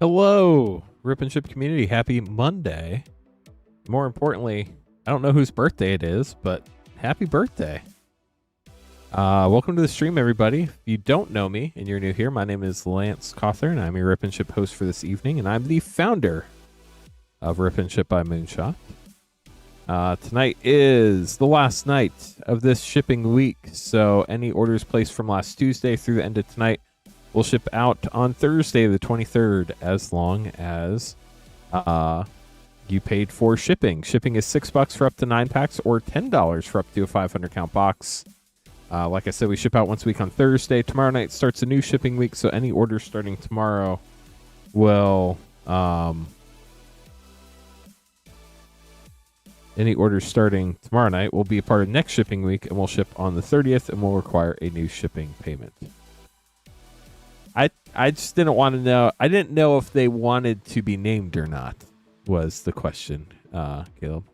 Hello, Rip and Ship community. Happy Monday. More importantly, I don't know whose birthday it is, but happy birthday. Welcome to the stream, everybody. If you don't know me and you're new here, my name is Lance Cawthorn, and I'm your Rip and Ship host for this evening, and I'm the founder of Rip and Ship by Moonshot. Tonight is the last night of this shipping week, so any orders placed from last Tuesday through the end of tonight will ship out on Thursday the 23rd, as long as you paid for shipping. Shipping is $6 for up to 9 packs or $10 for up to a 500 count box. Like I said, we ship out once a week on Thursday. Tomorrow night starts a new shipping week, so any orders starting tomorrow will any orders starting tomorrow night will be a part of next shipping week, and will ship on the 30th and will require a new shipping payment. I just didn't want to know. I didn't know if they wanted to be named or not, was the question, Caleb.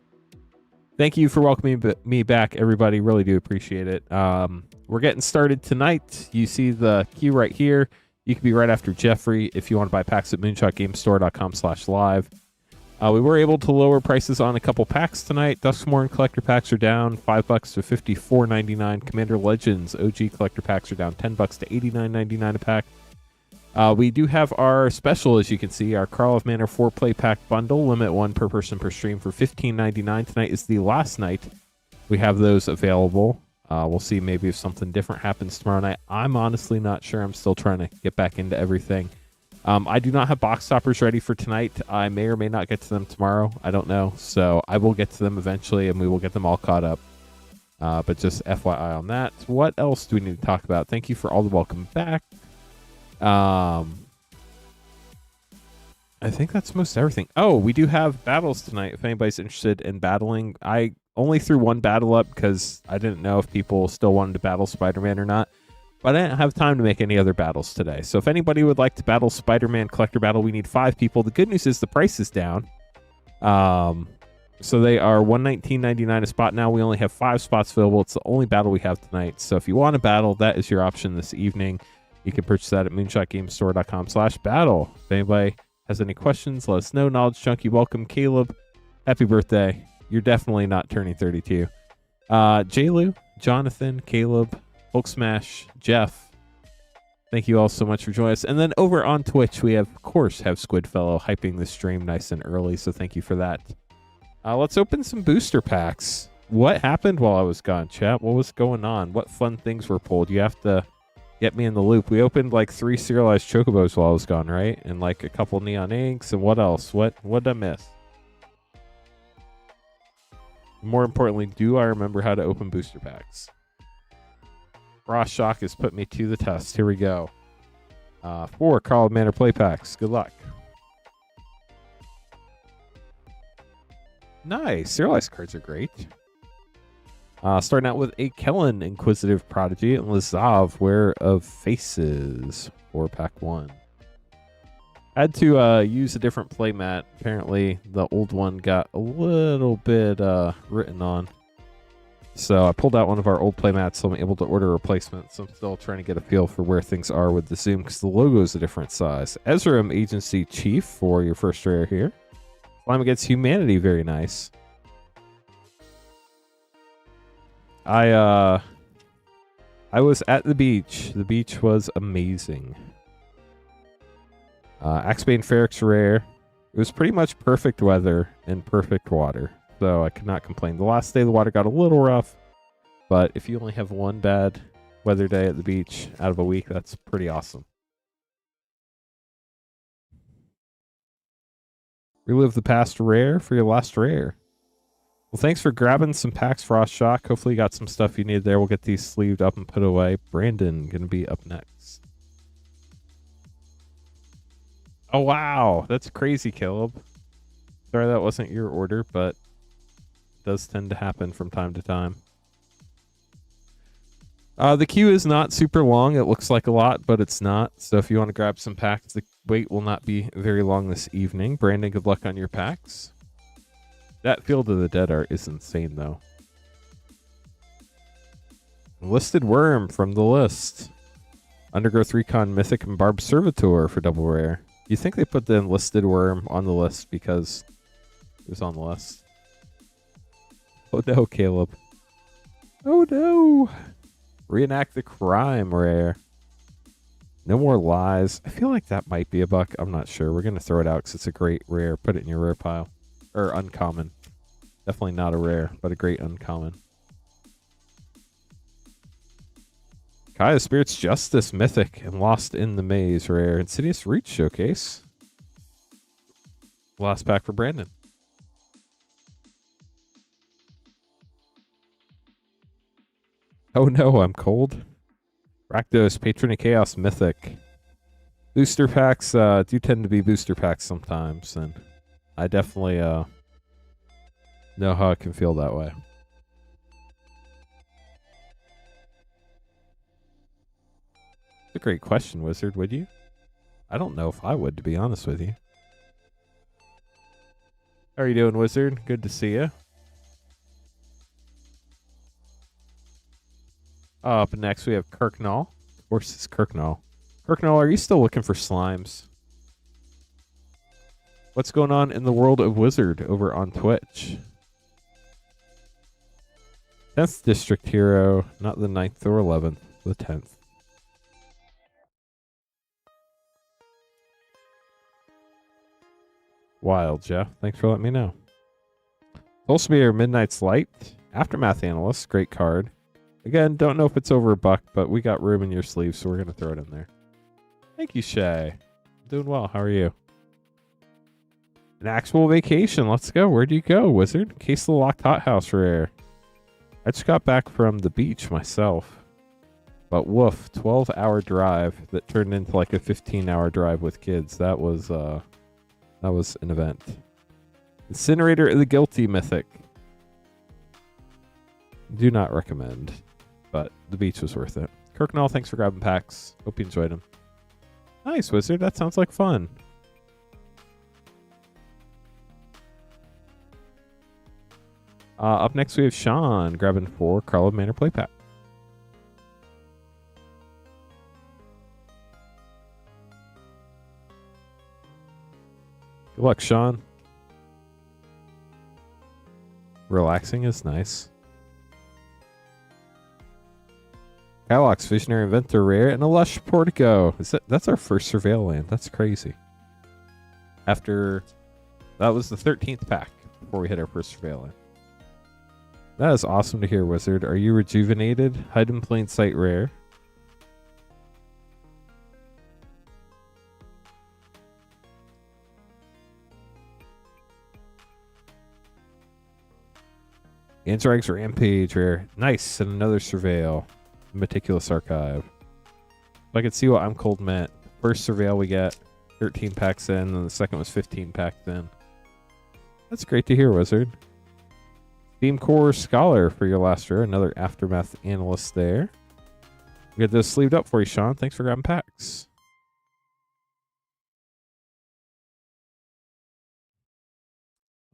Thank you for welcoming me back, everybody. Really do appreciate it. We're getting started tonight. You see the queue right here. You can be right after Jeffrey if you want to buy packs at moonshotgamestore.com/live. We were able to lower prices on a couple packs tonight. Duskmourn collector packs are down $5 to $54.99. Commander Legends OG collector packs are down $10 to $89.99 a pack. We do have our special, as you can see, our Carl of Manor 4-play pack bundle, limit 1 per person per stream for $15.99. Tonight is the last night we have those available. We'll see maybe if something different happens tomorrow night. I'm honestly not sure. I'm still trying to get back into everything. I do not have box toppers ready for tonight. I may or may not get to them tomorrow. I don't know. So I will get to them eventually, and we will get them all caught up. But just FYI on that. What else do we need to talk about? Thank you for all the welcome back. I think that's most everything. Oh, we do have battles tonight. If anybody's interested in battling, I only threw one battle up because I didn't know if people still wanted to battle Spider-Man or not. But I didn't have time to make any other battles today. So if anybody would like to battle Spider-Man collector battle, we need 5 people. The good news is the price is down. So they are $119.99 a spot now. We only have 5 spots available. It's the only battle we have tonight. So if you want to battle, that is your option this evening. You can purchase that at moonshotgamestore.com/battle. If anybody has any questions, let us know. Knowledge Junkie, welcome. Caleb, happy birthday. You're definitely not turning 32. J-Lu, Jonathan, Caleb, Hulk Smash, Jeff, thank you all so much for joining us. And then over on Twitch, we have, of course, Squidfellow hyping the stream nice and early, so thank you for that. Let's open some booster packs. What happened while I was gone, chat? What was going on? What fun things were pulled? You have to get me in the loop. We opened like 3 serialized chocobos while I was gone, right? And like a couple neon inks, and what else? What did I miss? More importantly, do I remember how to open booster packs? Frost Shock has put me to the test. Here we go. 4 Carl of Manor play packs. Good luck. Nice. Serialized cards are great. Starting out with a Kellen Inquisitive Prodigy and Lazav Wearer of Faces for pack 1. Had to use a different playmat. Apparently, the old one got a little bit written on. So I pulled out one of our old playmats, so I'm able to order replacements. I'm still trying to get a feel for where things are with the zoom because the logo is a different size. Ezram Agency Chief for your first rare here. Slime Against Humanity, very nice. I was at the beach. The beach was amazing. Axebane Ferrex rare. It was pretty much perfect weather and perfect water, so I could not complain. The last day the water got a little rough, but if you only have one bad weather day at the beach out of a week, that's pretty awesome. Relive the past rare for your last rare. Well, thanks for grabbing some packs, Frost Shock. Hopefully you got some stuff you need there. We'll get these sleeved up and put away. Brandon going to be up next. Oh, wow. That's crazy, Caleb. Sorry that wasn't your order, but it does tend to happen from time to time. The queue is not super long. It looks like a lot, but it's not. So if you want to grab some packs, the wait will not be very long this evening. Brandon, good luck on your packs. That Field of the Dead art is insane, though. Listed Worm from the list. Undergrowth Recon Mythic and Barb Servitor for double rare. You think they put the enlisted worm on the list because it was on the list? Oh no, Caleb. Oh no. Reenact the crime, rare. No more lies. I feel like that might be a buck. I'm not sure. We're going to throw it out because it's a great rare. Put it in your rare pile. Or uncommon. Definitely not a rare, but a great uncommon. Kaya Spirit's Justice, mythic, and Lost in the Maze, rare. Insidious Reach showcase. Last pack for Brandon. Oh no, I'm cold. Rakdos, Patron of Chaos, mythic. Booster packs do tend to be booster packs sometimes, and I definitely know how it can feel that way. It's a great question, Wizard. Would you? I don't know if I would, to be honest with you. How are you doing, Wizard? Good to see you. Up next, we have Kirknall. Of course, it's Kirknall. Kirknall, are you still looking for slimes? What's going on in the world of Wizard over on Twitch? 10th District Hero, not the 9th or 11th, the 10th. Wild, Jeff. Thanks for letting me know. Pulsmeter, Midnight's Light. Aftermath Analyst, great card. Again, don't know if it's over a buck, but we got room in your sleeve, so we're going to throw it in there. Thank you, Shay. Doing well. How are you? An actual vacation. Let's go. Where'd you go, Wizard? Case of the Locked Hothouse rare. I just got back from the beach myself. But woof, 12-hour drive that turned into like a 15-hour drive with kids. That was an event. Incinerator of the Guilty, mythic. Do not recommend, but the beach was worth it. Kirknall, thanks for grabbing packs. Hope you enjoyed them. Nice, Wizard. That sounds like fun. Up next, we have Sean grabbing 4 Carl of Manor play pack. Good luck, Sean. Relaxing is nice. Kylox, Visionary Inventor rare, and a Lush Portico. That's our first Surveil land. That's crazy. That was the 13th pack before we hit our first Surveil land. That is awesome to hear, Wizard. Are you rejuvenated? Hide in Plain Sight rare. Anthrax Rampage rare. Nice, and another Surveil. Meticulous Archive. If I could see what I'm cold meant. First Surveil we get 13 packs in, and the second was 15 packs in. That's great to hear, Wizard. Theme Core Scholar for your last rare. Another Aftermath Analyst there. We got those sleeved up for you, Sean. Thanks for grabbing packs.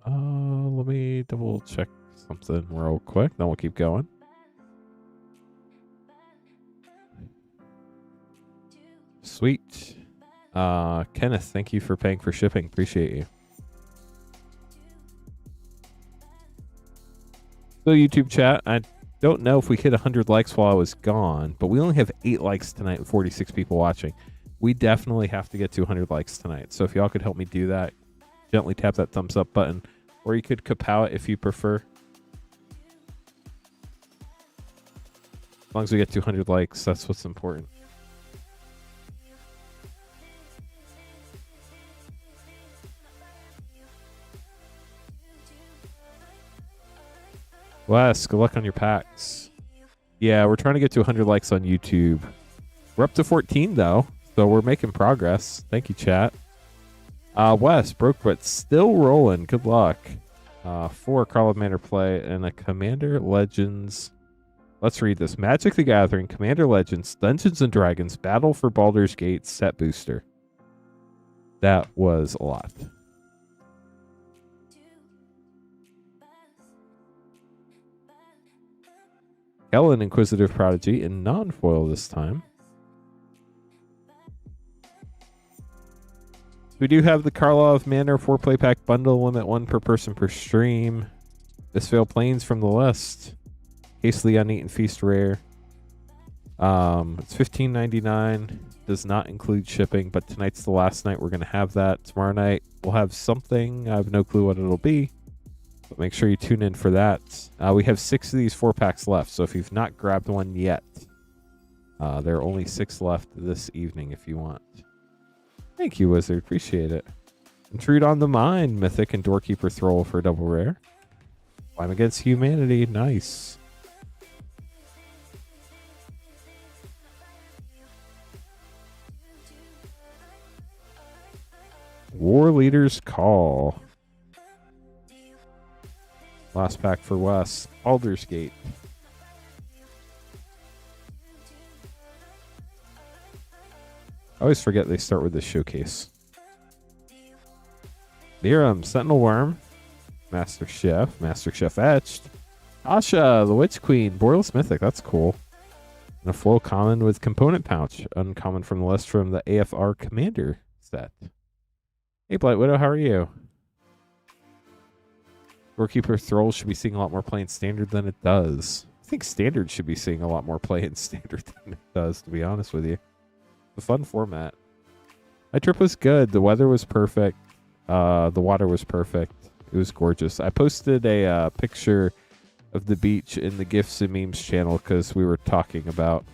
Let me double check something real quick, then we'll keep going. Sweet. Kenneth, thank you for paying for shipping. Appreciate you. So YouTube chat, I don't know if we hit 100 likes while I was gone, but we only have 8 likes tonight with 46 people watching. We definitely have to get to 100 likes tonight. So if y'all could help me do that, gently tap that thumbs up button, or you could kapow it if you prefer. As long as we get 200 likes, that's what's important. Wes, good luck on your packs. Yeah, we're trying to get to 100 likes on YouTube. We're up to 14, though, so we're making progress. Thank you, chat. Wes, broke but still rolling. Good luck. 4 Carl of Manor play and a Commander Legends. Let's read this. Magic the Gathering, Commander Legends, Dungeons and Dragons, Battle for Baldur's Gate set booster. That was a lot. Kellen, Inquisitive Prodigy, in non-foil this time. We do have the Karlov Manor 4-play pack bundle, limit 1 per person per stream. Visvale Plains from the list. Case Leon Eat and Feast rare. It's $15.99. Does not include shipping, but tonight's the last night we're going to have that. Tomorrow night we'll have something. I have no clue what it'll be, but make sure you tune in for that. We have 6 of these 4-packs left, so if you've not grabbed one yet, there are only 6 left this evening if you want. Thank you, Wizard. Appreciate it. Intrude on the Mind, Mythic and Doorkeeper Thrall for a double rare. Climb Against Humanity. Nice. War Leader's Call. Last pack for Wes. Baldur's Gate. I always forget they start with the showcase. Liram, Sentinel Worm. Master Chef Etched. Asha, the Witch Queen. Borderless Mythic, that's cool. And a foil common with Component Pouch. Uncommon from the list from the AFR Commander set. Hey Blight Widow, how are you? Doorkeeper Thrall should be seeing a lot more play in Standard than it does. I think Standard should be seeing a lot more play in Standard than it does, to be honest with you. A fun format. My trip was good. The weather was perfect. The water was perfect. It was gorgeous. I posted a picture of the beach in the GIFs and Memes channel because we were talking about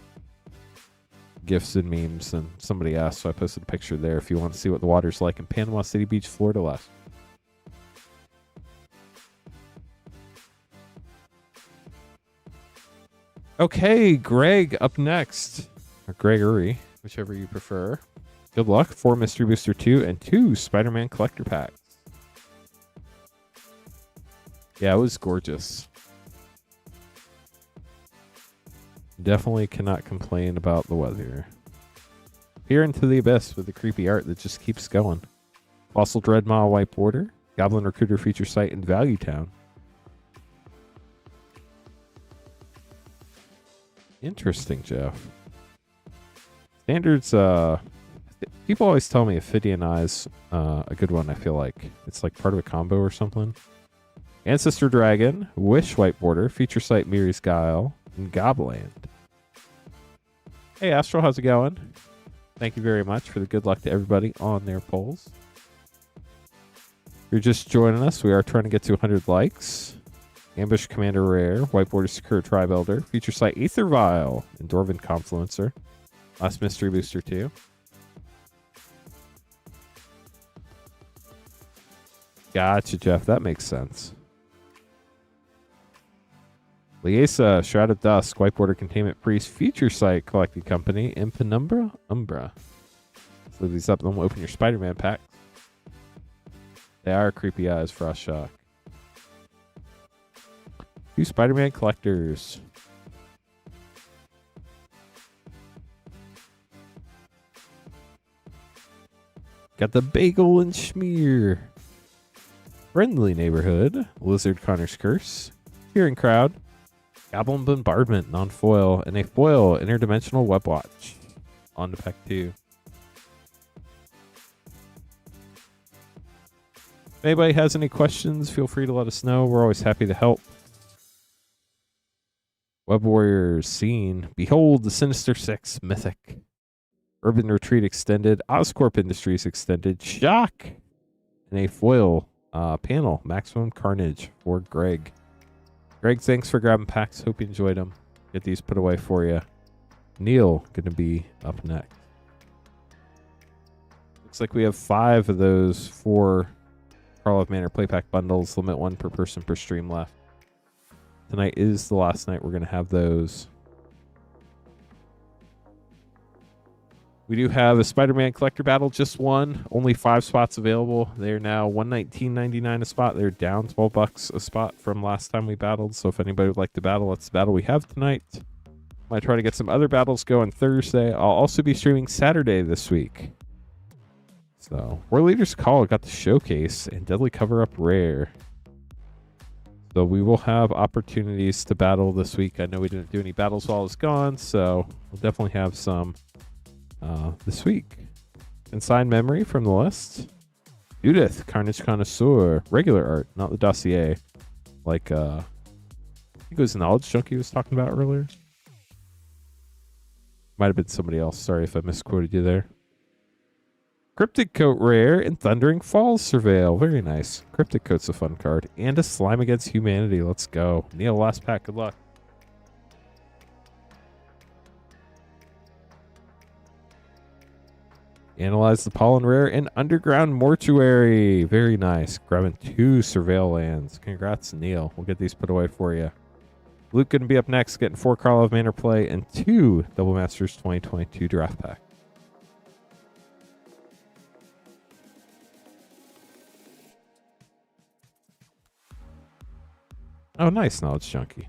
GIFs and memes, and somebody asked, so I posted a picture there if you want to see what the water's like in Panama City Beach, Florida last. Okay, Greg up next. Or Gregory, whichever you prefer. Good luck. 4 Mystery Booster 2 and 2 Spider-Man Collector Packs. Yeah, it was gorgeous. Definitely cannot complain about the weather. Peer into the abyss with the creepy art that just keeps going. Fossil Dreadmaw White Border. Goblin Recruiter feature site in Value Town. Interesting, Jeff. Standards, people always tell me Ophidian Eye's a good one, I feel like. It's like part of a combo or something. Ancestor Dragon, Wish White Border, feature site Miri's Guile, and Gobland. Hey Astral, how's it going? Thank you very much for the good luck to everybody on their polls. If you're just joining us, we are trying to get to 100 likes. Ambush Commander Rare, White Border Secure Tribe Elder, feature site Aether Vial, and Dwarven Confluencer. Last Mystery Booster 2. Gotcha, Jeff. That makes sense. Liesa, Shroud of Dusk, White Border Containment Priest, feature site Collecting Company, and Penumbra Umbra. So these up, then we'll open your Spider-Man pack. They are creepy eyes, Frost Shock. 2 Spider-Man collectors. Got the Bagel and Schmear. Friendly Neighborhood, Lizard Connor's Curse, Cheering Crowd, Goblin Bombardment, non-foil, and a foil Interdimensional Web Watch. On to pack 2. If anybody has any questions, feel free to let us know. We're always happy to help. Web Warriors Scene. Behold the Sinister Six Mythic. Urban Retreat Extended. Oscorp Industries Extended. Shock. And a foil panel. Maximum Carnage for Greg. Greg, thanks for grabbing packs. Hope you enjoyed them. Get these put away for you. Neil, going to be up next. Looks like we have 5 of those 4 Karlov Manor Playpack bundles. Limit 1 per person per stream left. Tonight is the last night we're going to have those. We do have a Spider-Man Collector Battle, just one. Only 5 spots available. They're now $119.99 a spot. They're down $12 a spot from last time we battled. So if anybody would like to battle, that's the battle we have tonight. Might try to get some other battles going Thursday. I'll also be streaming Saturday this week. So, War Leader's Call got the showcase and Deadly Cover-Up Rare. So we will have opportunities to battle this week. I know we didn't do any battles while I was gone, so we'll definitely have some this week. Consigned Memory from the list. Judith, Carnage Connoisseur, regular art, not the dossier. Like, I think it was Knowledge Junkie was talking about earlier. Might have been somebody else. Sorry if I misquoted you there. Cryptic Coat rare and Thundering Falls Surveil. Very nice. Cryptic Coat's a fun card. And a Slime Against Humanity. Let's go. Neil, last pack. Good luck. Analyze the Pollen rare and Underground Mortuary. Very nice. Grabbing 2 Surveil lands. Congrats, Neil. We'll get these put away for you. Luke going to be up next, getting 4 Karlov Manor play and 2 Double Masters 2022 draft pack. Oh, nice, Knowledge Junkie.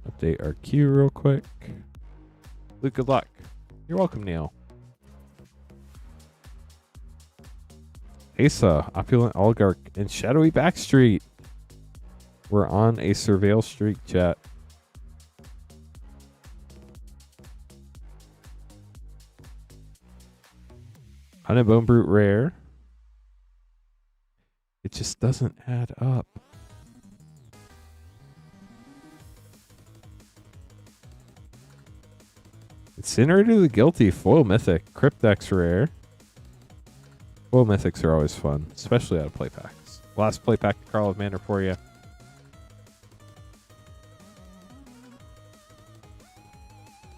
Update our queue real quick. Luke, good luck. You're welcome, Neil. Asa, Opulent Oligarch, and Shadowy Backstreet. We're on a Surveil streak, chat. Hunted Bone Brute rare. It just doesn't add up. Incinerator to the Guilty, foil mythic, Cryptex rare. Foil mythics are always fun, especially out of play packs. Last play pack to Karlov Manor for you.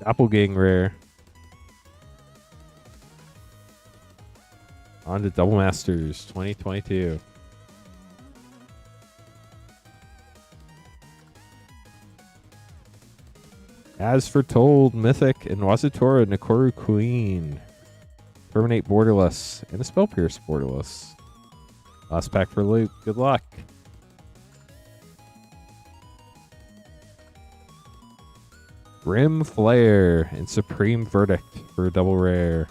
Doppelgang rare. On to Double Masters 2022. As Foretold, Mythic, and Wazatora Nakoru Queen. Terminate Borderless, and a Spell Pierce Borderless. Last pack for Luke. Good luck. Grim Flare and Supreme Verdict for a double rare.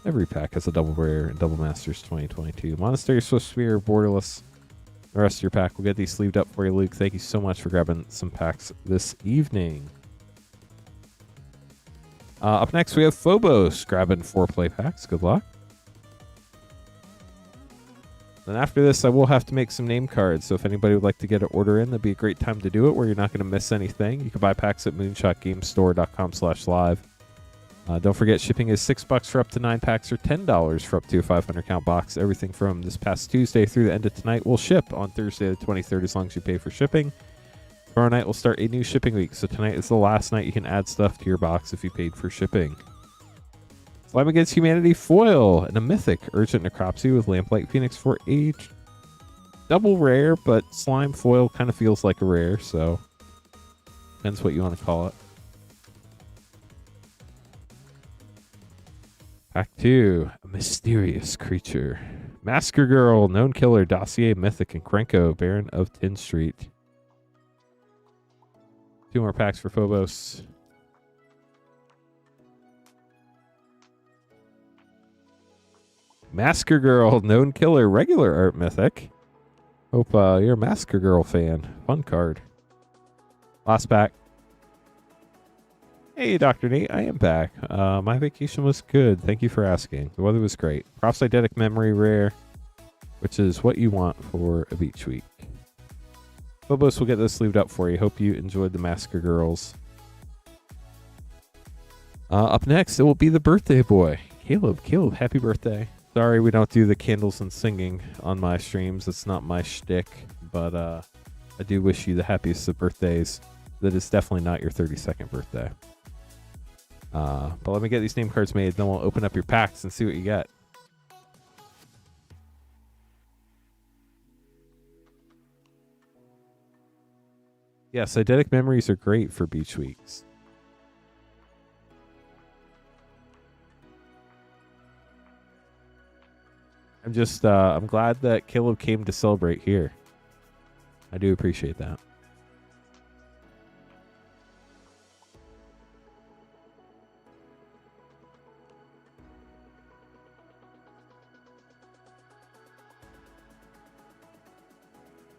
Every pack has a double rare in Double Masters 2022. Monastery Swift Sphere, Borderless. The rest of your pack will get these sleeved up for you, Luke. Thank you so much for grabbing some packs this evening. Up next, we have Phobos grabbing 4 play packs. Good luck. Then after this, I will have to make some name cards. So if anybody would like to get an order in, that'd be a great time to do it where you're not going to miss anything. You can buy packs at moonshotgamestore.com/live. Don't forget, shipping is $6 for up to 9 packs or $10 for up to a 500 count box. Everything from this past Tuesday through the end of tonight will ship on Thursday the 23rd as long as you pay for shipping. Tomorrow night we'll start a new shipping week, so tonight is the last night you can add stuff to your box if you paid for shipping. Slime Against Humanity foil and a mythic Urgent Necropsy with Lamplight Phoenix for a double rare, but slime foil kind of feels like a rare, so depends what you want to call it. Pack 2, a mysterious creature. Masker Girl, Known Killer, Dossier, Mythic, and Krenko, Baron of Tin Street. 2 more packs for Phobos. Masker Girl, Known Killer, regular art mythic. Hope you're a Masker Girl fan. Fun card. Last pack. Hey, Dr. Nate, I am back. My vacation was good. Thank you for asking. The weather was great. Prophytic Memory rare, which is what you want for a beach week. Phobos will get this sleeved up for you. Hope you enjoyed the Masker Girls. Up next, it will be the birthday boy. Caleb, happy birthday. Sorry we don't do the candles and singing on my streams. It's not my shtick, but I do wish you the happiest of birthdays. That is definitely not your 32nd birthday. But let me get these name cards made, then we'll open up your packs and see what you get. Yes, eidetic memories are great for beach weeks. I'm glad that Caleb came to celebrate here. I do appreciate that.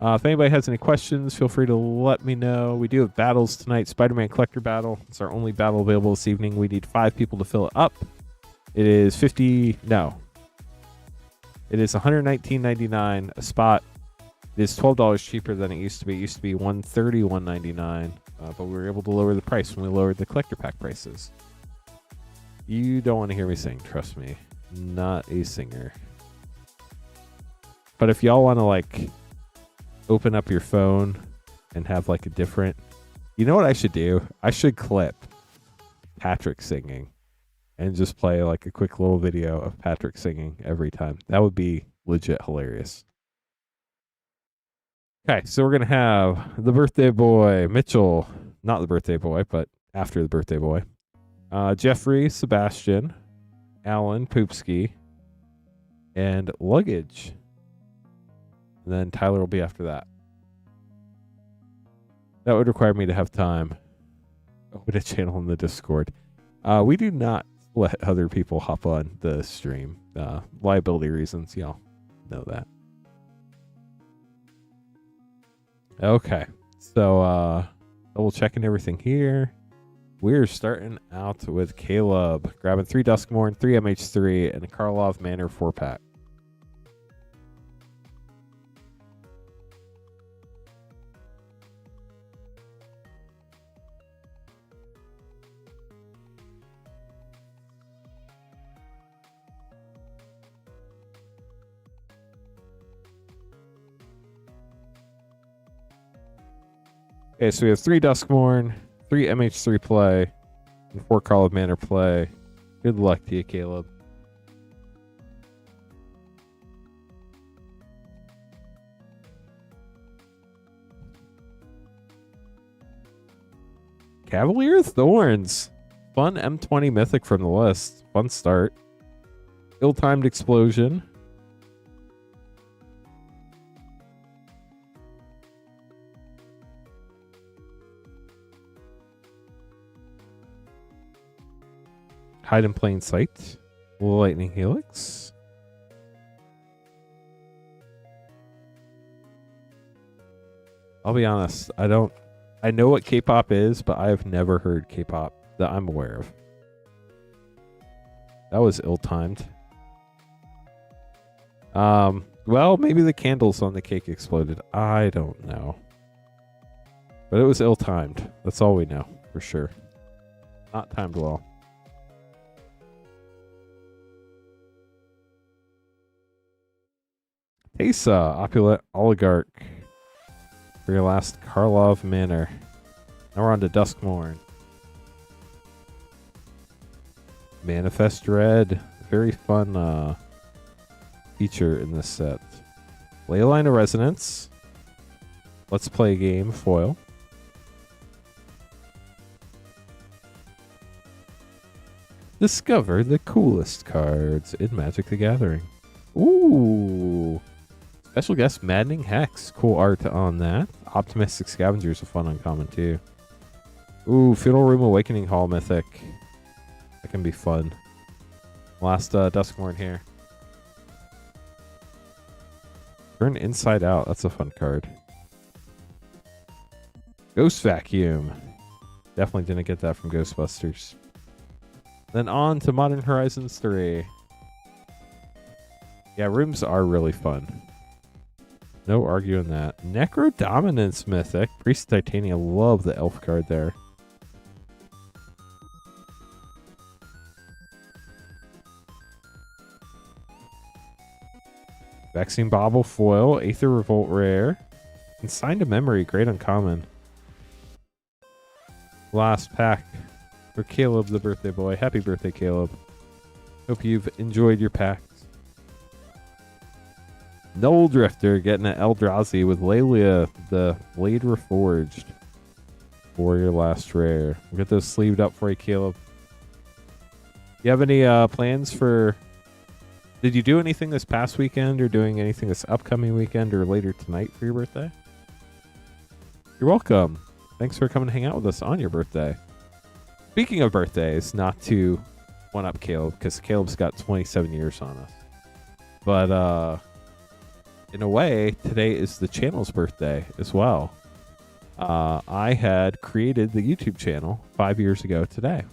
If anybody has any questions, feel free to let me know. We do have battles tonight. Spider-Man Collector Battle. It's our only battle available this evening. We need 5 people to fill it up. It is It is $119.99 a spot. It is $12 cheaper than it used to be. It used to be $130, $199, but we were able to lower the price when we lowered the collector pack prices. You don't want to hear me sing, trust me. Not a singer. But if y'all want to like open up your phone and have like a different, you know what I should do? I should clip Patrick singing and just play like a quick little video of Patrick singing every time. That would be legit hilarious. Okay, so we're going to have the birthday boy, Mitchell. Not the birthday boy, but after the birthday boy. Jeffrey, Sebastian, Alan, Poopski, and Luggage. And then Tyler will be after that. That would require me to have time. Open a channel in the Discord. We do not let other people hop on the stream. Liability reasons, y'all know that. Okay, so double checking everything here. We're starting out with Caleb, grabbing 3 Duskmorn, 3 MH3, and a Karlov Manor 4-pack. Okay, so we have 3 Duskmorn, 3 MH3 play, and 4 Karlov Manor play. Good luck to you, Caleb. Cavalier Thorns. Fun M20 Mythic from the list. Fun start. Ill-timed Explosion. Hide in Plain Sight. Lightning Helix. I'll be honest, I know what K-pop is, but I have never heard K-pop that I'm aware of. That was ill-timed. Well, maybe the candles on the cake exploded. I don't know. But it was ill-timed. That's all we know, for sure. Not timed well. Tesa, Opulent Oligarch. For your last Karlov Manor. Now we're on to Duskmorn. Manifest Dread. Very fun feature in this set. Leyline of Resonance. Let's Play Game foil. Discover the coolest cards in Magic the Gathering. Ooh. Special guest Maddening Hex. Cool art on that. Optimistic Scavenger's a fun uncommon too. Ooh, Feudal Room Awakening Hall Mythic. That can be fun. Last Duskmorn here. Turn Inside Out. That's a fun card. Ghost Vacuum. Definitely didn't get that from Ghostbusters. Then on to Modern Horizons 3. Yeah, rooms are really fun. No arguing that. Necro Dominance Mythic. Priest of Titania. Love the elf card there. Vaccine Bobble foil. Aether Revolt rare. And Signed to Memory. Great uncommon. Last pack for Caleb, the birthday boy. Happy birthday, Caleb. Hope you've enjoyed your packs. Null Drifter getting an Eldrazi with Lelia, the Blade Reforged, for your last rare. We'll get those sleeved up for you, Caleb. You have any plans for... Did you do anything this past weekend or doing anything this upcoming weekend or later tonight for your birthday? You're welcome. Thanks for coming to hang out with us on your birthday. Speaking of birthdays, not to one-up Caleb, because Caleb's got 27 years on us. But, in a way, today is the channel's birthday as well. I had created the YouTube channel 5 years ago today.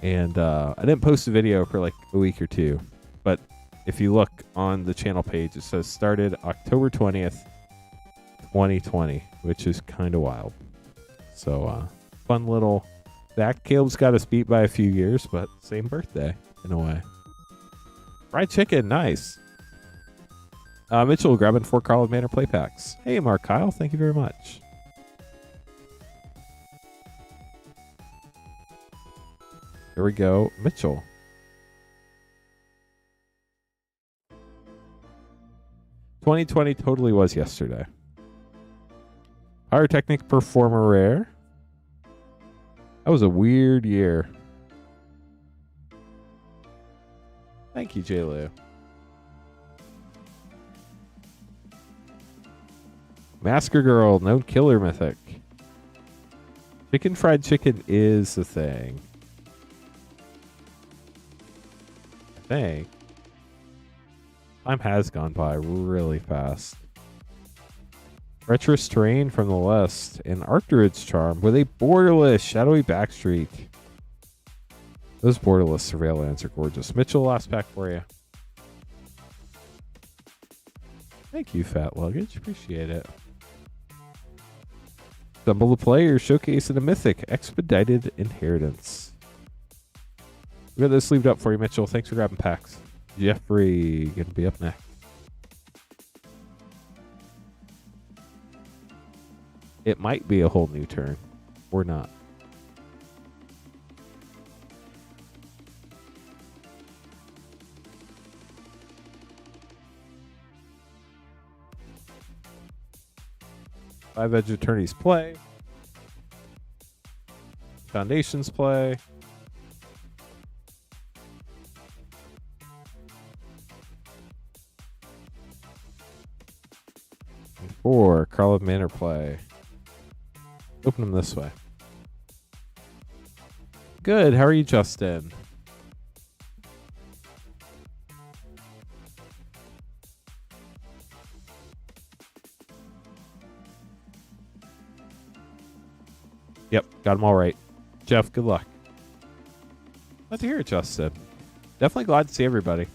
And I didn't post a video for like a week or two. But if you look on the channel page, it says started October 20th, 2020, which is kind of wild. So fun little fact. Caleb's got us beat by a few years, but same birthday in a way. Fried chicken, nice. Mitchell grabbing 4 Carl Manor play packs. Hey, Mark Kyle, thank you very much. There we go, Mitchell. $2020 totally was yesterday. Pyrotechnic Performer Rare. That was a weird year. Thank you, J-Lou. Masker Girl, no killer mythic. Chicken fried chicken is the thing. I think. Time has gone by really fast. Retros Terrain from the list. And Arcturus Charm with a borderless Shadowy Backstreet. Those borderless surveillance are gorgeous. Mitchell, last pack for you. Thank you, Fat Luggage. Appreciate it. Stumble the Player, showcasing a mythic, Expedited Inheritance. We got this sleeved up for you, Mitchell. Thanks for grabbing packs. Jeffrey, gonna be up next. It might be a whole new turn, or not. Five Edge Attorneys play. Foundations play. And 4 Carl of Manor play. Open them this way. Good. How are you, Justin? Yep, got them all right. Jeff, good luck. Glad to hear it, Justin. Definitely glad to see everybody.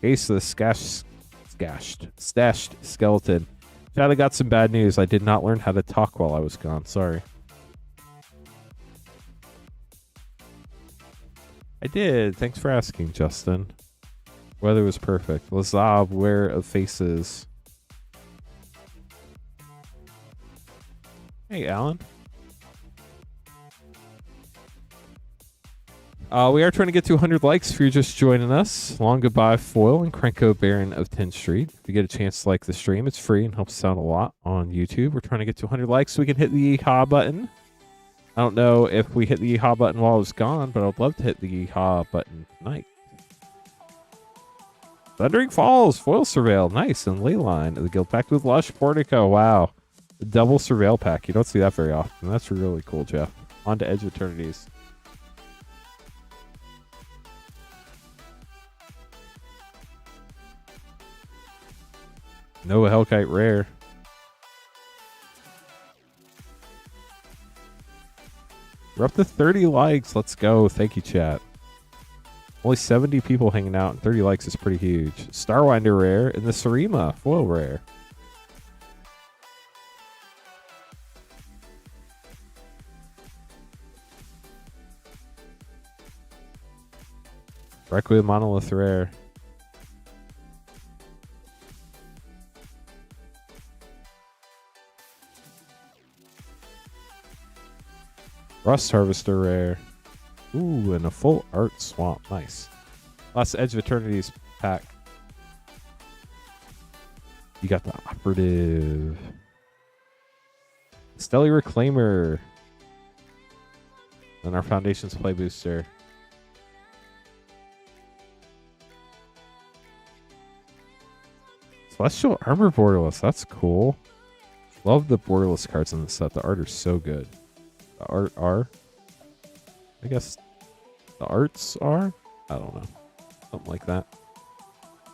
Ace of the stashed skeleton. Chad, I got some bad news. I did not learn how to talk while I was gone. Sorry. I did. Thanks for asking, Justin. Weather was perfect. Lazab, Wear of Faces. Hey, Alan. We are trying to get to 100 likes if you're just joining us. Long goodbye, Foil and Krenko Baron of 10th Street. If you get a chance to like the stream, it's free and helps us out a lot on YouTube. We're trying to get to 100 likes so we can hit the yeehaw button. I don't know if we hit the yeehaw button while I was gone, but I'd love to hit the yeehaw button tonight. Thundering Falls, Foil Surveil, nice, and Leyline of the Guild Pack with Lush Portico. Wow. The double Surveil pack. You don't see that very often. That's really cool, Jeff. On to Edge of Eternities. Nova Hellkite rare. We're up to 30 likes. Let's go. Thank you, chat. Only 70 people hanging out, and 30 likes is pretty huge. Starwinder rare and the Sarima foil rare. Requiem Monolith rare. Rust Harvester rare. Ooh, and a full art swamp. Nice. Last Edge of Eternities pack. You got the operative. Stellar Reclaimer. And our Foundations play booster. Celestial Armor Borderless. That's cool. Love the Borderless cards in the set. The art are so good. The art are? I guess the arts are? I don't know. Something like that.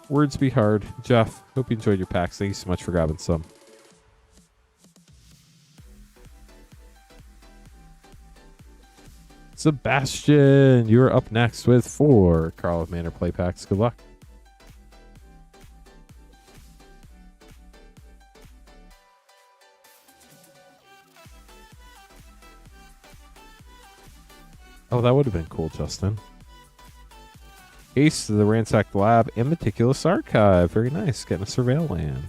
Words be hard. Jeff, hope you enjoyed your packs. Thank you so much for grabbing some. Sebastian, you're up next with 4 Carl of Manor play packs. Good luck. Oh, that would have been cool, Justin. Ace to the Ransacked Lab and Meticulous Archive. Very nice. Getting a Surveil land.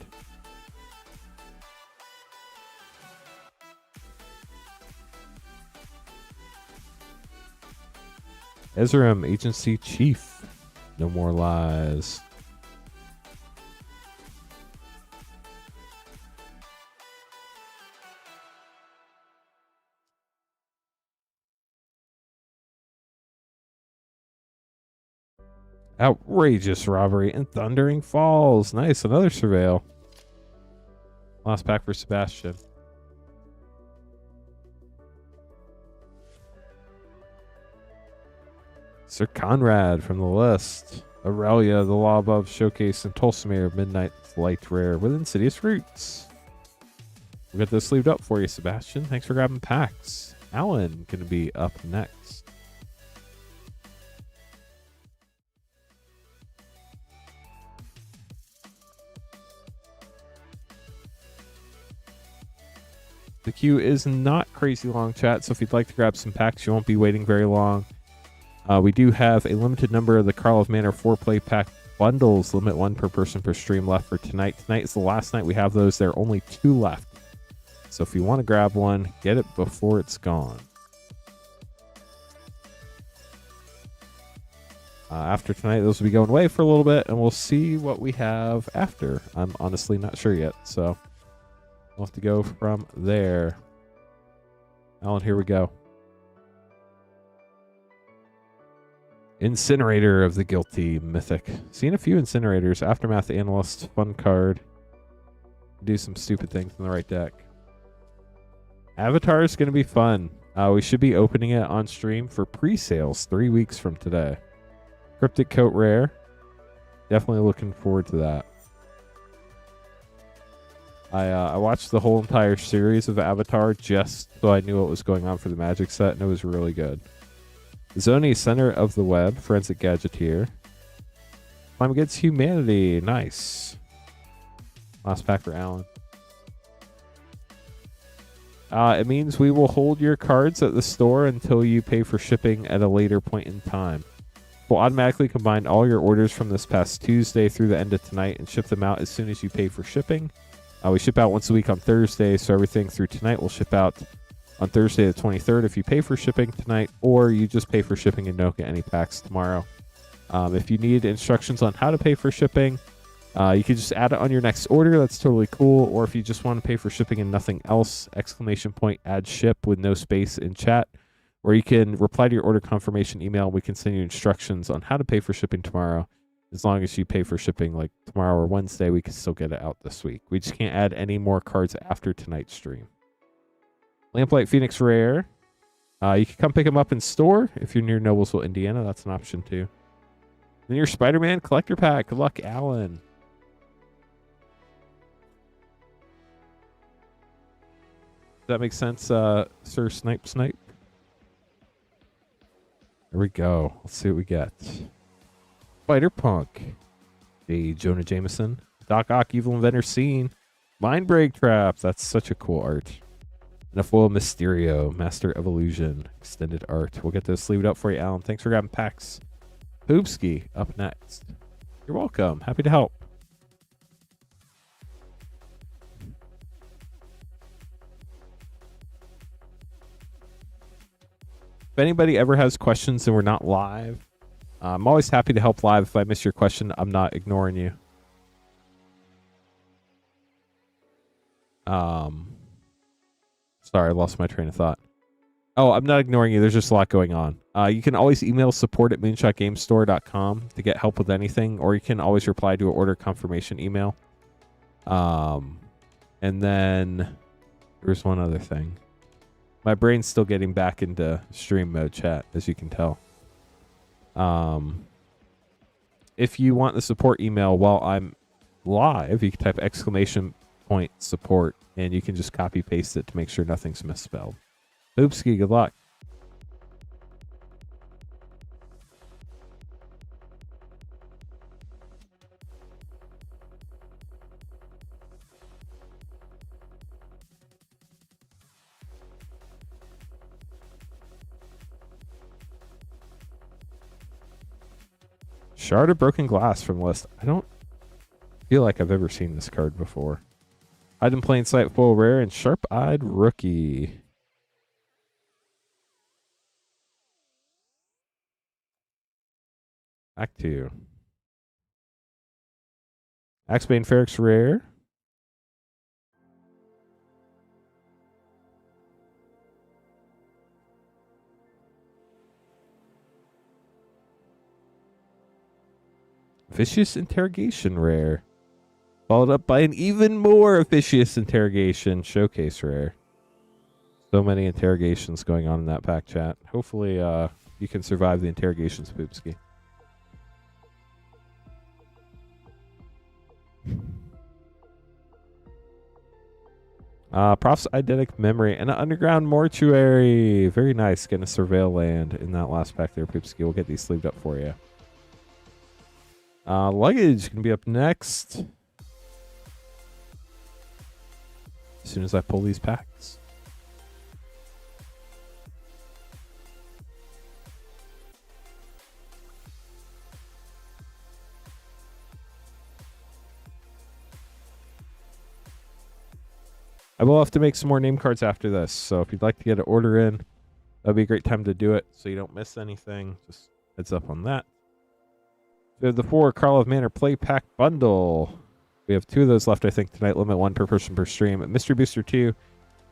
Ezram, Agency Chief. No More Lies. Outrageous Robbery and Thundering Falls. Nice. Another Surveil. Last pack for Sebastian. Sir Conrad from the list. Aurelia, the Law Above Showcase, and Tulsimir, Midnight Light Rare with Insidious Roots. We'll get this sleeved up for you, Sebastian. Thanks for grabbing packs. Alan going to be up next. The queue is not crazy long, chat, so if you'd like to grab some packs, you won't be waiting very long. We do have a limited number of the Carl of Manor 4-play pack bundles, limit 1 per person per stream left for tonight. Tonight is the last night we have those. There are only 2 left. So if you want to grab one, get it before it's gone. After tonight, those will be going away for a little bit, and we'll see what we have after. I'm honestly not sure yet, so we'll have to go from there. Alan, here we go. Incinerator of the Guilty, Mythic. Seen a few Incinerators. Aftermath Analyst, fun card. Do some stupid things in the right deck. Avatar is going to be fun. We should be opening it on stream for pre-sales 3 weeks from today. Cryptic Coat Rare. Definitely looking forward to that. I watched the whole entire series of Avatar just so I knew what was going on for the Magic set, and it was really good. Zoni, Center of the Web, Forensic Gadgeteer. Climb Against Humanity, nice. Last pack for Alan. It means we will hold your cards at the store until you pay for shipping at a later point in time. We'll automatically combine all your orders from this past Tuesday through the end of tonight and ship them out as soon as you pay for shipping. We ship out once a week on Thursday, so everything through tonight will ship out on Thursday the 23rd if you pay for shipping tonight, or you just pay for shipping and don't get any packs tomorrow. If you need instructions on how to pay for shipping, you can just add it on your next order. That's totally cool. Or if you just want to pay for shipping and nothing else, ! Add ship with no space in chat. Or you can reply to your order confirmation email. We can send you instructions on how to pay for shipping tomorrow. As long as you pay for shipping like tomorrow or Wednesday, we can still get it out this week. We just can't add any more cards after tonight's stream. Lamplight Phoenix Rare. You can come pick them up in store if you're near Noblesville, Indiana. That's an option too. Then your Spider-Man Collector Pack. Good luck, Alan. Does that make sense, Sir Snipe? There we go. Let's see what we get. Spider-Punk. A Jonah Jameson. Doc Ock, Evil Inventor Scene. Mind Break Trap. That's such a cool art. And a foil Mysterio, Master of Illusion, extended art. We'll get those sleeved up for you, Alan. Thanks for grabbing packs. Hoopski up next. You're welcome. Happy to help. If anybody ever has questions and we're not live, I'm always happy to help live. If I miss your question, I'm not ignoring you. Sorry, I lost my train of thought. Oh, I'm not ignoring you. There's just a lot going on. You can always email support@moonshotgamestore.com to get help with anything, or you can always reply to an order confirmation email. And then there's one other thing. My brain's still getting back into stream mode, chat, as you can tell. if you want the support email while I'm live, you can type !support and you can just copy paste it to make sure nothing's misspelled. Oopsie, good luck. Shard of Broken Glass from list. I don't feel like I've ever seen this card before. Hide in Plain Sight, full rare, and Sharp-Eyed Rookie. Back to Axebane Ferrex rare. Vicious Interrogation rare. Followed up by an even more Vicious Interrogation showcase rare. So many interrogations going on in that pack, chat. Hopefully you can survive the interrogations, Poopski. Prof's Eidetic Memory and an Underground Mortuary. Very nice. Getting a Surveil land in that last pack there, Poopski. We'll get these sleeved up for you. Luggage can be up next. As soon as I pull these packs. I will have to make some more name cards after this, so if you'd like to get an order in, that'd be a great time to do it so you don't miss anything. Just heads up on that. We have the 4 Karlov Manor Play Pack Bundle. We have 2 of those left, I think, tonight. Limit 1 per person per stream. Mystery Booster 2.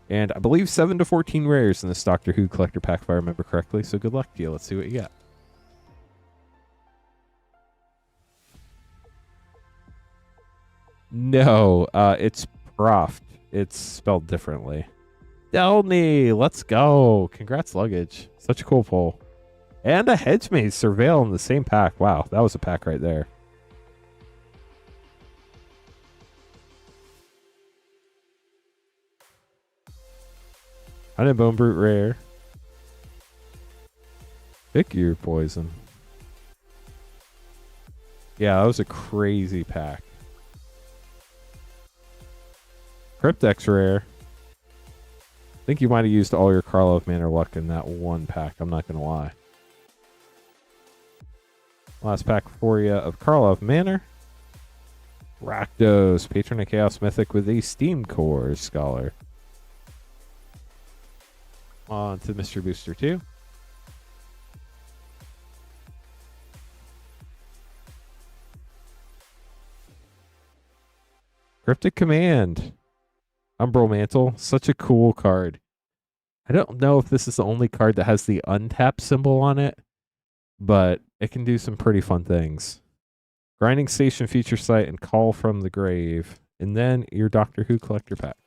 And I believe 7 to 14 rares in this Doctor Who Collector Pack, if I remember correctly. So good luck to you. Let's see what you got. No, it's Proft. It's spelled differently. Delney, let's go. Congrats, Luggage. Such a cool pull. And a Hedgemaze Surveil in the same pack. Wow, that was a pack right there. Honey Bone Brute rare. Figure Poison. Yeah, that was a crazy pack. Cryptex rare. I think you might have used all your Karlov Manor luck in that one pack. I'm not going to lie. Last pack for you of Karlov Manor. Rakdos, Patron of Chaos Mythic with a Steam Core Scholar. On to Mr. Booster 2. Cryptic Command. Umbral Mantle. Such a cool card. I don't know if this is the only card that has the untap symbol on it, but it can do some pretty fun things. Grinding Station Feature Site and Call from the Grave. And then your Doctor Who Collector Pack.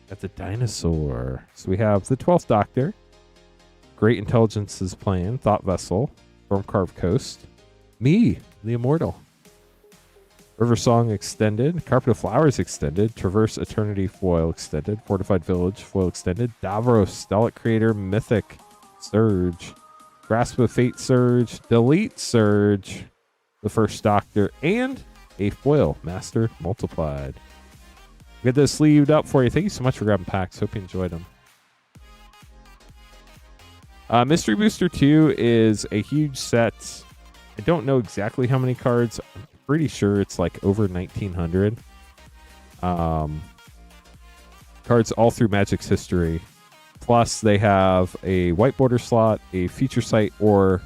Got the Dinosaur. So we have the 12th Doctor. Great Intelligence's Plan. Thought Vessel. Stormcarved Coast. Me, the Immortal. River Song Extended, Carpet of Flowers Extended, Traverse Eternity Foil Extended, Fortified Village Foil Extended, Davros, Stellar Creator, Mythic, Surge, Grasp of Fate Surge, Delete Surge, the First Doctor, and a Foil Master Multiplied. Get this sleeved up for you. Thank you so much for grabbing packs. Hope you enjoyed them. Mystery Booster 2 is a huge set. I don't know exactly how many cards. I'm pretty sure it's like over 1,900 cards all through Magic's history. Plus, they have a white border slot, a feature site or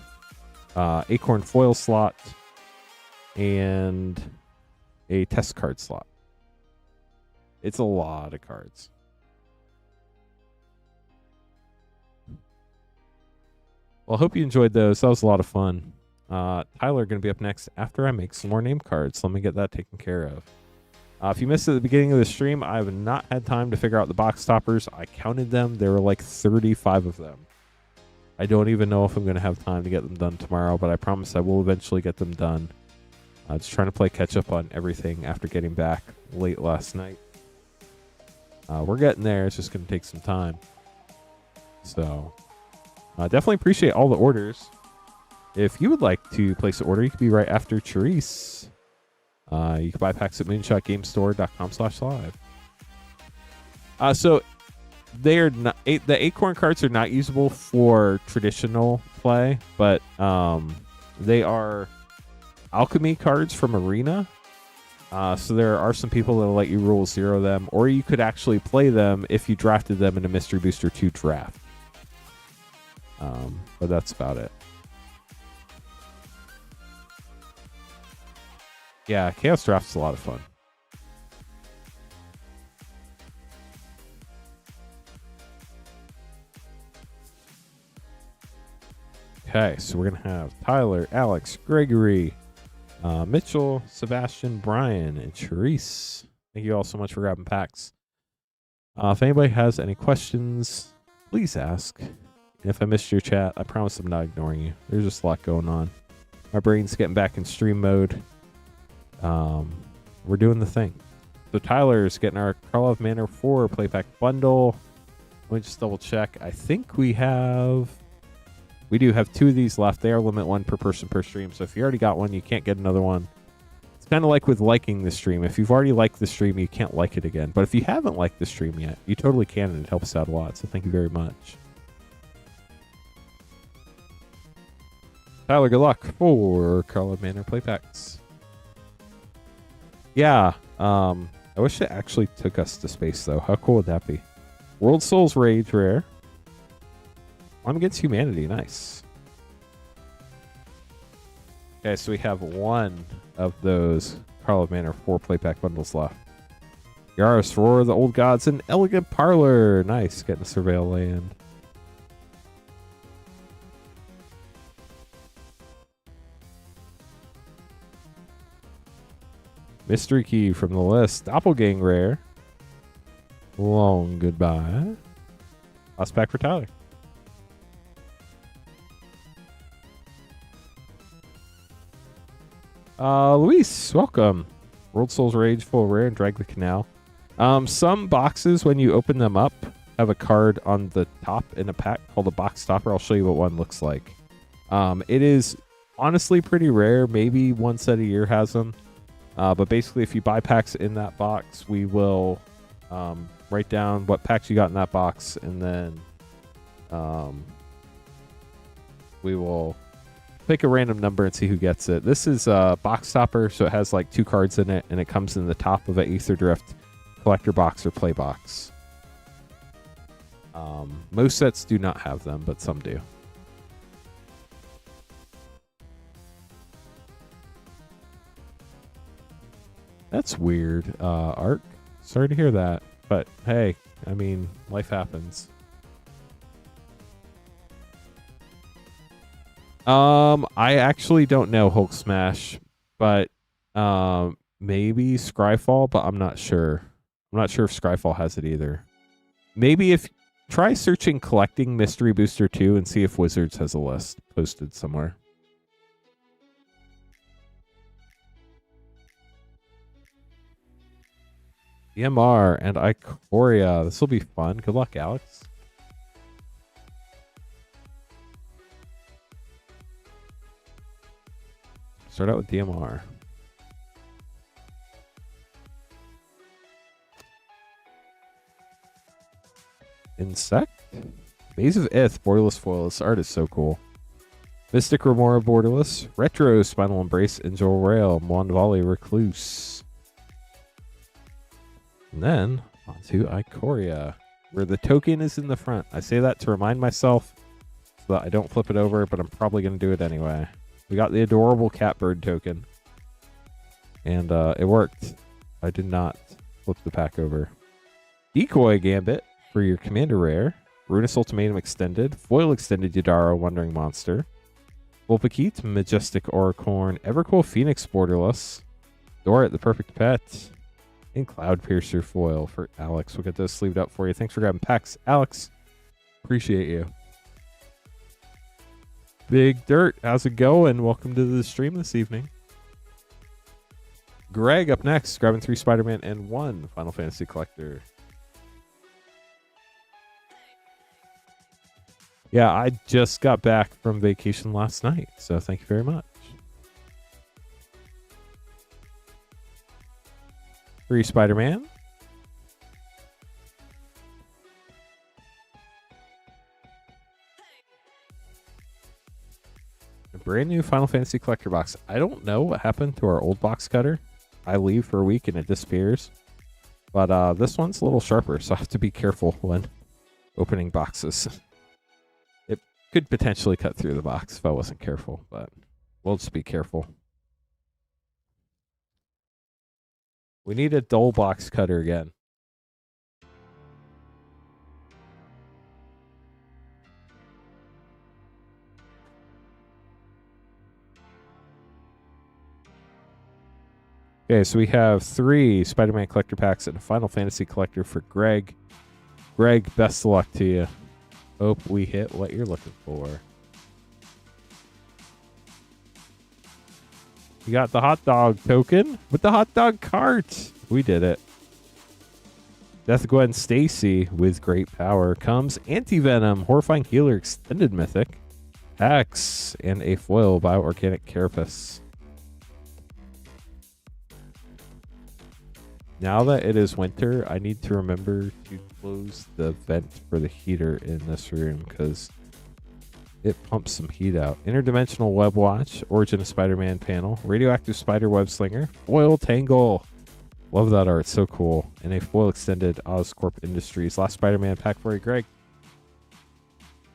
acorn foil slot, and a test card slot. It's a lot of cards. Well, I hope you enjoyed those. That was a lot of fun. Tyler going to be up next after I make some more name cards. Let me get that taken care of. If you missed it at the beginning of the stream, I have not had time to figure out the box toppers. I counted them. There were like 35 of them. I don't even know if I'm going to have time to get them done tomorrow, but I promise I will eventually get them done. Just trying to play catch up on everything after getting back late last night. We're getting there. It's just going to take some time. So definitely appreciate all the orders. If you would like to place an order, you can be right after Charisse. You can buy packs at moonshotgamestore.com/live. So they are not, the acorn cards are not usable for traditional play, but they are alchemy cards from Arena. So there are some people that will let you rule 0 them, or you could actually play them if you drafted them in a Mystery Booster 2 draft. But that's about it. Yeah, Chaos Draft's a lot of fun. Okay, so we're going to have Tyler, Alex, Gregory, Mitchell, Sebastian, Brian, and Charisse. Thank you all so much for grabbing packs. If anybody has any questions, please ask. And if I missed your chat, I promise I'm not ignoring you. There's just a lot going on. My brain's getting back in stream mode. We're doing the thing. So Tyler's getting our Karlov Manor 4 play pack bundle. Let me just double check. I think we do have 2 of these left. They are limit 1 per person per stream. So if you already got one, you can't get another one. It's kind of like with liking the stream. If you've already liked the stream, you can't like it again. But if you haven't liked the stream yet, you totally can, and it helps out a lot. So thank you very much. Tyler, good luck for Karlov Manor play packs. Yeah, I wish it actually took us to space, though. How cool would that be? World Souls Rage rare. I'm against humanity. Nice. Okay, so we have 1 of those Karlov Manor 4 playpack bundles left. Yaris for the Old Gods and Elegant Parlor. Nice, getting a Surveil land. Mystery Key from the list. Doppelgang rare. Long goodbye. Last pack for Tyler. Luis, welcome. World Souls Rage, full rare, and Drag the Canal. Some boxes, when you open them up, have a card on the top in a pack called a box stopper. I'll show you what one looks like. It is honestly pretty rare. Maybe one set a year has them. But basically, if you buy packs in that box, we will write down what packs you got in that box, and then we will pick a random number and see who gets it. This is a box stopper, so it has like 2 cards in it, and it comes in the top of an Aether Drift collector box or play box. Most sets do not have them, but some do. That's weird, Ark. Sorry to hear that, but hey, I mean, life happens. I actually don't know Hulk Smash, but maybe Scryfall, but I'm not sure. I'm not sure if Scryfall has it either. Maybe if try searching collecting Mystery Booster 2 and see if Wizards has a list posted somewhere. EMR and Ikoria. This will be fun. Good luck, Alex. Start out with DMR. Insect? Maze of Ith, borderless foil. This art is so cool. Mystic Remora, borderless. Retro, Spinal Embrace, Angel Rail, Mwandvali, Recluse. And then onto Ikoria, where the token is in the front. I say that to remind myself so that I don't flip it over, but I'm probably going to do it anyway. We got the adorable catbird token, and it worked. I did not flip the pack over. Decoy Gambit for your commander rare. Runus Ultimatum extended. Foil extended Yadara, Wandering Monster. Vulpikeet, Majestic Auricorn. Evercool Phoenix, borderless. Dorit, the perfect pet. And Cloud Piercer foil for Alex. We'll get those sleeved up for you. Thanks for grabbing packs, Alex. Appreciate you. Big Dirt, how's it going? Welcome to the stream this evening. Greg up next, grabbing 3 Spider-Man and 1 Final Fantasy Collector. Yeah, I just got back from vacation last night, so thank you very much. 3 Spider-Man. A brand new Final Fantasy Collector box. I don't know what happened to our old box cutter. I leave for a week and it disappears. But this one's a little sharper, so I have to be careful when opening boxes. It could potentially cut through the box if I wasn't careful, but we'll just be careful. We need a dull box cutter again. Okay, so we have 3 Spider-Man collector packs and a Final Fantasy collector for Greg. Greg, best of luck to you. Hope we hit what you're looking for. You got the hot dog token with the hot dog cart. We did it. Death Gwen Stacy with great power comes Anti-Venom, Horrifying Healer, Extended Mythic, X, and a foil Bioorganic Carapace. Now that it is winter, I need to remember to close the vent for the heater in this room because it pumps some heat out. Interdimensional Web Watch, Origin of Spider-Man panel, Radioactive Spider Web Slinger, Foil Tangle. Love that art, so cool. And a foil extended Oscorp Industries. Last Spider-Man pack for you, Greg.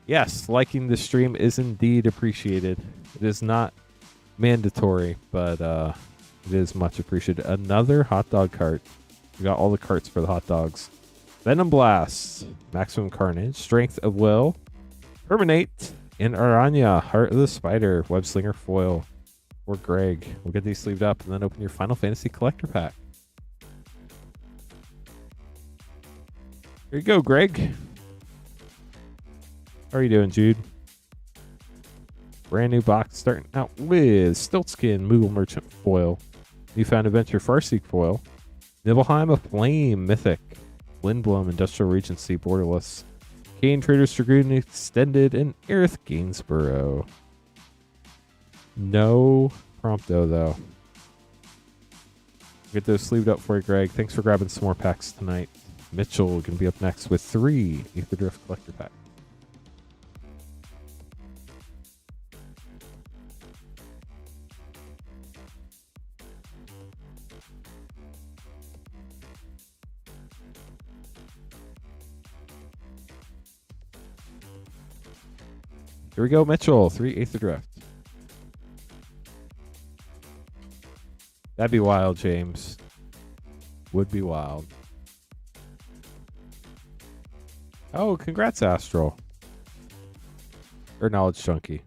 Yes, liking the stream is indeed appreciated. It is not mandatory, but it is much appreciated. Another hot dog cart. We got all the carts for the hot dogs. Venom Blast, Maximum Carnage, Strength of Will, Terminate, and Aranya, Heart of the Spider, Web Slinger foil for Greg. We'll get these sleeved up and then open your Final Fantasy collector pack. Here you go, Greg. How are you doing, Jude? Brand new box starting out with Stiltskin, Moogle Merchant foil, Newfound Adventure Farseek foil, Nibelheim of Flame Mythic, Lindblom Industrial Regency Borderless, Kane Trader's Dragoon Extended, and Aerith Gainsborough. No Prompto, though. Get those sleeved up for you, Greg. Thanks for grabbing some more packs tonight. Mitchell going to be up next with 3 Aether Drift Collector packs. Here we go, Mitchell. 3 Aether Drift. That'd be wild, James. Would be wild. Oh, congrats, Astral. Or Knowledge Chunky.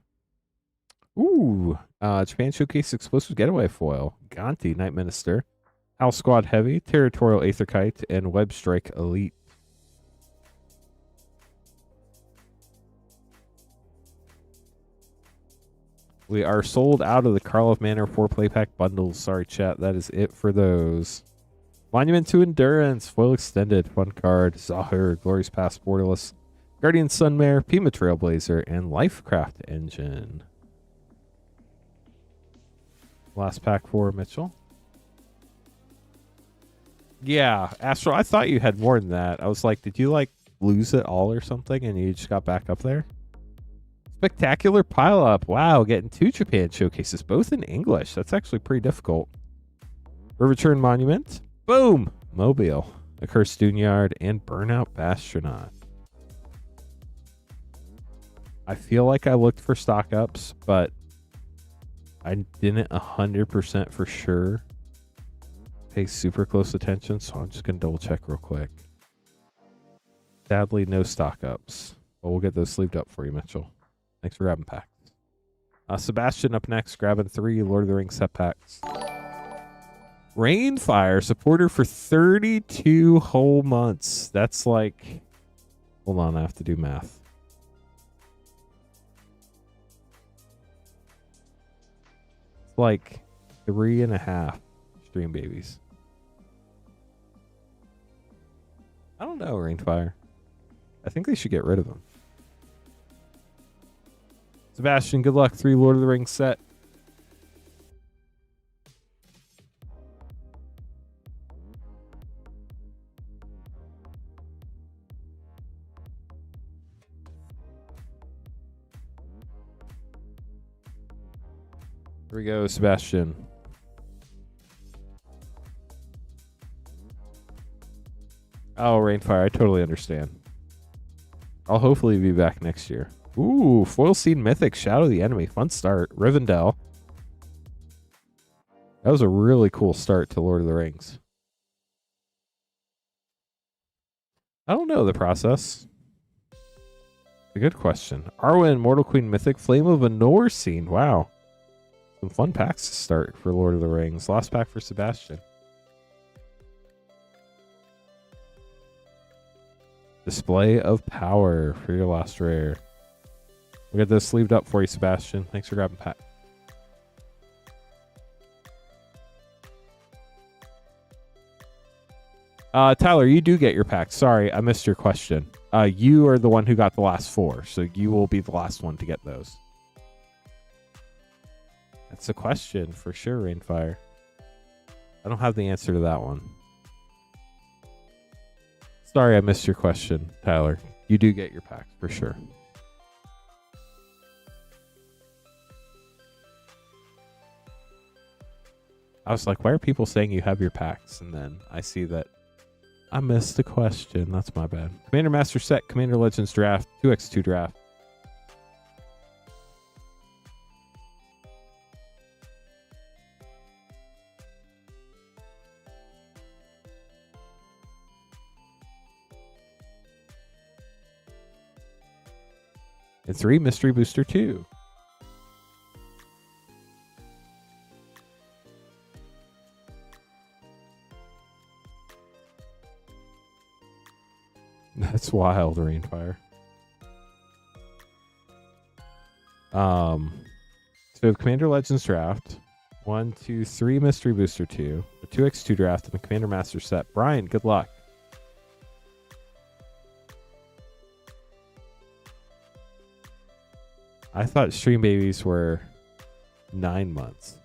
Ooh. Japan Showcase Explosive Getaway Foil. Gonti, Night Minister. Howl Squad Heavy. Territorial Aether Kite. And Web Strike Elite. We are sold out of the Karlov Manor 4-play pack bundles. Sorry, chat. That is it for those. Monument to Endurance. Foil Extended. 1 card. Zahir. Glorious Past Borderless. Guardian Sunmare. Pima Trailblazer. And Lifecraft Engine. Last pack for Mitchell. Yeah, Astro, I thought you had more than that. I was like, did you like lose it all or something and you just got back up there? Spectacular pile up. Wow, getting 2 Japan showcases, both in English. That's actually pretty difficult. Return Monument. Boom! Mobile. Accursed Doonyard and Burnout Bastronaut. I feel like I looked for stock ups, but I didn't 100% for sure pay super close attention, so I'm just going to double check real quick. Sadly, no stock ups, but we'll get those sleeved up for you, Mitchell. Thanks for grabbing packs. Sebastian up next, grabbing 3 Lord of the Rings set packs. Rainfire, supporter for 32 whole months. That's like... Hold on, I have to do math. like 3.5 stream babies. I don't know, Rainfire. I think they should get rid of them. Sebastian, good luck. 3 Lord of the Rings set. Here we go, Sebastian. Oh, Rainfire, I totally understand. I'll hopefully be back next year. Ooh, Foil Seed Mythic, Shadow of the Enemy. Fun start. Rivendell. That was a really cool start to Lord of the Rings. I don't know the process. A good question. Arwen, Mortal Queen Mythic, Flame of Anor Scene. Wow. Some fun packs to start for Lord of the Rings. Last pack for Sebastian. Display of Power for your last rare. We'll get this sleeved up for you, Sebastian. Thanks for grabbing pack. Tyler, you do get your pack. Sorry, I missed your question. You are the one who got the last 4, so you will be the last one to get those. That's a question for sure, Rainfire. I don't have the answer to that one. Sorry, I missed your question, Tyler. You do get your packs for sure. I was like, why are people saying you have your packs? And then I see that I missed the question. That's my bad. Commander Master Set, Commander Legends Draft, 2x2 Draft. And 3 Mystery Booster 2. That's wild, Rainfire. So we have Commander Legends Draft, 1, 2, 3 Mystery Booster 2, a 2x2 Draft, and a Commander Master Set. Brian, good luck. I thought Stream Babies were 9 months,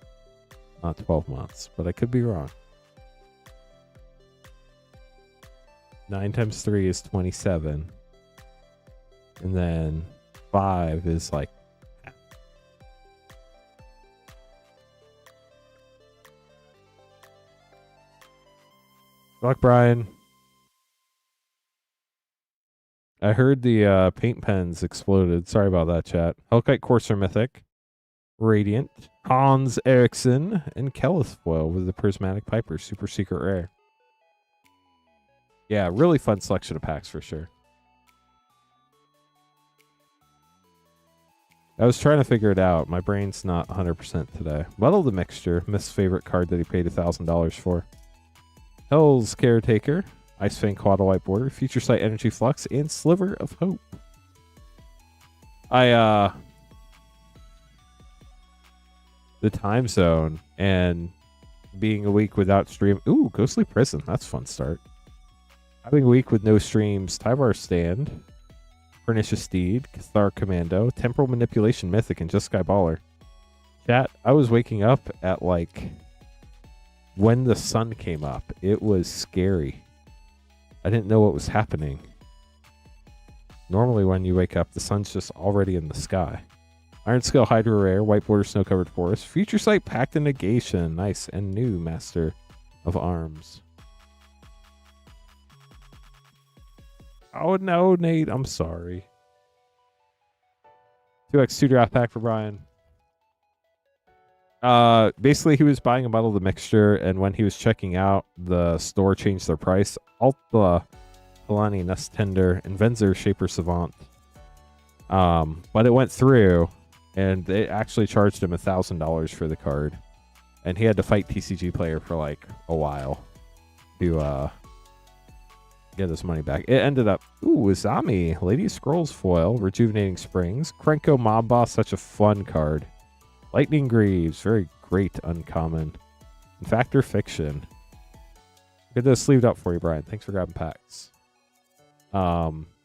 not 12 months, but I could be wrong. 9 times 3 is 27. And then 5 is like... Good luck, Brian. I heard the paint pens exploded. Sorry about that, chat. Hellkite Courser Mythic, Radiant, Hans Eriksson, and Kellis Foil with the Prismatic Piper, Super Secret Rare. Yeah, really fun selection of packs for sure. I was trying to figure it out. My brain's not 100% today. Muddle the Mixture, Miss favorite card that he paid $1,000 for. Hell's Caretaker, Ice Fang Quad White Border, Future Sight Energy Flux, and Sliver of Hope. The time zone and being a week without stream. Ooh, Ghostly Prison. That's a fun start. Having a week with no streams. Tyvar Stand, Pernicious Steed, Cathar Commando, Temporal Manipulation Mythic, and Just Sky Baller. Chat, I was waking up at like when the sun came up. It was scary. I didn't know what was happening. Normally when you wake up, the sun's just already in the sky. Iron Scale Hydra Rare, White Border Snow Covered Forest, Future Sight Pact and Negation, nice, and new Master of Arms. Oh no, Nate, I'm sorry. 2x2 draft pack for Brian. Basically he was buying a bottle of the mixture, and when he was checking out, the store changed their price. Alta, Kalani, Nest Tender, and Venzer Shaper Savant. But it went through, and they actually charged him $1,000 for the card, and he had to fight TCG Player for like a while to get his money back. It ended up, ooh, Izami, Lady of Scrolls foil, Rejuvenating Springs, Krenko Mob Boss, such a fun card. Lightning Greaves, very great uncommon. In fact or fiction. Get those sleeved up for you, Brian. Thanks for grabbing packs.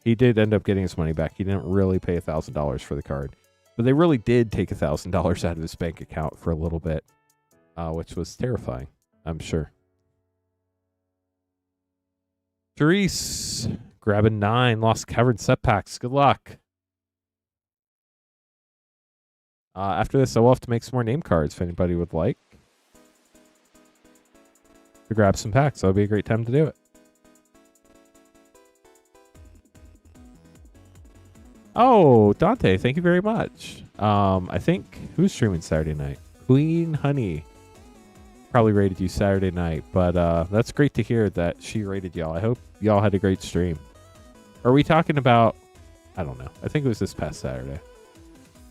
He did end up getting his money back. He didn't really pay $1,000 for the card. But they really did take $1,000 out of his bank account for a little bit, which was terrifying, I'm sure. Therese, grabbing 9 Lost Cavern set packs. Good luck. After this, I will have to make some more name cards if anybody would like to grab some packs. That would be a great time to do it. Oh, Dante, thank you very much. I think, who's streaming Saturday night? Queen Honey probably rated you Saturday night, but that's great to hear that she rated y'all. I hope y'all had a great stream. Are we talking about, I don't know. I think it was this past Saturday.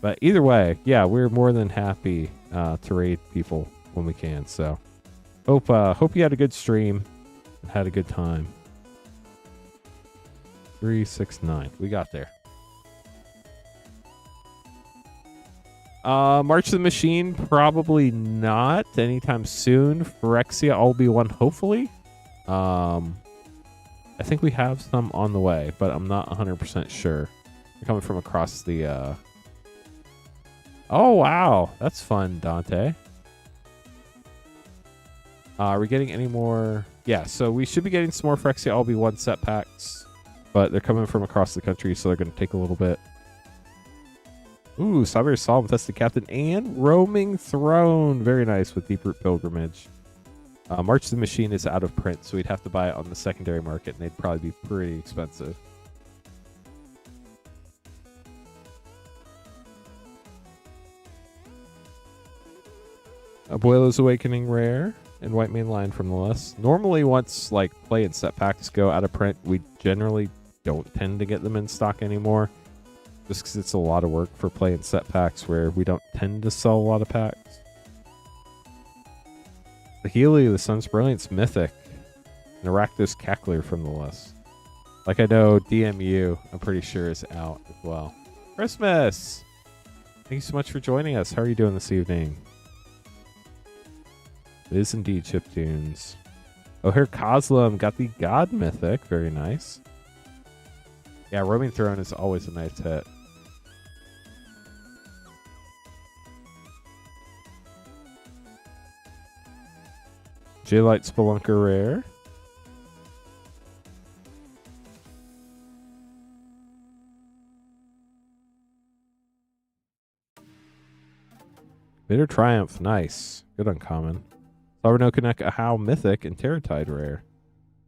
But either way, yeah, we're more than happy to raid people when we can. So hope you had a good stream and had a good time. 369. We got there. March of the Machine, probably not anytime soon. Phyrexia, I'll be one, hopefully. I think we have some on the way, but I'm not 100% sure. They're coming from across the... Oh, wow. That's fun, Dante. Are we getting any more? Yeah, so we should be getting some more Phyrexia I'll be one set packs, but they're coming from across the country, so they're going to take a little bit. Ooh, Strawberry Solemn Festive Captain and Roaming Throne. Very nice with Deep Root Pilgrimage. March of the Machine is out of print, so we'd have to buy it on the secondary market, and they'd probably be pretty expensive. Abuela's Awakening rare and White Main Line from the list. Normally, once like play and set packs go out of print, we generally don't tend to get them in stock anymore. Just because it's a lot of work for play and set packs where we don't tend to sell a lot of packs. The Healy, the Sun's Brilliance Mythic, and Arachnos Cackler from the list. Like I know DMU, I'm pretty sure is out as well. Christmas! Thank you so much for joining us. How are you doing this evening? It is indeed chiptunes. Oh, here Kozlum got the God Mythic. Very nice. Yeah, Roaming Throne is always a nice hit. J-Light Spelunker rare. Bitter Triumph, nice. Good uncommon. Sovereign Okonek, a How Mythic, and Terratide rare.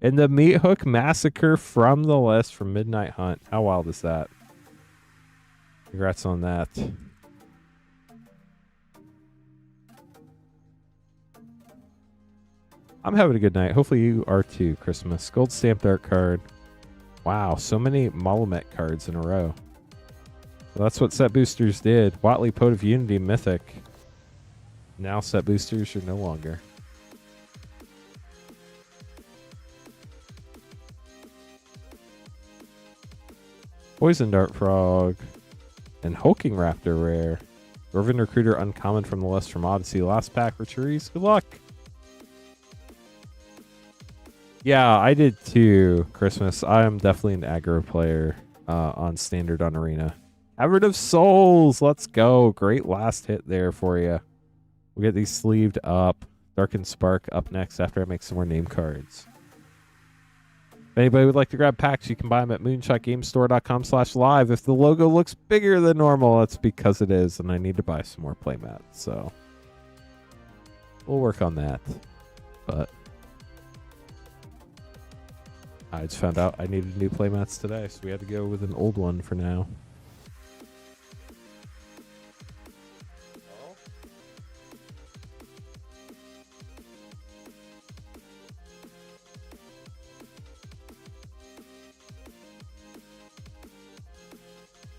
And the Meat Hook Massacre from the list from Midnight Hunt. How wild is that? Congrats on that. I'm having a good night. Hopefully you are too, Christmas. Gold Stamped Art card. Wow, so many Malamet cards in a row. So that's what set boosters did. Watley Poet of Unity Mythic. Now set boosters are no longer. Poison Dart Frog. And Hulking Raptor rare. Dwarven Recruiter uncommon from the list from Odyssey. Last pack for Therese. Good luck. Yeah, I did too, Christmas. I am definitely an aggro player on Standard on Arena. Cavern of Souls. Let's go. Great last hit there for you. We'll get these sleeved up. Darkened Spark up next after I make some more name cards. If anybody would like to grab packs, you can buy them at moonshotgamestore.com/live. If the logo looks bigger than normal, that's because it is, and I need to buy some more playmats. So we'll work on that. But I just found out I needed new playmats today, so we had to go with an old one for now.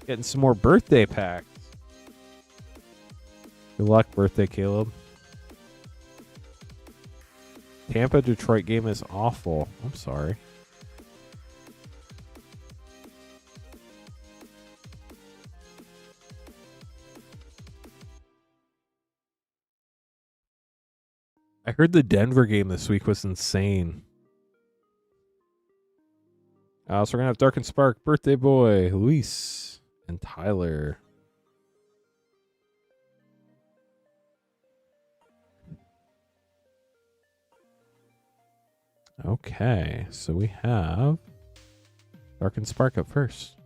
Getting some more birthday packs. Good luck, birthday Caleb. Tampa Detroit game is awful. I'm sorry. I heard the Denver game this week was insane. So we're going to have Dark and Spark, Birthday Boy, Luis, and Tyler. Okay, so we have Dark and Spark up first.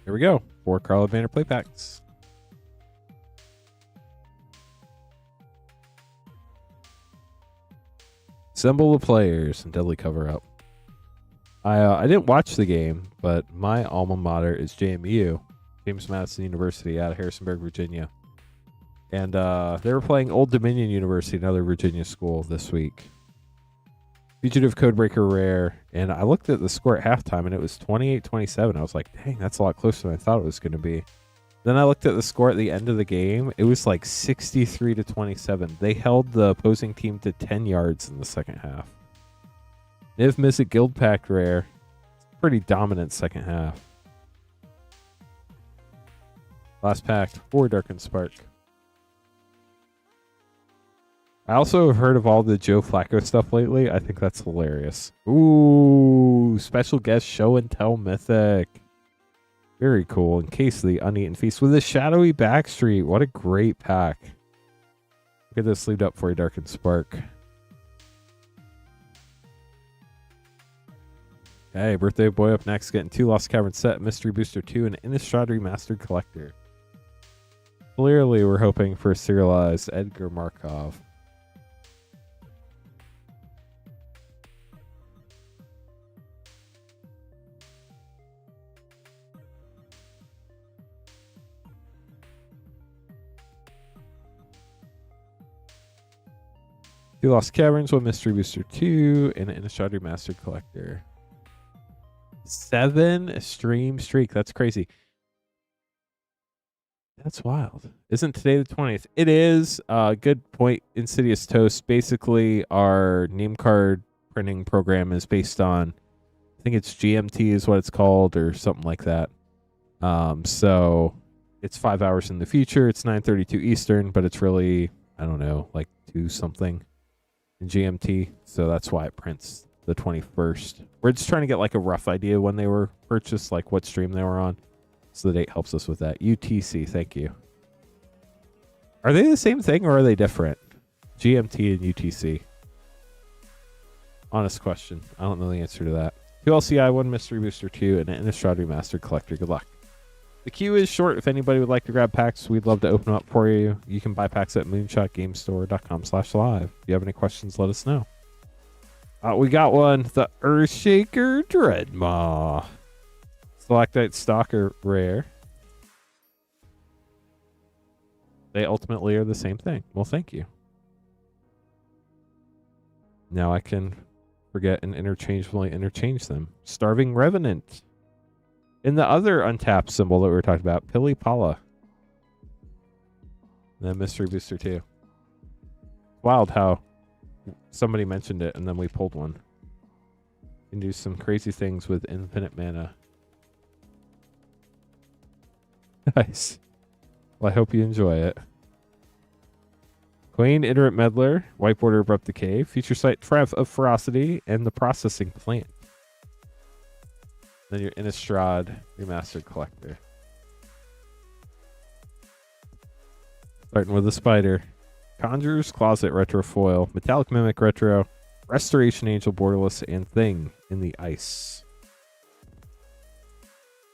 Here we go. 4 Carl Banner play packs. Assemble the players and deadly cover up. I didn't watch the game, but my alma mater is JMU, James Madison University, out of Harrisonburg, Virginia. And they were playing Old Dominion University, another Virginia school, this week. Fugitive Codebreaker rare. And I looked at the score at halftime, and it was 28-27. I was like, dang, that's a lot closer than I thought it was going to be. Then I looked at the score at the end of the game. It was like 63-27. They held the opposing team to 10 yards in the second half. Niv Mizzet Guild Pact rare. Pretty dominant second half. Last pack for Dark and Spark. I also have heard of all the Joe Flacco stuff lately. I think that's hilarious. Ooh, special guest show and tell mythic. Very cool. In case of the Uneaten Feast with a shadowy backstreet. What a great pack. Look at this sleeved up for you, Dark and Spark. Okay, Birthday Boy up next. Getting 2 Lost Cavern set, Mystery Booster 2, and Innistrad Remastered Collector. Clearly, we're hoping for a serialized Edgar Markov. Two Lost Caverns, 1 Mystery Booster 2, and an Innistrad Remastered Collector. 7 stream streak. That's crazy. That's wild. Isn't today the 20th? It is. Good point, Insidious Toast. Basically, our name card printing program is based on, I think it's GMT is what it's called, or something like that. So it's 5 hours in the future. It's 9:32 Eastern, but it's really, I don't know, like 2 something in GMT. So that's why it prints the 21st. We're just trying to get like a rough idea when they were purchased, like what stream they were on. So the date helps us with that. UTC, thank you. Are they the same thing or are they different? GMT and UTC. Honest question. I don't know the answer to that. 2 LCI, 1 Mystery Booster 2, and an Innistrad Remastered Collector. Good luck. The queue is short. If anybody would like to grab packs, we'd love to open them up for you. You can buy packs at moonshotgamestore.com/live. If you have any questions, let us know. We got one. The Earthshaker Dreadmaw. Stalactite Stalker rare. They ultimately are the same thing. Well, thank you. Now I can forget and interchangeably interchange them. Starving Revenant. In the other untapped symbol that we were talking about, Pili Pala. And then Mystery Booster 2. Wild how somebody mentioned it and then we pulled one. You can do some crazy things with infinite mana. Nice. Well, I hope you enjoy it. Queen, Iterate Meddler, White Border Abrupt Decay, Future Sight Trev of Ferocity, and the Processing Plant. Then your Innistrad Remastered Collector. Starting with the Spider. Conjurer's Closet Retro Foil, Metallic Mimic Retro, Restoration Angel Borderless, and Thing in the Ice.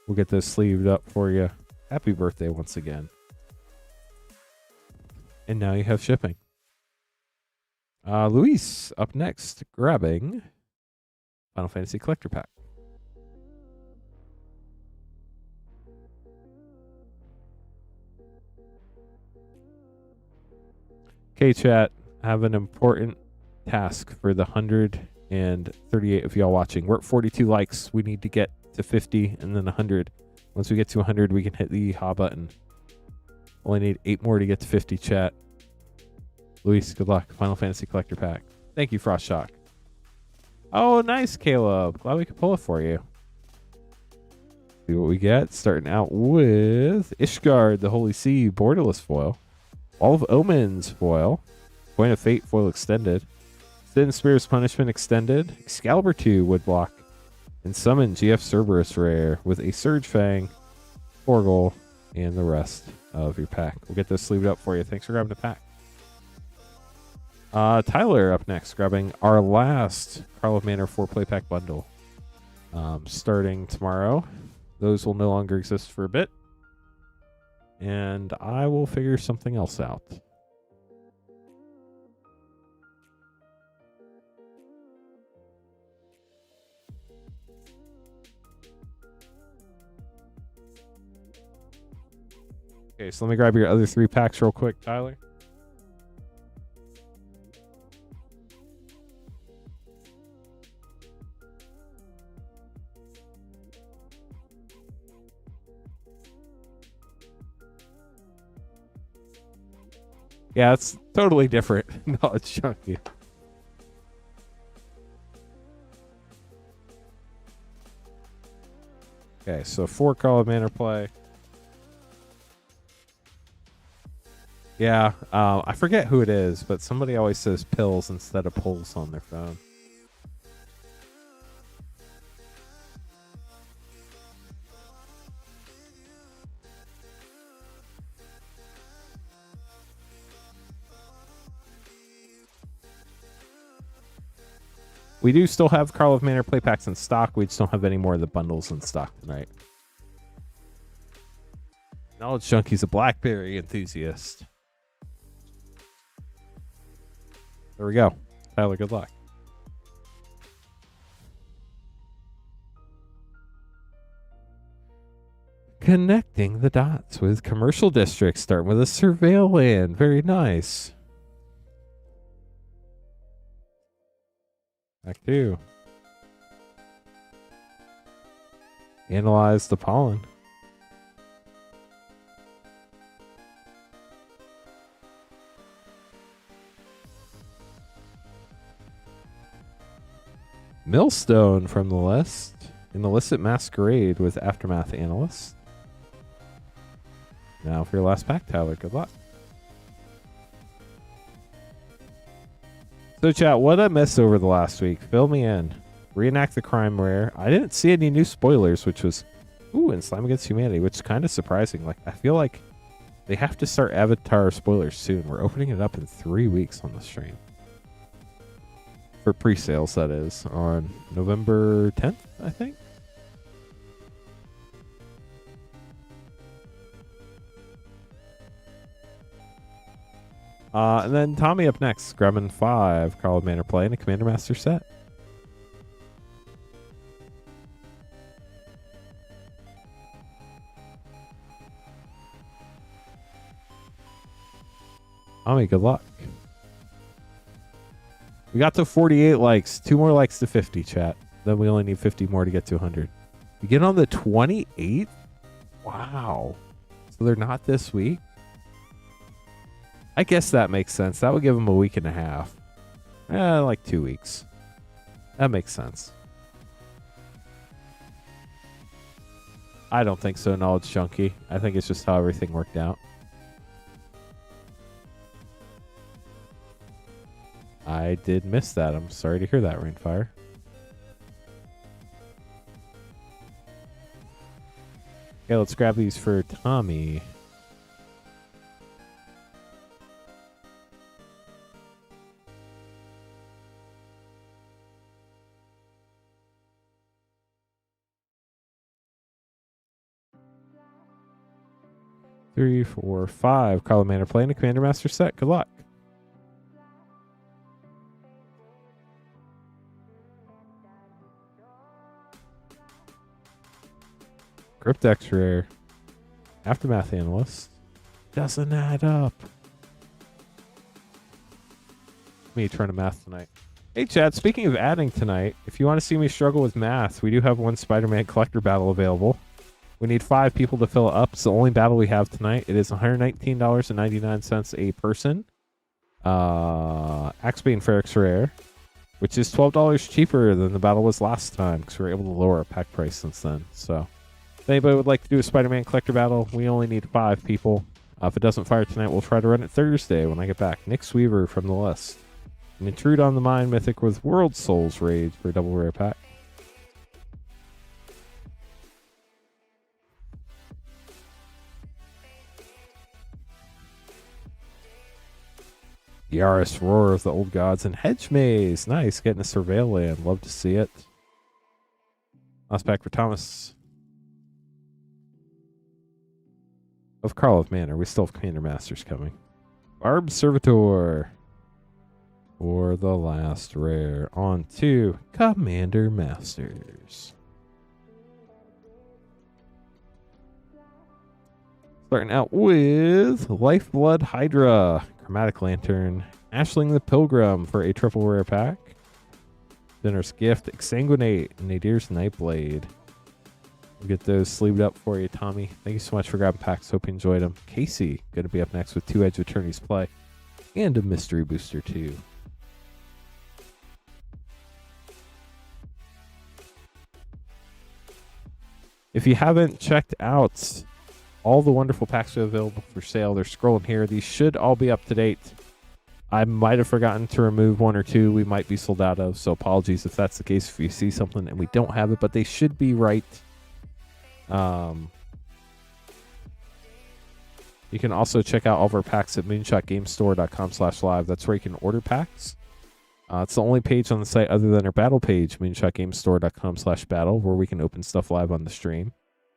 We'll get those sleeved up for you. Happy birthday once again. And now you have shipping. Luis up next, grabbing Final Fantasy Collector Pack. Okay, chat. I have an important task for the 138 of y'all watching. We're at 42 likes. We need to get to 50 and then 100. Once we get to 100, we can hit the ha button. Only need 8 more to get to 50, chat. Luis, good luck. Final Fantasy Collector Pack. Thank you, Frost Shock. Oh, nice, Caleb. Glad we could pull it for you. See what we get. Starting out with Ishgard, the Holy Sea, Borderless Foil. All of Omens foil. Point of Fate foil extended. Sin Spirit's Punishment extended. Excalibur 2 woodblock. And Summon GF Cerberus rare with a Surge Fang, Porgal, and the rest of your pack. We'll get this sleeved up for you. Thanks for grabbing the pack. Tyler up next, grabbing our last Carl of Manor 4-play pack bundle. Starting tomorrow. Those will no longer exist for a bit. And I will figure something else out. Okay, so let me grab your other 3 packs real quick, Tyler. Yeah, it's totally different. No, it's chunky. Okay, so 4 Call of Manor play. Yeah, I forget who it is, but somebody always says pills instead of pulls on their phone. We do still have Carl of Manor play packs in stock. We just don't have any more of the bundles in stock tonight. Knowledge Junkie's a BlackBerry enthusiast. There we go. Tyler, good luck. Connecting the dots with commercial districts, starting with a surveil land. Very nice. Back 2. Analyze the pollen. Millstone from the list. An illicit masquerade with Aftermath Analyst. Now for your last pack, Tyler. Good luck. So chat, what I missed over the last week? Fill me in. Reenact the crime rare. I didn't see any new spoilers, which was... Ooh, and Slime Against Humanity, which is kind of surprising. Like, I feel like they have to start Avatar spoilers soon. We're opening it up in 3 weeks on the stream. For pre-sales, that is. On November 10th, I think? And then Tommy up next, grabbing 5 Carl of Manor play and a Commander Master set. Tommy, good luck. We got to 48 likes. 2 more likes to 50, chat. Then we only need 50 more to get to 100. We get on the 28th? Wow. So they're not this week? I guess that makes sense. That would give them a week and a half. Like 2 weeks. That makes sense. I don't think so, Knowledge Junkie. I think it's just how everything worked out. I did miss that. I'm sorry to hear that, Rainfire. Okay, let's grab these for Tommy. Three, 4, 5. Carl of Manor playing a Commander Master set. Good luck. Cryptex rare. Aftermath Analyst. Doesn't add up. Me trying to math tonight. Hey, Chad, speaking of adding tonight, if you want to see me struggle with math, we do have one Spider-Man collector battle available. We need 5 people to fill it up. It's the only battle we have tonight. It is $119.99 a person. Axebane Ferrex Rare, which is $12 cheaper than the battle was last time because we were able to lower our pack price since then. So if anybody would like to do a Spider-Man collector battle, we only need 5 people. If it doesn't fire tonight, we'll try to run it Thursday when I get back. Nick Sweaver from the list. An Intrude on the Mind mythic with World Souls Rage for a double rare pack. Yaris Roar of the Old Gods and Hedge Maze. Nice, getting a Surveil land. Love to see it. Last pack for Thomas. Of Karlov Manor. We still have Commander Masters coming. Barb Servitor for the last rare. On to Commander Masters. Starting out with Lifeblood Hydra, Chromatic Lantern, Ashling the Pilgrim for a triple rare pack. Dinner's Gift, Exsanguinate, Nadir's Nightblade. We'll get those sleeved up for you, Tommy. Thank you so much for grabbing packs. Hope you enjoyed them. Casey, going to be up next with 2 Edge of Eternity's Play and a Mystery Booster too. If you haven't checked out all the wonderful packs available for sale, they're scrolling here. These should all be up to date. I might have forgotten to remove 1 or 2 we might be sold out of, so apologies if that's the case, if you see something and we don't have it, but they should be right. You can also check out all of our packs at moonshotgamestore.com/live. That's where you can order packs. It's the only page on the site other than our battle page, moonshotgamestore.com/battle, where we can open stuff live on the stream.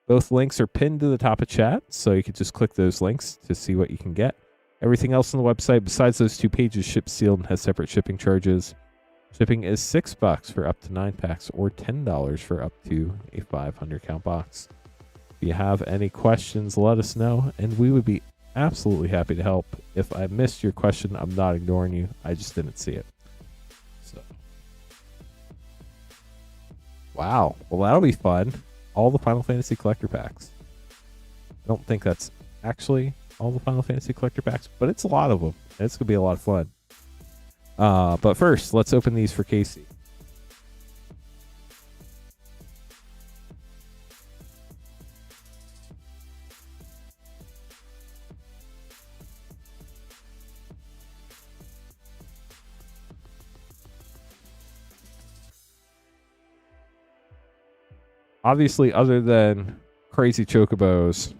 Both links are pinned to the top of chat, so you can just click those links to see what you can get. Everything else on the website, besides those 2 pages, ships sealed and has separate shipping charges. Shipping is $6 for up to 9 packs, or $10 for up to a 500 count box. If you have any questions, let us know, and we would be absolutely happy to help. If I missed your question, I'm not ignoring you. I just didn't see it. So, wow. Well, that'll be fun. All the Final Fantasy collector packs. I don't think that's actually all the Final Fantasy collector packs, but it's a lot of them. And it's going to be a lot of fun. But first, let's open these for Casey. Obviously, other than crazy chocobos,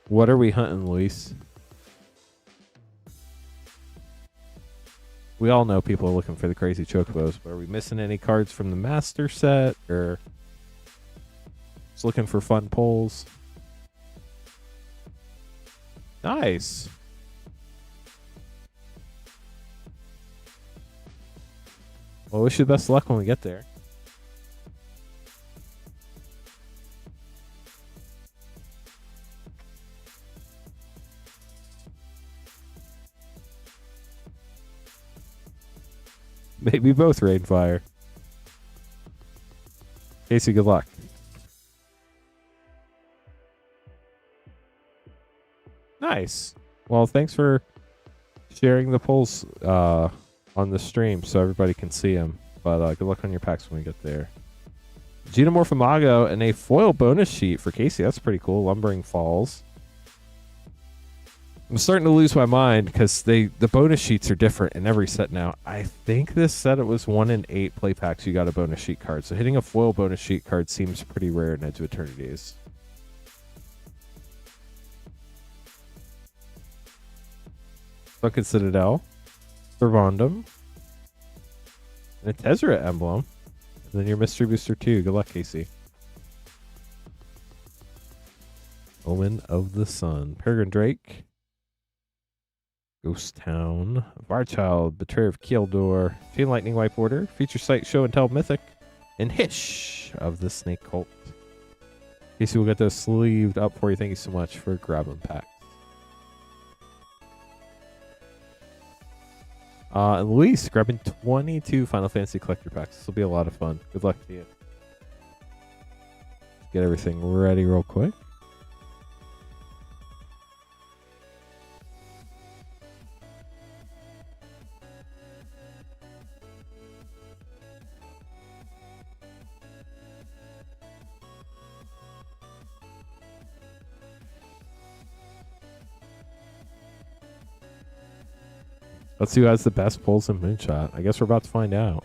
what are we hunting, Luis? We all know people are looking for the crazy chocobos, but are we missing any cards from the master set, or just looking for fun pulls? Nice. Well, wish you the best of luck when we get there. Maybe both Rainfire. Casey, good luck. Nice. Well, thanks for sharing the polls on the stream so everybody can see them. But good luck on your packs when we get there. Xenomorph Imago and a foil bonus sheet for Casey. That's pretty cool. Lumbering Falls. I'm starting to lose my mind because the bonus sheets are different in every set now. I think this set it was 1 in 8 play packs you got a bonus sheet card. So hitting a foil bonus sheet card seems pretty rare in Edge of Eternities. Sunken Citadel, Servandum, and a Tezzeret emblem. And then your Mystery Booster 2. Good luck, Casey. Omen of the Sun, Peregrine Drake, Ghost Town, Varchild, Betrayer of Keeldor, Chain Lightning Wipe Order, Feature Site Show and Tell Mythic, and Hish of the Snake Cult. Casey will get those sleeved up for you. Thank you so much for grabbing packs. And Luis grabbing 22 Final Fantasy collector packs. This will be a lot of fun. Good luck to you. Get everything ready real quick. Let's see who has the best pulls in Moonshot. I guess we're about to find out.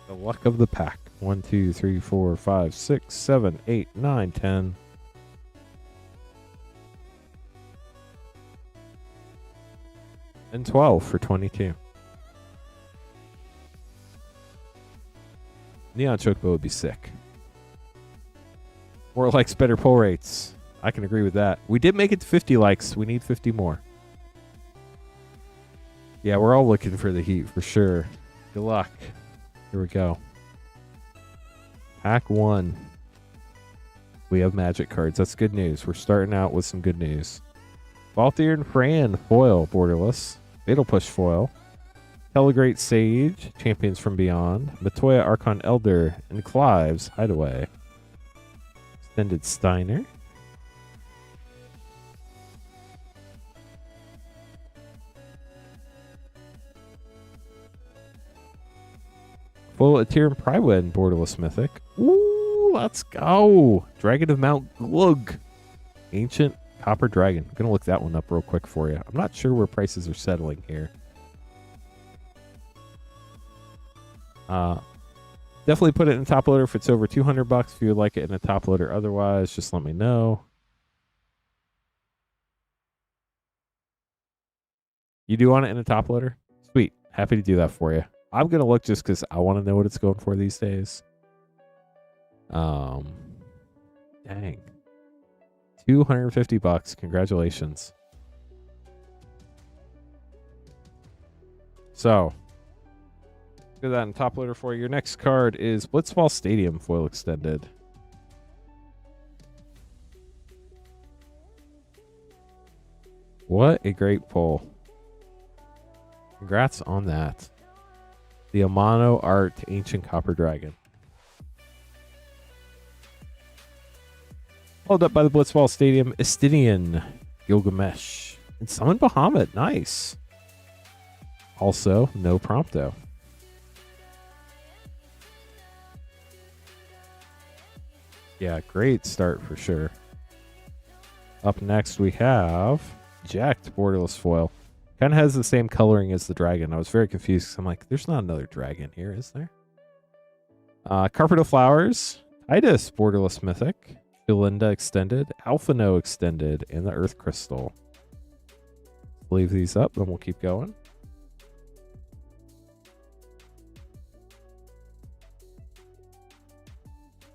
The luck of the pack. 1, 2, 3, 4, 5, 6, 7, 8, 9, 10. And 12 for 22. Neon Chocobo would be sick. More likes, better pull rates. I can agree with that. We did make it to 50 likes. We need 50 more. Yeah, we're all looking for the heat for sure. Good luck. Here we go. Pack 1. We have magic cards. That's good news. We're starting out with some good news. Balthier and Fran foil borderless. Fatal Push foil. Telegrate Sage, Champions from Beyond. Matoya Archon Elder and Clive's Hideaway. Extended Steiner. Full Ethereum Priwen borderless mythic. Ooh, let's go. Dragon of Mount Glug. Ancient Copper Dragon. I'm going to look that one up real quick for you. I'm not sure where prices are settling here. Definitely put it in top loader if it's over 200 bucks. If you would like it in a top loader otherwise, just let me know. You do want it in a top loader? Sweet. Happy to do that for you. I'm going to look just because I want to know what it's going for these days. Dang. 250 bucks. Congratulations. So, do that in top loader for you. Your next card is Blitzball Stadium foil extended. What a great pull. Congrats on that. The Amano Art Ancient Copper Dragon. Followed up by the Blitzball Stadium Estinian Gilgamesh. And Summon Bahamut. Nice. Also, no Prompto. Yeah, great start for sure. Up next we have Jacked Borderless Foil. Kind of has the same coloring as the dragon. I was very confused because I'm like, there's not another dragon here, is there? Carpet of Flowers, Titus Borderless Mythic, Belinda Extended, Alphano Extended, and the Earth Crystal. Leave these up, then we'll keep going.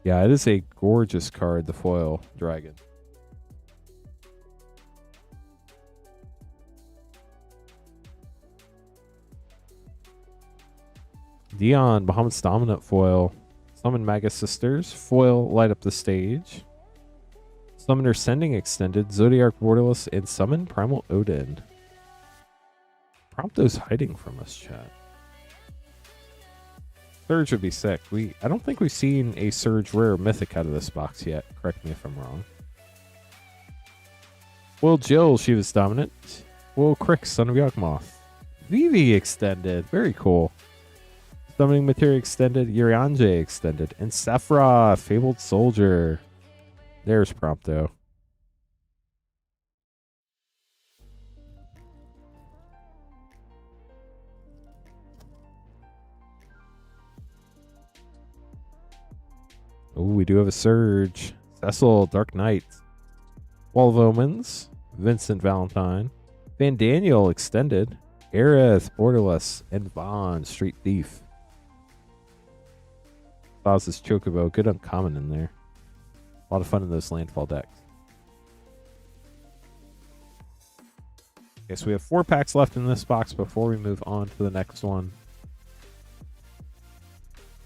Yeah, it is a gorgeous card, the foil dragon. Dion, Bahamut's Dominant foil. Summon Magus Sisters. Foil, Light Up the Stage. Summoner Sending Extended. Zodiac Borderless. And Summon Primal Odin. Prompto's hiding from us, chat. Surge would be sick. I don't think we've seen a Surge Rare Mythic out of this box yet. Correct me if I'm wrong. Will Jill, Shiva's Dominant. Will Crick, Son of Yawgmoth. Vivi Extended. Very cool. Summoning Materia Extended, Urianger Extended, and Sephiroth, Fabled Soldier. There's Prompto. Oh, we do have a Surge. Cecil, Dark Knight. Wall of Omens, Vincent Valentine. Van Daniel Extended, Aerith, Borderless, and Vaughn, Street Thief. Bowser's Chocobo, good uncommon in there. A lot of fun in those landfall decks. Okay, so we have 4 packs left in this box before we move on to the next one.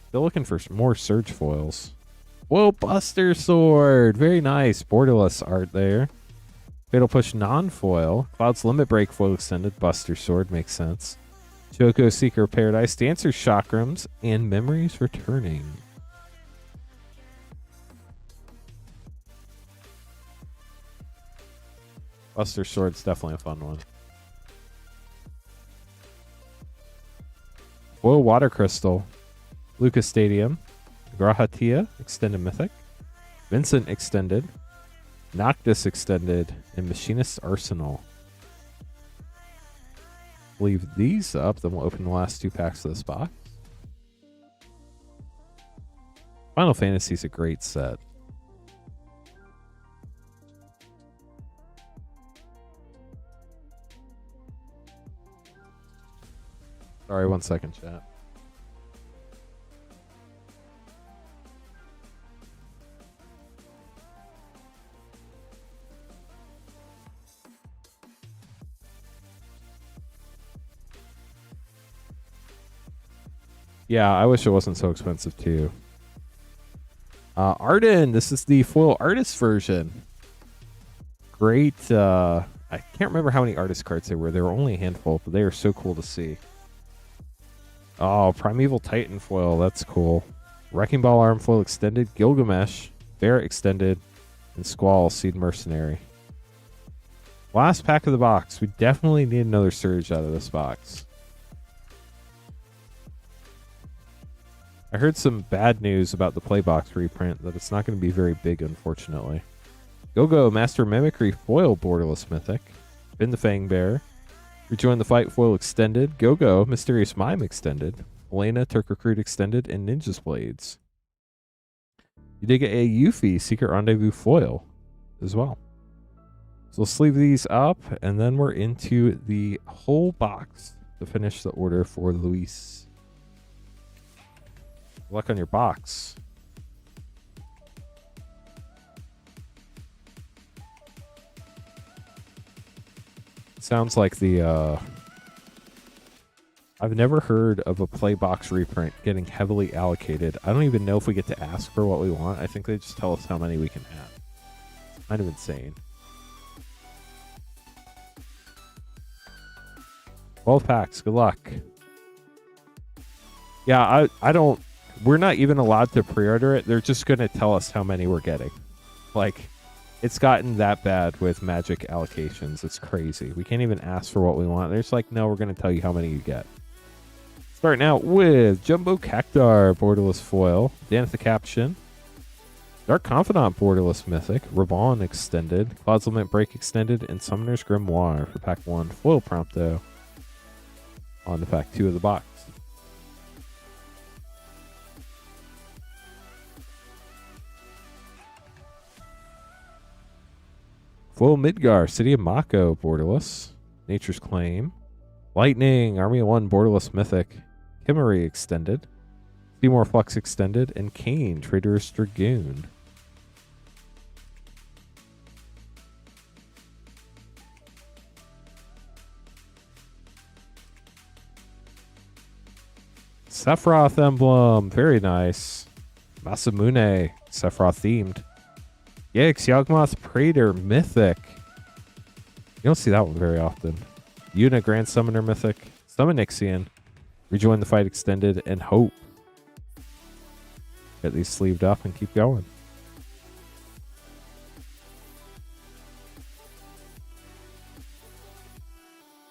Still looking for more Surge foils. Whoa, Buster Sword! Very nice. Borderless art there. Fatal Push non-foil. Cloud's Limit Break foil extended. Buster Sword makes sense. Choco Seeker of Paradise. Dancer Chakrams. And Memories Returning. Buster Sword's definitely a fun one. Foil Water Crystal. Lucas Stadium. Grahatia Extended Mythic. Vincent Extended. Noctis Extended, and Machinist's Arsenal. Leave these up, then we'll open the last 2 packs of this box. Final Fantasy is a great set. Sorry, 1 second, chat. Yeah, I wish it wasn't so expensive too. Arden, this is the foil artist version. Great. I can't remember how many artist cards there were. There were only a handful, but they are so cool to see. Oh, Primeval Titan foil. That's cool. Wrecking Ball Arm foil extended. Gilgamesh, Bear extended, and Squall Seed Mercenary. Last pack of the box. We definitely need another Surge out of this box. I heard some bad news about the Playbox reprint, that it's not going to be very big, unfortunately. Go-Go Master Mimicry foil Borderless Mythic. Bin the Fang Bear. Rejoin the Fight foil extended. Go-Go Mysterious Mime extended. Elena Turk Recruit extended, and Ninja's Blades. You did get a Yuffie Secret Rendezvous foil as well. So we'll sleeve these up, and then we're into the whole box to finish the order for Luis. Good luck on your box. Sounds like the I've never heard of a Playbox reprint getting heavily allocated. I don't even know if we get to ask for what we want. I think they just tell us how many we can have. Kind of insane. 12 packs. Good luck. Yeah, I don't... We're not even allowed to pre-order it. They're just going to tell us how many we're getting. Like, it's gotten that bad with Magic allocations. It's crazy. We can't even ask for what we want. They're just like, no, we're going to tell you how many you get. Starting out with Jumbo Cactar, Borderless Foil. Danith the Caption. Dark Confidant, Borderless Mythic. Raban Extended. Cloud's Lament Break Extended. And Summoner's Grimoire for Pack 1. Foil Prompto. On to Pack 2 of the box. Foil Midgar, City of Mako, Borderless. Nature's Claim. Lightning, Army of One, Borderless Mythic. Kimmery Extended. Seymour Flux Extended. And Kane, Traitorous Dragoon. Sephiroth Emblem, very nice. Masamune, Sephiroth themed. Yikes, Yawgmoth Praetor Mythic. You don't see that one very often. Yuna Grand Summoner Mythic. Summon Ixion. Rejoin the Fight Extended. And Hope. Get these sleeved up and keep going.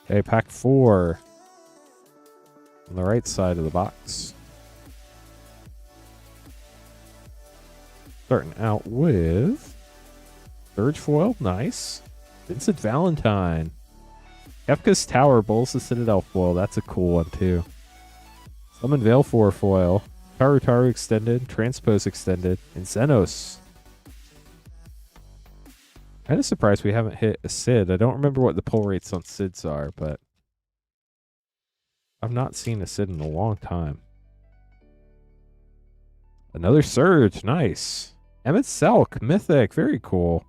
Okay, Pack 4. On the right side of the box. Starting out with Surge Foil, nice. Vincent Valentine. Kefka's Tower, Bulls the Citadel foil, that's a cool one too. Summon Veil 4 foil. Taru Extended, Transpose Extended, and Xenos. Kind of surprised we haven't hit a Sid. I don't remember what the pull rates on Sids are, but I've not seen a Sid in a long time. Another Surge, nice. Emmett Selk, Mythic, very cool.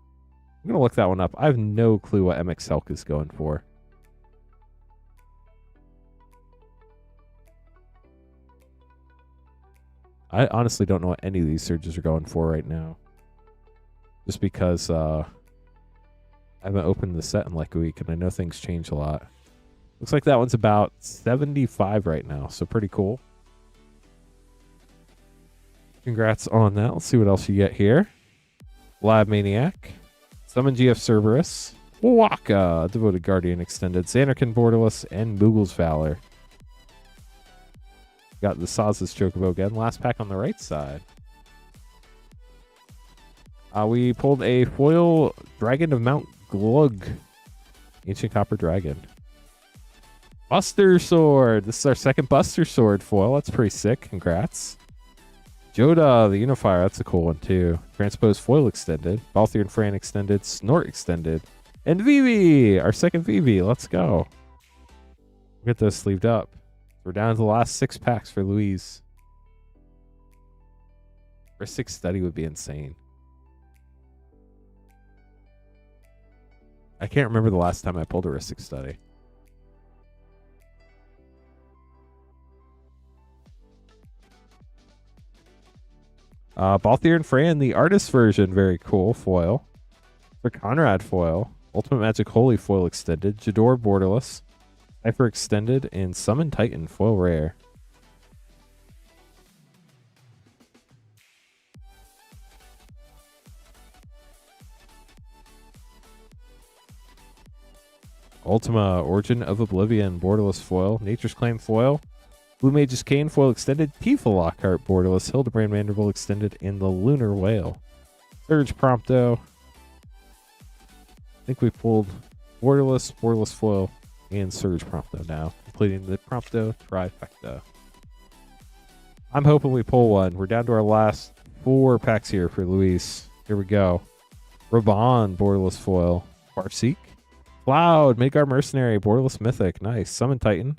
I'm going to look that one up. I have no clue what Emmett Selk is going for. I honestly don't know what any of these Surges are going for right now. Just because I haven't opened the set in like a week and I know things change a lot. Looks like that one's about 75 right now, so pretty cool. Congrats on that. Let's see what else you get here. Lab Maniac. Summon GF Cerberus. Waka, Devoted Guardian Extended. Xanarkin Borderless, and Moogle's Valor. Got the Saz's Chocobo again. Last pack on the right side. We pulled a foil Dragon of Mount Glug. Ancient Copper Dragon. Buster Sword. This is our second Buster Sword foil. That's pretty sick. Congrats. Joda, the Unifier. That's a cool one, too. Transpose Foil Extended. Balthier and Fran Extended. Snort Extended. And Vivi, our second Vivi. Let's go. We'll get those sleeved up. We're down to the last 6 packs for Louise. Ristic Study would be insane. I can't remember the last time I pulled a Ristic Study. Balthier and Fran, the artist version, very cool foil. For Conrad foil, Ultimate Magic Holy foil extended, Jador borderless, Cypher extended, and Summon Titan foil rare. Ultima Origin of Oblivion borderless foil, Nature's Claim foil, Blue Mage's Cane foil extended, Tifa Lockhart borderless, Hildebrand Vanderbilt extended, and the Lunar Whale. Surge Prompto. I think we pulled borderless foil, and Surge Prompto now, completing the Prompto trifecta. I'm hoping we pull one. We're down to our last 4 packs here for Luis. Here we go. Raban borderless foil, Farseek, Cloud, Midgard Mercenary, borderless mythic, nice. Summon Titan,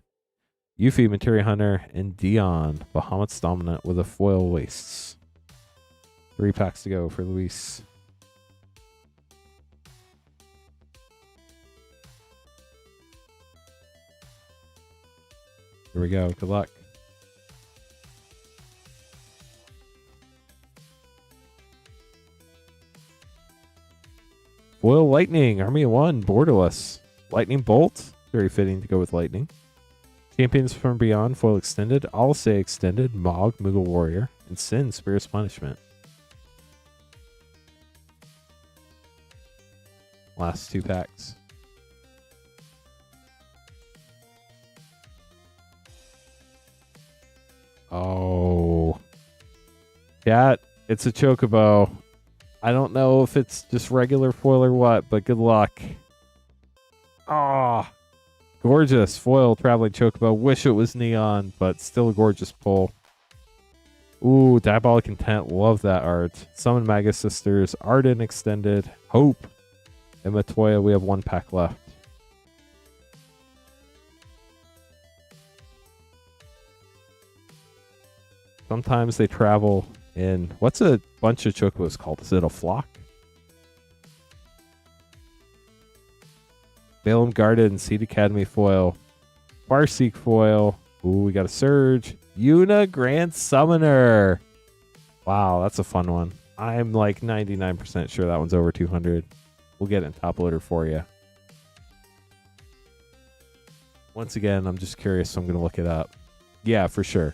Yuffie, Materia Hunter, and Dion, Bahamut's Dominant with a foil wastes. 3 packs to go for Luis. Here we go. Good luck. Foil Lightning, Army of 1, borderless. Lightning Bolt, very fitting to go with Lightning. Champions from Beyond, foil extended. Alsei extended. Mog, Moogle Warrior. And Sin, Spirit's Punishment. Last 2 packs. Oh. Chat, it's a Chocobo. I don't know if it's just regular foil or what, but good luck. Ah. Gorgeous foil traveling Chocobo. Wish it was neon, but still a gorgeous pull. Ooh, Diabolic Intent. Love that art. Summon Magus Sisters. Arden extended. Hope. And Matoya. We have 1 pack left. Sometimes they travel in... What's a bunch of Chocobos called? Is it a flock? Balaam Garden, Seed Academy foil, Farseek foil. Ooh, we got a Surge. Yuna Grand Summoner. Wow, that's a fun one. I'm like 99% sure that one's over 200. We'll get it in top loader for you. Once again, I'm just curious, so I'm going to look it up. Yeah, for sure.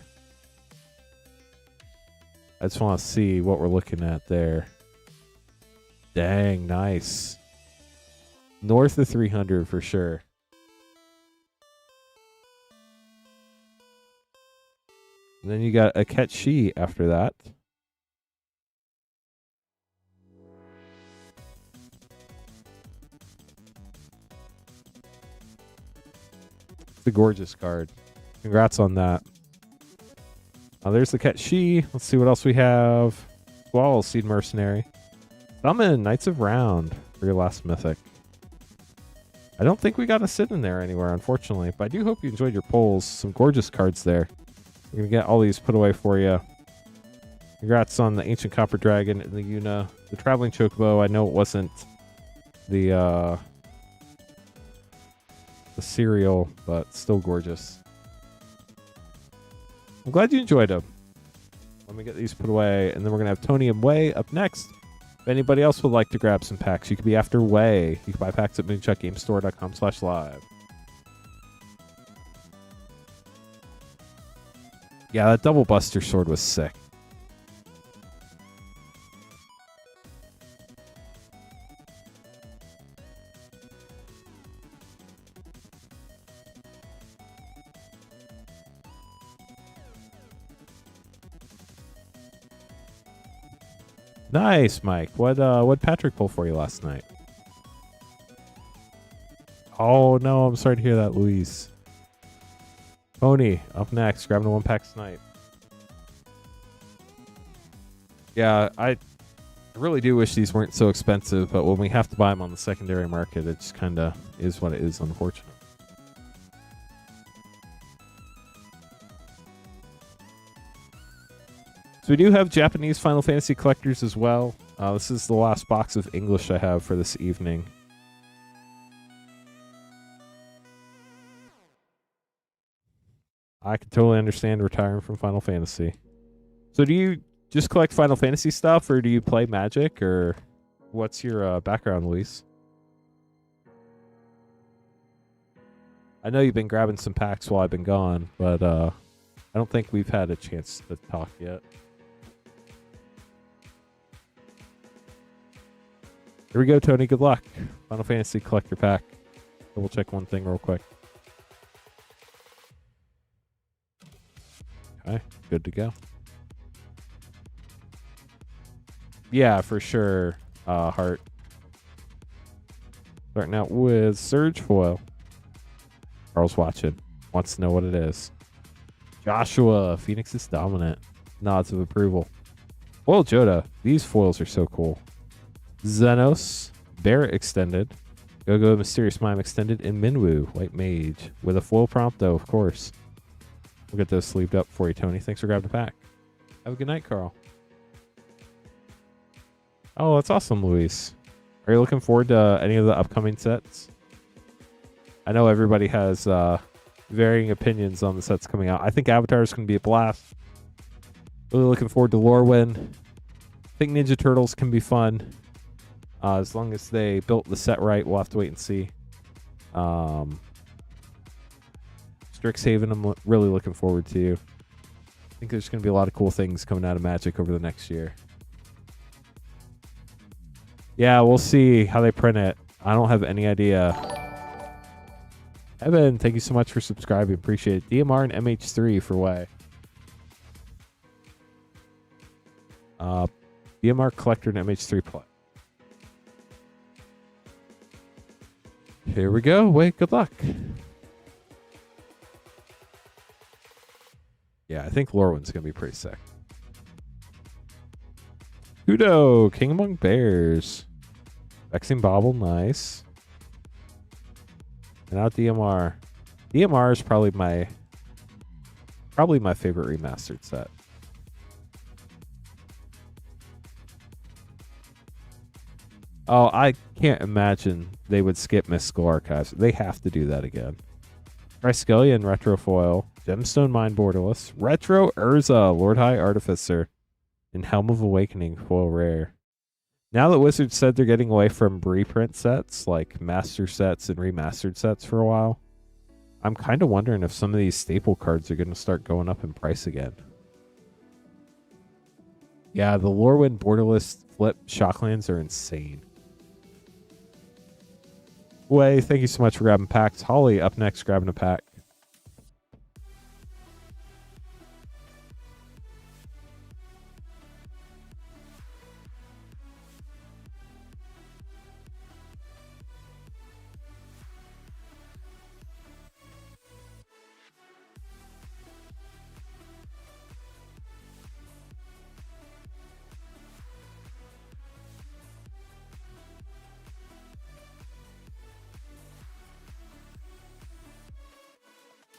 I just want to see what we're looking at there. Dang, nice. North of 300 for sure. And then you got a Ketchi after that. It's a gorgeous card. Congrats on that. There's the Ketchi. Let's see what else we have. Squall, Seed Mercenary. Summon, Knights of Round for your last mythic. I don't think we got a sit in there anywhere, unfortunately, but I do hope you enjoyed your polls. Some gorgeous cards there. We're going to get all these put away for you. Congrats on the Ancient Copper Dragon and the Yuna. The Traveling Chocobo, I know it wasn't the cereal, but still gorgeous. I'm glad you enjoyed them. Let me get these put away, and then we're going to have Tony and Way up next. If anybody else would like to grab some packs, you could be after Way. You can buy packs at moonshotgamestore.com/live. Yeah, that double Buster Sword was sick. Nice, Mike. What Patrick pull for you last night? Oh no, I'm sorry to hear that, Luis. Pony up next, grabbing a 1-pack snipe. Yeah, I really do wish these weren't so expensive, but when we have to buy them on the secondary market, it just kind of is what it is, unfortunately. So we do have Japanese Final Fantasy collectors as well. This is the last box of English I have for this evening. I can totally understand retiring from Final Fantasy. So do you just collect Final Fantasy stuff, or do you play Magic, or what's your background, Luis? I know you've been grabbing some packs while I've been gone, but I don't think we've had a chance to talk yet. Here we go, Tony. Good luck. Final Fantasy collector pack. Double check one thing real quick. Okay, good to go. Yeah, for sure, Heart. Starting out with Surge Foil. Carl's watching. Wants to know what it is. Joshua, Phoenix is dominant. Nods of approval. Foil Joda. These foils are so cool. Xenos, Barret Extended, Go-Go Mysterious Mime Extended, and Minwoo, White Mage, with a foil prompt though, of course. We'll get those sleeved up for you, Tony. Thanks for grabbing the pack. Have a good night, Carl. Oh, that's awesome, Luis. Are you looking forward to any of the upcoming sets? I know everybody has varying opinions on the sets coming out. I think Avatar is going to be a blast. Really looking forward to Lorwyn. I think Ninja Turtles can be fun. As long as they built the set right, we'll have to wait and see. Strixhaven, I'm really looking forward to. I think there's going to be a lot of cool things coming out of Magic over the next year. Yeah, we'll see how they print it. I don't have any idea. Evan, thank you so much for subscribing. Appreciate it. DMR and MH3 for way. DMR Collector and MH3 play. Here we go. Wait, good luck. Yeah, I think Lorwyn's going to be pretty sick. Kudo, King Among Bears. Vexing Bobble, nice. And now DMR. DMR is probably my favorite remastered set. Oh, I can't imagine they would skip Mystical Archives. They have to do that again. Triskelion Retrofoil, Gemstone Mind Borderless, Retro Urza, Lord High Artificer, and Helm of Awakening foil rare. Now that Wizards said they're getting away from reprint sets, like master sets and remastered sets for a while, I'm kind of wondering if some of these staple cards are going to start going up in price again. Yeah, the Lorwyn Borderless flip Shocklands are insane. Way, thank you so much for grabbing packs. Holly up next, grabbing a pack.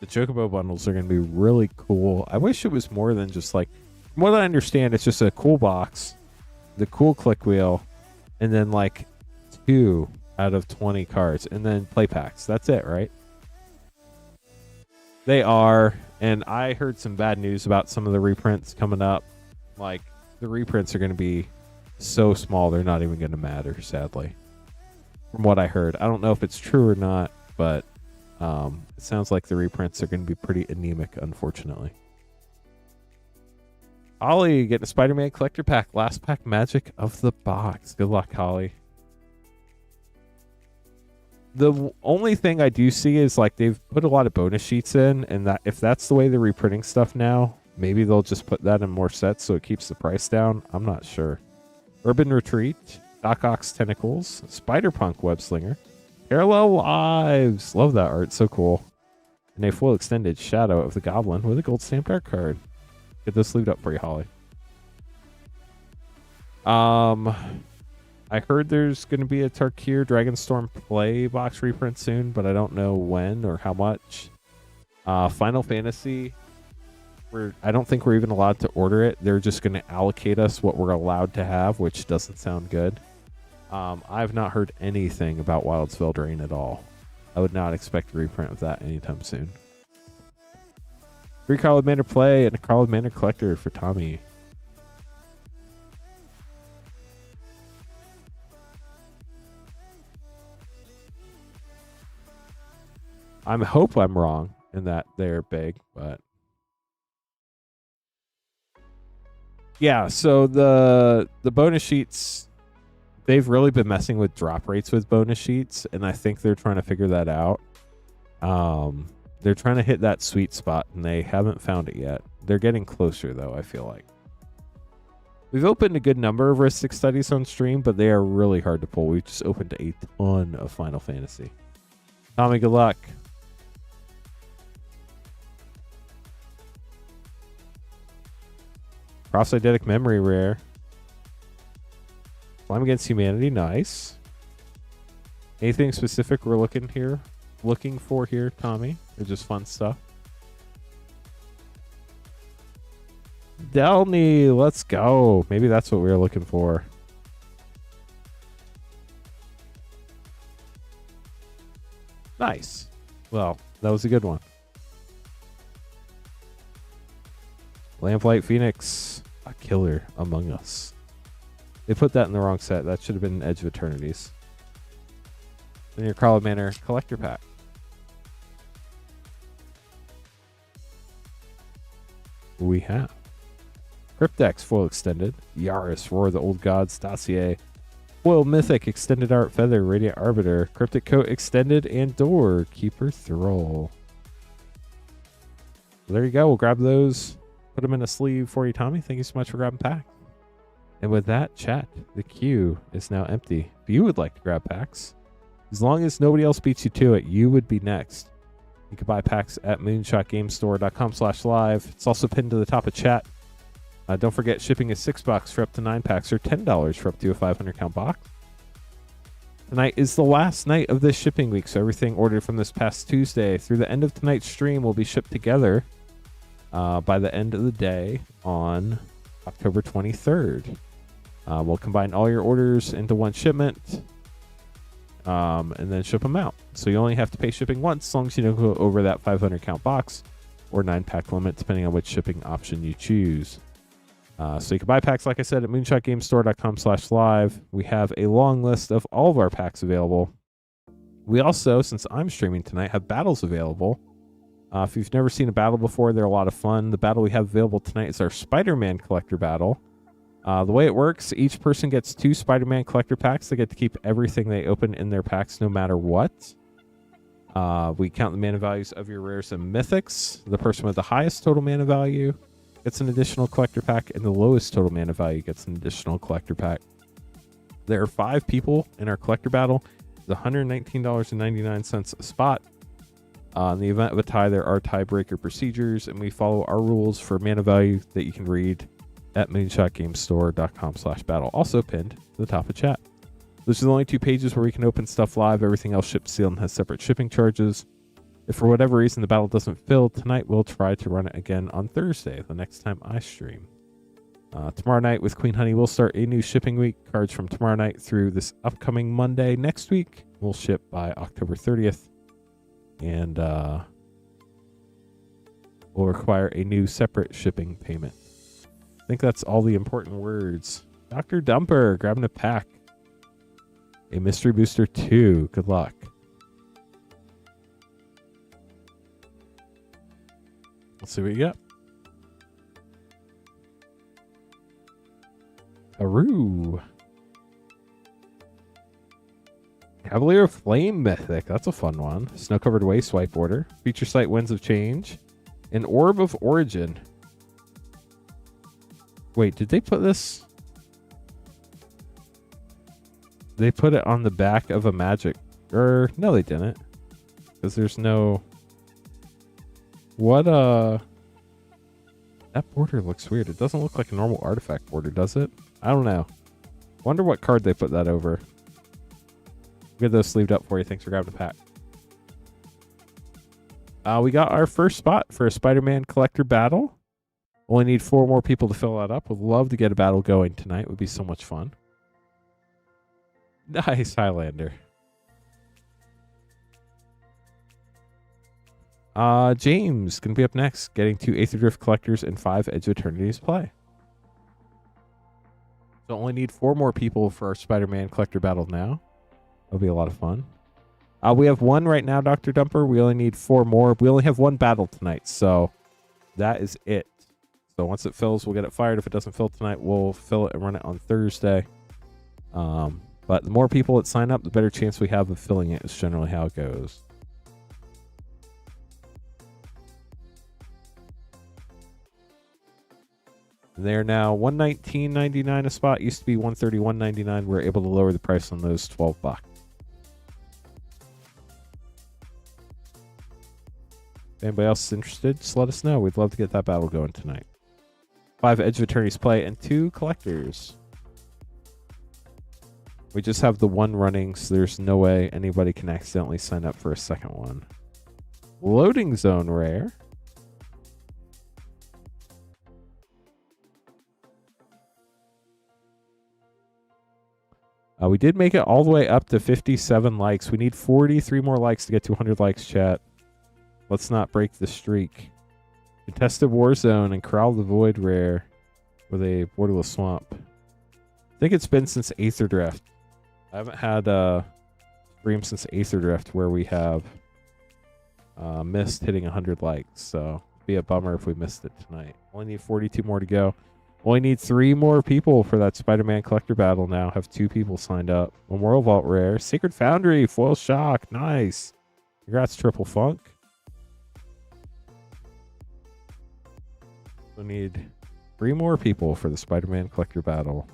The Chocobo bundles are going to be really cool. I wish it was more than just like, from what I understand, it's just a cool box, the cool click wheel, and then like 2 out of 20 cards, and then play packs. That's it, right? They are, and I heard some bad news about some of the reprints coming up. Like, the reprints are going to be so small, they're not even going to matter, sadly. From what I heard. I don't know if it's true or not, but it sounds like the reprints are going to be pretty anemic, unfortunately. Ollie, getting a Spider-Man collector pack. Last pack magic of the box. Good luck, Holly. The only thing I do see is like they've put a lot of bonus sheets in, and that if that's the way they're reprinting stuff now, maybe they'll just put that in more sets so it keeps the price down. I'm not sure. Urban Retreat, Doc Ock's Tentacles, Spider-Punk Webslinger, Parallel Lives. Love that art. So cool. And a full extended Shadow of the Goblin with a gold stamped art card. Get this sleeved up for you, Holly. I heard there's going to be a Tarkir Dragonstorm Play box reprint soon, but I don't know when or how much. Final Fantasy, I don't think we're even allowed to order it. They're just going to allocate us what we're allowed to have, which doesn't sound good. I've not heard anything about Wild's Veldrain at all. I would not expect a reprint of that anytime soon. 3 Carl Manor Play and a Carl Manor Collector for Tommy. I hope I'm wrong in that they're big, but yeah. So the bonus sheets, they've really been messing with drop rates with bonus sheets, and I think they're trying to figure that out. They're trying to hit that sweet spot, and they haven't found it yet. They're getting closer, though, I feel like. We've opened a good number of Ristic Studies on stream, but they are really hard to pull. We've just opened a ton of Final Fantasy. Tommy, good luck. Cross-Eidetic Memory rare. Slime Against Humanity, nice. Anything specific we're looking for here, Tommy? Or just fun stuff? Delny, let's go. Maybe that's what we were looking for. Nice. Well, that was a good one. Lamplight Phoenix, a killer among us. They put that in the wrong set. That should have been Edge of Eternities. Then your Carl Manor Collector Pack. We have Cryptex Foil Extended, Yaris Roar of the Old Gods Dossier, Foil Mythic Extended Art Feather Radiant Arbiter, Cryptic Coat Extended, and Door Keeper Thrall. There you go. We'll grab those. Put them in a sleeve for you, Tommy. Thank you so much for grabbing packs. And with that, chat, the queue is now empty. If you would like to grab packs, as long as nobody else beats you to it, you would be next. You can buy packs at moonshotgamestore.com/live. It's also pinned to the top of chat. Don't forget, shipping is $6 for up to 9 packs or $10 for up to a 500 count box. Tonight is the last night of this shipping week, so everything ordered from this past Tuesday through the end of tonight's stream will be shipped together by the end of the day on October 23rd. We'll combine all your orders into one shipment and then ship them out. So you only have to pay shipping once, as long as you don't go over that 500 count box or 9-pack limit, depending on which shipping option you choose. So you can buy packs, like I said, at moonshotgamestore.com/live. We have a long list of all of our packs available. We also, since I'm streaming tonight, have battles available. If you've never seen a battle before, they're a lot of fun. The battle we have available tonight is our Spider-Man collector battle. The way it works, each person gets 2 Spider-Man collector packs. They get to keep everything they open in their packs no matter what. We count the mana values of your rares and mythics. The person with the highest total mana value gets an additional collector pack, and the lowest total mana value gets an additional collector pack. There are 5 people in our collector battle. It's $119.99 a spot. In the event of a tie, there are tiebreaker procedures, and we follow our rules for mana value that you can read at moonshotgamestore.com/battle. Also pinned to the top of chat. Those are the only 2 pages where we can open stuff live. Everything else ships sealed and has separate shipping charges. If for whatever reason the battle doesn't fill tonight, we'll try to run it again on Thursday, the next time I stream. Tomorrow night with Queen Honey, we'll start a new shipping week. Cards from tomorrow night through this upcoming Monday next week will ship by October 30th. And will require a new separate shipping payment. I think that's all the important words. Dr. Dumper, grabbing a pack. A Mystery Booster 2. Good luck. Let's see what you got. Aru. Cavalier of Flame Mythic. That's a fun one. Snow-covered Waste Swipe Order. Feature Site Winds of Change. An Orb of Origin. Wait, did they put this? They put it on the back of a Magic. Or, no, they didn't. Because there's no... What, That border looks weird. It doesn't look like a normal artifact border, does it? I don't know. Wonder what card they put that over. We'll get those sleeved up for you. Thanks for grabbing the pack. We got our first spot for a Spider-Man collector battle. Only need 4 more people to fill that up. Would love to get a battle going tonight. Would be so much fun. Nice, Highlander. James gonna be up next, getting 2 Aether Drift collectors and 5 Edge of Eternity's play. So only need 4 more people for our Spider-Man collector battle now. That'll be a lot of fun. We have 1 right now, Dr. Dumper. We only need 4 more. We only have 1 battle tonight, so that is it. So once it fills, we'll get it fired. If it doesn't fill tonight, we'll fill it and run it on Thursday. But the more people that sign up, the better chance we have of filling it is generally how it goes. They're now $119.99 a spot. Used to be $131.99. We're able to lower the price on those $12. If anybody else is interested, just let us know. We'd love to get that battle going tonight. 5 Edge of Eternity's play and 2 collectors. We just have the 1 running, so there's no way anybody can accidentally sign up for a second one. Loading Zone rare. We did make it all the way up to 57 likes. We need 43 more likes to get to 100 likes, chat. Let's not break the streak. Contested Warzone and Corral the Void rare with a Borderless Swamp. I think it's been since Aether Drift. I haven't had a stream since Aether Drift where we have missed hitting 100 likes. So it'd be a bummer if we missed it tonight. Only need 42 more to go. Only need 3 more people for that Spider-Man collector battle now. Have 2 people signed up. Memorial Vault rare. Sacred Foundry. Foil Shock. Nice. Congrats, Triple Funk. We need 3 more people for the Spider-Man collector battle.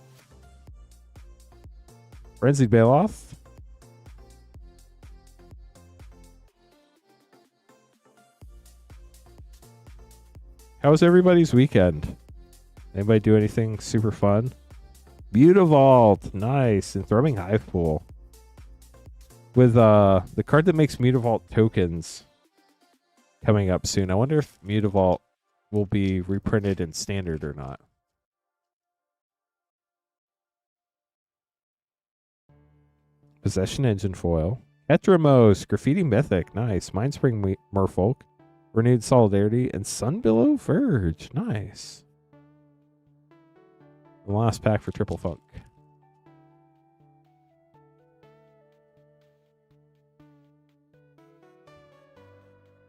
Frenzied Bailoff. How was everybody's weekend? Anybody do anything super fun? Mutavault, nice. And Thrumming Hive Pool. With the card that makes Mutavault tokens coming up soon. I wonder if Mutavault will be reprinted in standard or not. Possession Engine foil. Heteromos, Graffiti Mythic, nice. Mindspring Merfolk, Renewed Solidarity, and Sunbillow Verge, nice. The last pack for Triple Funk.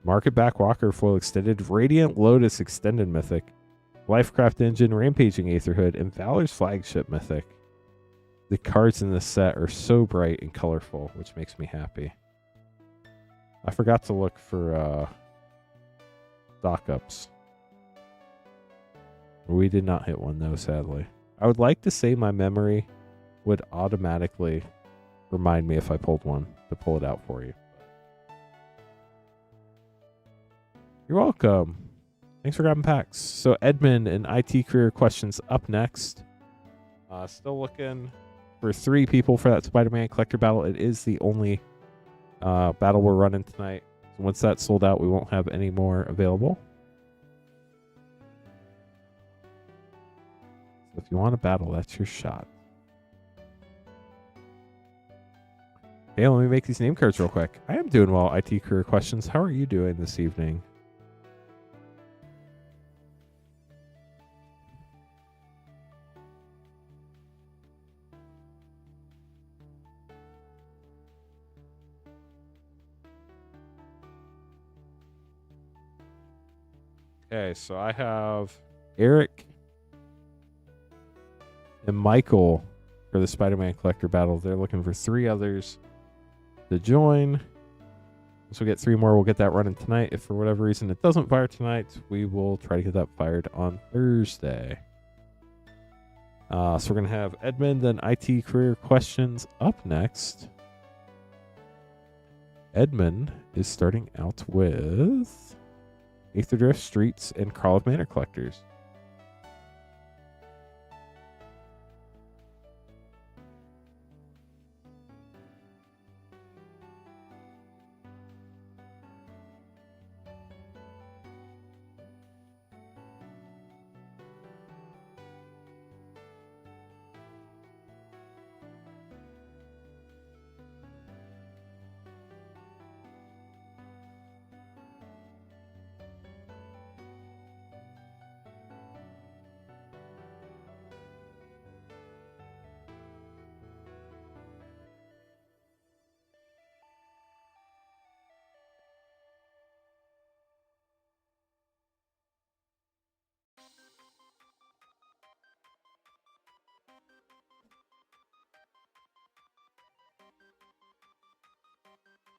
Market Back Walker foil extended, Radiant Lotus extended mythic, Lifecraft Engine, Rampaging Aetherhood, and Valor's Flagship mythic. The cards in this set are so bright and colorful, which makes me happy. I forgot to look for stock ups. We did not hit one though, sadly. I would like to say my memory would automatically remind me if I pulled one to pull it out for you. You're welcome. Thanks for grabbing packs. So Edmund and IT career questions up next. Still looking for 3 people for that Spider-Man collector battle. It is the only battle we're running tonight. So once that's sold out, we won't have any more available. So if you want a battle, that's your shot. Okay, let me make these name cards real quick. I am doing well, IT career questions. How are you doing this evening? Okay, so I have Eric and Michael for the Spider-Man collector battle. They're looking for 3 others to join. Once we get 3 more, we'll get that running tonight. If for whatever reason it doesn't fire tonight, we will try to get that fired on Thursday. So we're going to have Edmund, then IT career questions up next. Edmund is starting out with Aether Drift, Streets, and Call of Manor Collectors.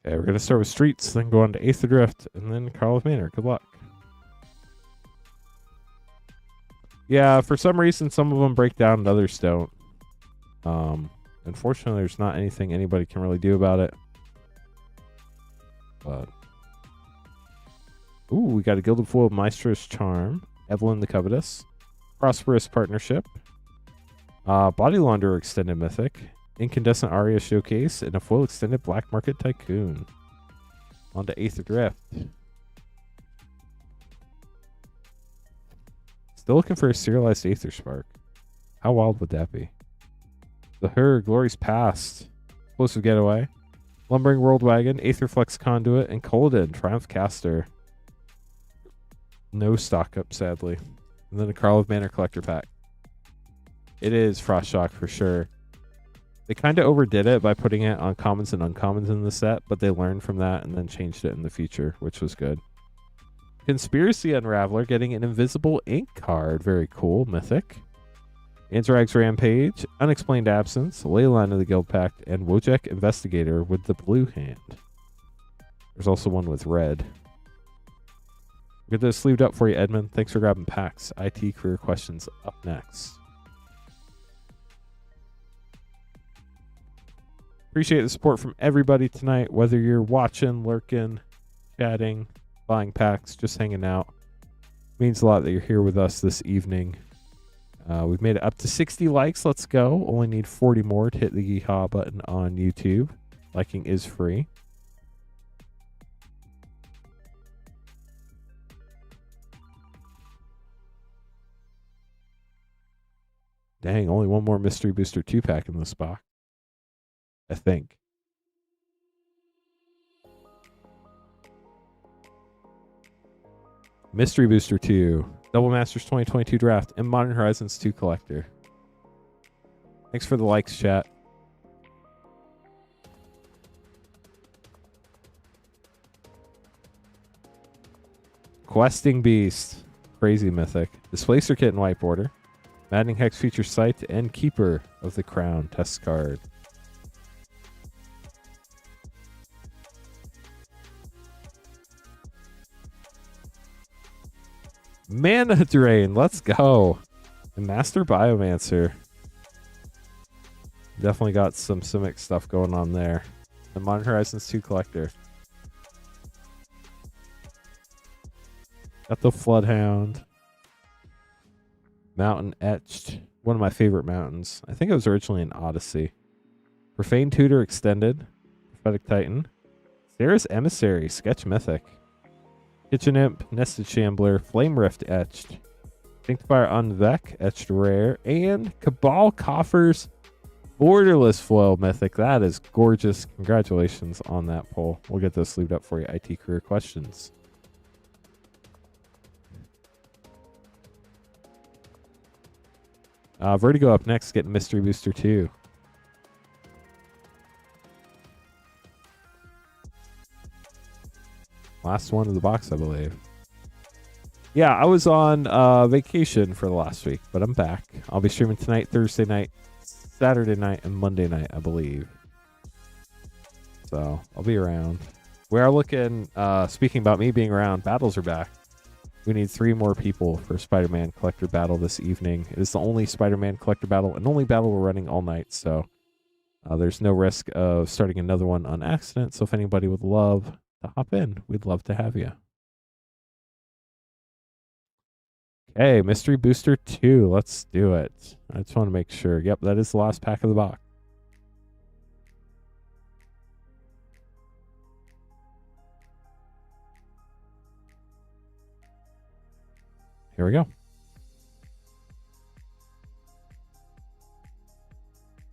Okay, we're going to start with Streets, then go on to Aether Drift, and then Call of Manor. Good luck. Yeah, for some reason, some of them break down and others don't. Unfortunately, there's not anything anybody can really do about it. But ooh, we got a Gilded Foil Maestrous Charm, Evelyn the Covetous, Prosperous Partnership, Body Launderer Extended Mythic, Incandescent Aria Showcase, and a Foil Extended Black Market Tycoon. On to Aether Drift. Still looking for a serialized Aether Spark. How wild would that be? The Her, Glory's Past, Explosive Getaway, Lumbering World Wagon, Aetherflex Conduit, and Colden, Triumph Caster. No stock up, sadly. And then a Call of Manor Collector pack. It is Frost Shock for sure. They kind of overdid it by putting it on commons and uncommons in the set, but they learned from that and then changed it in the future, which was good. Conspiracy Unraveler getting an Invisible Ink card. Very cool. Mythic. Anzrag's Rampage, Unexplained Absence, Leyline of the Guild Pact, and Wojek Investigator with the blue hand. There's also one with red. We'll get this sleeved up for you, Edmund. Thanks for grabbing packs. IT career questions up next. Appreciate the support from everybody tonight, whether you're watching, lurking, chatting, buying packs, just hanging out. Means a lot that you're here with us this evening. We've made it up to 60 likes. Let's go. Only need 40 more to hit the yeehaw button on YouTube. Liking is free. Dang, only one more Mystery Booster 2-pack in this box, I think. Mystery Booster 2, Double Masters 2022 Draft, and Modern Horizons 2 Collector. Thanks for the likes, chat. Questing Beast, Crazy Mythic, Displacer Kit in White Border, Maddening Hex features Sight, and Keeper of the Crown test card. Mana Drain, let's go. And Master Biomancer. Definitely got some Simic stuff going on there. The Modern Horizons 2 Collector. Got the Floodhound. Mountain Etched. One of my favorite mountains. I think it was originally an Odyssey. Profane Tutor Extended. Prophetic Titan. Sarah's Emissary, Sketch Mythic. Kitchen Imp, Nested Shambler, Flame Rift Etched. Sanctifier Unvec, Etched Rare. And Cabal Coffers, Borderless Foil Mythic. That is gorgeous. Congratulations on that pull. We'll get those sleeved up for you. IT career questions. Vertigo up next, getting Mystery Booster 2. Last one of the box, I believe. Yeah, I was on vacation for the last week, but I'm back. I'll be streaming tonight, Thursday night, Saturday night, and Monday night, I believe. So I'll be around. We are looking, speaking about me being around, battles are back. We need 3 more people for Spider-Man Collector Battle this evening. It is the only Spider-Man Collector Battle and only battle we're running all night, so there's no risk of starting another one on accident. So if anybody would love to hop in, we'd love to have you. Okay, Mystery Booster 2. Let's do it. I just want to make sure. Yep, that is the last pack of the box. Here we go.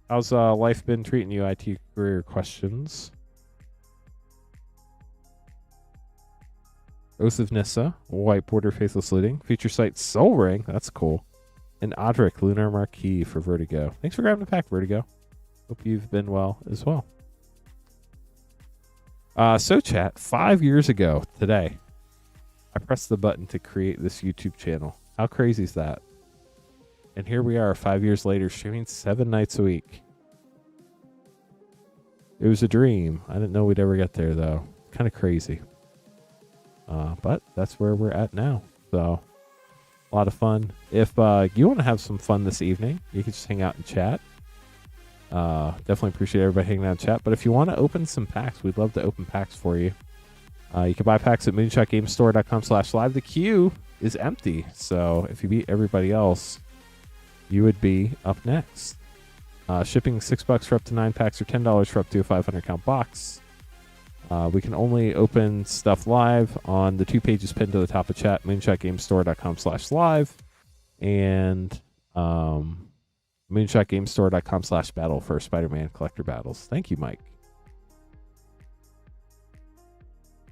How's life been treating you? IT career questions. Oath of Nissa, White Border Faithless Looting, Future Sight Soul Ring, that's cool. And Odric, Lunar Marquee for Vertigo. Thanks for grabbing the pack, Vertigo. Hope you've been well as well. So chat, 5 years ago today, I pressed the button to create this YouTube channel. How crazy is that? And here we are 5 years later, streaming 7 nights a week. It was a dream. I didn't know we'd ever get there, though. Kind of crazy. But that's where we're at now. So, a lot of fun. If you want to have some fun this evening, you can just hang out and chat. Definitely appreciate everybody hanging out and chat. But if you want to open some packs, we'd love to open packs for you. You can buy packs at moonshotgamestore.com/live. The queue is empty. So, if you beat everybody else, you would be up next. Shipping $6 for up to 9 packs or $10 for up to a 500 count box. We can only open stuff live on the 2 pages pinned to the top of chat, moonshotgamestore.com/live and moonshotgamestore.com/battle for Spider-Man Collector Battles. Thank you, Mike.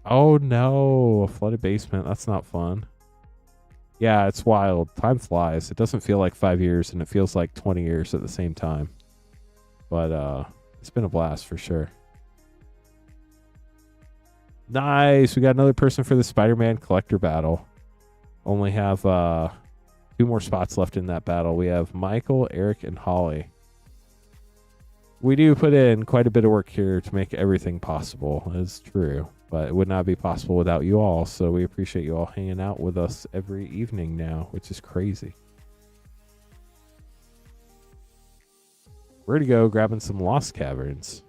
Oh no, a flooded basement. That's not fun. Yeah, it's wild. Time flies. It doesn't feel like 5 years, and it feels like 20 years at the same time. But it's been a blast for sure. Nice. We got another person for the Spider-Man Collector Battle. Only have 2 more spots left in that battle. We have Michael, Eric, and Holly. We do put in quite a bit of work here to make everything possible. It's true. But it would not be possible without you all. So we appreciate you all hanging out with us every evening now, which is crazy. Where to go grabbing some Lost Caverns?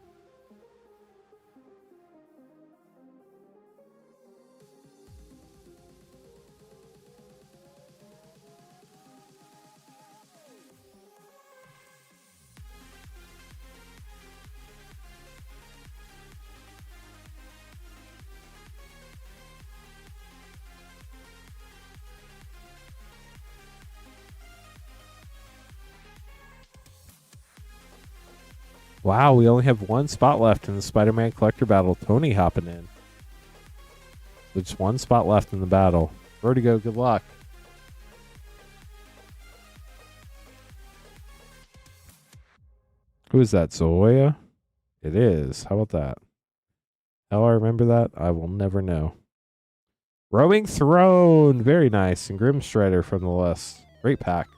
Wow, we only have 1 spot left in the Spider-Man Collector Battle. Tony hopping in. There's 1 spot left in the battle. Vertigo, good luck. Who is that, Zoya? It is. How about that? How I remember that, I will never know. Rowing Throne. Very nice. And Grim Strider from the list. Great pack.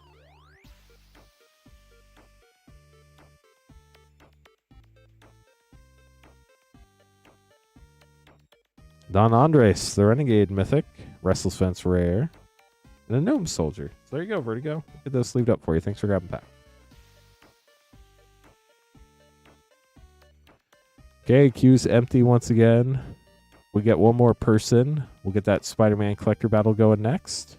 Don Andres, the Renegade Mythic, Restless Fence Rare, and a Gnome Soldier. So there you go, Vertigo. Get those sleeved up for you. Thanks for grabbing pack. Okay, queue's empty once again. We get 1 more person. We'll get that Spider-Man Collector Battle going next.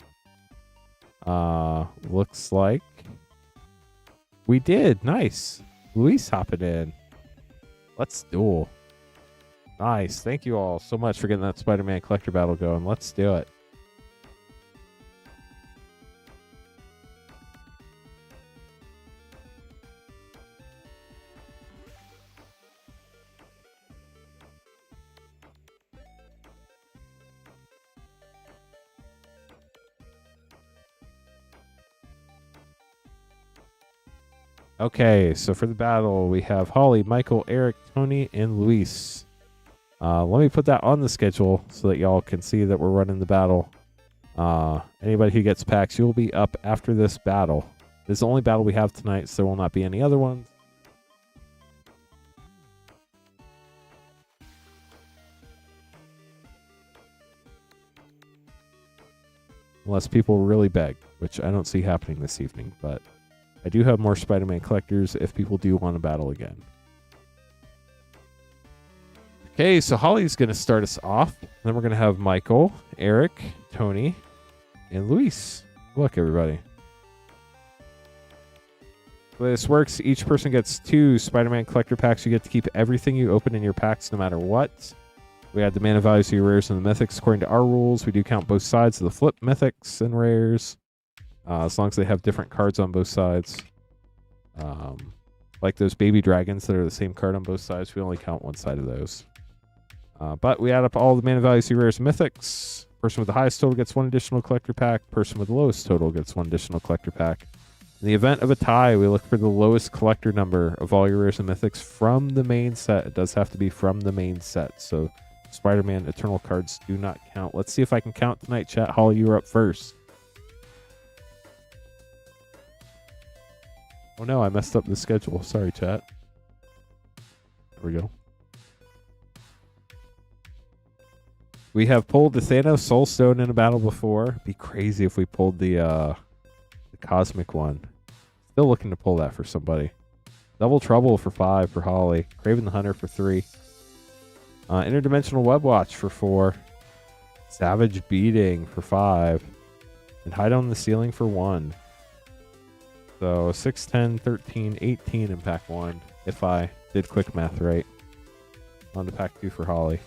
Looks like we did. Nice. Luis hopping in. Let's duel. Nice. Thank you all so much for getting that Spider-Man Collector Battle going. Let's do it. Okay, so for the battle, we have Holly, Michael, Eric, Tony, and Luis. Let me put that on the schedule so that y'all can see that we're running the battle. Anybody who gets packs, you'll be up after this battle. This is the only battle we have tonight, so there will not be any other ones. unless people really beg, which I don't see happening this evening, but I do have more Spider-Man collectors if people do want to battle again. Okay, so Holly's going to start us off. Then we're going to have Michael, Eric, Tony, and Luis. Good luck, everybody. The way this works, each person gets 2 Spider-Man collector packs. You get to keep everything you open in your packs no matter what. We add the mana values to your rares and the mythics according to our rules. We do count both sides of the flip mythics and rares, as long as they have different cards on both sides. Like those baby dragons that are the same card on both sides, we only count one side of those. But we add up all the mana values to your rares and mythics. Person with the highest total gets 1 additional collector pack. Person with the lowest total gets 1 additional collector pack. In the event of a tie, we look for the lowest collector number of all your rares and mythics from the main set. It does have to be from the main set. So Spider-Man Eternal cards do not count. Let's see if I can count tonight, chat. Holly, you were up first. Oh no, I messed up the schedule. Sorry, chat. There we go. We have pulled the Thanos Soulstone in a battle before. It'd be crazy if we pulled the Cosmic one. Still looking to pull that for somebody. Double Trouble for 5 for Holly. Craven the Hunter for 3. Interdimensional Web Watch for 4. Savage Beating for 5. And Hide on the Ceiling for 1. So 6, 10, 13, 18 in pack 1. If I did quick math right. On to pack 2 for Holly.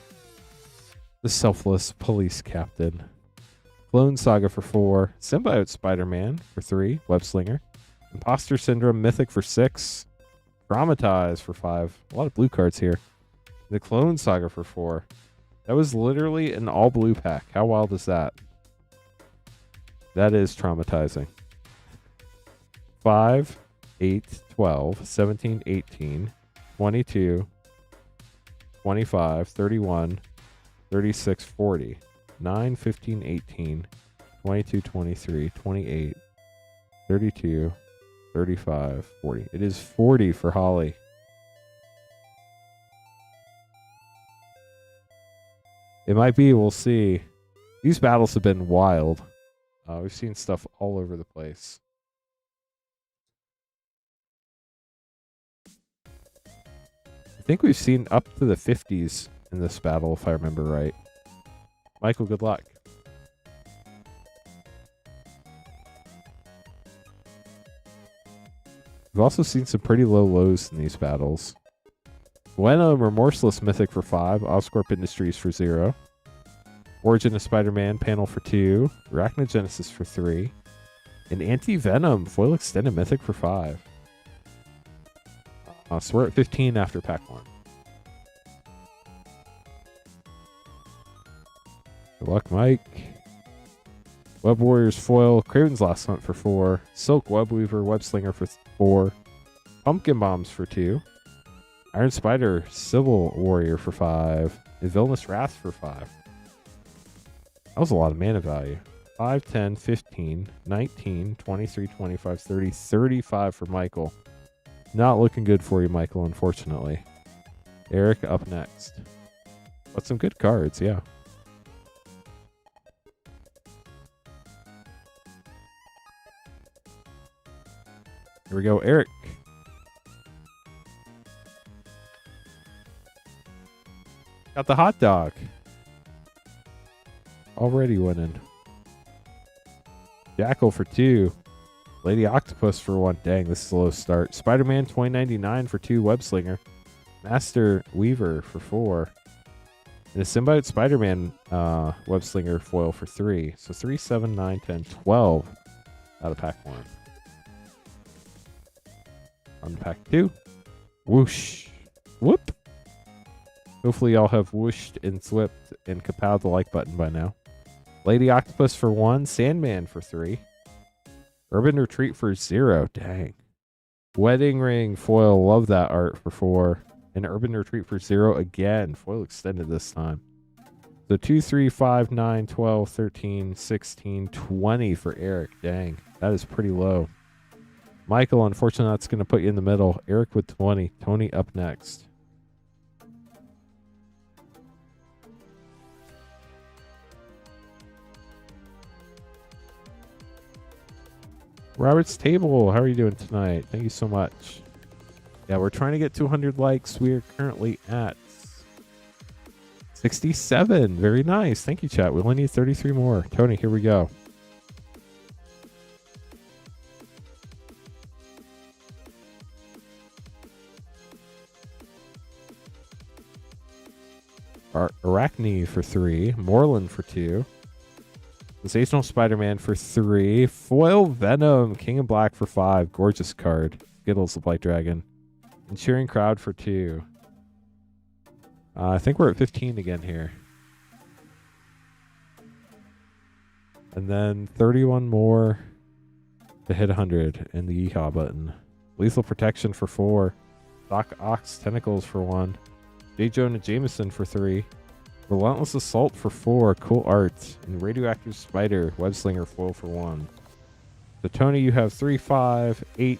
The Selfless Police Captain. Clone Saga for 4. Symbiote Spider-Man for 3. Webslinger. Imposter Syndrome Mythic for 6. Traumatize for 5. A lot of blue cards here. The Clone Saga for 4. That was literally an all blue pack. How wild is that? That is traumatizing. 5, 8, 12, 17, 18, 22, 25, 31, 36, 40, 9, 15, 18, 22, 23, 28, 32, 35, 40. It is 40 for Holly. It might be, we'll see. These battles have been wild. We've seen stuff all over the place. I think we've seen up to the 50s in this battle, if I remember right. Michael, good luck. We've also seen some pretty low lows in these battles. Venom Remorseless Mythic for 5. Oscorp Industries for 0. Origin of Spider-Man panel for 2. Arachnogenesis for 3. And Anti-Venom Foil Extended Mythic for 5. So we're at 15 after pack 1. Good luck, Mike. Web Warriors Foil, Craven's Last Hunt for 4. Silk Webweaver, Webslinger for 4. Pumpkin Bombs for 2. Iron Spider, Civil Warrior for 5. And Villainous Wrath for 5. That was a lot of mana value. 5, 10, 15, 19, 23, 25, 30, 35 for Michael. Not looking good for you, Michael, unfortunately. Eric up next. But some good cards, yeah. Here we go, Eric. Got the hot dog. Already winning. Jackal for 2. Lady Octopus for 1. Dang, this is a low start. Spider-Man 2099 for 2. Webslinger. Master Weaver for 4. And a Symbiote Spider-Man Webslinger foil for 3. So 3, 7, 9, 10, 12 out of pack 1. On pack 2. Whoosh. Whoop. Hopefully y'all have whooshed and slipped and kapowed the like button by now. Lady Octopus for 1. Sandman for 3. Urban Retreat for 0. Dang. Wedding Ring foil. Love that art for 4. And Urban Retreat for 0 again. Foil extended this time. So 2, 3, 5, 9, 12, 13, 16, 20 for Eric. Dang. That is pretty low. Michael, unfortunately, that's going to put you in the middle. Eric with 20. Tony up next. Robert's Table, how are you doing tonight? Thank you so much. Yeah, we're trying to get to 100 likes. We are currently at 67. Very nice. Thank you, chat. We only need 33 more. Tony, here we go. Arachne for 3. Moreland for 2. Sensational Spider-Man for 3. Foil Venom. King of Black for 5. Gorgeous card. Skittles the Blight Dragon. And Cheering Crowd for 2. I think we're at 15 again here. And then 31 more to hit 100 and the Yeehaw button. Lethal Protection for 4. Doc Ox Tentacles for 1. J. Jonah Jameson for 3. Relentless Assault for 4. Cool art. And Radioactive Spider Webslinger foil for 1. So Tony, you have 3, 5, 8,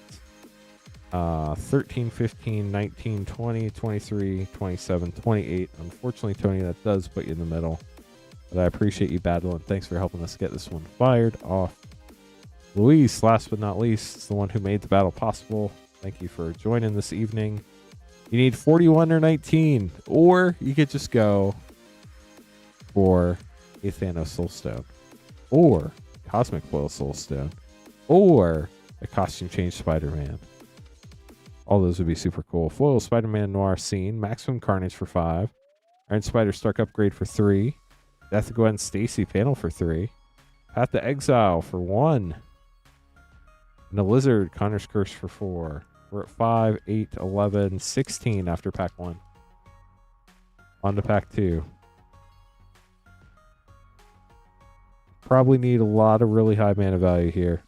13, 15, 19, 20, 23, 27, 28. Unfortunately, Tony, that does put you in the middle. But I appreciate you battling. Thanks for helping us get this one fired off. Luis, last but not least, is the one who made the battle possible. Thank you for joining this evening. You need 41 or 19, or you could just go for a Thanos Soulstone, or Cosmic Foil Soulstone, or a Costume Change Spider-Man. All those would be super cool. Foil Spider-Man Noir Scene, Maximum Carnage for 5, Iron Spider Stark Upgrade for 3, Death of Gwen Stacy Panel for 3, Path to Exile for 1, and a Lizard Connor's Curse for 4. We're at 5, 8, 11, 16 after pack 1. On to pack 2. Probably need a lot of really high mana value here.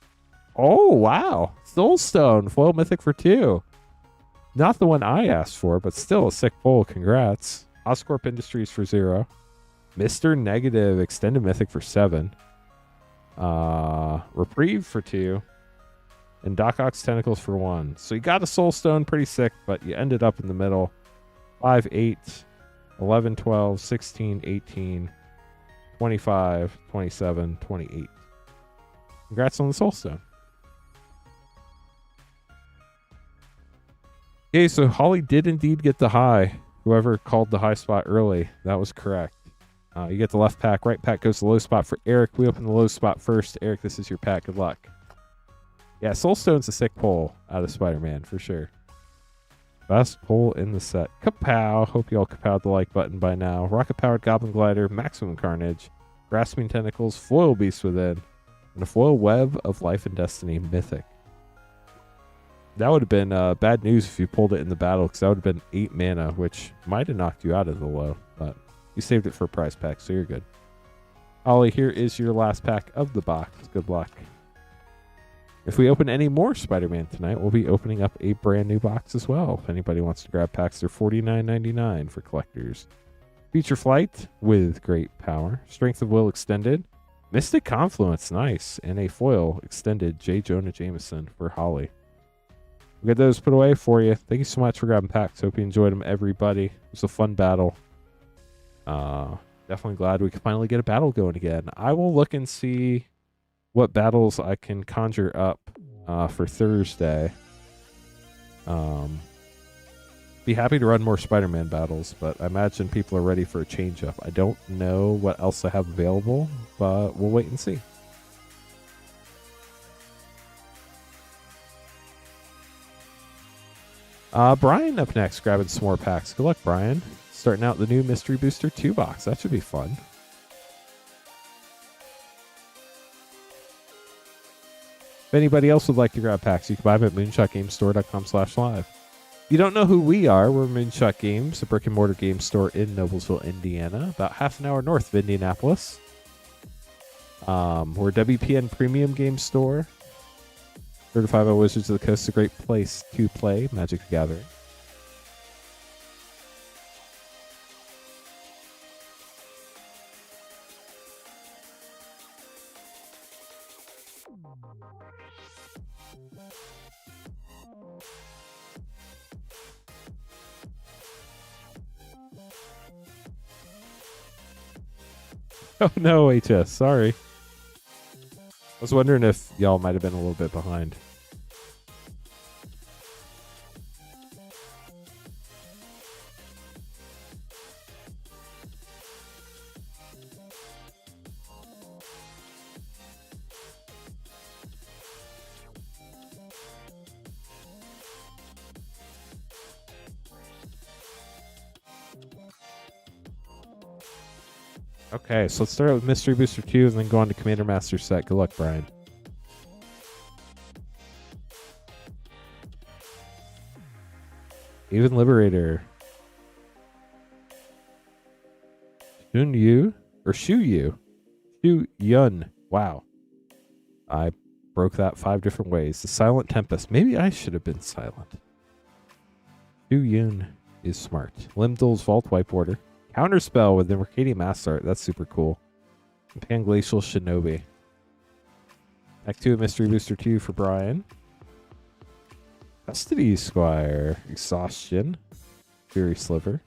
Oh, wow. Soulstone, Foil Mythic for 2. Not the one I asked for, but still a sick pull. Congrats. Oscorp Industries for 0. Mr. Negative, Extended Mythic for 7. Reprieve for 2. And Doc Ock's Tentacles for 1. So you got a Soulstone, pretty sick, but you ended up in the middle. 5, 8, 11, 12, 16, 18, 25, 27, 28. Congrats on the Soulstone. Okay, so Holly did indeed get the high. Whoever called the high spot early, that was correct. You get the left pack. Right pack goes to the low spot for Eric. We open the low spot first. Eric, this is your pack. Good luck. Yeah, Soulstone's a sick pull out of Spider-Man, for sure. Best pull in the set. Kapow! Hope you all kapowed the like button by now. Rocket-powered Goblin Glider, Maximum Carnage, Grasping Tentacles, Foil Beast Within, and a Foil Web of Life and Destiny Mythic. That would have been bad news if you pulled it in the battle, because that would have been 8 mana, which might have knocked you out of the low, but you saved it for a prize pack, so you're good. Ollie, here is your last pack of the box. Good luck. If we open any more Spider-Man tonight, we'll be opening up a brand new box as well. If anybody wants to grab packs, they're $49.99 for collectors. Feature Flight with great power. Strength of Will Extended. Mystic Confluence, nice. And a foil extended J. Jonah Jameson for Holly. We'll get those put away for you. Thank you so much for grabbing packs. Hope you enjoyed them, everybody. It was a fun battle. Definitely glad we could finally get a battle going again. I will look and see what battles I can conjure up for Thursday. Be happy to run more Spider-Man battles, but I imagine people are ready for a change-up. I don't know what else I have available, but we'll wait and see. Brian up next, grabbing some more packs. Good luck, Brian. Starting out the new Mystery Booster 2 box. That should be fun. If anybody else would like to grab packs, you can buy them at moonshotgamestore.com/live. If you don't know who we are, we're Moonshot Games, a brick-and-mortar game store in Noblesville, Indiana, about half an hour north of Indianapolis. We're a WPN premium game store. Certified by Wizards of the Coast, a great place to play Magic the Gathering. Oh no, HS, sorry. was wondering if y'all might have been a little bit behind. Okay, so let's start out with Mystery Booster 2 and then go on to Commander Master set. Good luck, Brian. Even Liberator. Shun Yu or Shu Yu? Shu Yun. Wow. I broke that 5 different ways. The Silent Tempest. Maybe I should have been silent. Shu Yun is smart. Limdol's Vault Wipe Order. Counterspell with the Mercadian Mass Art. That's super cool. Panglacial Shinobi. Act 2 of Mystery Booster 2 for Brian. Custody Squire. Exhaustion. Fury Sliver.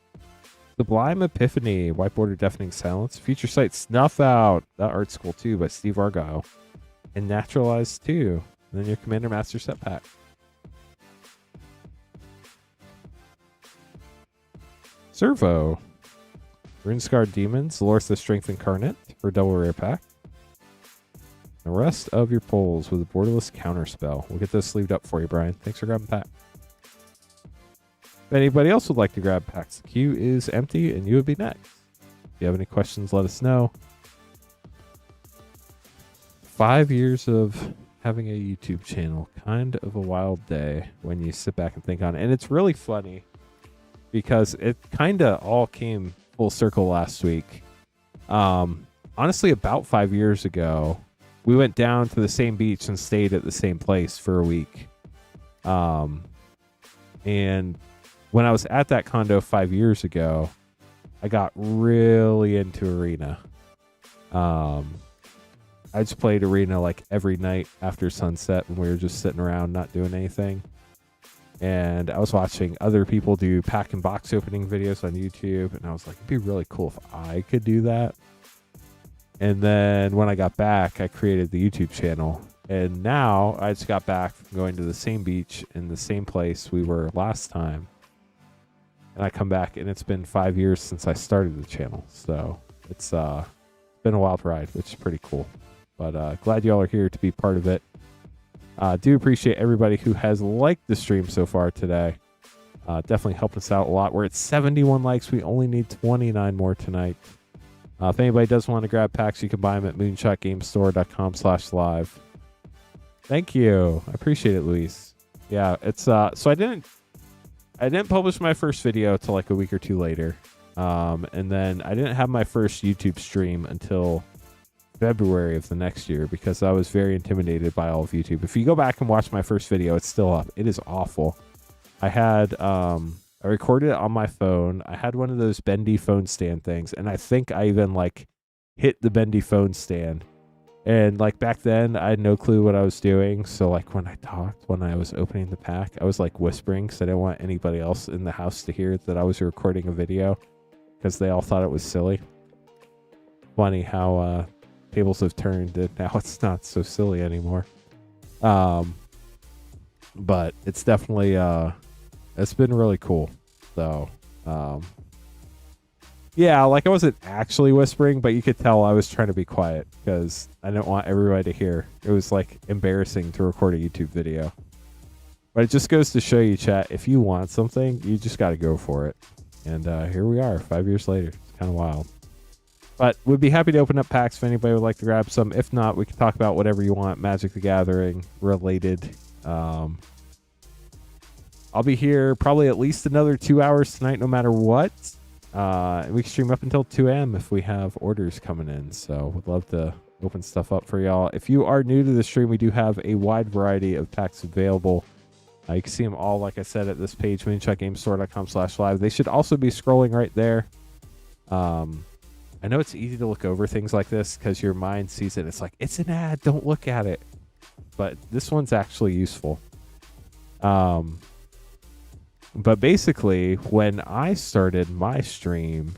Sublime Epiphany. Wipe Order Deafening Silence. Future Sight Snuff Out. That art's cool too by Steve Argyle. And Naturalized 2. And then your Commander Master set pack. Servo. Runescarred Demons, Lortha Strength Incarnate for a double rare pack. The rest of your pulls with a borderless counterspell. We'll get those sleeved up for you, Brian. Thanks for grabbing pack. If anybody else would like to grab packs, the queue is empty and you would be next. If you have any questions, let us know. 5 years of having a YouTube channel. Kind of a wild day when you sit back and think on it. And it's really funny because it kind of all came full circle last week. Honestly, about 5 years ago, we went down to the same beach and stayed at the same place for a week. And when I was at that condo 5 years ago, I got really into Arena. I just played Arena like every night after sunset when we were just sitting around not doing anything. And I was watching other people do pack and box opening videos on YouTube. And I was like, it'd be really cool if I could do that. And then when I got back, I created the YouTube channel. And now I just got back from going to the same beach in the same place we were last time. And I come back and it's been 5 years since I started the channel. So it's been a wild ride, which is pretty cool. But glad y'all are here to be part of it. Do appreciate everybody who has liked the stream so far today. Definitely helped us out a lot. We're at 71 likes. We only need 29 more tonight. If anybody does want to grab packs, you can buy them at moonshotgamestore.com/live. Thank you. I appreciate it, Luis. Yeah, it's so I didn't publish my first video till like a week or two later. And then I didn't have my first YouTube stream until February of the next year because I was very intimidated by all of YouTube. If you go back and watch my first video, it's still up. It is awful. I had I recorded it on my phone. I had one of those bendy phone stand things, and I think I even like hit the bendy phone stand. And like back then, I had no clue what I was doing. So like when I talked, when I was opening the pack, I was like whispering because I didn't want anybody else in the house to hear that I was recording a video because they all thought it was silly. Funny how tables have turned and now it's not so silly anymore. But it's definitely it's been really cool. So yeah, like I wasn't actually whispering, but you could tell I was trying to be quiet because I didn't want everybody to hear. It was like embarrassing to record a YouTube video. But it just goes to show you, chat, if you want something, you just got to go for it. And here we are 5 years later. It's kind of wild. But we'd be happy to open up packs if anybody would like to grab some. If not, we can talk about whatever you want, Magic the Gathering related. I'll be here probably at least another 2 hours tonight, no matter what. We can stream up until 2 a.m. if we have orders coming in. So we'd love to open stuff up for y'all. If you are new to the stream, we do have a wide variety of packs available. You can see them all, like I said, at this page, moonshotgamestore.com/live. They should also be scrolling right there. I know it's easy to look over things like this because your mind sees it. It's like, it's an ad. Don't look at it. But this one's actually useful. But basically, when I started my stream,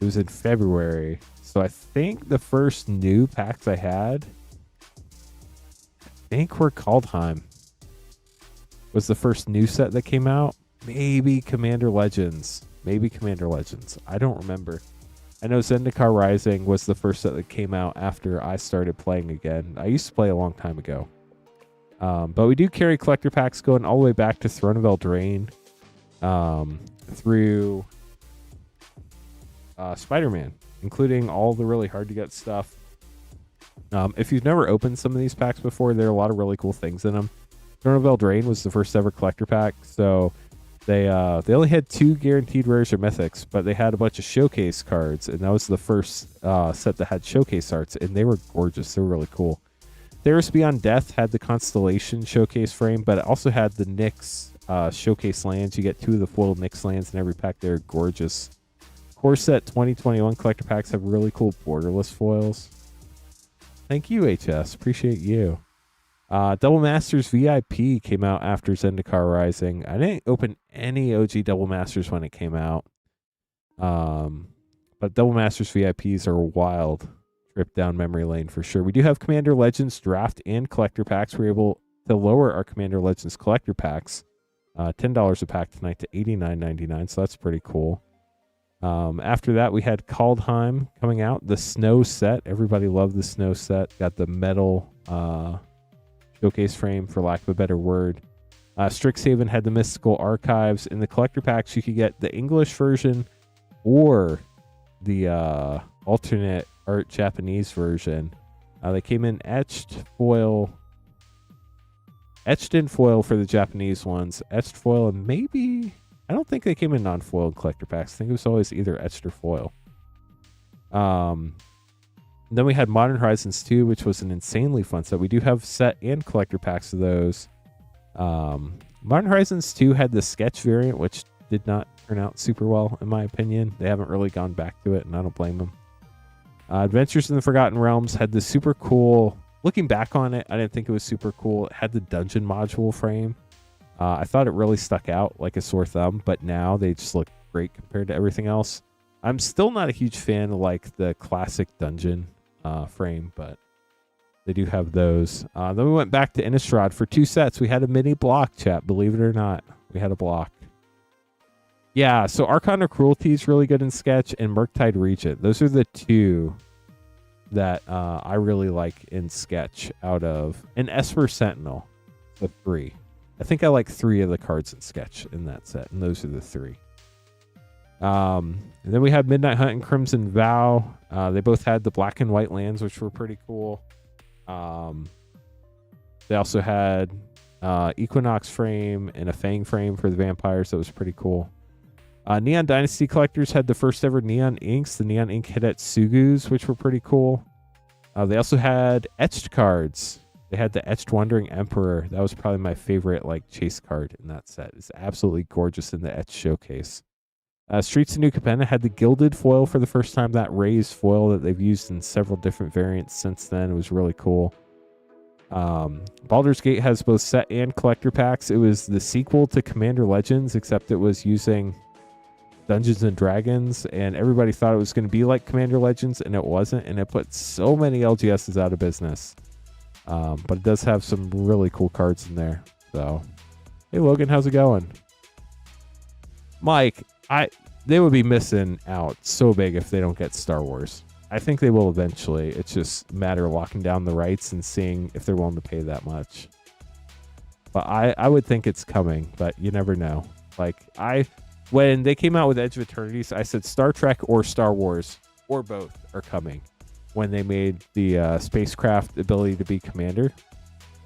it was in February. So I think the first new packs I had think we're Kaldheim was the first new set that came out. Maybe Commander Legends. I don't remember. I know Zendikar Rising was the first set that came out after I started playing again. I used to play a long time ago. But we do carry collector packs going all the way back to Throne of Eldraine through Spider-Man, including all the really hard to get stuff. If you've never opened some of these packs before, there are a lot of really cool things in them. Throne of Eldraine was the first ever collector pack, so they only had 2 guaranteed rares or mythics, but they had a bunch of showcase cards, and that was the first set that had showcase arts, and they were gorgeous. They were really cool. Theros Beyond Death had the Constellation showcase frame, but it also had the Nyx showcase lands. You get 2 of the foiled Nyx lands in every pack. They're gorgeous. Core set 2021 collector packs have really cool borderless foils. Thank you, HS. Appreciate you. Double Masters VIP came out after Zendikar Rising. I didn't open any OG Double Masters when it came out. But Double Masters VIPs are a wild trip down memory lane for sure. We do have Commander Legends draft and collector packs. We're able to lower our Commander Legends collector packs $10 a pack tonight to $89.99, so that's pretty cool. After that, we had Kaldheim coming out, the snow set. Everybody loved the snow set. Got the metal showcase frame, for lack of a better word. Strixhaven had the mystical archives. In the collector packs, you could get the English version or the alternate art Japanese version. They came in etched in foil for the Japanese ones, etched foil, and maybe, I don't think they came in non-foil in collector packs. I think it was always either etched or foil. Then we had Modern Horizons 2, which was an insanely fun set. We do have set and collector packs of those. Modern Horizons 2 had the sketch variant, which did not turn out super well, in my opinion. They haven't really gone back to it, and I don't blame them. Adventures in the Forgotten Realms had the super cool... Looking back on it, I didn't think it was super cool. It had the dungeon module frame. I thought it really stuck out like a sore thumb, but now they just look great compared to everything else. I'm still not a huge fan of like the classic dungeon frame, but they do have those. Then we went back to Innistrad for 2 sets. We had a mini block, chat, believe it or not. We had a block. Yeah, so Archon of Cruelty is really good in Sketch, and Murktide Regent. Those are the 2 that I really like in Sketch out of... And Esper Sentinel, the 3. I think I like 3 of the cards in Sketch in that set, and those are the 3. And then we had Midnight Hunt and Crimson Vow. They both had the black and white lands, which were pretty cool. They also had Equinox frame and a Fang frame for the vampires. That was pretty cool. Neon Dynasty collectors had the first ever Neon Inks, the Neon Ink Hidetsugus, which were pretty cool. They also had etched cards. They had the Etched Wandering Emperor. That was probably my favorite like chase card in that set. It's absolutely gorgeous in the etched showcase. Streets of New Capenna had the gilded foil for the first time, that raised foil that they've used in several different variants since then. It was really cool. Baldur's Gate has both set and collector packs. It was the sequel to Commander Legends, except it was using Dungeons and Dragons, and everybody thought it was going to be like Commander Legends, and it wasn't, and it put so many LGSs out of business. But it does have some really cool cards in there. So, hey Logan, how's it going? Mike, they would be missing out so big if they don't get Star Wars. I think they will eventually. It's just a matter of locking down the rights and seeing if they're willing to pay that much. But I would think it's coming, but you never know. Like, when they came out with Edge of Eternities, I said Star Trek or Star Wars or both are coming when they made the spacecraft ability to be commander.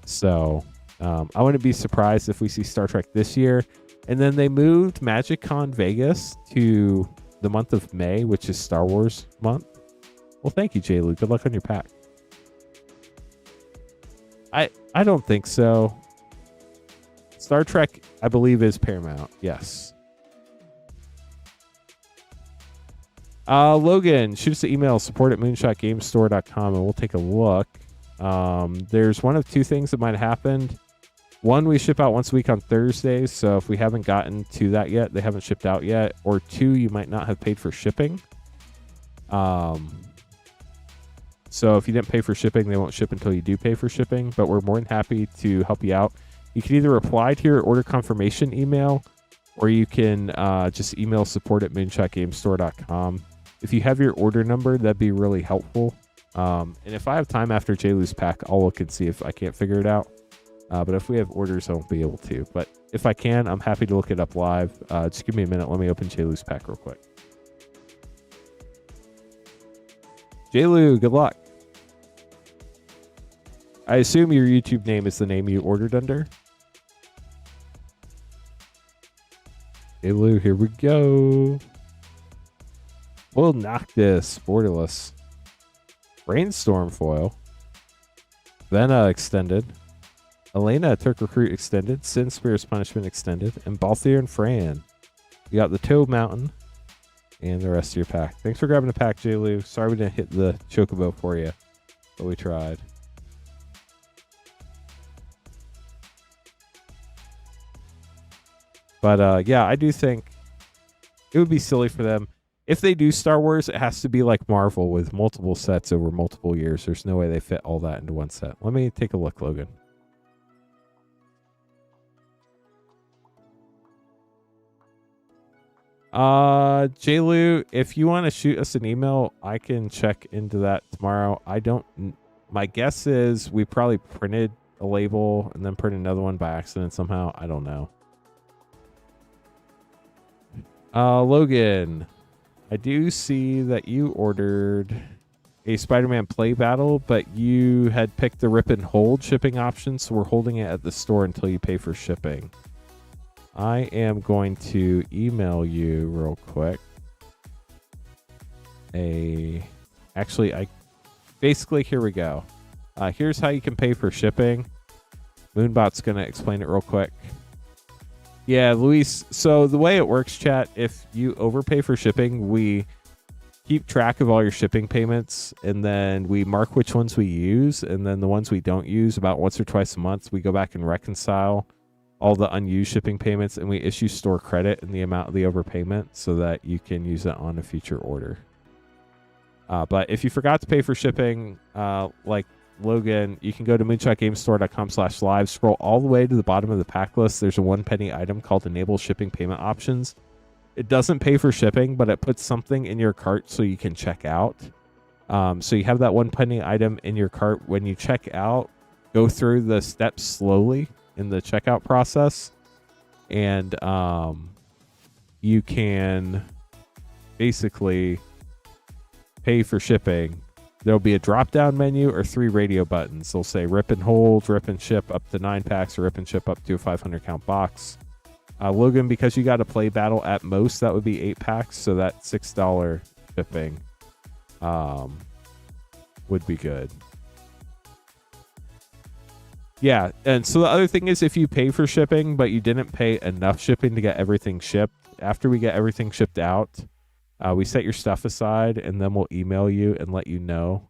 So I wouldn't be surprised if we see Star Trek this year. And then they moved MagicCon Vegas to the month of May, which is Star Wars month. Well, thank you, J. Lou. Good luck on your pack. I don't think so. Star Trek, I believe, is Paramount. Yes. Logan, shoot us an email, support@moonshotgamestore.com, and we'll take a look. There's one of 2 things that might have happened. One, we ship out once a week on Thursdays, so if we haven't gotten to that yet, they haven't shipped out yet. Or 2, you might not have paid for shipping. So if you didn't pay for shipping, they won't ship until you do pay for shipping, but we're more than happy to help you out. You can either reply to your order confirmation email, or you can just email support@moonshotgamestore.com. If you have your order number, that'd be really helpful. And if I have time after JLou's pack, I'll look and see if I can't figure it out. But if we have orders, I won't be able to. But if I can, I'm happy to look it up live. Just give me a minute. Let me open JLou's pack real quick. JLou, good luck. I assume your YouTube name is the name you ordered under. JLou, here we go. We'll knock this. Borderless. Brainstorm foil. Vena extended. Elena Turk Recruit extended. Sin Spear's Punishment extended. And Balthier and Fran. You got the Toe Mountain. And the rest of your pack. Thanks for grabbing a pack, JLou. Sorry we didn't hit the Chocobo for you. But we tried. But yeah, I do think it would be silly for them. If they do Star Wars, it has to be like Marvel with multiple sets over multiple years. There's no way they fit all that into one set. Let me take a look, Logan. JLou, if you want to shoot us an email, I can check into that tomorrow. My guess is we probably printed a label and then printed another one by accident somehow. I don't know. Logan, I do see that you ordered a Spider-Man play battle, but you had picked the rip and hold shipping option, so we're holding it at the store until you pay for shipping. I am going to email you real quick. Basically, here we go. Here's how you can pay for shipping. Moonbot's going to explain it real quick. Yeah, Luis. So the way it works, chat, if you overpay for shipping, we keep track of all your shipping payments, and then we mark which ones we use, and then the ones we don't use about once or twice a month, we go back and reconcile all the unused shipping payments, and we issue store credit in the amount of the overpayment so that you can use it on a future order. But if you forgot to pay for shipping, like Logan, you can go to moonshotgamestore.com/live, scroll all the way to the bottom of the pack list. There's a 1 penny item called Enable Shipping Payment Options. It doesn't pay for shipping, but it puts something in your cart so you can check out. So you have that 1 penny item in your cart. When you check out, go through the steps slowly in the checkout process, and you can basically pay for shipping. There'll be a drop-down menu or 3 radio buttons. They'll say rip and hold, rip and ship up to 9 packs, or rip and ship up to a 500 count box. Logan, because you got to play battle at most, that would be 8 packs, so that $6 shipping would be good. Yeah, and so the other thing is, if you pay for shipping, but you didn't pay enough shipping to get everything shipped, after we get everything shipped out, we set your stuff aside, and then we'll email you and let you know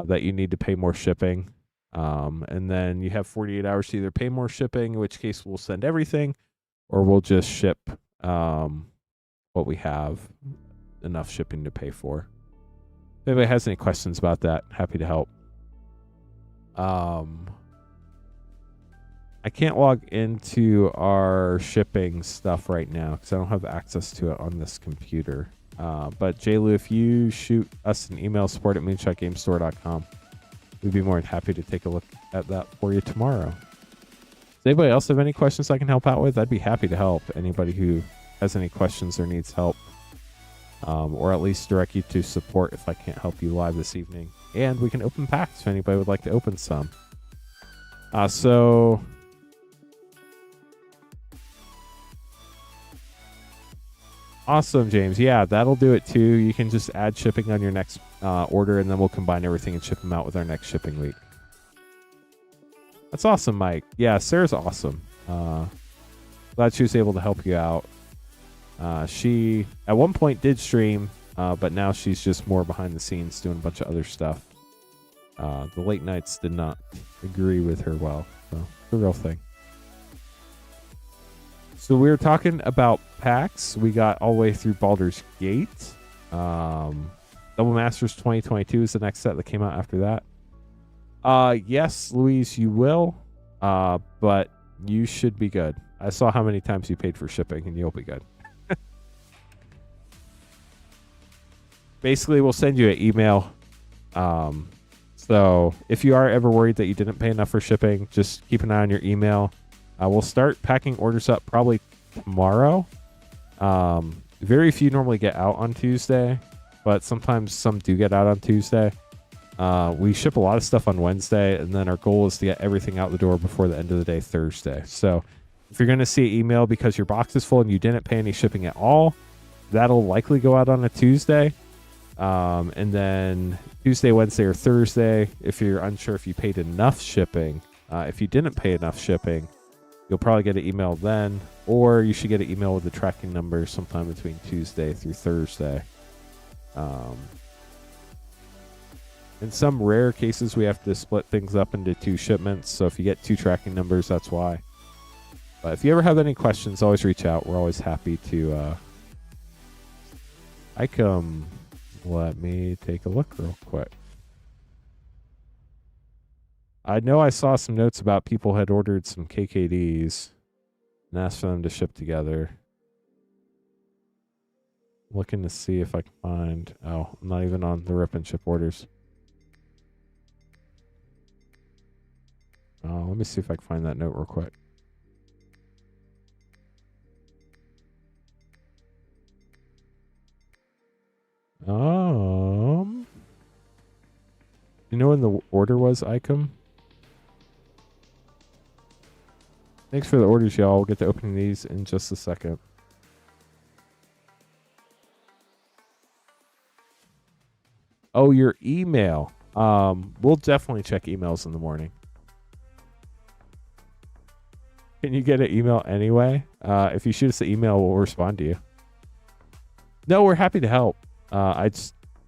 that you need to pay more shipping. And then you have 48 hours to either pay more shipping, in which case we'll send everything, or we'll just ship what we have enough shipping to pay for. If anybody has any questions about that, happy to help. I can't log into our shipping stuff right now because I don't have access to it on this computer. But JLou, if you shoot us an email, support@moonshotgamestore.com, we'd be more than happy to take a look at that for you tomorrow. Does anybody else have any questions I can help out with? I'd be happy to help anybody who has any questions or needs help, or at least direct you to support if I can't help you live this evening. And we can open packs if anybody would like to open some. So awesome, James. Yeah, that'll do it too. You can just add shipping on your next order, and then we'll combine everything and ship them out with our next shipping week. That's awesome, Mike. Yeah, Sarah's awesome. Glad she was able to help you out. She, at one point, did stream, but now she's just more behind the scenes doing a bunch of other stuff. The late nights did not agree with her well. So, it's a real thing. So we were talking about packs. We got all the way through Baldur's Gate. Double Masters 2022 is the next set that came out after that. Yes, Louise, you will. But you should be good. I saw how many times you paid for shipping, and you'll be good. Basically, we'll send you an email. So if you are ever worried that you didn't pay enough for shipping, just keep an eye on your email. We'll start packing orders up probably tomorrow. Very few normally get out on Tuesday, but sometimes some do get out on Tuesday. We ship a lot of stuff on Wednesday, and then our goal is to get everything out the door before the end of the day Thursday. So if you're going to see an email because your box is full and you didn't pay any shipping at all, that'll likely go out on a Tuesday. And then Tuesday, Wednesday, or Thursday, if you're unsure if you paid enough shipping, if you didn't pay enough shipping, you'll probably get an email then, or you should get an email with the tracking number sometime between Tuesday through Thursday. In some rare cases, we have to split things up into 2 shipments. So if you get 2 tracking numbers, that's why. But if you ever have any questions, always reach out. We're always happy to. Let me take a look real quick. I know I saw some notes about people had ordered some KKDs and asked for them to ship together. Looking to see if I can find. Oh, I'm not even on the rip and ship orders. Let me see if I can find that note real quick. You know when the order was, Icom? Thanks for the orders, y'all. We'll get to opening these in just a second. Oh, your email. We'll definitely check emails in the morning. Can you get an email anyway? If you shoot us an email, we'll respond to you. No, we're happy to help.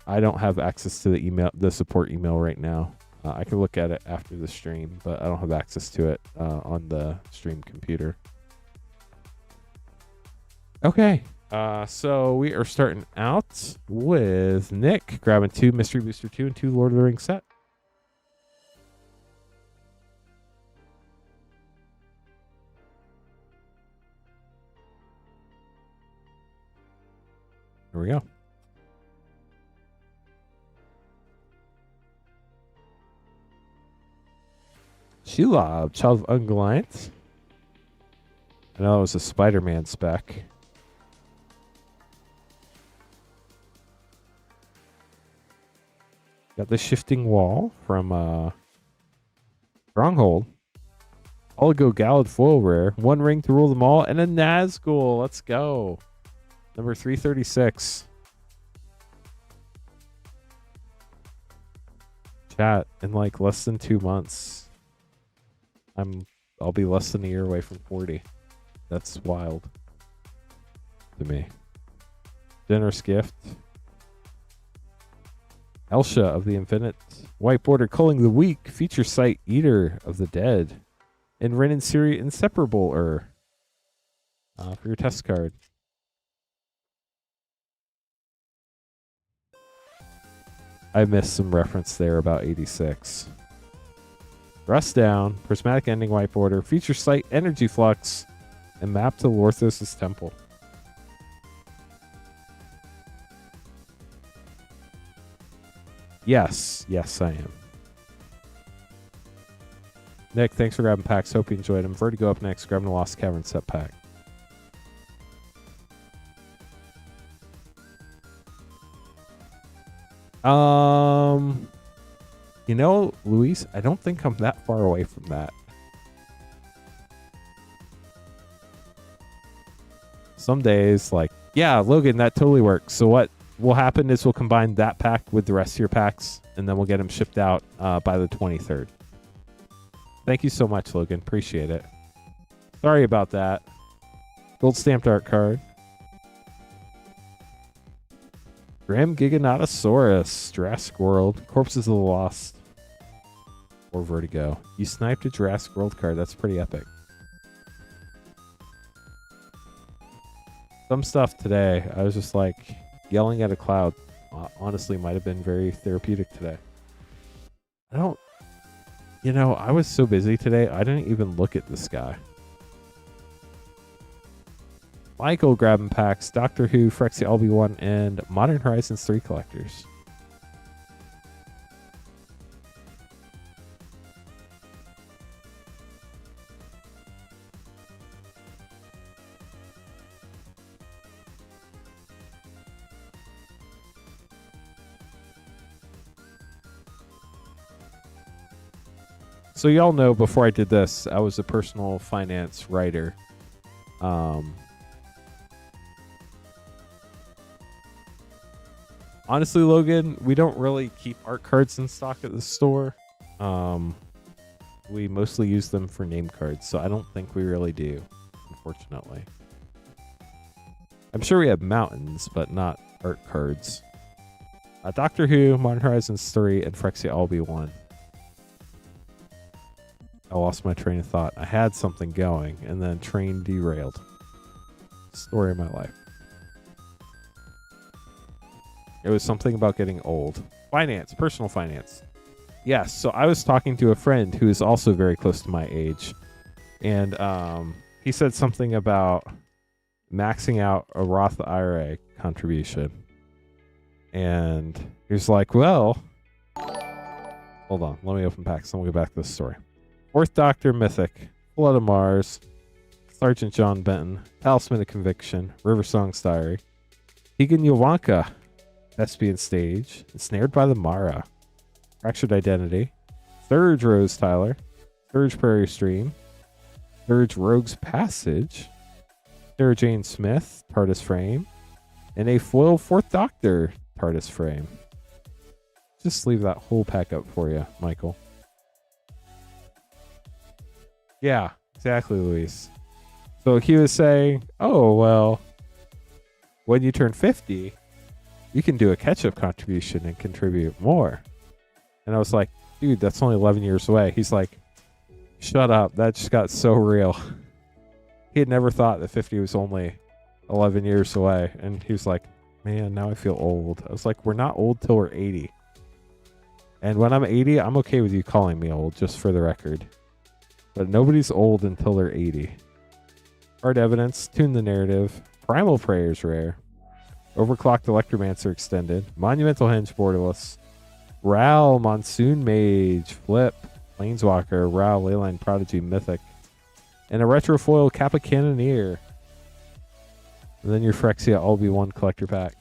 I don't have access to the support email right now. I can look at it after the stream, but I don't have access to it on the stream computer. Okay, so we are starting out with Nick grabbing 2 Mystery Booster 2 and 2 Lord of the Rings set. Here we go. Shelob, Child of Ungoliant. I know it was a Spider-Man spec. Got the Shifting Wall from Stronghold. Oligo Gallad foil rare. 1 ring to rule them all. And a Nazgul. Let's go. Number 336. Chat, in like less than 2 months, I'll be less than a year away from 40. That's wild to me. Generous gift. Elsha of the Infinite. White border Culling the Weak. Feature site Eater of the Dead. And Ren and Siri Inseparable for your test card. I missed some reference there about 86. Rust Down, Prismatic Ending, White Border, Feature Site, Energy Flux, and Map to Lorthos' Temple. Yes, I am. Nick, thanks for grabbing packs. Hope you enjoyed them. Vertigo up next, grabbing the Lost Cavern set pack. You know, Luis, I don't think I'm that far away from that. Some days, like, yeah, Logan, that totally works. So what will happen is we'll combine that pack with the rest of your packs, and then we'll get them shipped out by the 23rd. Thank you so much, Logan. Appreciate it. Sorry about that. Gold stamped art card. Grim Giganotosaurus, Jurassic World, Corpses of the Lost, or Vertigo. You sniped a Jurassic World card. That's pretty epic. Some stuff today, I was just like yelling at a cloud honestly might have been very therapeutic today. I don't, I was so busy today, I didn't even look at this guy. Michael grabbing packs, Doctor Who, Phyrexia LB1, and Modern Horizons 3 collectors. So y'all know before I did this, I was a personal finance writer. Honestly, Logan, we don't really keep art cards in stock at the store. We mostly use them for name cards, so I don't think we really do, unfortunately. I'm sure we have mountains, but not art cards. Doctor Who, Modern Horizons 3, and Phyrexia LB1. I lost my train of thought. I had something going, and then train derailed. Story of my life. It was something about getting old. Finance, personal finance. Yes, so I was talking to a friend who is also very close to my age, and he said something about maxing out a Roth IRA contribution. And he was like, well, hold on, let me open packs, then we'll go back to the story. Fourth Doctor Mythic, Blood of Mars, Sergeant John Benton, Talisman of Conviction, River Song's Diary, Tegan Yovanka, Thespian Stage, Ensnared by the Mara, Fractured Identity, Thurge Rose Tyler, Thurge Prairie Stream, Thurge Rogue's Passage, Sarah Jane Smith, TARDIS Frame, and a foil Fourth Doctor TARDIS Frame. Just leave that whole pack up for you, Michael. Yeah, exactly, Luis. So he was saying, oh, well, when you turn 50, you can do a catch-up contribution and contribute more. And I was like, dude, that's only 11 years away. He's like, shut up. That just got so real. He had never thought that 50 was only 11 years away. And he was like, man, now I feel old. I was like, we're not old till we're 80. And when I'm 80, I'm okay with you calling me old, just for the record. But nobody's old until they're 80. Hard Evidence, Tune the Narrative, Primal Prayers Rare, Overclocked Electromancer Extended, Monumental Henge Borderless, Ral Monsoon Mage Flip, Planeswalker, Ral Leyline Prodigy Mythic, and a Retrofoil Kappa Cannoneer. And then your Phyrexia LB1 collector pack.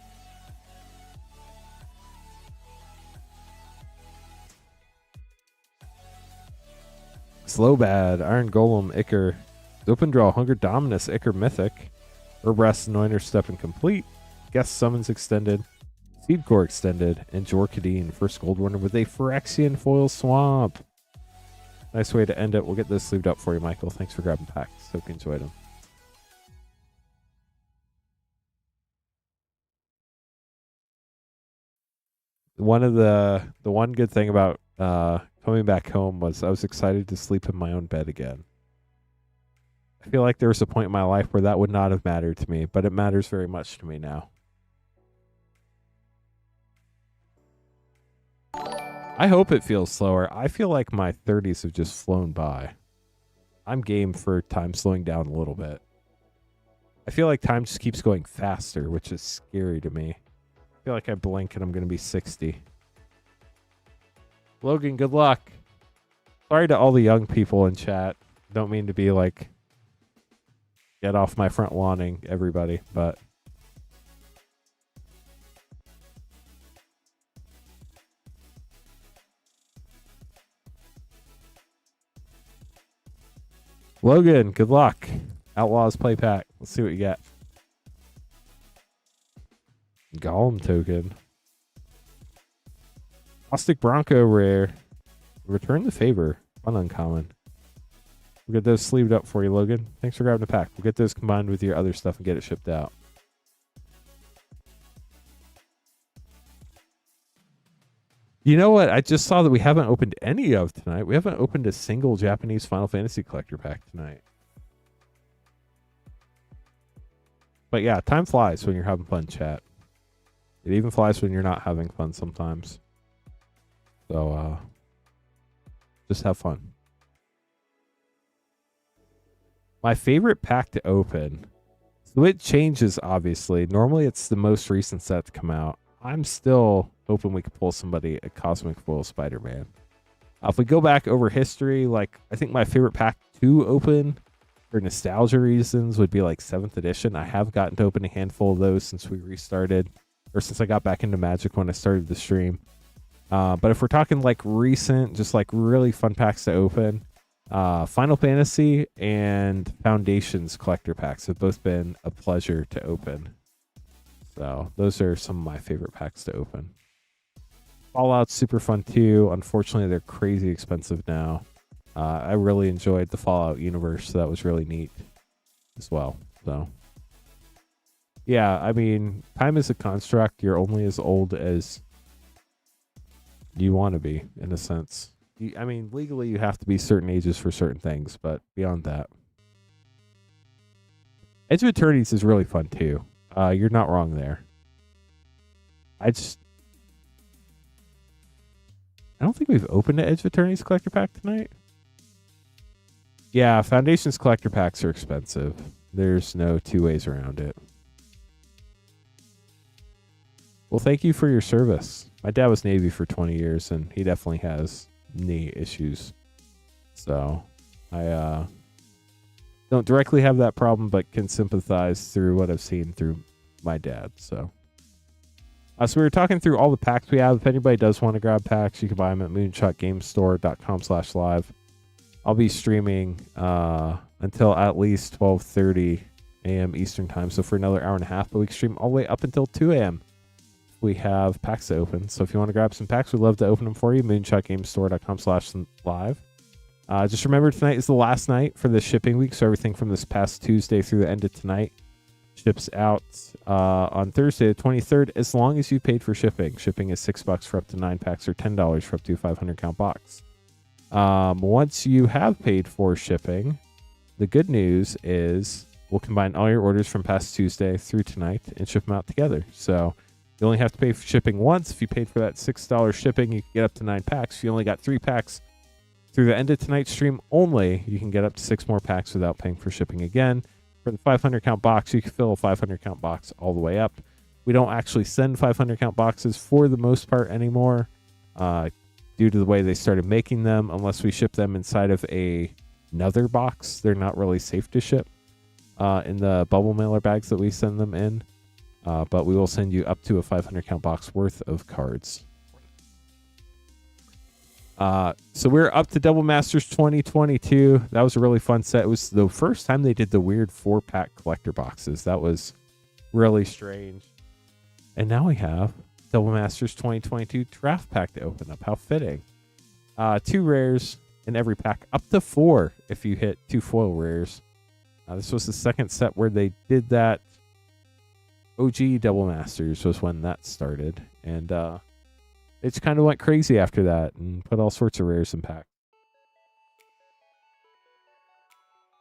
Slowbad, Iron Golem, Icar, Open Draw, Hunger Dominus, Icar Mythic, Urbrass, Anointer, Step Incomplete, Guest Summons Extended, Seed Core Extended, and Jorkadine, first Gold Warner with a Phyrexian Foil Swamp. Nice way to end it. We'll get this sleeved up for you, Michael. Thanks for grabbing packs. Hope you enjoyed them. The one good thing about coming back home was I was excited to sleep in my own bed again. I feel like there was a point in my life where that would not have mattered to me, but it matters very much to me now. I hope it feels slower. I feel like my 30s have just flown by. I'm game for time slowing down a little bit. I feel like time just keeps going faster, which is scary to me. I feel like I blink and I'm going to be 60. Logan, good luck. Sorry to all the young people in chat. Don't mean to be like, get off my front lawning, everybody, but Logan, good luck. Outlaws play pack. Let's see what you get. Golem token. Caustic Bronco rare. Return the favor. Fun uncommon. We'll get those sleeved up for you, Logan. Thanks for grabbing the pack. We'll get those combined with your other stuff and get it shipped out. You know what? I just saw that we haven't opened any of tonight. We haven't opened a single Japanese Final Fantasy collector pack tonight. But yeah, time flies when you're having fun, chat. It even flies when you're not having fun sometimes. So just have fun. My favorite pack to open. So it changes, obviously. Normally it's the most recent set to come out. I'm still hoping we could pull somebody a Cosmic Foil Spider-Man. If we go back over history, like I think my favorite pack to open for nostalgia reasons would be like 7th edition. I have gotten to open a handful of those since we restarted, or since I got back into Magic when I started the stream. But if we're talking like recent, just like really fun packs to open, Final Fantasy and Foundations collector packs have both been a pleasure to open. So those are some of my favorite packs to open. Fallout's super fun too. Unfortunately, they're crazy expensive now. I really enjoyed the Fallout universe, so that was really neat as well. So yeah, I mean, time is a construct. You're only as old as you want to be, in a sense. I mean, legally you have to be certain ages for certain things, but beyond that. Edge of Eternities is really fun too. You're not wrong there. I don't think we've opened an Edge of Eternities collector pack tonight. Yeah, Foundations collector packs are expensive. There's no two ways around it. Well, thank you for your service. My dad was Navy for 20 years, and he definitely has knee issues. So I don't directly have that problem, but can sympathize through what I've seen through my dad. So we were talking through all the packs we have. If anybody does want to grab packs, you can buy them at moonshotgamestore.com/live. I'll be streaming until at least 12:30 a.m. Eastern time. So for another hour and a half, but we can stream all the way up until 2 a.m. We have packs to open. So if you want to grab some packs, we'd love to open them for you. moonshotgamestore.com/live. Just remember, tonight is the last night for the shipping week. So everything from this past Tuesday through the end of tonight ships out on Thursday the 23rd, as long as you paid for shipping. Shipping is $6 for up to 9 packs, or $10 for up to a 500 count box. Once you have paid for shipping, the good news is we'll combine all your orders from past Tuesday through tonight and ship them out together. So you only have to pay for shipping once. If you paid for that $6 shipping, you can get up to 9 packs. If you only got 3 packs through the end of tonight's stream only, you can get up to 6 more packs without paying for shipping again. For the 500 count box, you can fill a 500 count box all the way up. We don't actually send 500 count boxes for the most part anymore, due to the way they started making them. Unless we ship them inside of another box, they're not really safe to ship in the bubble mailer bags that we send them in. But we will send you up to a 500 count box worth of cards. So we're up to Double Masters 2022. That was a really fun set. It was the first time they did the weird 4-pack collector boxes. That was really strange. And now we have Double Masters 2022 draft pack to open up. How fitting. 2 rares in every pack, up to 4 if you hit 2 foil rares. This was the second set where they did that. OG Double Masters was when that started. And it just kind of went crazy after that and put all sorts of rares in packs.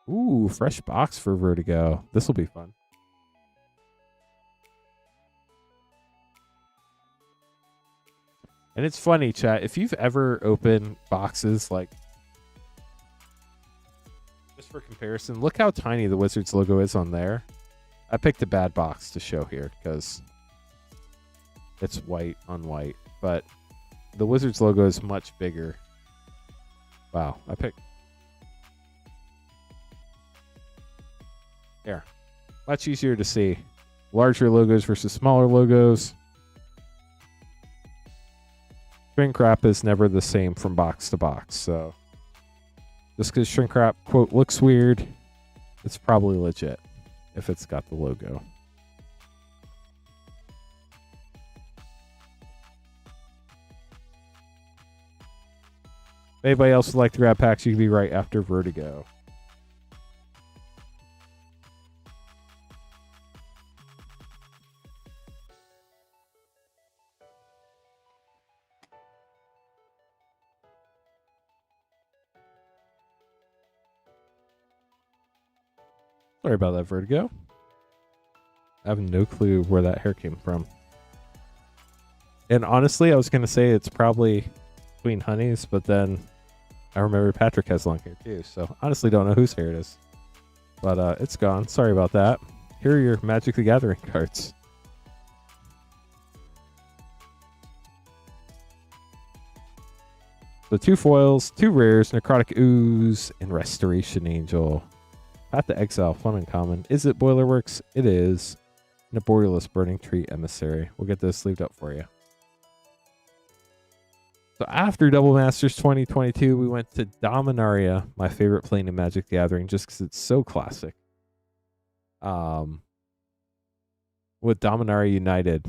Ooh, fresh box for Vertigo. This will be fun. And it's funny, chat, if you've ever opened boxes, like, just for comparison, look how tiny the Wizards logo is on there. I picked a bad box to show here because it's white on white, but the Wizards logo is much bigger. Wow, I picked... Here. Much easier to see. Larger logos versus smaller logos. Shrink wrap is never the same from box to box, so just because shrink wrap, quote, looks weird, it's probably legit if it's got the logo. If anybody else would like to grab packs, you can be right after Vertigo. Sorry about that, Vertigo. I have no clue where that hair came from. And honestly, I was going to say it's probably Queen Honey's, but then I remember Patrick has long hair too. So honestly, don't know whose hair it is. But it's gone. Sorry about that. Here are your Magic the Gathering cards. So 2 foils, 2 rares, Necrotic Ooze, and Restoration Angel. Path to Exile, fun and common. Is it Boilerworks? It is. And a Borealis Burning Tree Emissary. We'll get this sleeved up for you. So after Double Masters 2022, we went to Dominaria, my favorite plane in Magic the Gathering, just because it's so classic. With Dominaria United.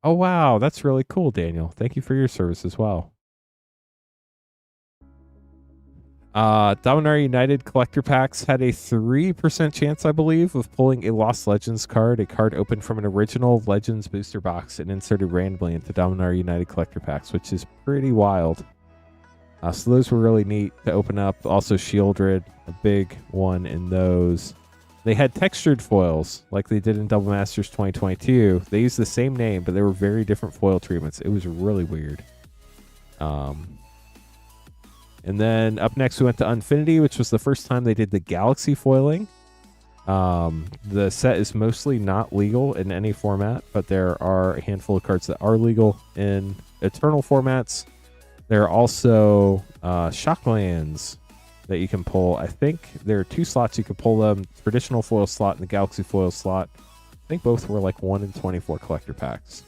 Oh, wow. That's really cool, Daniel. Thank you for your service as well. Dominaria United collector packs had a 3% chance, I believe, of pulling a Lost Legends card, a card opened from an original Legends booster box and inserted randomly into Dominaria United collector packs, which is pretty wild. So those were really neat to open up. Also Shieldred, a big one in those. They had textured foils like they did in Double Masters 2022. They used the same name, but they were very different foil treatments. It was really weird. And then up next, we went to Unfinity, which was the first time they did the Galaxy foiling. The set is mostly not legal in any format, but there are a handful of cards that are legal in Eternal formats. There are also Shocklands that you can pull. I think there are 2 slots you can pull them. Traditional foil slot and the Galaxy foil slot. I think both were like 1 in 24 collector packs.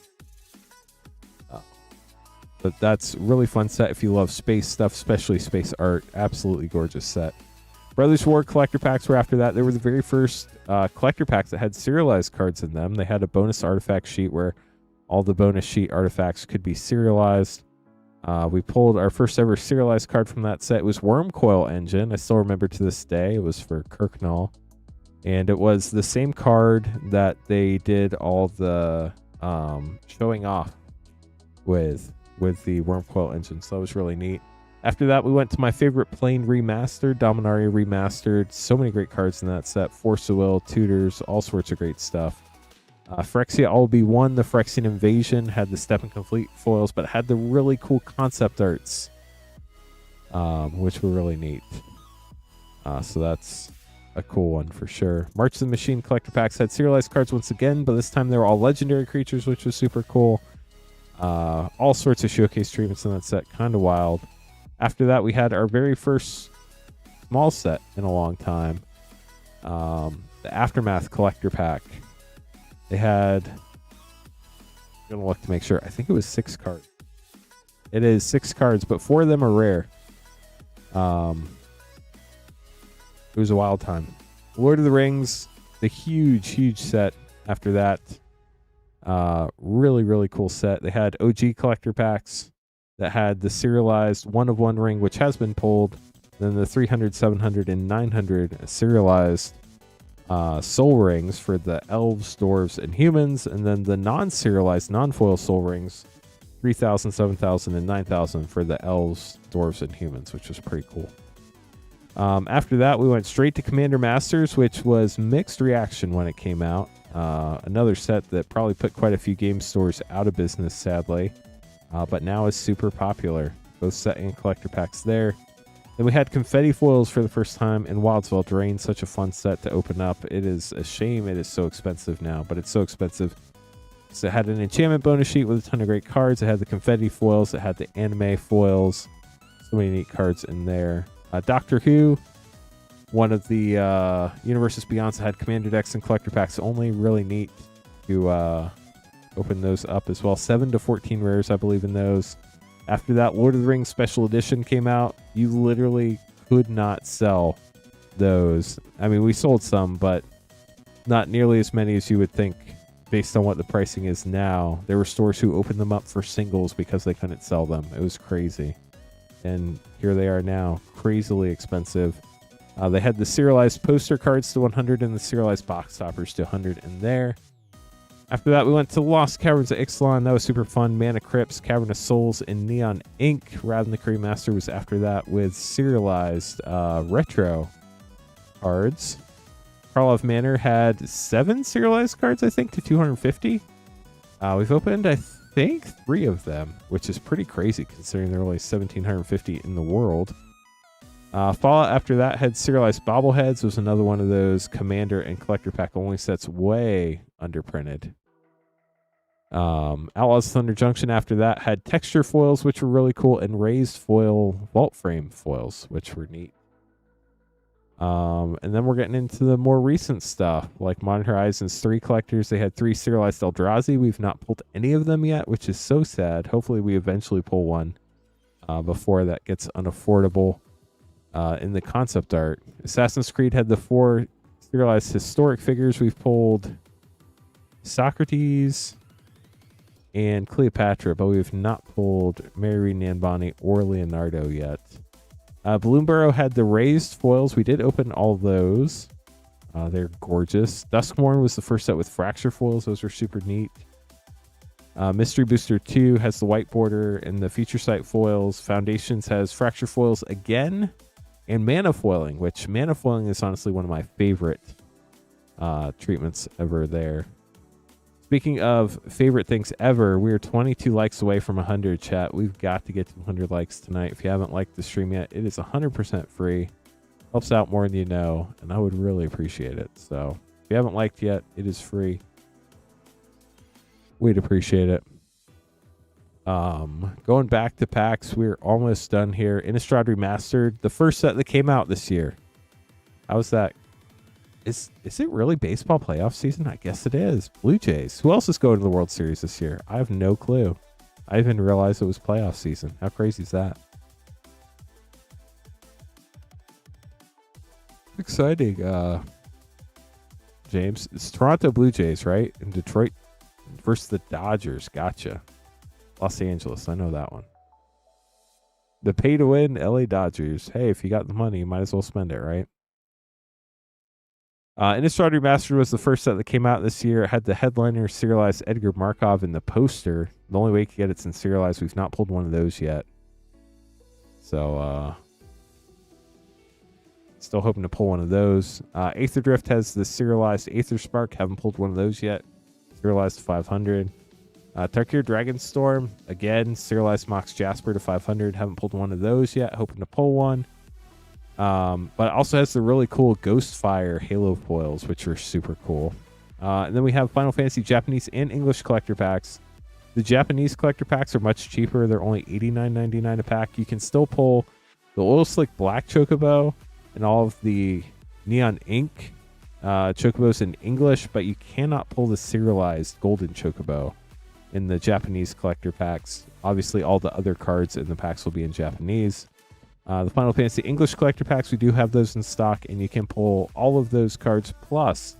But that's really fun set if you love space stuff, especially space art. Absolutely gorgeous set. Brothers War collector packs were after that. They were the very first collector packs that had serialized cards in them. They had a bonus artifact sheet where all the bonus sheet artifacts could be serialized. We pulled our first ever serialized card from that set. It was Wormcoil Engine. I still remember to this day. It was for Kirknall. And it was the same card that they did all the showing off with the Wormcoil Engine. So that was really neat. After that, we went to my favorite plane remastered, Dominaria Remastered. So many great cards in that set. Force of Will, Tutors, all sorts of great stuff. Phyrexia All Be One, the Phyrexian Invasion, had the Step and Complete foils, but had the really cool concept arts, which were really neat. So that's a cool one for sure. March of the Machine collector packs had serialized cards once again, but this time they were all legendary creatures, which was super cool. All sorts of showcase treatments in that set, kind of wild. After that, we had our very first small set in a long time. The Aftermath collector pack. They had, I'm gonna look to make sure. I think it was 6 cards. It is 6 cards, but 4 of them are rare. It was a wild time. Lord of the Rings, the huge set after that. Really cool set. They had OG collector packs that had the serialized 1 of 1 ring, which has been pulled. Then the 300, 700, and 900 serialized soul rings for the elves, dwarves, and humans. And then the non-serialized, non-foil soul rings, 3,000, 7,000, and 9,000 for the elves, dwarves, and humans, which was pretty cool. After that, we went straight to Commander Masters, which was mixed reaction when it came out. Another set that probably put quite a few game stores out of business, sadly, but now is super popular. Both set and collector packs there. Then we had confetti foils for the first time in Wildsveld Drain. Such a fun set to open up. It is a shame it is so expensive now, but it's so expensive. So it had an enchantment bonus sheet with a ton of great cards. It had the confetti foils. It had the anime foils. So many neat cards in there. Doctor Who, one of the Universes Beyond, had Commander decks and collector packs only. Really neat to open those up as well. 7 to 14 rares, I believe, in those. After that, Lord of the Rings Special Edition came out. You literally could not sell those. I mean, we sold some, but not nearly as many as you would think based on what the pricing is now. There were stores who opened them up for singles because they couldn't sell them. It was crazy. And here they are now, crazily expensive. They had the serialized poster cards to 100 and the serialized box toppers to 100 in there. After that, we went to Lost Caverns of Ixalan. That was super fun. Mana Crypts, Cavern of Souls, and Neon Ink. Ravnica Remaster was after that with serialized retro cards. Karlov Manor had 7 serialized cards, I think, to 250. We've opened, I think 3 of them, which is pretty crazy considering there are only 1,750 in the world. Fallout after that had serialized bobbleheads. Was another one of those commander and collector pack only sets, way underprinted. Outlaws Thunder Junction after that had texture foils, which were really cool, and raised foil vault frame foils, which were neat. And then we're getting into the more recent stuff, like Modern Horizons 3 collectors. They had 3 serialized Eldrazi. We've not pulled any of them yet, which is so sad. Hopefully we eventually pull one before that gets unaffordable. In the concept art, Assassin's Creed had the 4 serialized historic figures. We've pulled Socrates and Cleopatra, but we've not pulled Mary Nambani or Leonardo yet. Bloomburrow had the raised foils. We did open all those. They're gorgeous. Duskmourn was the first set with fracture foils. Those were super neat. Mystery Booster 2 has the white border and the feature site foils. Foundations has fracture foils again. And mana foiling, which mana foiling is honestly one of my favorite treatments ever there. Speaking of favorite things ever, we are 22 likes away from 100, chat. We've got to get to 100 likes tonight. If you haven't liked the stream yet, it is 100% free. Helps out more than you know, and I would really appreciate it. So if you haven't liked yet, it is free. We'd appreciate it. Going back to packs, we're almost done here. Innistrad Remastered, the first set that came out this year. How's that? Is it really baseball playoff season? I guess it is. Blue Jays. Who else is going to the World Series this year? I have no clue. I didn't realize it was playoff season. How crazy is that? Exciting, James. It's Toronto Blue Jays, right? In Detroit versus the Dodgers. Gotcha. Los Angeles. I know that one. The pay-to-win LA Dodgers. Hey, if you got the money, you might as well spend it, right? Innistrad Remastered was the first set that came out this year. It had the headliner serialized Edgar Markov in the poster. The only way you can get it's in serialized. We've not pulled one of those yet. So, still hoping to pull one of those. Aether Drift has the serialized Aether Spark. Haven't pulled one of those yet. Serialized to 500. Tarkir Dragonstorm, again, serialized Mox Jasper to 500. Haven't pulled one of those yet. Hoping to pull one. But it also has the really cool Ghostfire Halo foils, which are super cool. And then we have Final Fantasy Japanese and English collector packs. The Japanese collector packs are much cheaper. They're only $89.99 a pack. You can still pull the Oil Slick Black Chocobo and all of the Neon Ink Chocobos in English, but you cannot pull the serialized Golden Chocobo in the Japanese collector packs. Obviously, all the other cards in the packs will be in Japanese. The Final Fantasy English collector packs, we do have those in stock, and you can pull all of those cards plus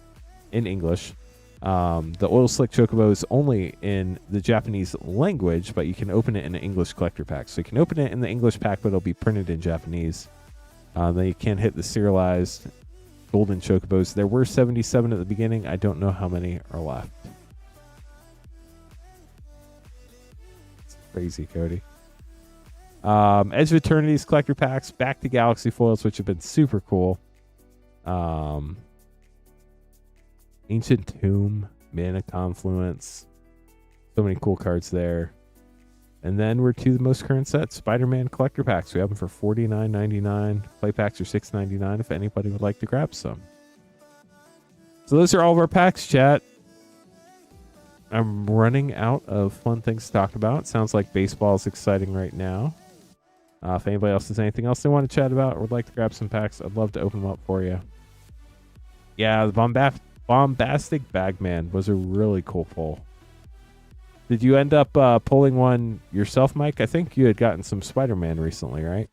in English. The Oil Slick Chocobo is only in the Japanese language, but you can open it in an English collector pack. So you can open it in the English pack, but it'll be printed in Japanese. Then you can hit the serialized Golden Chocobos. There were 77 at the beginning. I don't know how many are left. It's crazy, Cody. Edge of Eternity's collector packs, back to Galaxy foils, which have been super cool. Ancient Tomb, Mana Confluence. So many cool cards there. And then we're to the most current set, Spider-Man collector packs. We have them for $49.99. Play packs are $6.99 if anybody would like to grab some. So those are all of our packs, chat. I'm running out of fun things to talk about. Sounds like baseball is exciting right now. If anybody else has anything else they want to chat about or would like to grab some packs, I'd love to open them up for you. Yeah, the Bombastic Bagman was a really cool pull. Did you end up pulling one yourself, Mike? I think you had gotten some Spider-Man recently, right?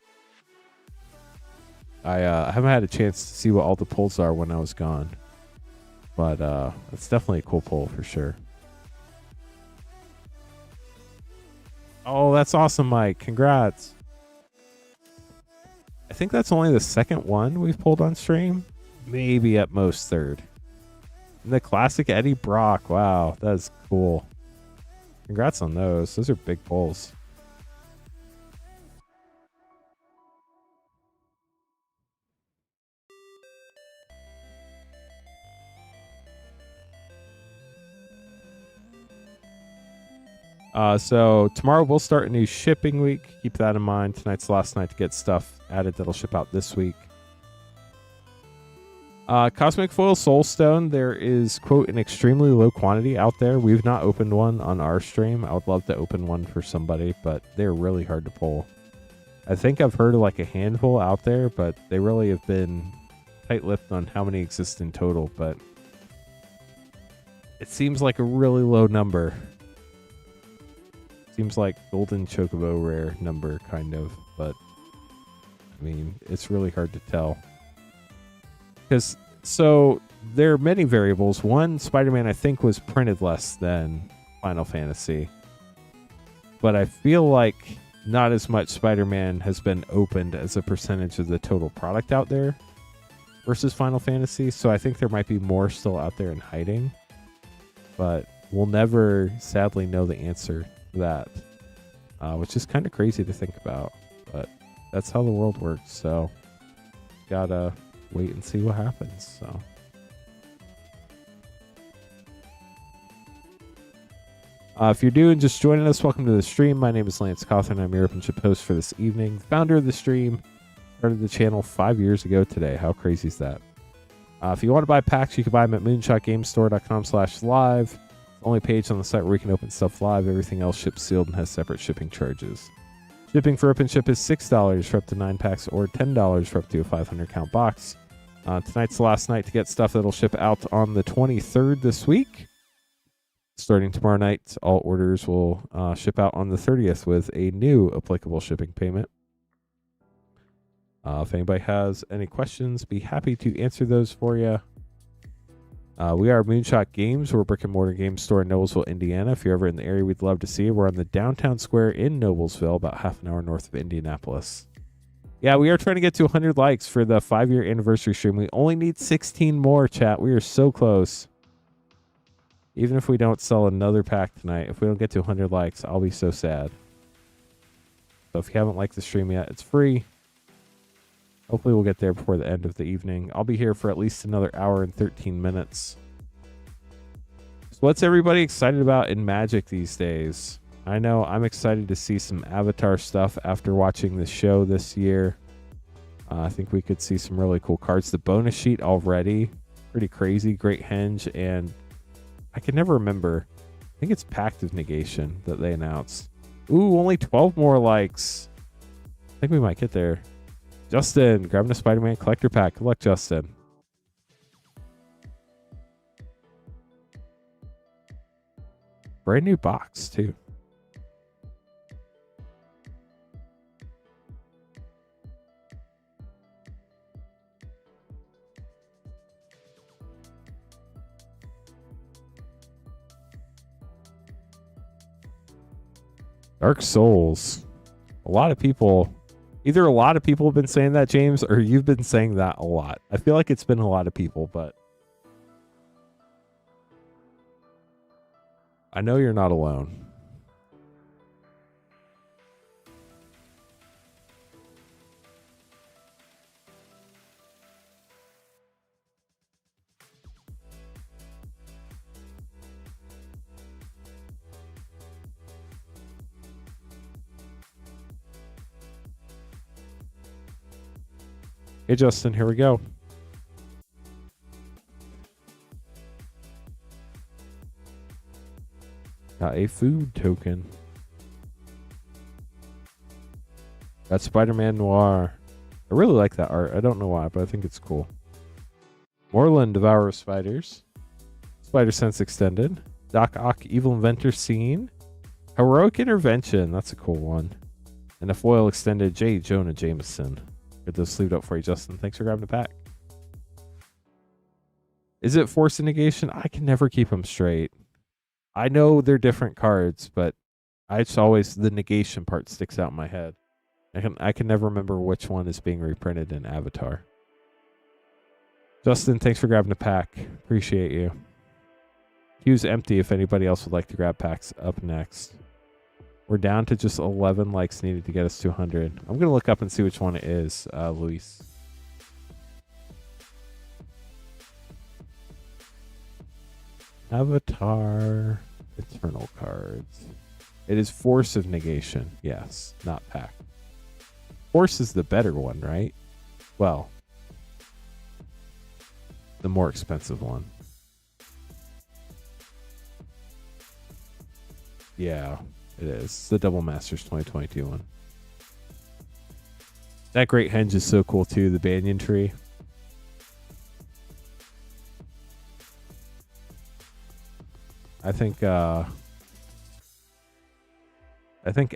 I haven't had a chance to see what all the pulls are when I was gone. But it's definitely a cool pull for sure. Oh, that's awesome, Mike. Congrats. I think that's only the second one we've pulled on stream. Maybe at most third. And the classic Eddie Brock. Wow, that's cool. Congrats on those. Those are big pulls. So tomorrow we'll start a new shipping week. Keep that in mind. Tonight's the last night to get stuff added that'll ship out this week. Cosmic Foil Soulstone, there is, quote, an extremely low quantity out there. We've not opened one on our stream. I would love to open one for somebody, but they're really hard to pull. I think I've heard of like a handful out there, but they really have been tight-lipped on how many exist in total, but it seems like a really low number. Seems like Golden Chocobo rare number, kind of, but I mean, it's really hard to tell. Because, so, there are many variables. One, Spider-Man, I think, was printed less than Final Fantasy. But I feel like not as much Spider-Man has been opened as a percentage of the total product out there versus Final Fantasy. So I think there might be more still out there in hiding. But we'll never, sadly, know the answer to that. Which is kind of crazy to think about. But that's how the world works. So, gotta wait and see what happens. So if you're new and just joining us, welcome to the stream. My name is Lance Cawthon. I'm your OpenShip host for this evening, founder of the stream. Started the channel 5 years ago today. How crazy is that? If you want to buy packs, you can buy them at moonshotgamestore.com/live. Only page on the site where we can open stuff live. Everything else ships sealed and has separate shipping charges. Shipping for OpenShip is $6 for up to 9 packs or $10 for up to a 500 count box. Tonight's the last night to get stuff that'll ship out on the 23rd this week. Starting tomorrow night, all orders will ship out on the 30th with a new applicable shipping payment. If anybody has any questions, be happy to answer those for you. We are Moonshot Games. We're a brick and mortar game store in Noblesville, Indiana. If you're ever in the area, we'd love to see you. We're on the downtown square in Noblesville, about half an hour north of Indianapolis. Yeah, we are trying to get to 100 likes for the 5-year anniversary stream. We only need 16 more, chat. We are so close. Even if we don't sell another pack tonight, if we don't get to 100 likes, I'll be so sad. So if you haven't liked the stream yet, it's free. Hopefully we'll get there before the end of the evening. I'll be here for at least another hour and 13 minutes. So what's everybody excited about in Magic these days? I know I'm excited to see some Avatar stuff after watching the show this year. I think we could see some really cool cards. The bonus sheet already, pretty crazy. Great Henge, and I can never remember. I think it's Pact of Negation that they announced. Ooh, only 12 more likes. I think we might get there. Justin, grabbing a Spider-Man collector pack. Good luck, Justin. Brand new box, too. Dark Souls. A lot of people, either a lot of people have been saying that, James, or you've been saying that a lot. I feel like it's been a lot of people, but I know you're not alone. Hey, Justin, here we go. Got a food token. Got Spider-Man Noir. I really like that art. I don't know why, but I think it's cool. Moreland, Devourer of Spiders. Spider Sense Extended. Doc Ock, Evil Inventor Scene. Heroic Intervention. That's a cool one. And a foil extended J. Jonah Jameson. Get those sleeved up for you, Justin. Thanks for grabbing the pack. Is it Force and Negation? I can never keep them straight. I know they're different cards, but I just always, the negation part sticks out in my head. I can never remember which one is being reprinted in Avatar. Justin, thanks for grabbing the pack. Appreciate you. Queue's empty if anybody else would like to grab packs up next. We're down to just 11 likes needed to get us to 100. I'm going to look up and see which one it is, Luis. Avatar Eternal cards. It is Force of Negation. Yes, not Pact. Force is the better one, right? Well, the more expensive one. Yeah, it is. It's the Double Masters 2022 one. That Great Henge is so cool too, the banyan tree. I think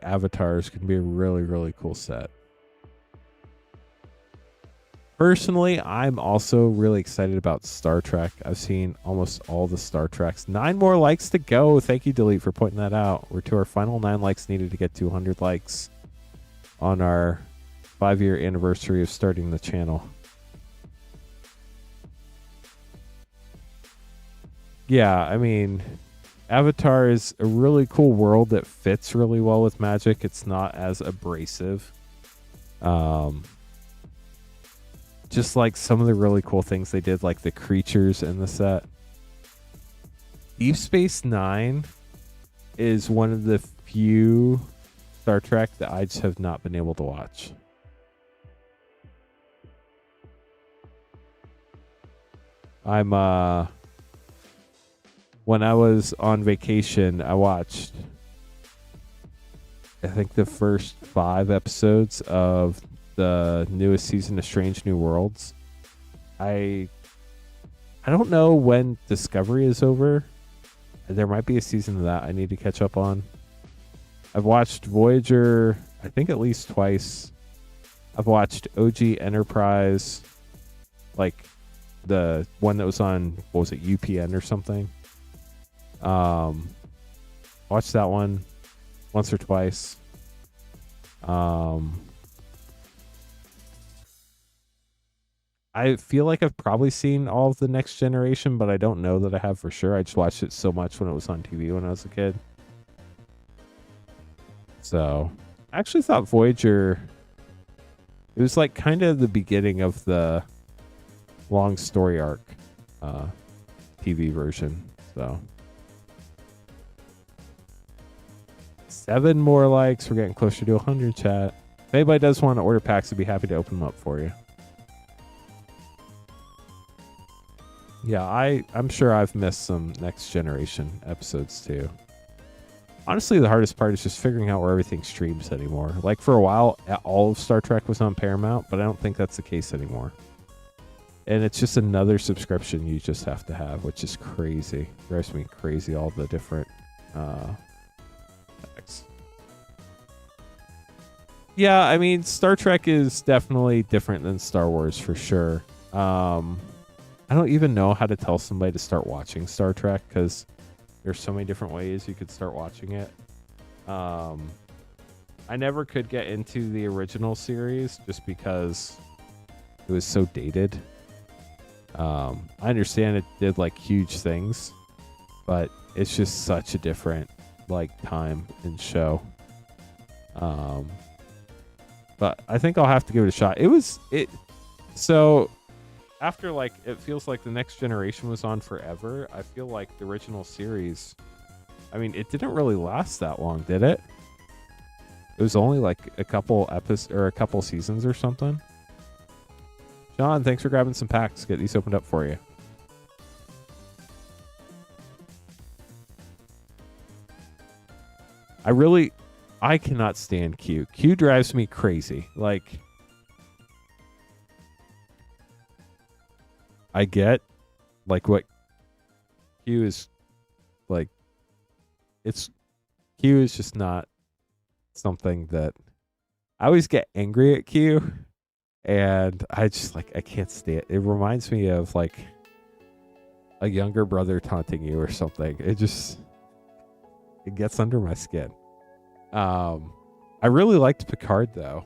Avatars can be a really, really cool set. Personally, I'm also really excited about Star Trek. I've seen almost all the Star Treks. 9 more likes to go. Thank you, Delete, for pointing that out. We're to our final 9 likes needed to get 200 likes on our 5-year anniversary of starting the channel. Yeah, I mean, Avatar is a really cool world that fits really well with Magic. It's not as abrasive. Just like some of the really cool things they did, like the creatures in the set. Deep Space Nine is one of the few Star Trek that I just have not been able to watch. I'm when I was on vacation, I watched I think the first 5 episodes of the newest season of Strange New Worlds. I don't know when Discovery is over. There might be a season of that I need to catch up on. I've watched Voyager, I think at least twice. I've watched OG Enterprise, like the one that was on, what was it, UPN or something. Watched that one once or twice. I feel like I've probably seen all of the Next Generation, but I don't know that I have for sure. I just watched it so much when it was on TV when I was a kid. So, I actually thought Voyager, it was like kind of the beginning of the long story arc TV version. So, 7 more likes. We're getting closer to 100, chat. If anybody does want to order packs, I'd be happy to open them up for you. Yeah, I'm sure I've missed some Next Generation episodes too. Honestly, the hardest part is just figuring out where everything streams anymore. Like for a while, all of Star Trek was on Paramount, but I don't think that's the case anymore. And it's just another subscription you just have to have, which is crazy. It drives me crazy, all the different packs. Yeah, I mean, Star Trek is definitely different than Star Wars for sure. I don't even know how to tell somebody to start watching Star Trek because there's so many different ways you could start watching it. I never could get into the original series just because it was so dated. I understand it did like huge things, but it's just such a different like time and show. But I think I'll have to give it a shot. So after like it feels like the Next Generation was on forever, I feel like the original series, I mean, it didn't really last that long, did it? It was only like a couple episodes or a couple seasons or something. John, thanks for grabbing some packs. Get these opened up for you. I cannot stand Q. Q drives me crazy. Like, I get like what Q is like. Q is just not something that I always get angry at Q, and I just like I can't stand it. It reminds me of like a younger brother taunting you or something. It gets under my skin. I really liked Picard though.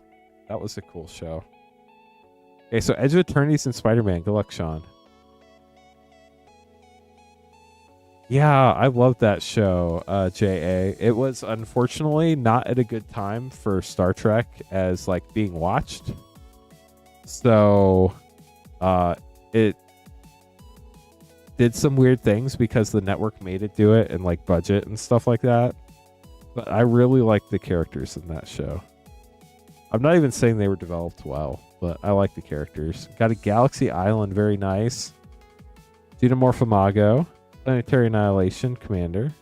That was a cool show. Okay, so Edge of Eternities and Spider-Man. Good luck, Sean. Yeah, I loved that show, JA. It was unfortunately not at a good time for Star Trek as like being watched. So it did some weird things because the network made it do it and like budget and stuff like that. But I really like the characters in that show. I'm not even saying they were developed well, but I like the characters. Got a Galaxy Island, very nice. Xenomorphomago, Planetary Annihilation, Commander.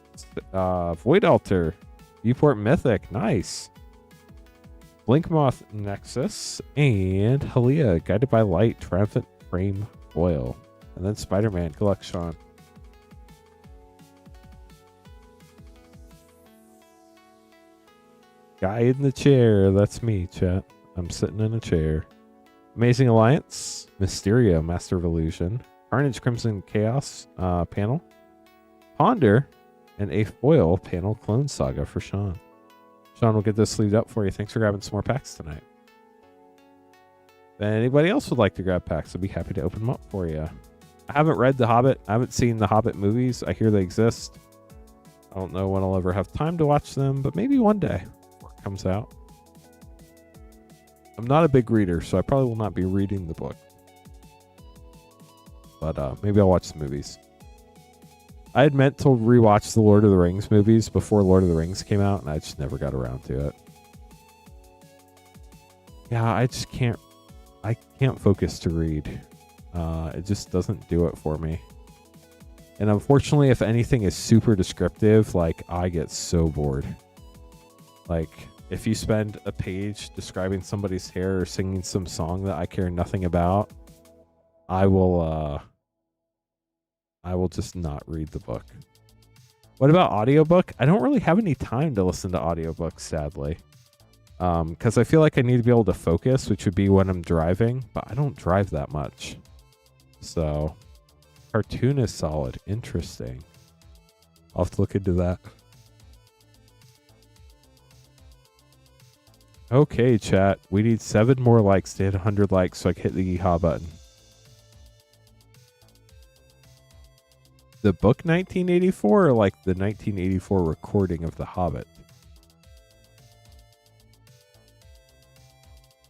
Void Altar, Viewport Mythic, nice. Blinkmoth Nexus, and Halia, Guided by Light, Triumphant Frame Foil. And then Spider-Man, good luck, Sean. Guy in the chair, that's me, chat. I'm sitting in a chair. Amazing Alliance, Mysterio, Master of Illusion, Carnage Crimson Chaos panel, Ponder, and a foil panel Clone Saga for Sean. Sean will get this sleeved up for you. Thanks for grabbing some more packs tonight. If anybody else would like to grab packs, I'd be happy to open them up for you. I haven't read The Hobbit. I haven't seen The Hobbit movies. I hear they exist. I don't know when I'll ever have time to watch them, but maybe one day before it comes out. I'm not a big reader, so I probably will not be reading the book. But maybe I'll watch the movies. I had meant to rewatch the Lord of the Rings movies before Lord of the Rings came out, and I just never got around to it. Yeah, I just can't. I can't focus to read. It just doesn't do it for me. And unfortunately, if anything is super descriptive, like, I get so bored. Like, if you spend a page describing somebody's hair or singing some song that I care nothing about, I will just not read the book. What about audiobook? I don't really have any time to listen to audiobooks, sadly. Because I feel like I need to be able to focus, which would be when I'm driving, but I don't drive that much. So, cartoon is solid. Interesting. I'll have to look into that. Okay, chat. We need 7 more likes to hit 100 likes so I can hit the yeehaw button. The book 1984 or like the 1984 recording of The Hobbit?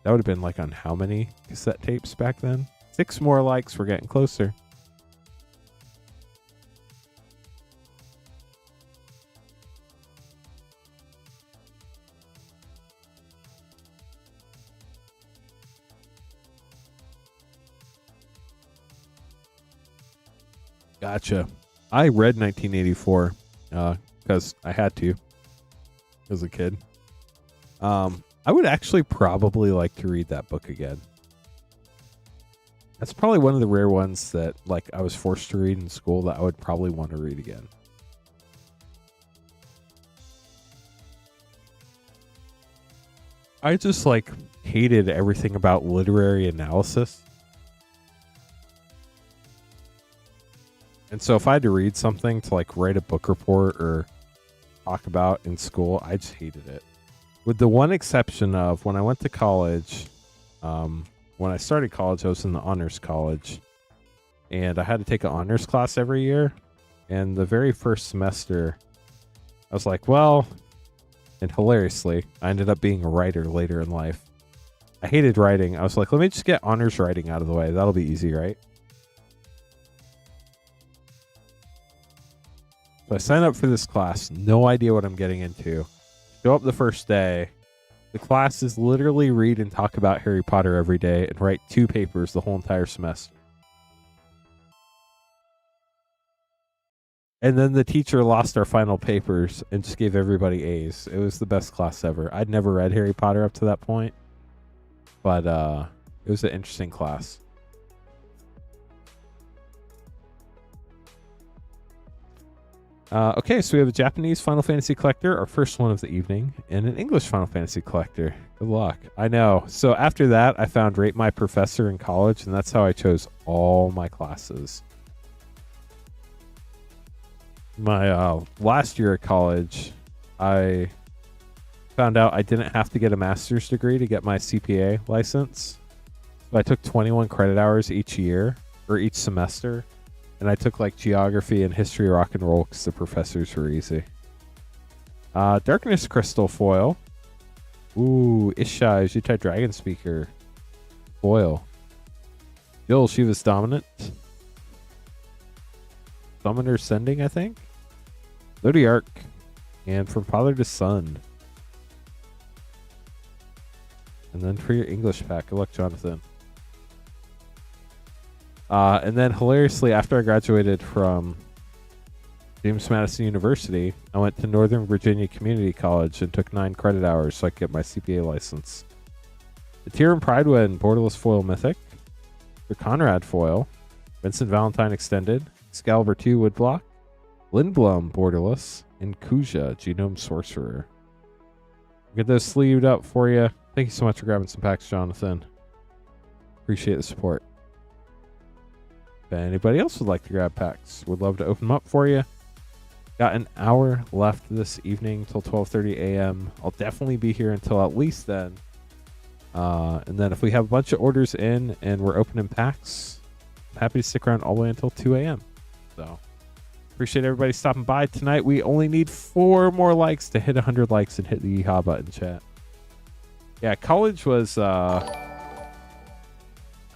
That would have been like on how many cassette tapes back then? 6 more likes. We're getting closer. Gotcha. I read 1984 because I had to as a kid. I would actually probably like to read that book again. That's probably one of the rare ones that like I was forced to read in school that I would probably want to read again. I just like hated everything about literary analysis. And so if I had to read something to like write a book report or talk about in school, I just hated it. With the one exception of when I went to college, when I started college, I was in the honors college. And I had to take an honors class every year. And the very first semester, I was like, well, and hilariously, I ended up being a writer later in life. I hated writing. I was like, let me just get honors writing out of the way. That'll be easy, right? So I signed up for this class, no idea what I'm getting into. Show up the first day. The class is literally read and talk about Harry Potter every day and write 2 papers the whole entire semester. And then the teacher lost our final papers and just gave everybody A's. It was the best class ever. I'd never read Harry Potter up to that point, but it was an interesting class. Okay, so we have a Japanese Final Fantasy collector, our first one of the evening, and an English Final Fantasy collector. Good luck. I know. So after that, I found Rate My Professor in college, and that's how I chose all my classes. My last year at college, I found out I didn't have to get a master's degree to get my CPA license. So I took 21 credit hours each year, or each semester. And I took like geography and history rock and roll because the professors were easy. Darkness Crystal foil. Ooh, Ishai, Jutai Dragon Speaker. Foil. Jill, Shiva's Dominant. Summoner Sending, I think. Lodiark. And from father to son. And then for your English pack, good luck, Jonathan. And then hilariously, after I graduated from James Madison University, I went to Northern Virginia Community College and took 9 credit hours so I could get my CPA license. The Tier and Pridewind Borderless Foil Mythic, the Conrad Foil, Vincent Valentine Extended, Excalibur 2 Woodblock, Lindblom Borderless, and Kuja Genome Sorcerer. Get those sleeved up for you. Thank you so much for grabbing some packs, Jonathan. Appreciate the support. If anybody else would like to grab packs, would love to open them up for you. Got an hour left this evening till 12:30 a.m. I'll definitely be here until at least then. And then if we have a bunch of orders in and we're opening packs, I'm happy to stick around all the way until 2 a.m. So appreciate everybody stopping by tonight. We only need 4 more likes to hit 100 likes and hit the yeehaw button, chat. Yeah, college was... I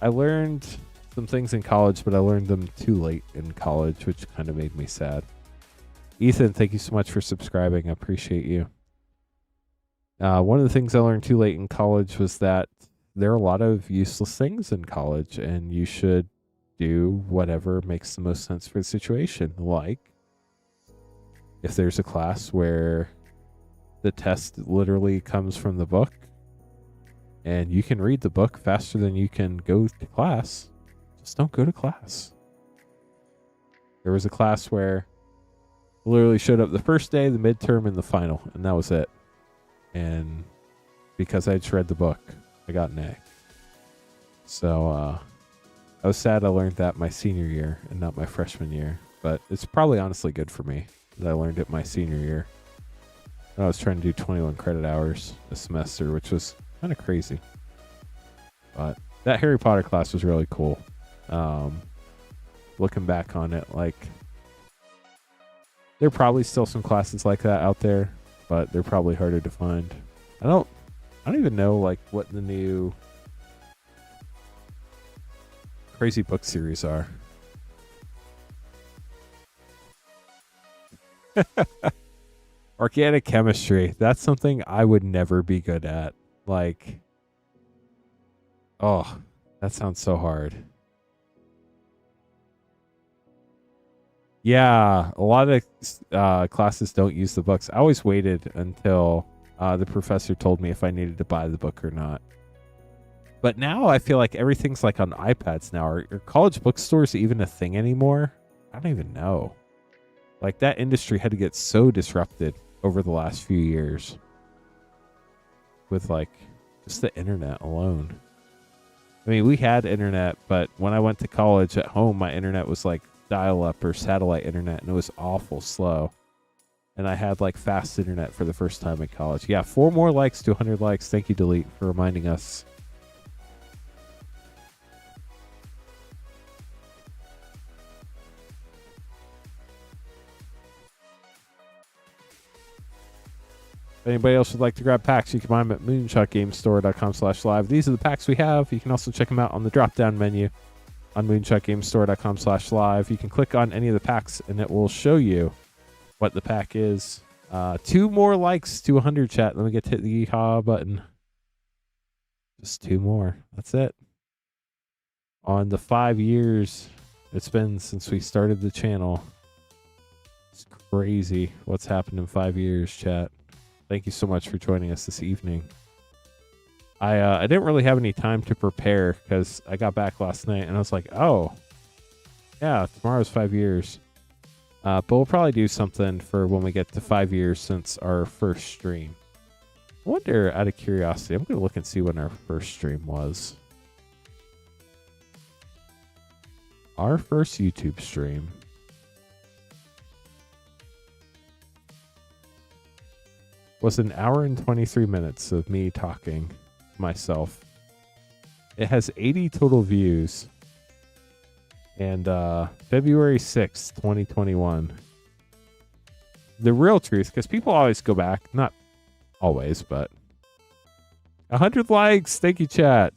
learned some things in college, but I learned them too late in college, which kind of made me sad. Ethan, thank you so much for subscribing. I appreciate you. One of the things I learned too late in college was that there are a lot of useless things in college, and you should do whatever makes the most sense for the situation. Like, if there's a class where the test literally comes from the book, and you can read the book faster than you can go to class, just don't go to class. There was a class where I literally showed up the first day, the midterm, and the final, and that was it. And because I just read the book, I got an A. So I was sad I learned that my senior year and not my freshman year. But it's probably honestly good for me that I learned it my senior year. I was trying to do 21 credit hours a semester, which was kind of crazy. But that Harry Potter class was really cool. Looking back on it, like, there are probably still some classes like that out there, but they're probably harder to find. I don't even know like what the new crazy book series are. Organic chemistry. That's something I would never be good at. Like, oh, that sounds so hard. Yeah, a lot of classes don't use the books. I always waited until the professor told me if I needed to buy the book or not. But now I feel like everything's like on iPads now. Are college bookstores even a thing anymore? I don't even know. Like, that industry had to get so disrupted over the last few years with like just the internet alone. I mean, we had internet, but when I went to college at home, my internet was like dial-up or satellite internet, and it was awful slow. And I had like fast internet for the first time in college. Yeah, 4 more likes to 100 likes. Thank you, Delete, for reminding us. If anybody else would like to grab packs, you can buy them at moonshotgamestore.com/live. These are the packs we have. You can also check them out on the drop-down menu on moonshotgamestore.com/live. You can click on any of the packs, and it will show you what the pack is. 2 more likes to 100, chat. Let me get to hit the yeehaw button. Just 2 more. That's it. On the 5 years it's been since we started the channel, it's crazy what's happened in 5 years, chat. Thank you so much for joining us this evening. I didn't really have any time to prepare because I got back last night and I was like, oh, yeah, tomorrow's 5 years. But we'll probably do something for when we get to 5 years since our first stream. I wonder, out of curiosity, I'm going to look and see when our first stream was. Our first YouTube stream was an hour and 23 minutes of me talking to myself. It has 80 total views. And February 6th, 2021. The real truth, because people always go back, not always, but 100 likes. Thank you, chat.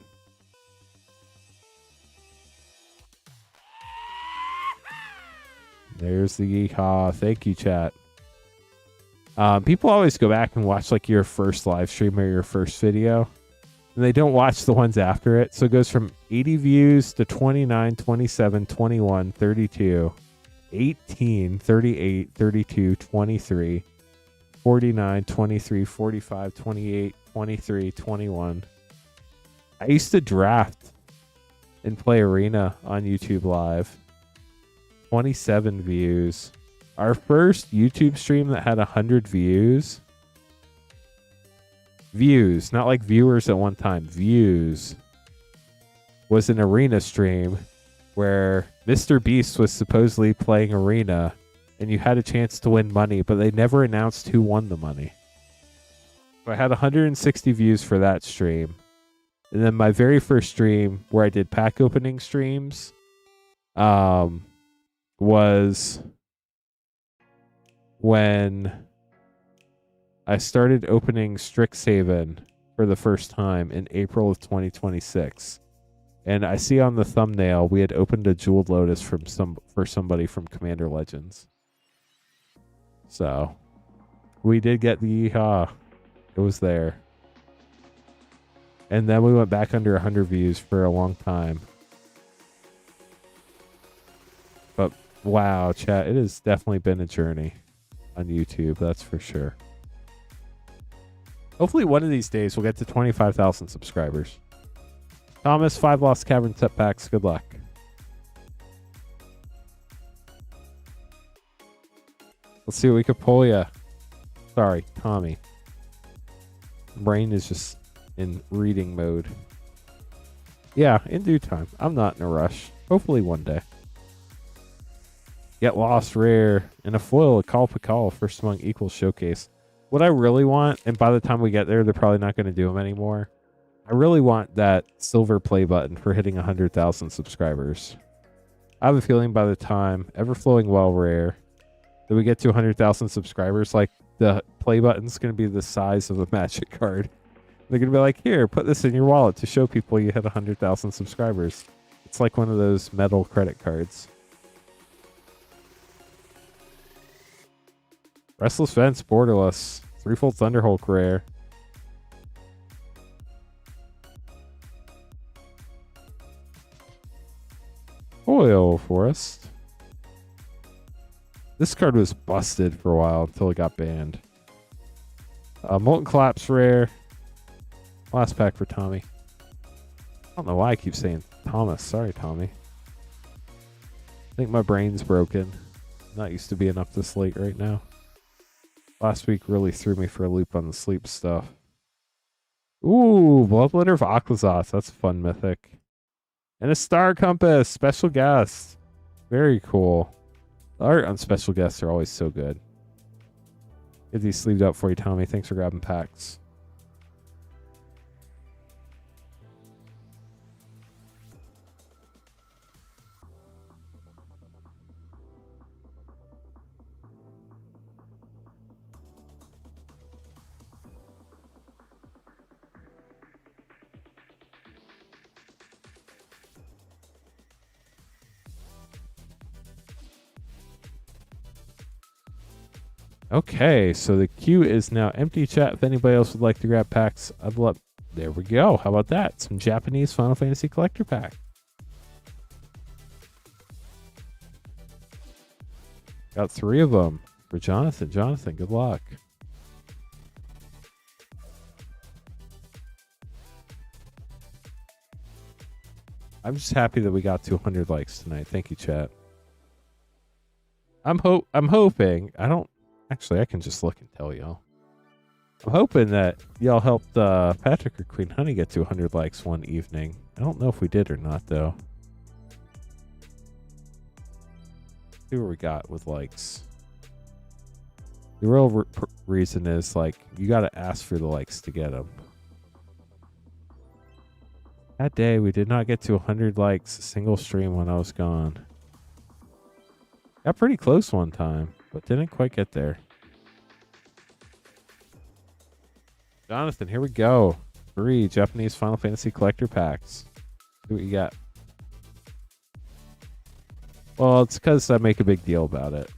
There's the yeehaw. Thank you, chat. People always go back and watch like your first live stream or your first video, and they don't watch the ones after it. So it goes from 80 views to 29, 27, 21, 32, 18, 38, 32, 23, 49, 23, 45, 28, 23, 21. I used to draft and play Arena on YouTube Live. 27 views. Our first YouTube stream that had 100 views. Views, not like viewers at one time. Views. Was an Arena stream where Mr. Beast was supposedly playing Arena and you had a chance to win money, but they never announced who won the money. So I had 160 views for that stream. And then my very first stream where I did pack opening streams was when I started opening Strixhaven for the first time in April of 2026. And I see on the thumbnail we had opened a Jeweled Lotus for somebody from Commander Legends. So we did get the yeehaw. It was there. And then we went back under 100 views for a long time. But wow, chat, it has definitely been a journey on YouTube, that's for sure. Hopefully one of these days we'll get to 25,000 subscribers. Thomas, 5 Lost Cavern setbacks, good luck. Let's see what we could pull ya. Sorry, Tommy. Brain is just in reading mode. Yeah, in due time. I'm not in a rush. Hopefully one day. Get Lost rare and a foil, a call Pakal, first among equals showcase. What I really want, and by the time we get there, they're probably not going to do them anymore. I really want that silver play button for hitting 100,000 subscribers. I have a feeling by the time Everflowing Well rare that we get to 100,000 subscribers, like the play button's going to be the size of a Magic card. They're going to be like, here, put this in your wallet to show people you hit 100,000 subscribers. It's like one of those metal credit cards. Restless Fence, Borderless, Threefold Thunderhulk rare. Oil Forest. This card was busted for a while until it got banned. Molten Collapse rare. Last pack for Tommy. I don't know why I keep saying Thomas. Sorry, Tommy. I think my brain's broken. Not used to being up this late right now. Last week really threw me for a loop on the sleep stuff. Ooh, Bloodletter of Aquazoth. That's a fun mythic. And a Star Compass. Special guest. Very cool. The art on special guests are always so good. Get these sleeved up for you, Tommy. Thanks for grabbing packs. Okay, so the queue is now empty, chat. If anybody else would like to grab packs, I'd love... There we go. How about that? Some Japanese Final Fantasy collector pack. Got 3 of them for Jonathan. Jonathan, good luck. I'm just happy that we got to 100 likes tonight. Thank you, chat. I'm hoping... Actually, I can just look and tell y'all. I'm hoping that y'all helped Patrick or Queen Honey get to 100 likes one evening. I don't know if we did or not, though. Let's see what we got with likes. The real reason is, like, you got to ask for the likes to get them. That day, we did not get to 100 likes a single stream when I was gone. Got pretty close one time, but didn't quite get there. Jonathan, here we go. 3 Japanese Final Fantasy collector packs. See what you got. Well, it's because I make a big deal about it.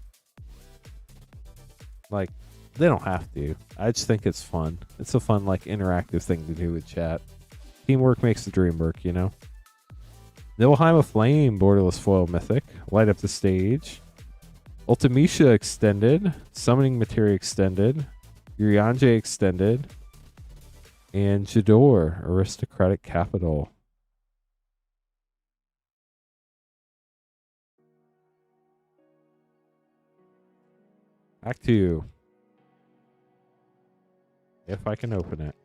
Like, They don't have to. I just think it's fun. It's a fun, like, interactive thing to do with chat. Teamwork makes the dream work, you know? Nibelheim of Flame, borderless foil mythic. Light up the stage. Ultimecia extended. Summoning Materia extended. Urianger extended. And Jador, Aristocratic Capital. Back to you. If I can open it.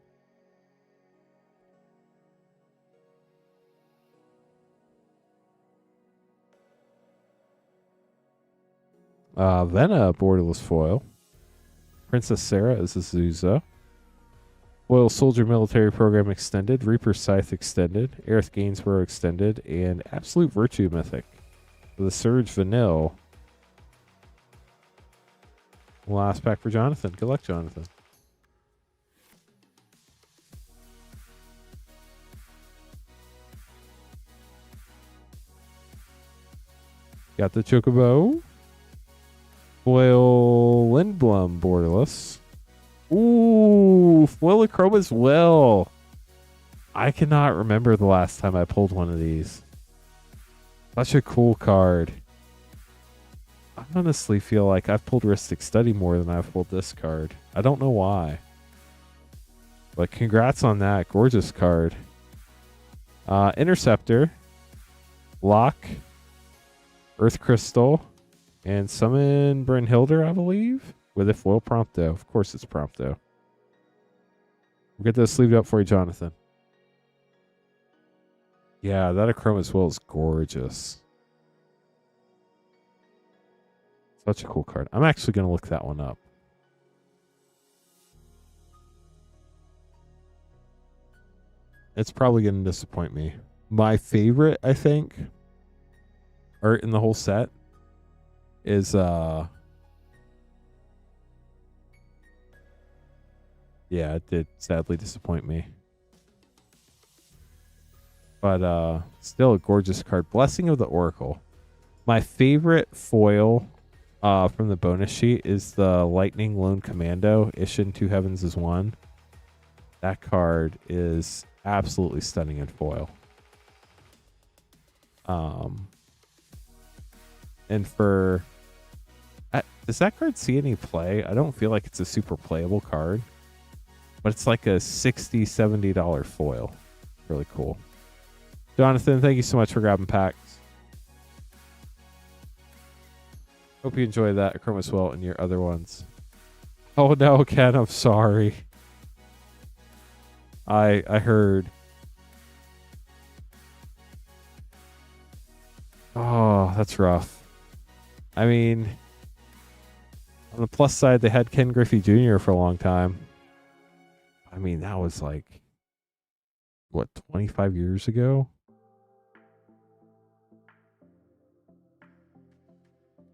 Vena, borderless foil. Princess Sarah is Azusa. Foil Soldier Military Program extended. Reaper Scythe extended. Aerith Gainsborough extended. And Absolute Virtue Mythic. For the Surge Vanille. Last pack for Jonathan. Good luck, Jonathan. Got the Chocobo. Foil Lindblum borderless. Ooh, Foil Acroba's Will. I cannot remember the last time I pulled one of these. Such a cool card. I honestly feel like I've pulled Ristic Study more than I've pulled this card. I don't know why. But congrats on that. Gorgeous card. Interceptor. Lock. Earth Crystal. And summon Brynhilder, I believe. With a foil Prompto. Of course it's Prompto. We'll get those sleeved up for you, Jonathan. Yeah, that Achroma's Will is gorgeous. Such a cool card. I'm actually going to look that one up. It's probably going to disappoint me. My favorite, I think, art in the whole set is yeah, it did sadly disappoint me. But still a gorgeous card. Blessing of the Oracle. My favorite foil from the bonus sheet is the Lightning Lone Commando. Ishin Two Heavens is one. That card is absolutely stunning in foil. And for... does that card see any play? I don't feel like it's a super playable card. But it's like a $60, $70 foil. Really cool. Jonathan, thank you so much for grabbing packs. Hope you enjoy that Achroma's Will and your other ones. Oh no, Ken, I'm sorry. I heard. Oh, that's rough. I mean, on the plus side, they had Ken Griffey Jr. for a long time. I mean, that was like, what, 25 years ago?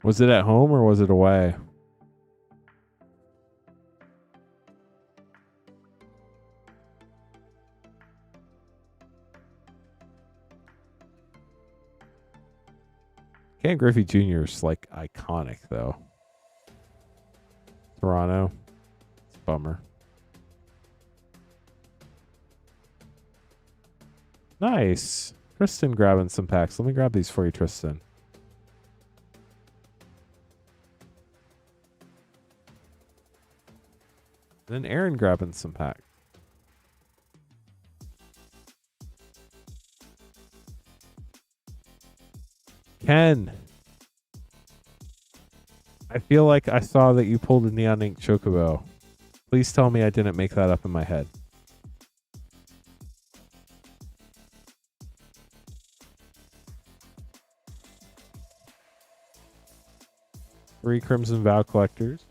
Was it at home or was it away? Ken Griffey Jr. is like iconic though. Toronto. It's a bummer. Nice. Tristan grabbing some packs. Let me grab these for you, Tristan. Then Aaron grabbing some packs. Ken. I feel like I saw that you pulled a Neon Ink Chocobo. Please tell me I didn't make that up in my head. Three Crimson Vow Collectors.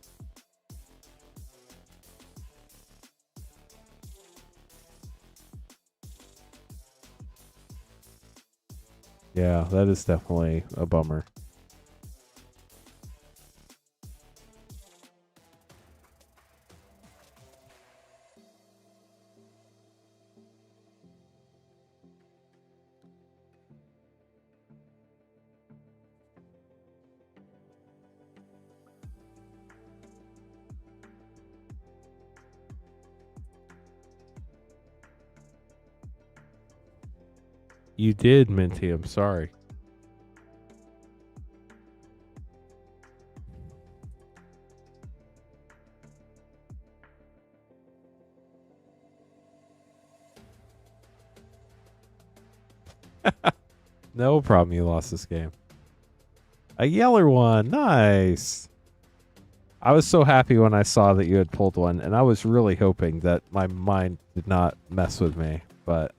Yeah, that is definitely a bummer. You did, Minty. I'm sorry. No problem. You lost this game. A yeller one. Nice. I was so happy when I saw that you had pulled one, and I was really hoping that my mind did not mess with me. But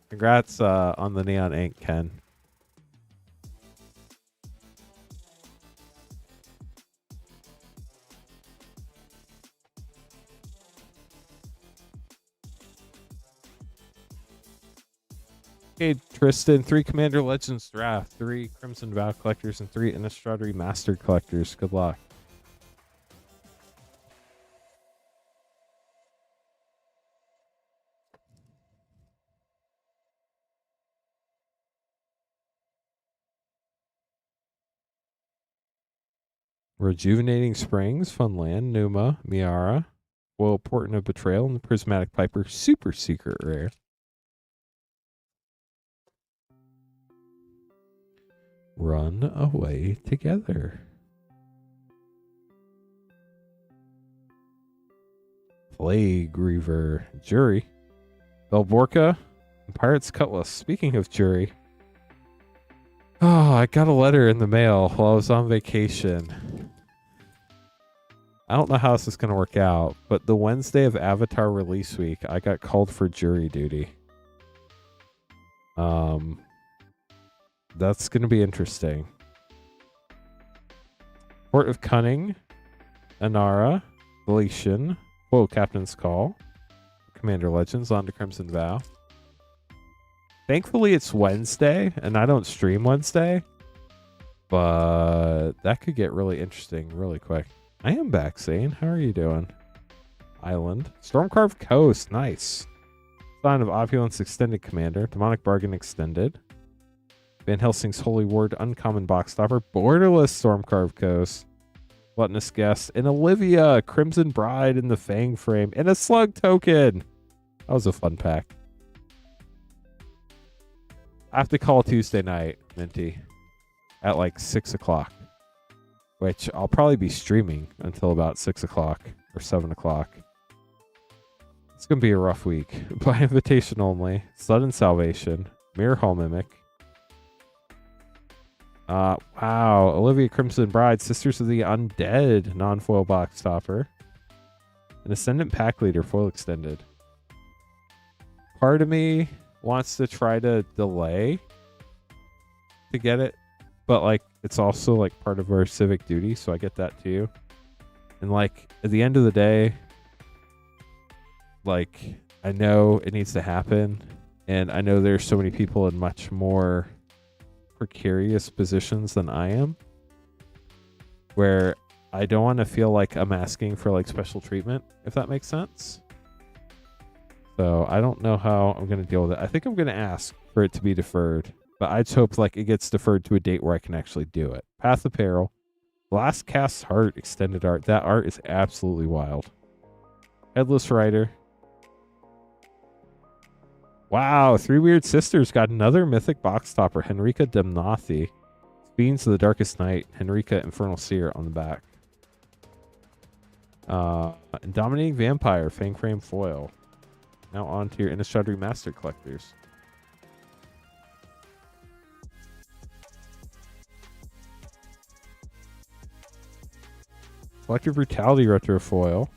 congrats on the Neon Ink, Ken. Okay, Tristan, 3 Commander Legends Draft, 3 Crimson Vow Collectors, and 3 Innistrad Mastered Collectors. Good luck. Rejuvenating Springs, Funland, Numa, Miara, Foil Portent of Betrayal, and the Prismatic Piper Super Secret Rare. Run away together. Plague Reaver, Jury, Belborka, and Pirate's Cutlass. Speaking of Jury, oh, I got a letter in the mail while I was on vacation. I don't know how this is going to work out, but the Wednesday of Avatar release week, I got called for jury duty. That's going to be interesting. Port of Cunning, Anara, Galatian, Whoa, Captain's Call, Commander Legends, on to Crimson Vow. Thankfully, it's Wednesday, and I don't stream Wednesday, but that could get really interesting really quick. I am back, Zane. How are you doing? Island. Stormcarved Coast. Nice. Sign of Opulence Extended Commander. Demonic Bargain Extended. Van Helsing's Holy Ward. Uncommon Box Stopper. Borderless Stormcarved Coast. Gluttonous Guest. And Olivia. Crimson Bride in the Fang Frame. And a Slug Token. That was a fun pack. I have to call Tuesday night, Minty. At like 6 o'clock. Which I'll probably be streaming until about 6 o'clock or 7 o'clock. It's going to be a rough week. By invitation only. Sudden Salvation. Mirror Hall Mimic. Wow. Olivia Crimson Bride. Sisters of the Undead. Non-foil box stopper. An Ascendant Pack Leader. Foil extended. Part of me wants to try to delay to get it. But, like, it's also, like, part of our civic duty, so I get that, too. And, like, at the end of the day, like, I know it needs to happen, and I know there's so many people in much more precarious positions than I am, where I don't want to feel like I'm asking for, like, special treatment, if that makes sense. So, I don't know how I'm going to deal with it. I think I'm going to ask for it to be deferred. But I just hope like it gets deferred to a date where I can actually do it. Path of Peril. Last Cast Heart extended art. That art is absolutely wild. Headless Rider. Wow, 3 Weird Sisters got another mythic box topper. Henrika Demnathi. Fiends of the Darkest Night. Henrika Infernal Seer on the back. And Dominating Vampire. Fang Frame Foil. Now on to your Innistrad Master Collectors. Collective Brutality Retro Foil.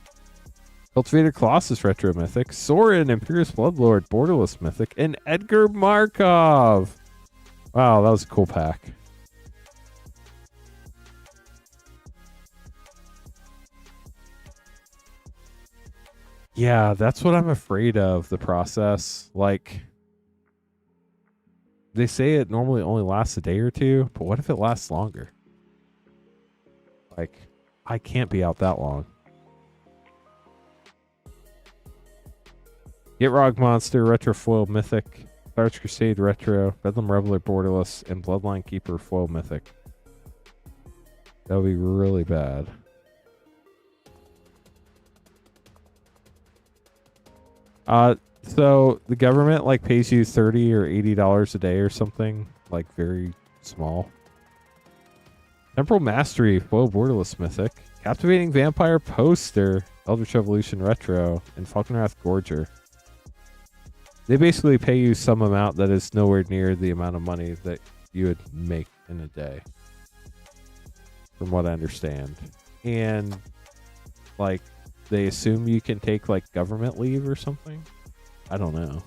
Cultivator Colossus Retro Mythic. Sorin Imperious Bloodlord Borderless Mythic. And Edgar Markov. Wow, that was a cool pack. Yeah, that's what I'm afraid of, the process. Like, they say it normally only lasts a day or two, but what if it lasts longer? Like, I can't be out that long. Gitrog Monster, Retro Foil Mythic, Starch Crusade Retro, Bedlam Reveler Borderless, and Bloodline Keeper Foil Mythic. That would be really bad. So the government like pays you $30 or $80 a day or something, like very small. Temporal Mastery, Foil Borderless Mythic, Captivating Vampire Poster, Eldritch Evolution Retro, and Falconwrath Gorger. They basically pay you some amount that is nowhere near the amount of money that you would make in a day, from what I understand. And like they assume you can take like government leave or something. I don't know.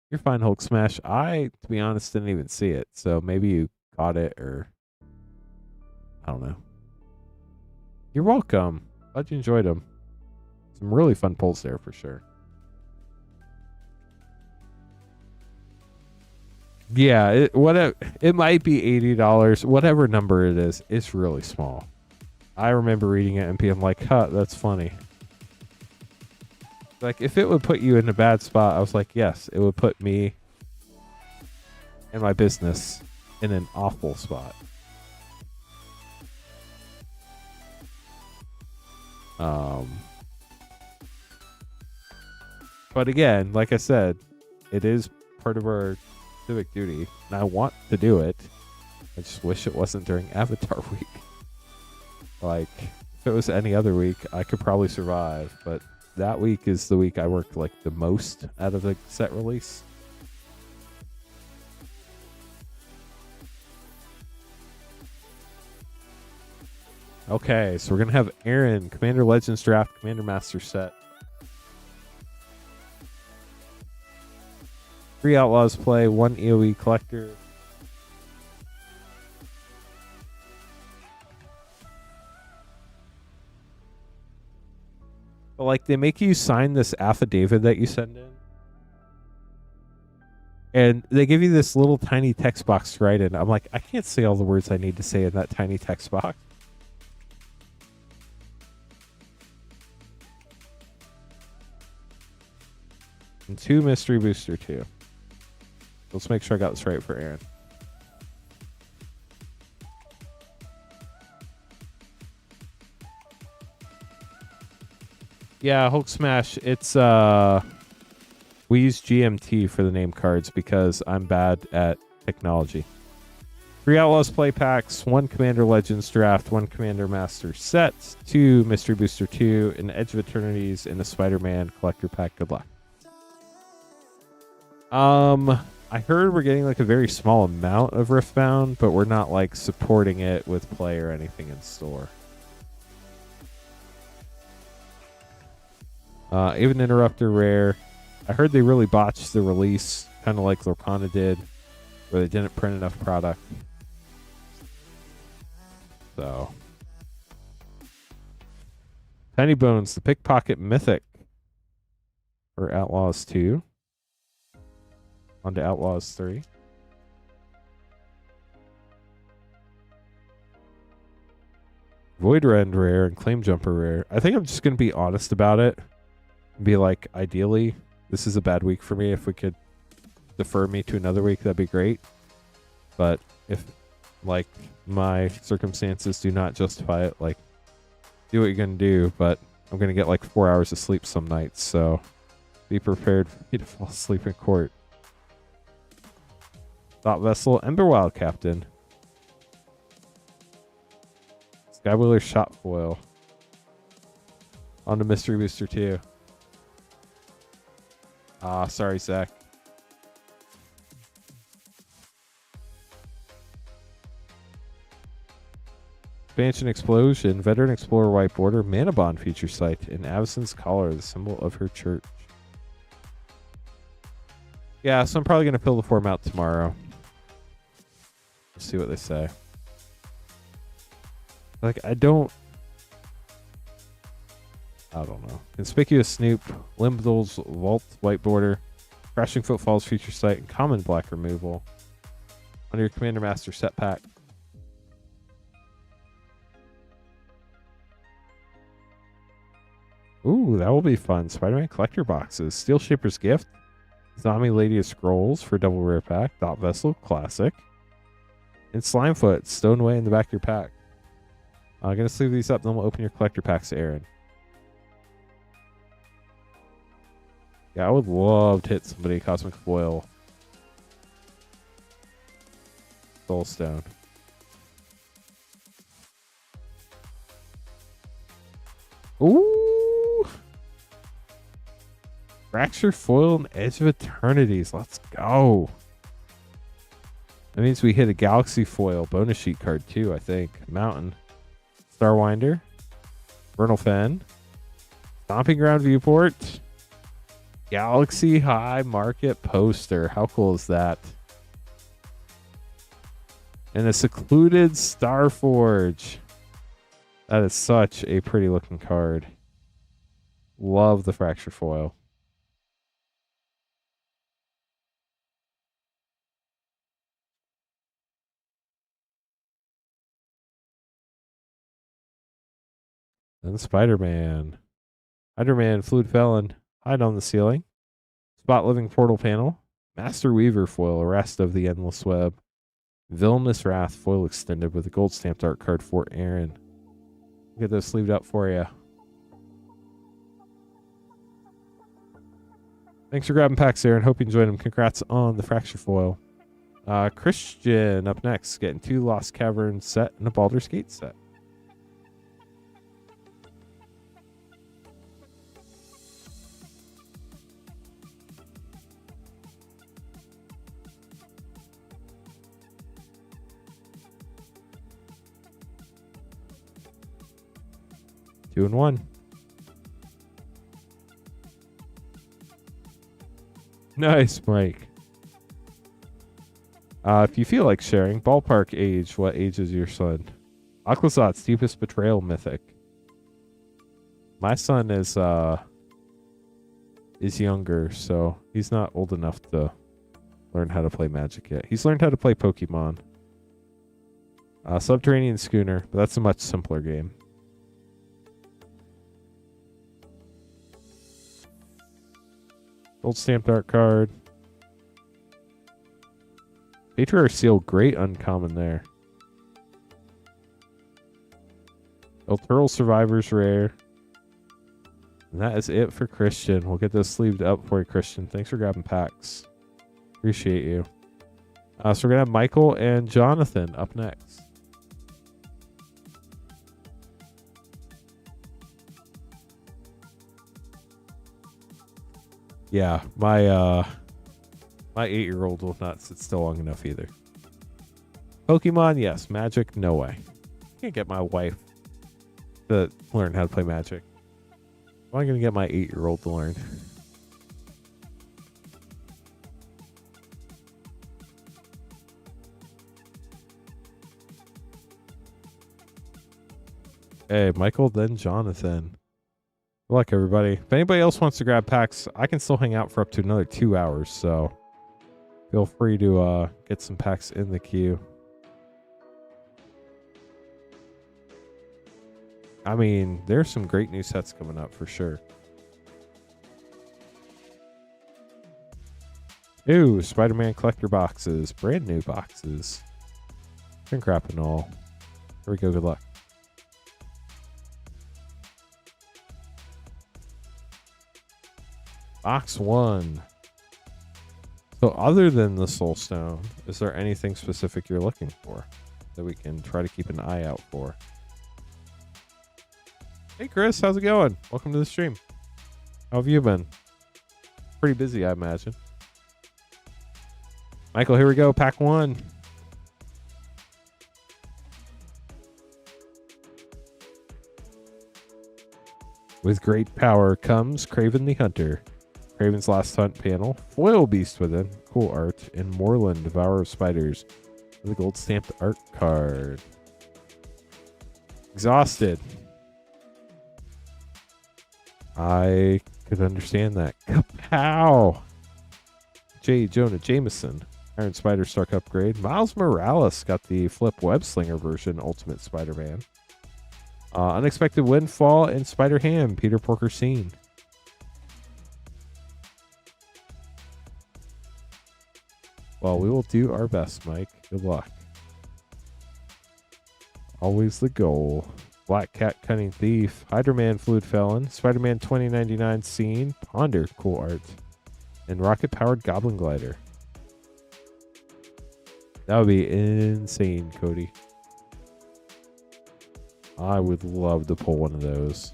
You're fine, Hulk Smash. I, to be honest, didn't even see it. So maybe you caught it, or I don't know. You're welcome. Glad you enjoyed them. Some really fun polls there for sure. Yeah, it might be $80. Whatever number it is, it's really small. I remember reading it and being like, huh, that's funny. Like, if it would put you in a bad spot, I was like, yes, it would put me and my business in an awful spot. But again, like I said, it is part of our civic duty, and I want to do it. I just wish it wasn't during Avatar week. Like, if it was any other week, I could probably survive, but that week is the week I worked like the most out of the set release. Okay, so we're gonna have Aaron, Commander Legends Draft, Commander Master set. 3 Outlaws play, 1 EOE Collector. But like, they make you sign this affidavit that you send in. And they give you this little tiny text box to write in. I'm like, I can't say all the words I need to say in that tiny text box. And 2 Mystery Booster 2. Let's make sure I got this right for Aaron. Yeah, Hulk Smash. It's we use GMT for the name cards because I'm bad at technology. 3 Outlaws play packs, 1 Commander Legends Draft, 1 Commander Master sets, 2 Mystery Booster 2, an Edge of Eternities, and a Spider-Man collector pack. Good luck. I heard we're getting like a very small amount of Riftbound, but we're not like supporting it with play or anything in store. Even Interrupter rare. I heard they really botched the release, kind of like Lorcana did, where they didn't print enough product. So, Tiny Bones, the Pickpocket Mythic for Outlaws 2. On to Outlaws 3. Void Rend rare and Claim Jumper rare. I think I'm just going to be honest about it. And be like, ideally, this is a bad week for me. If we could defer me to another week, that'd be great. But if, like, my circumstances do not justify it, like, do what you're going to do. But I'm going to get like 4 hours of sleep some nights. So be prepared for me to fall asleep in court. Thought Vessel, Emberwild Captain. Skywheeler Shot Foil. On to Mystery Booster 2. Ah, sorry, Zach. Expansion Explosion, Veteran Explorer White Border, Mana Bond feature site, and Avacyn's Collar, the symbol of her church. Yeah, so I'm probably going to fill the form out tomorrow. See what they say. Like, I don't know. Conspicuous Snoop, Limbdal's Vault White Border, Crashing Footfalls feature site, and Common Black removal on your Commander Master set pack. Ooh, that will be fun. Spider-Man collector boxes, Steel Shaper's Gift, Zombie Lady of Scrolls for double rare pack, Dot Vessel Classic. And Slimefoot, stowed away in the back of your pack. I'm going to sleeve these up, then we'll open your collector packs, Aaron. Yeah, I would love to hit somebody Cosmic Foil. Soulstone. Ooh! Fracture Foil and Edge of Eternities. Let's go. That means we hit a Galaxy Foil bonus sheet card too, I think. Mountain. Starwinder. Vernal Fen. Stomping Ground Viewport. Galaxy High Market Poster. How cool is that? And a Secluded Starforge. That is such a pretty looking card. Love the Fracture Foil. Then Spider-Man. Spider-Man, Fluid Felon, Hide on the Ceiling. Spot Living Portal Panel. Master Weaver Foil, Arrest of the Endless Web. Villainous Wrath Foil Extended with a gold stamped art card for Aaron. Get those sleeved up for you. Thanks for grabbing packs, Aaron. Hope you enjoyed them. Congrats on the Fracture Foil. Christian up next, getting 2 Lost Caverns set and a Baldur's Gate set. Two and one. Nice, Mike. If you feel like sharing, ballpark age. What age is your son? Aquasot's Deepest Betrayal Mythic. My son is younger, so he's not old enough to learn how to play Magic yet. He's learned how to play Pokemon. Subterranean Schooner, but that's a much simpler game. Gold stamped art card. Patriarch Seal, great uncommon there. Elturel Survivors rare. And that is it for Christian. We'll get this sleeved up for you, Christian. Thanks for grabbing packs. Appreciate you. So we're going to have Michael and Jonathan up next. Yeah, my 8-year-old will not sit still long enough either. Pokemon, yes. Magic, no way. Can't get my wife to learn how to play Magic. How am I going to get my 8-year-old to learn? Hey, Michael, then Jonathan. Good luck, everybody. If anybody else wants to grab packs, I can still hang out for up to another 2 hours, so feel free to get some packs in the queue. I mean, there's some great new sets coming up for sure. Ooh, Spider-Man collector boxes. Brand new boxes. Been crap and all. Here we go. Good luck. Box 1. So other than the Soul Stone, is there anything specific you're looking for that we can try to keep an eye out for? Hey Chris, how's it going? Welcome to the stream. How have you been? Pretty busy, I imagine. Michael, here we go. Pack 1. With great power comes Kraven the Hunter. Kraven's Last Hunt panel. Foil Beast Within. Cool art. And Moreland, Devourer of Spiders. With a gold stamped art card. Exhausted. I could understand that. Kapow! J. Jonah Jameson. Iron Spider Stark upgrade. Miles Morales got the Flip Web Slinger version Ultimate Spider-Man. Unexpected Windfall and Spider Ham. Peter Porker Scene. Well, we will do our best, Mike. Good luck. Always the goal. Black Cat Cunning Thief. Hydra-Man Fluid Felon. Spider-Man 2099 Scene. Ponder. Cool art. And Rocket-Powered Goblin Glider. That would be insane, Cody. I would love to pull one of those.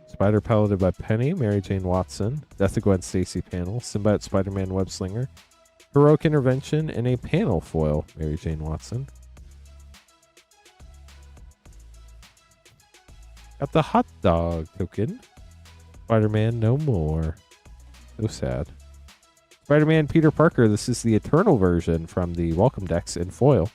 Spider piloted by Penny, Mary Jane Watson, Death of Gwen Stacy panel, Symbiote Spider-Man Web Slinger, Heroic Intervention, and a panel foil, Mary Jane Watson. Got the hot dog token. Spider-Man no more. So sad. Spider-Man Peter Parker, this is the Eternal version from the Welcome decks in foil.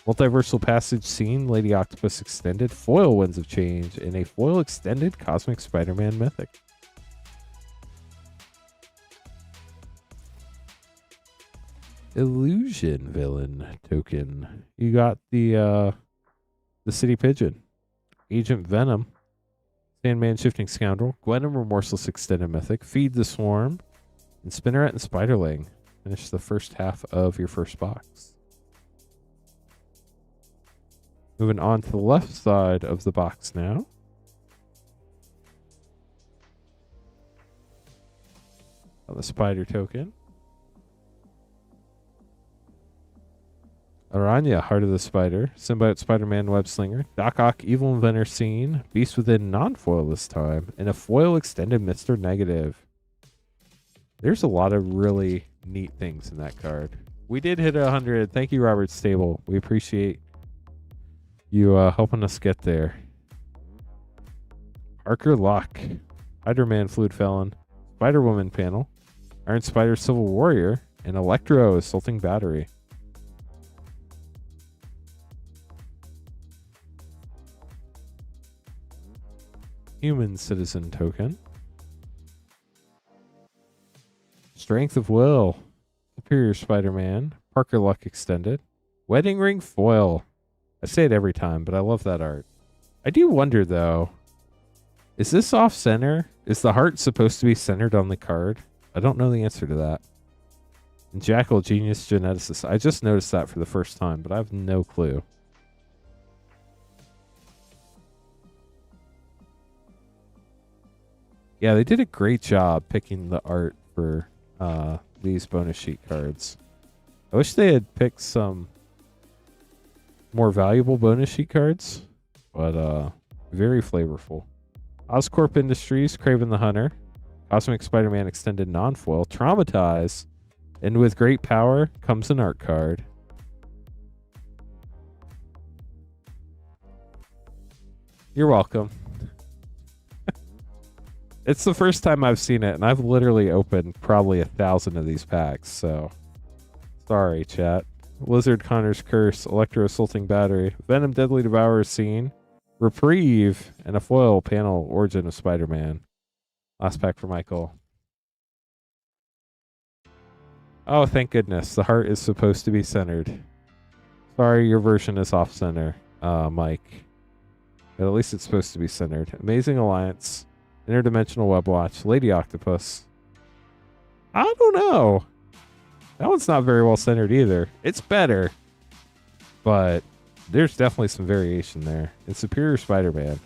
Multiversal Passage Scene, Lady Octopus Extended, Foil Winds of Change, and a Foil Extended Cosmic Spider-Man Mythic. Illusion Villain token. You got the City Pigeon, Agent Venom, Sandman Shifting Scoundrel, Gwenom Remorseless Extended Mythic, Feed the Swarm, and Spinneret and Spiderling. Finish the first half of your first box. Moving on to the left side of the box now. The Spider token. Aranya, Heart of the Spider. Symbiote Spider-Man Web Slinger. Doc Ock Evil Inventor Scene. Beast Within non-foil this time. And a foil extended Mr. Negative. There's a lot of really neat things in that card. We did hit 100. Thank you, Robert Stable. We appreciate you helping us get there. Parker Locke, Hydra-Man Fluid Felon, Spider-Woman panel, Iron Spider Civil Warrior, and Electro Assaulting Battery. Human Citizen token. Strength of Will, Superior Spider-Man, Parker Luck Extended, Wedding Ring Foil. I say it every time, but I love that art. I do wonder, though, is this off-center? Is the heart supposed to be centered on the card? I don't know the answer to that. And Jackal Genius Geneticist. I just noticed that for the first time, but I have no clue. Yeah, they did a great job picking the art for these bonus sheet cards. I wish they had picked some more valuable bonus sheet cards, but very flavorful. Oscorp Industries, Kraven the Hunter, Cosmic Spider-Man Extended Non-Foil, Traumatize, and with great power comes an art card. You're welcome. It's the first time I've seen it, and I've literally opened probably 1,000 of these packs, so sorry, chat. Lizard Connor's Curse, Electro Assaulting Battery, Venom Deadly Devourer Scene, Reprieve, and a foil panel Origin of Spider-Man. Last pack for Michael. Oh, thank goodness. The heart is supposed to be centered. Sorry, your version is off-center, Mike. But at least it's supposed to be centered. Amazing Alliance, Interdimensional Web Watch, Lady Octopus. I don't know. That one's not very well centered either. It's better, but there's definitely some variation there. And Superior Spider-Man.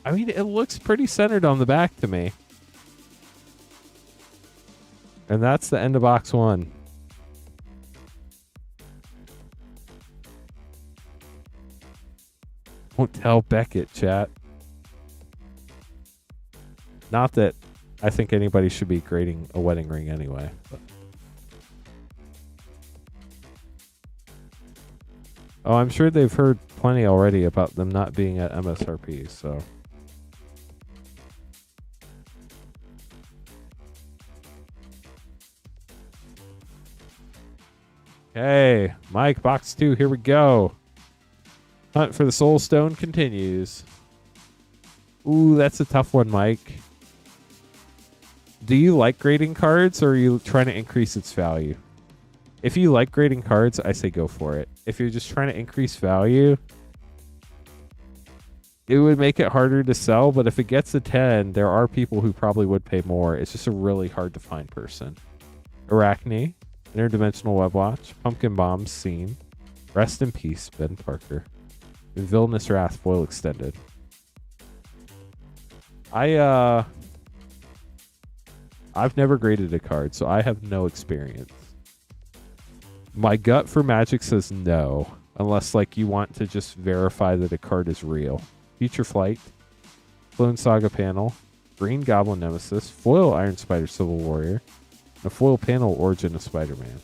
I mean, it looks pretty centered on the back to me. And that's the end of box one. Won't tell Beckett, chat. Not that I think anybody should be grading a wedding ring anyway. But. Oh, I'm sure they've heard plenty already about them not being at MSRP, so. Okay, Mike, box 2, here we go. Hunt for the Soul Stone continues. Ooh, that's a tough one, Mike. Do you like grading cards, or are you trying to increase its value? If you like grading cards, I say go for it. If you're just trying to increase value, it would make it harder to sell, but if it gets a 10, there are people who probably would pay more. It's just a really hard to find person. Arachne, Interdimensional Web Watch, Pumpkin Bombs, Scene, Rest in Peace, Ben Parker, and Villainous Wrath, foil extended. I've never graded a card, so I have no experience. My gut for Magic says no, unless like you want to just verify that a card is real. Future Flight, Clone Saga panel, Green Goblin Nemesis, foil Iron Spider Civil Warrior, and a foil panel Origin of Spider-Man.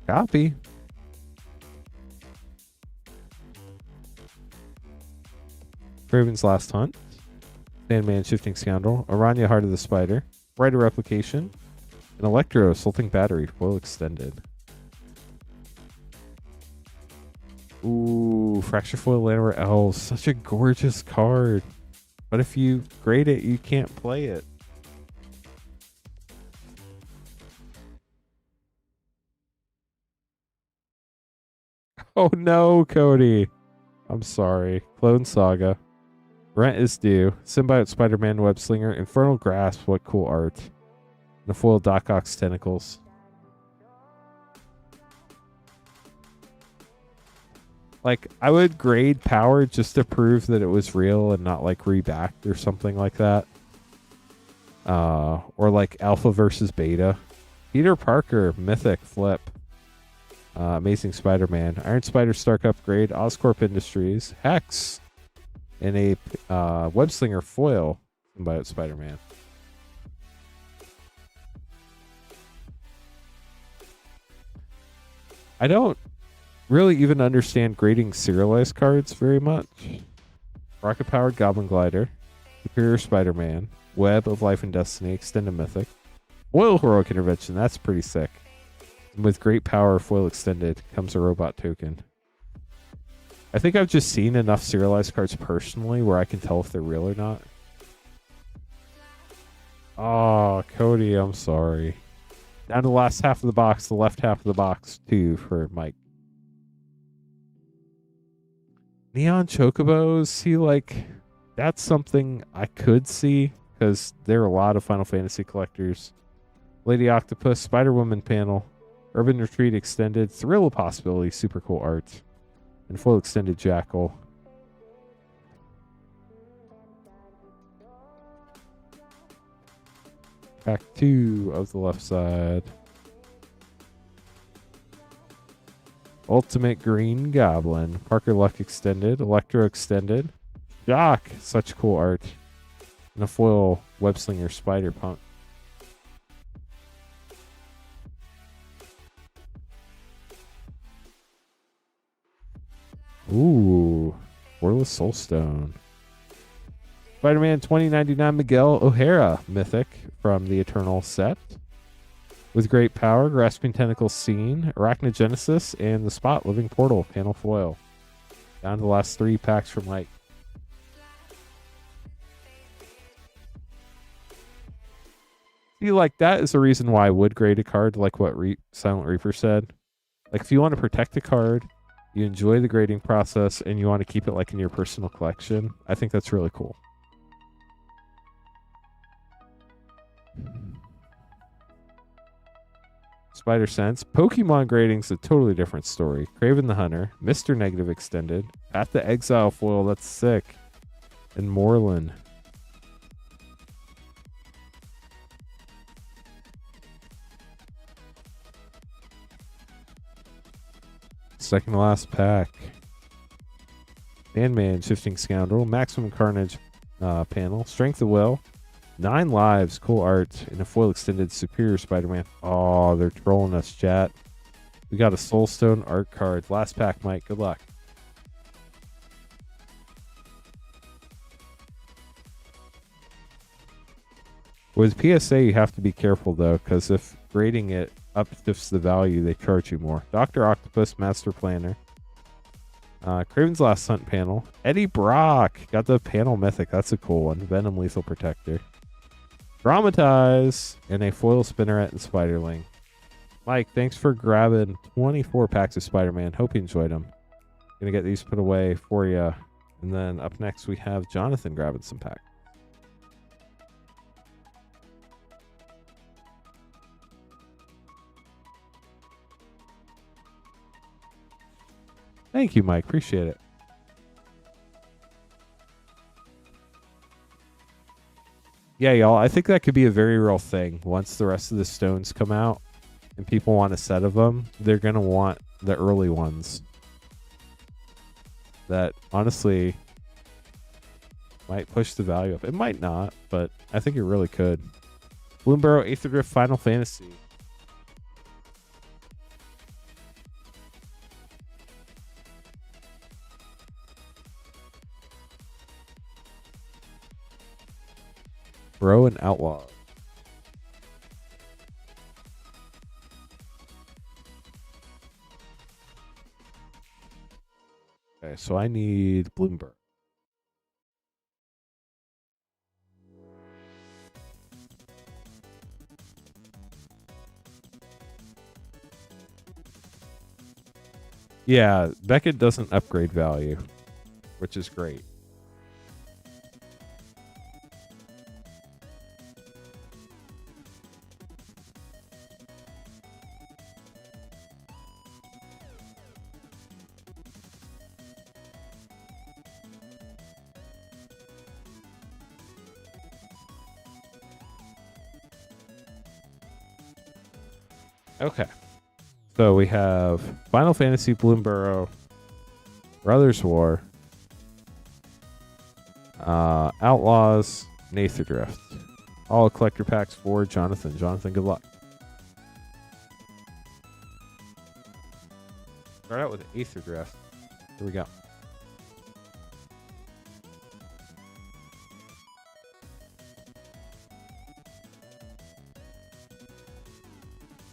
Copy. Craven's Last Hunt, Sandman Shifting Scoundrel, Aranya Heart of the Spider, Brighter Replication, and Electro Assaulting Battery, foil extended. Ooh, Fracture Foil Llanowar Elves, such a gorgeous card. But if you grade it, you can't play it. Oh no, Cody. I'm sorry. Clone Saga. Rent is Due. Symbiote Spider-Man Web Slinger. Infernal Grasp. What cool art. And a foil Doc Ock's Tentacles. Like, I would grade Power just to prove that it was real and not like rebacked or something like that. Or like Alpha versus Beta. Peter Parker, Mythic, Flip. Amazing Spider-Man. Iron Spider Stark Upgrade. Oscorp Industries. Hex. And a Web Slinger foil Symbiote Spider-Man. I don't really even understand grading serialized cards very much. Rocket Powered Goblin Glider, Superior Spider-Man, Web of Life and Destiny, Extended Mythic, Foil Heroic Intervention, that's pretty sick. And with great power, foil extended, comes a robot token. I think I've just seen enough serialized cards personally where I can tell if they're real or not. Oh, Cody, I'm sorry. Down to the last half of the box, the left half of the box, too, for Mike. Neon Chocobos, see, like, that's something I could see, because there are a lot of Final Fantasy collectors. Lady Octopus, Spider-Woman panel, Urban Retreat extended, Thrill of Possibility, super cool art, and full extended Jackal. Pack 2 of the left side. Ultimate Green Goblin. Parker Luck extended. Electro extended. Jock. Such cool art. And a foil Webslinger Spider Punk. Ooh. Wordless Soulstone. Spider-Man 2099 Miguel O'Hara Mythic from the Eternal set. With great power, Grasping Tentacles Scene, Arachnogenesis, and the Spot Living Portal panel foil. Down to the last 3 packs from Mike. See, like, that is the reason why I would grade a card, like what Silent Reaper said. Like, if you want to protect a card, you enjoy the grading process, and you want to keep it, like, in your personal collection, I think that's really cool. Spider Sense. Pokemon grading's a totally different story. Craven the Hunter. Mr. Negative extended. At the Exile foil, that's sick. And Moreland. Second to last pack. Sandman Shifting Scoundrel. Maximum Carnage panel. Strength of Will. 9 lives, cool art, and a foil extended Superior Spider-Man. Oh, they're trolling us, chat. We got a Soulstone art card. Last pack, Mike. Good luck. With PSA, you have to be careful, though, because if grading it uplifts the value, they charge you more. Dr. Octopus, Master Planner. Craven's Last Hunt panel. Eddie Brock. Got the panel mythic. That's a cool one. Venom Lethal Protector. Dramatize, and a foil Spinneret and Spiderling. Mike, thanks for grabbing 24 packs of Spider-Man. Hope you enjoyed them. Gonna get these put away for you. And then up next, we have Jonathan grabbing some packs. Thank you, Mike. Appreciate it. Yeah, y'all. I think that could be a very real thing. Once the rest of the stones come out and people want a set of them, they're going to want the early ones. That, honestly, might push the value up. It might not, but I think it really could. Bloomburrow, Aether Drift, Final Fantasy. Bro and Outlaw. Okay, so I need Bloomburrow. Yeah, Beckett doesn't upgrade value, which is great. Okay. So we have Final Fantasy, Bloomburrow, Brothers War, Outlaws, and Aether Drift. All collector packs for Jonathan. Jonathan, good luck. Start out with Aether Drift. Here we go.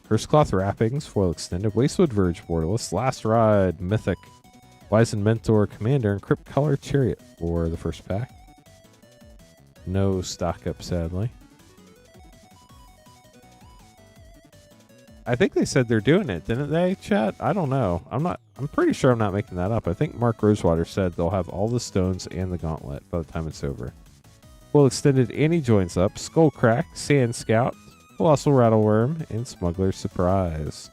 First Cloth Wrappings, Foil Extended, Wastewood Verge, Borderless, Last Ride, Mythic, Wizened Mentor, Commander, and Crypt Color Chariot for the first pack. No stock up, sadly. I think they said they're doing it, didn't they, chat? I don't know. I'm pretty sure I'm not making that up. I think Mark Rosewater said they'll have all the stones and the gauntlet by the time it's over. Foil Extended, Annie joins up, Skullcrack, Sand Scout, Colossal Rattleworm, and Smuggler's Surprise.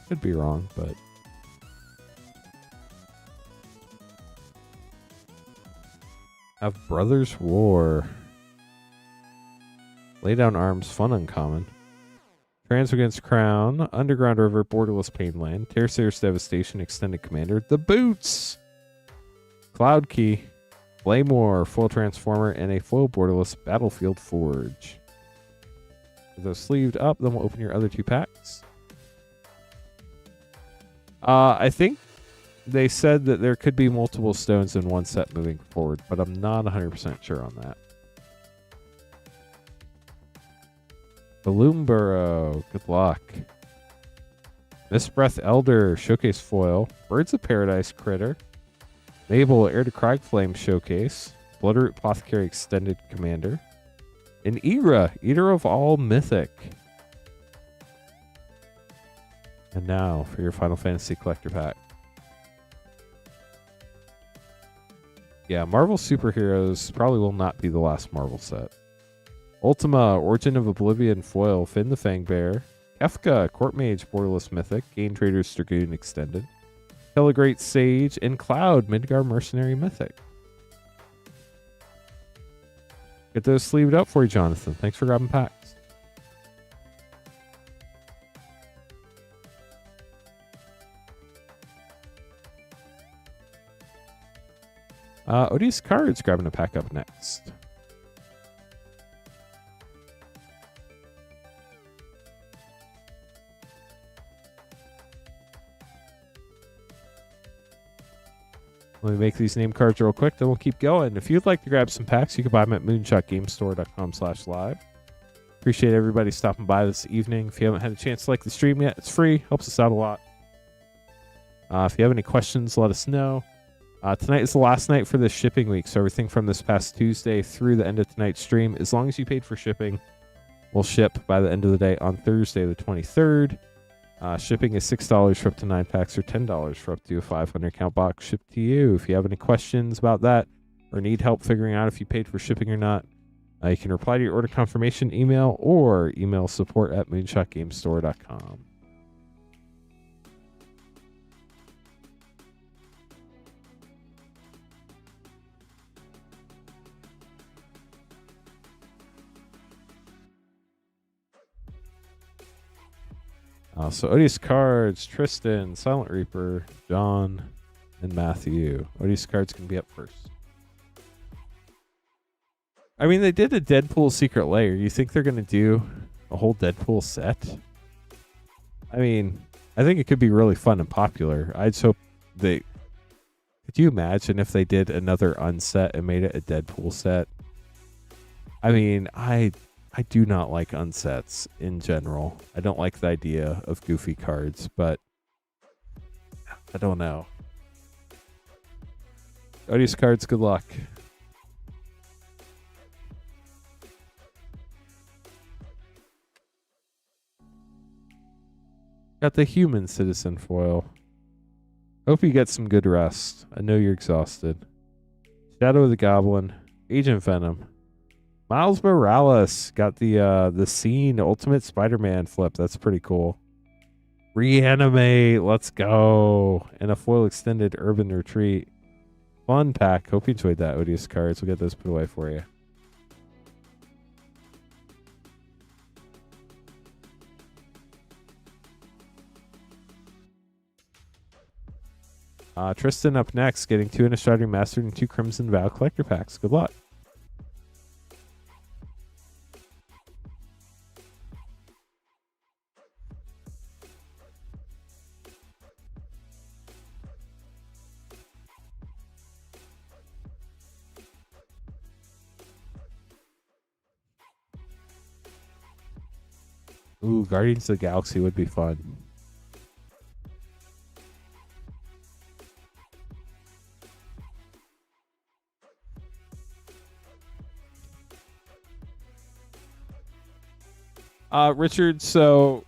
Could be wrong, but... Have Brothers War. Lay Down Arms, fun uncommon. Transmogrant's Crown, Underground River, Borderless Painland, Terracier's Devastation, Extended Commander, The Boots! Cloud Key, Flame War, Foil Transformer, and a Foil Borderless Battlefield Forge. With those sleeved up, then we'll open your other two packs. I think they said that there could be multiple stones in one set moving forward, but I'm not 100% sure on that. Bloomburrow, good luck. Mistbreath Elder, Showcase Foil, Birds of Paradise Critter, Mabel, Heir to Cragflame Showcase, Bloodroot Apothecary Extended Commander, and Ira, Eater of All Mythic. And now for your Final Fantasy Collector Pack. Yeah, Marvel Superheroes probably will not be the last Marvel set. Ultima, Origin of Oblivion Foil, Finn the Fangbear, Kefka, Court Mage Borderless Mythic, Game Trader's Dragoon Extended, Telegrate Sage, and Cloud, Midgar Mercenary Mythic. Get those sleeved up for you, Jonathan. Thanks for grabbing packs. Odious Cards grabbing a pack up next. Let me make these name cards real quick, then we'll keep going. If you'd like to grab some packs, you can buy them at moonshotgamestore.com/live. Appreciate everybody stopping by this evening. If you haven't had a chance to like the stream yet, it's free. Helps us out a lot. If you have any questions, let us know. Tonight is the last night for this shipping week, so everything from this past Tuesday through the end of tonight's stream, as long as you paid for shipping, will ship by the end of the day on Thursday the 23rd. Shipping is $6 for up to 9 packs or $10 for up to a 500 count box shipped to you. If you have any questions about that or need help figuring out if you paid for shipping or not, you can reply to your order confirmation email or email support@moonshotgamestore.com. So Odious cards, Tristan, Silent Reaper, John, and Matthew. Odious cards can be up first. I mean, they did a Deadpool Secret Lair. You think they're going to do a whole Deadpool set? I mean, I think it could be really fun and popular. I just hope they... Could you imagine if they did another unset and made it a Deadpool set? I mean, I do not like unsets in general. I don't like the idea of goofy cards, but I don't know. Odious cards, good luck. Got the human citizen foil. Hope you get some good rest. I know you're exhausted. Shadow of the Goblin. Agent Venom. Miles Morales got the Scene Ultimate Spider-Man flip. That's pretty cool. Reanimate. Let's go. And a foil extended Urban Retreat. Fun pack. Hope you enjoyed that, Odious cards. We'll get those put away for you. Tristan up next, getting 2 Innistrad Mastered and 2 Crimson Vow collector packs. Good luck. Ooh, Guardians of the Galaxy would be fun. Richard, so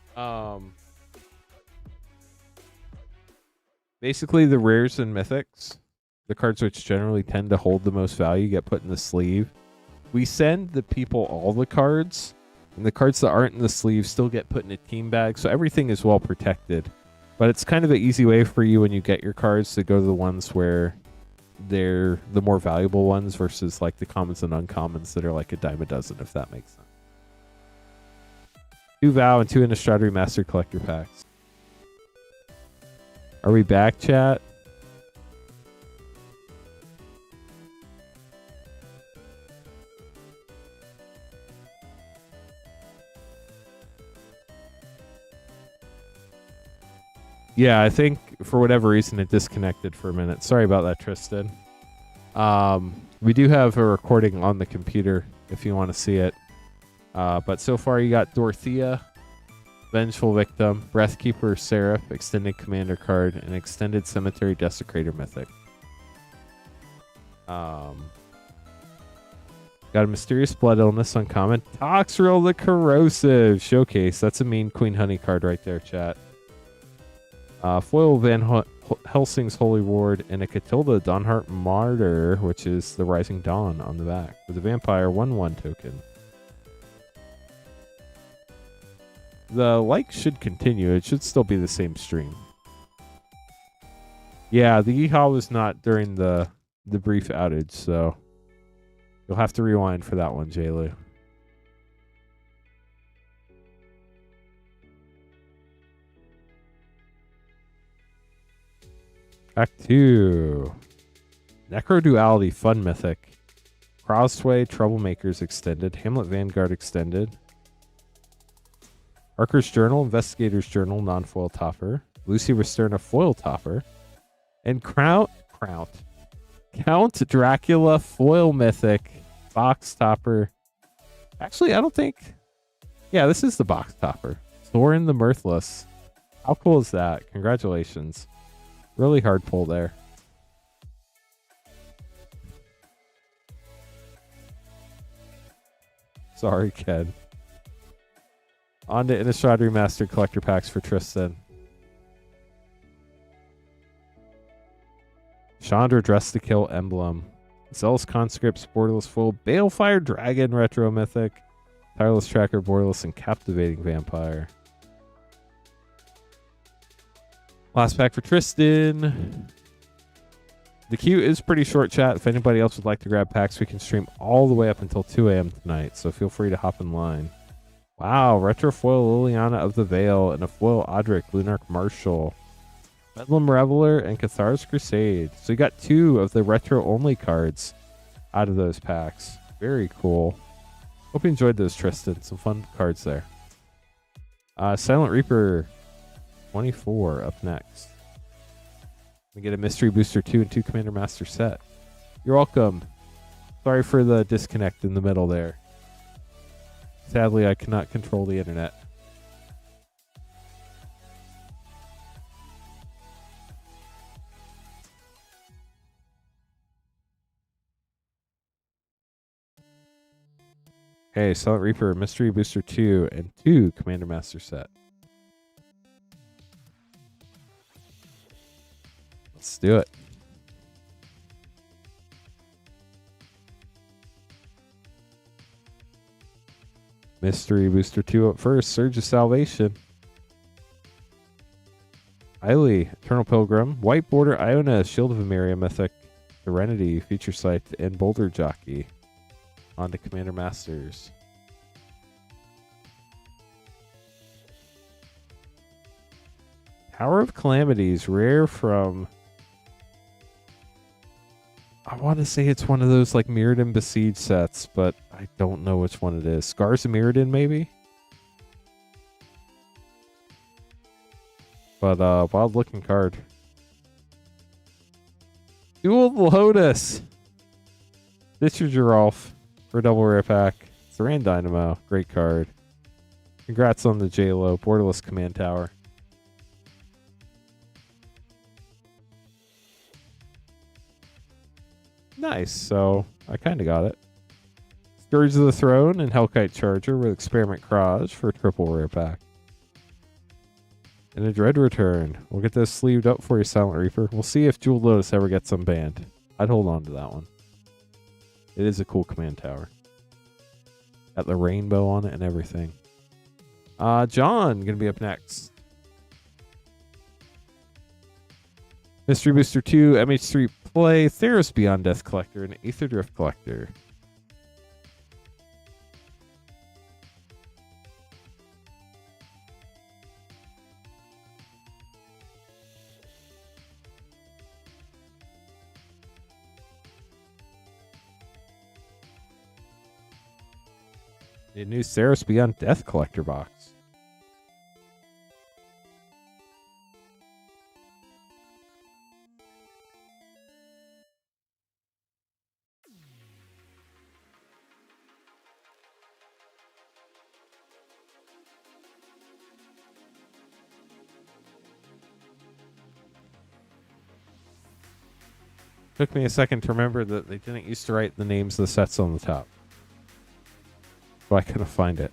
basically the rares and mythics, the cards which generally tend to hold the most value, get put in the sleeve. We send the people all the cards, and the cards that aren't in the sleeve still get put in a team bag, so everything is well protected. But it's kind of an easy way for you when you get your cards to go to the ones where they're the more valuable ones versus like the commons and uncommons that are like a dime a dozen, if that makes sense. 2 Vow and 2 Innistrad Remastered collector packs. Are we back, chat? Yeah, I think for whatever reason it disconnected for a minute. Sorry about that, Tristan. We do have a recording on the computer if you want to see it. But so far you got Dorothea, Vengeful Victim, Breathkeeper Seraph, Extended Commander card, and Extended Cemetery Desecrator Mythic. Got a Mysterious Blood Illness uncommon. Toxrill the Corrosive Showcase. That's a mean Queen Honey card right there, chat. Foil Van Helsing's Holy Ward, and a Catilda Dawnheart Martyr, which is the Rising Dawn on the back, with a Vampire 1/1 token. The like should continue. It should still be the same stream. Yeah, the Yeehaw was not during the brief outage, so you'll have to rewind for that one, J-Lu. Back to Necro Duality Fun Mythic. Crossway Troublemakers Extended. Hamlet Vanguard Extended. Archer's Journal, Investigator's Journal, non-foil topper. Lucy Resterna foil topper. And Count Dracula foil mythic box topper. Actually, I don't think... Yeah, this is the box topper. Thorin the Mirthless. How cool is that? Congratulations. Really hard pull there. Sorry, Ken. On to Innistrad Remastered Collector Packs for Tristan. Chandra Dress to Kill Emblem. Zealous Conscripts, Borderless Fool, Balefire Dragon Retro Mythic, Tireless Tracker, Borderless, and Captivating Vampire. Last pack for Tristan. The queue is pretty short, chat. If anybody else would like to grab packs, we can stream all the way up until 2 a.m. tonight, so feel free to hop in line. Wow, Retro Foil Liliana of the Veil and a Foil Odric, Lunarch Marshal, Bedlam Reveler, and Cathar's Crusade. So you got 2 of the retro-only cards out of those packs. Very cool. Hope you enjoyed those, Tristan. Some fun cards there. Silent Reaper 24 up next. We get a Mystery Booster 2 and 2 Commander Master set. You're welcome. Sorry for the disconnect in the middle there. Sadly, I cannot control the internet. Okay, Silent Reaper, Mystery Booster 2, and 2 Commander Master set. Let's do it. Mystery Booster 2 up first. Surge of Salvation. Hylie, Eternal Pilgrim. White Border, Iona, Shield of Emeria Mythic. Serenity, Feature Sight, and Boulder Jockey. On to Commander Masters. Tower of Calamities, rare from... I want to say it's one of those like Mirrodin Besiege sets, but I don't know which one it is. Scars of Mirrodin, maybe? But wild looking card. Dual Lotus! Stitcher Giralf for a double rare pack. Saran Dynamo, great card. Congrats on the J-Lo, Borderless Command Tower. Nice, so I kind of got it. Scourge of the Throne and Hellkite Charger with Experiment Craj for a triple rare pack. And a Dread Return. We'll get this sleeved up for you, Silent Reaper. We'll see if Jewel Lotus ever gets unbanned. I'd hold on to that one. It is a cool command tower. Got the rainbow on it and everything. John, gonna be up next. Mystery Booster 2, MH3 Play, Theros Beyond Death Collector, and Aether Drift Collector. A new Theros Beyond Death Collector box. Took me a second to remember that they didn't used to write the names of the sets on the top. So I couldn't find it.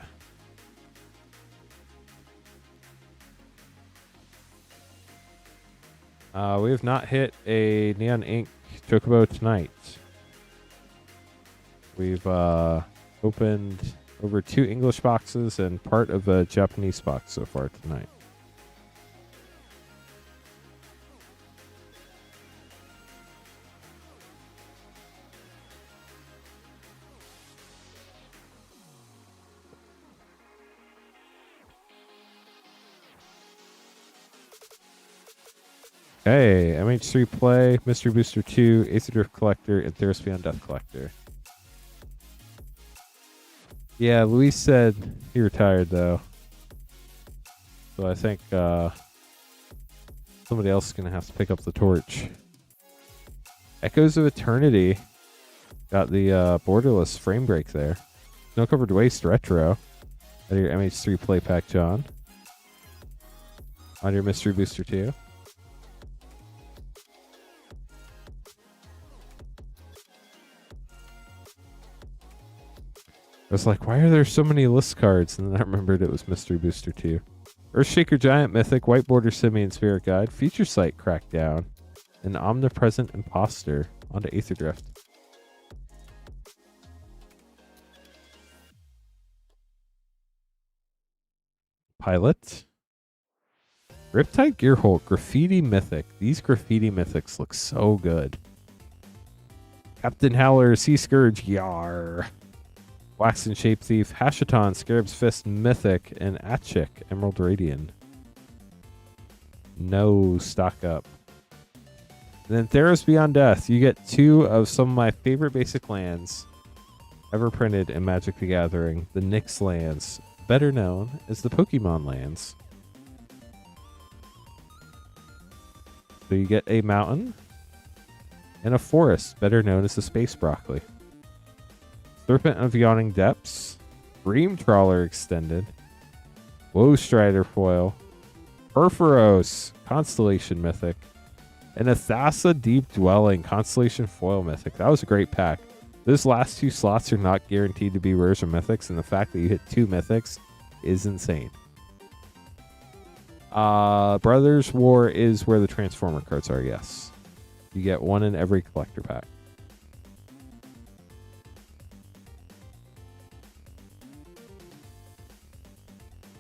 We have not hit a Neon Ink Chocobo tonight. We've opened over 2 English boxes and part of a Japanese box so far tonight. Hey, MH3 Play, Mystery Booster 2, Aether Drift Collector, and Theros Beyond Death Collector. Yeah, Luis said he retired, though. So I think somebody else is going to have to pick up the torch. Echoes of Eternity. Got the borderless frame break there. Snow Covered Waste Retro. Out of your MH3 Play Pack, John. On your Mystery Booster 2. I was like, why are there so many list cards? And then I remembered it was Mystery Booster 2. Earthshaker Giant Mythic, White Border Simian Spirit Guide, Feature Sight Crackdown, an Omnipresent Imposter onto Aether Drift. Pilot. Riptide Gearholt, Graffiti Mythic. These Graffiti Mythics look so good. Captain Howler, Sea Scourge, Yar. Waxen Shape Thief, Hashaton, Scarab's Fist, Mythic, and Atchik, Emerald Radian. No stock up. And then Theros Beyond Death. You get 2 of some of my favorite basic lands ever printed in Magic the Gathering. The Nyx lands, better known as the Pokemon lands. So you get a mountain and a forest, better known as the Space Broccoli. Serpent of Yawning Depths, Dream Trawler Extended, Woe Strider Foil, Perforos, Constellation Mythic, and a Thassa Deep Dwelling, Constellation Foil Mythic. That was a great pack. Those last 2 slots are not guaranteed to be rares or mythics, and the fact that you hit 2 mythics is insane. Brothers War is where the Transformer cards are, yes. You get 1 in every collector pack.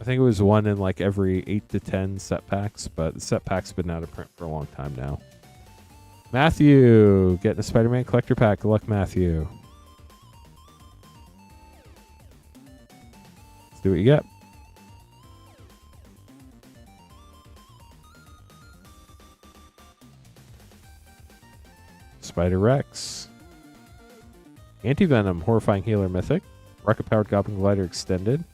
I think it was 1 in like every 8 to 10 set packs, but the set pack's been out of print for a long time now. Matthew, getting a Spider-Man collector pack. Good luck, Matthew. Let's see what you get. Spider-Rex. Anti-Venom, Horrifying Healer Mythic. Rocket-Powered Goblin Glider Extended.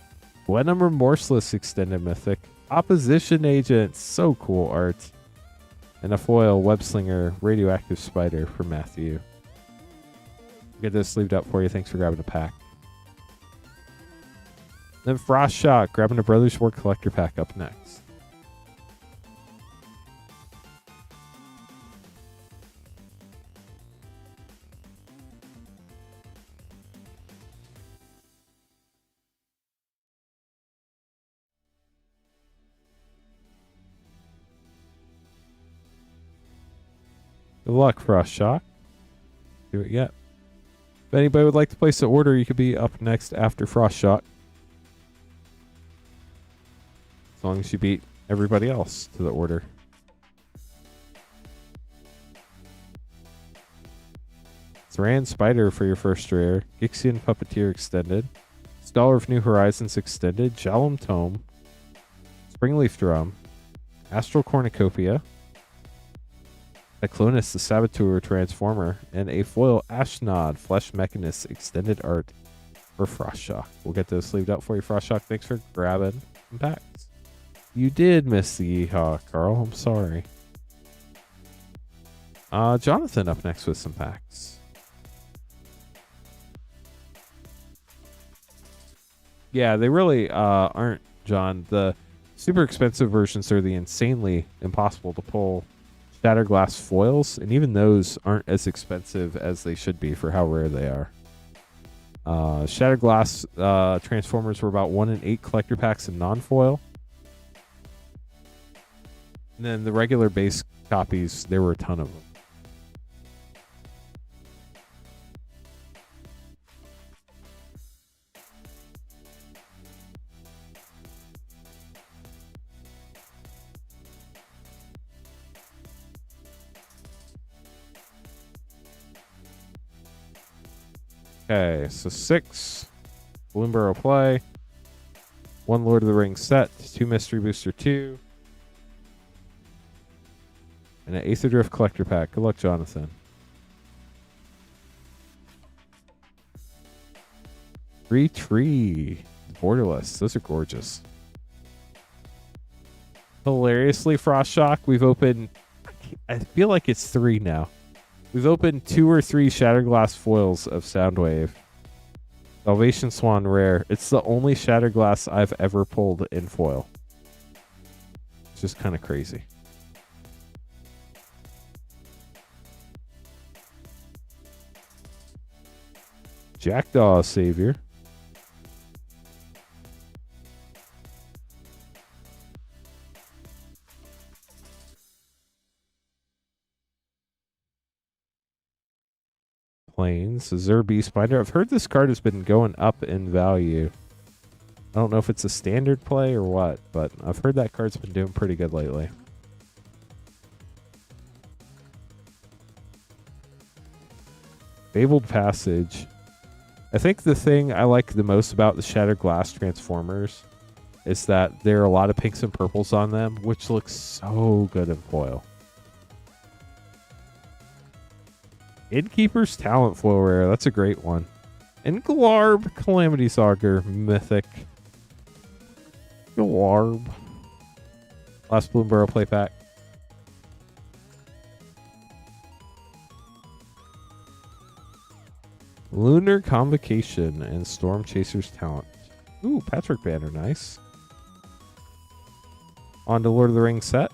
Venom Remorseless Extended Mythic. Opposition Agent. So cool art. And a foil Web Slinger Radioactive Spider for Matthew. Get this sleeved up for you. Thanks for grabbing a pack. Then Frost Shock. Grabbing a Brothers War collector pack up next. Good luck, Frost Shock. See what you get. If anybody would like to place an order, you could be up next after Frost Shock. As long as you beat everybody else to the order. Saran Spider for your first rare. Gixian Puppeteer Extended. Scholar of New Horizons Extended. Jalum Tome. Springleaf Drum. Astral Cornucopia. Cyclonus the Saboteur Transformer, and a foil Ashnod Flesh Mechanist Extended Art for Frost Shock. We'll get those sleeved up for you, Frost Shock. Thanks for grabbing some packs. You did miss the Yeehaw, Carl. I'm sorry. Jonathan up next with some packs. Yeah, they really aren't, John. The super expensive versions are the insanely impossible to pull Shatterglass foils, and even those aren't as expensive as they should be for how rare they are. Shatterglass Transformers were about 1 in 8 collector packs in non-foil. And then the regular base copies, there were a ton of them. Okay, so 6 Bloomburrow play, 1 Lord of the Rings set, 2 Mystery Booster 2, and an Aether Drift collector pack. Good luck, Jonathan. Tree. Borderless. Those are gorgeous. Hilariously, Frost Shock, we've opened, I feel like it's 3 now. We've opened 2 or 3 Shatterglass foils of Soundwave. Salvation Swan rare. It's the only Shatterglass I've ever pulled in foil. It's just kind of crazy. Jackdaw Savior. Plains. Azure Beastbinder. I've heard this card has been going up in value. I don't know if it's a standard play or what, but I've heard that card's been doing pretty good lately. Fabled Passage. I think the thing I like the most about the Shattered Glass Transformers is that there are a lot of pinks and purples on them, which looks so good in foil. Innkeeper's Talent Flow Rare. That's a great one. And Glarb Calamity Sauger Mythic. Glarb. Last Bloomborough play pack. Lunar Convocation and Storm Chaser's Talent. Ooh, Patrick Banner, nice. On to Lord of the Rings set.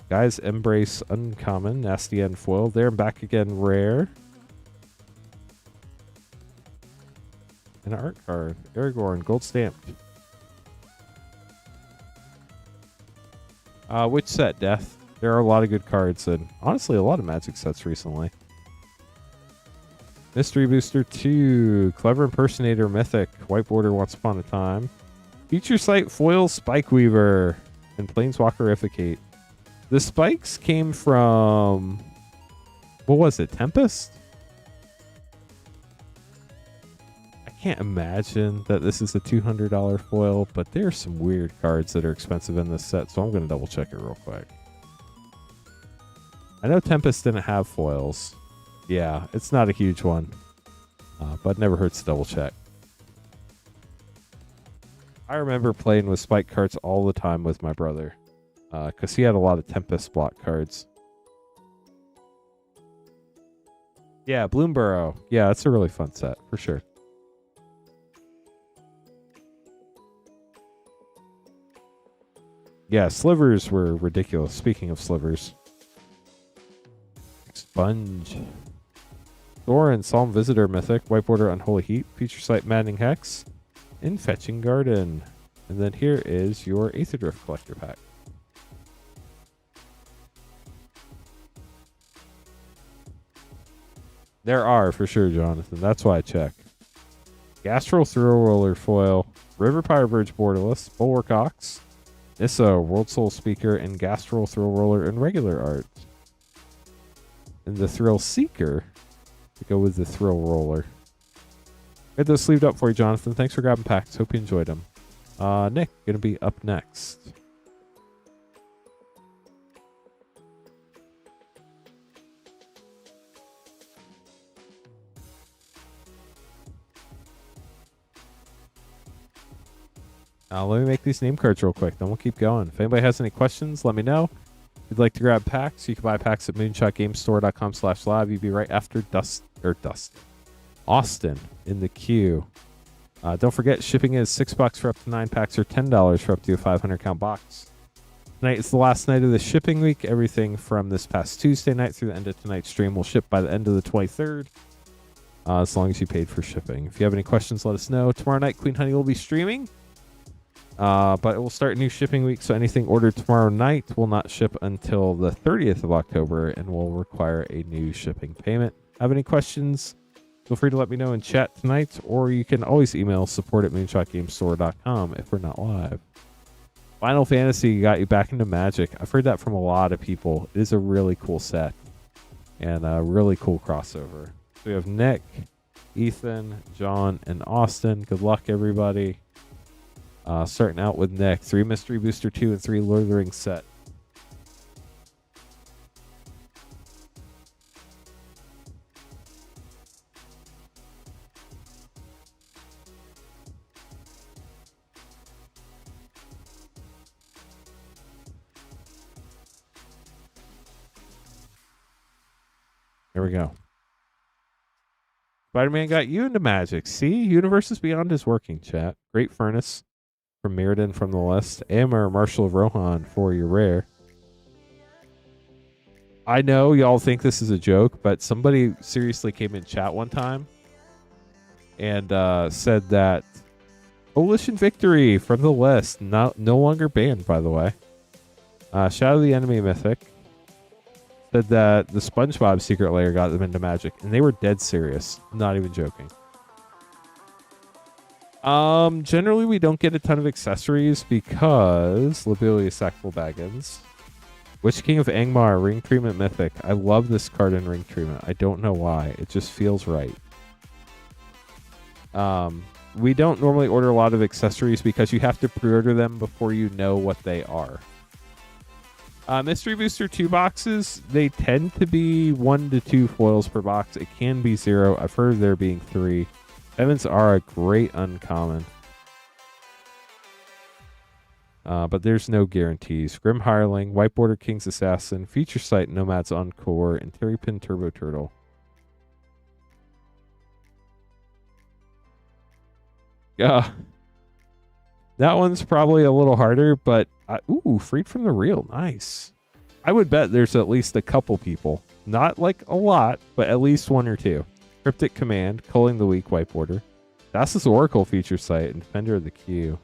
Guys, Embrace Uncommon, Nasty End Foil. There and back again, rare. An art card. Aragorn, gold stamped. Which set, Death? There are a lot of good cards and honestly a lot of Magic sets recently. Mystery Booster 2, Clever Impersonator Mythic, White Border Once Upon a Time. Feature Site Foil Spike Weaver and Planeswalkerificate. The spikes came from, what was it, Tempest? I can't imagine that this is a $200 foil, but there are some weird cards that are expensive in this set, so I'm going to double check it real quick. I know Tempest didn't have foils. Yeah, it's not a huge one, but never hurts to double check. I remember playing with spike cards all the time with my brother, because he had a lot of Tempest block cards. Yeah, Bloomborough. Yeah, it's a really fun set, for sure. Yeah, slivers were ridiculous. Speaking of slivers. Sponge. Thorin, Psalm Visitor Mythic, White Border Unholy Heat, Feature Site Maddening Hex, and Fetching Garden. And then here is your Aether Drift Collector pack. There are, for sure, Jonathan. That's why I check. Gastral Thrill Roller Foil, River Pyre Verge Borderless, Bulwark Ox, Nissa, World Soul Speaker, and Gastral Thrill Roller in regular art. And the Thrill Seeker to go with the Thrill Roller. Get those sleeved up for you, Jonathan. Thanks for grabbing packs. Hope you enjoyed them. Nick, gonna be up next. Let me make these name cards real quick, then we'll keep going. If anybody has any questions, let me know. If you'd like to grab packs, you can buy packs at moonshotgamestore.com/live. You'd be right after Austin in the queue. Don't forget, shipping is $6 for up to 9 packs or $10 for up to a 500 count box. Tonight is the last night of the shipping week. Everything from this past Tuesday night through the end of tonight's stream will ship by the end of the 23rd, as long as you paid for shipping. If you have any questions, let us know. Tomorrow night, Queen Honey will be streaming. But it will start a new shipping week, so anything ordered tomorrow night will not ship until the 30th of October and will require a new shipping payment. Have any questions? Feel free to let me know in chat tonight, or you can always email support@moonshotgamestore.com if we're not live. Final Fantasy got you back into Magic. I've heard that from a lot of people. It is a really cool set and a really cool crossover. So we have Nick, Ethan, John, and Austin. Good luck, everybody. Starting out with Nick, 3 Mystery Booster 2 and 3 Lord of the Rings set. Here we go. Spider-Man got you into Magic. See? Universes Beyond is working, chat. Great Furnace from Mirrodin from the list. Amber, Marshall of Rohan for your rare. I know y'all think this is a joke, but somebody seriously came in chat one time and said that Coalition Victory from the list, no longer banned, by the way. Shadow of the Enemy Mythic. said that the SpongeBob secret layer got them into Magic, and they were dead serious. Not even joking. Generally we don't get a ton of accessories because Lobelia Sackful Baggins. Witch King of Angmar, Ring Treatment Mythic. I love this card in Ring Treatment. I don't know why. It just feels right. We don't normally order a lot of accessories because you have to pre-order them before you know what they are. Mystery Booster 2 boxes, they tend to be 1 to 2 foils per box. It can be 0. I've heard of there being 3. Evans are a great uncommon. But there's no guarantees. Grim Hireling, White Border King's Assassin, Feature Sight Nomad's Encore, and Terrypin Turbo Turtle. Yeah. That one's probably a little harder, but ooh, Freed from the Real. Nice. I would bet there's at least a couple people. Not like a lot, but at least 1 or 2. Cryptic Command, Culling the Weak, White Border. Thassa's Oracle, Feature Sight, and Defender of the Queue.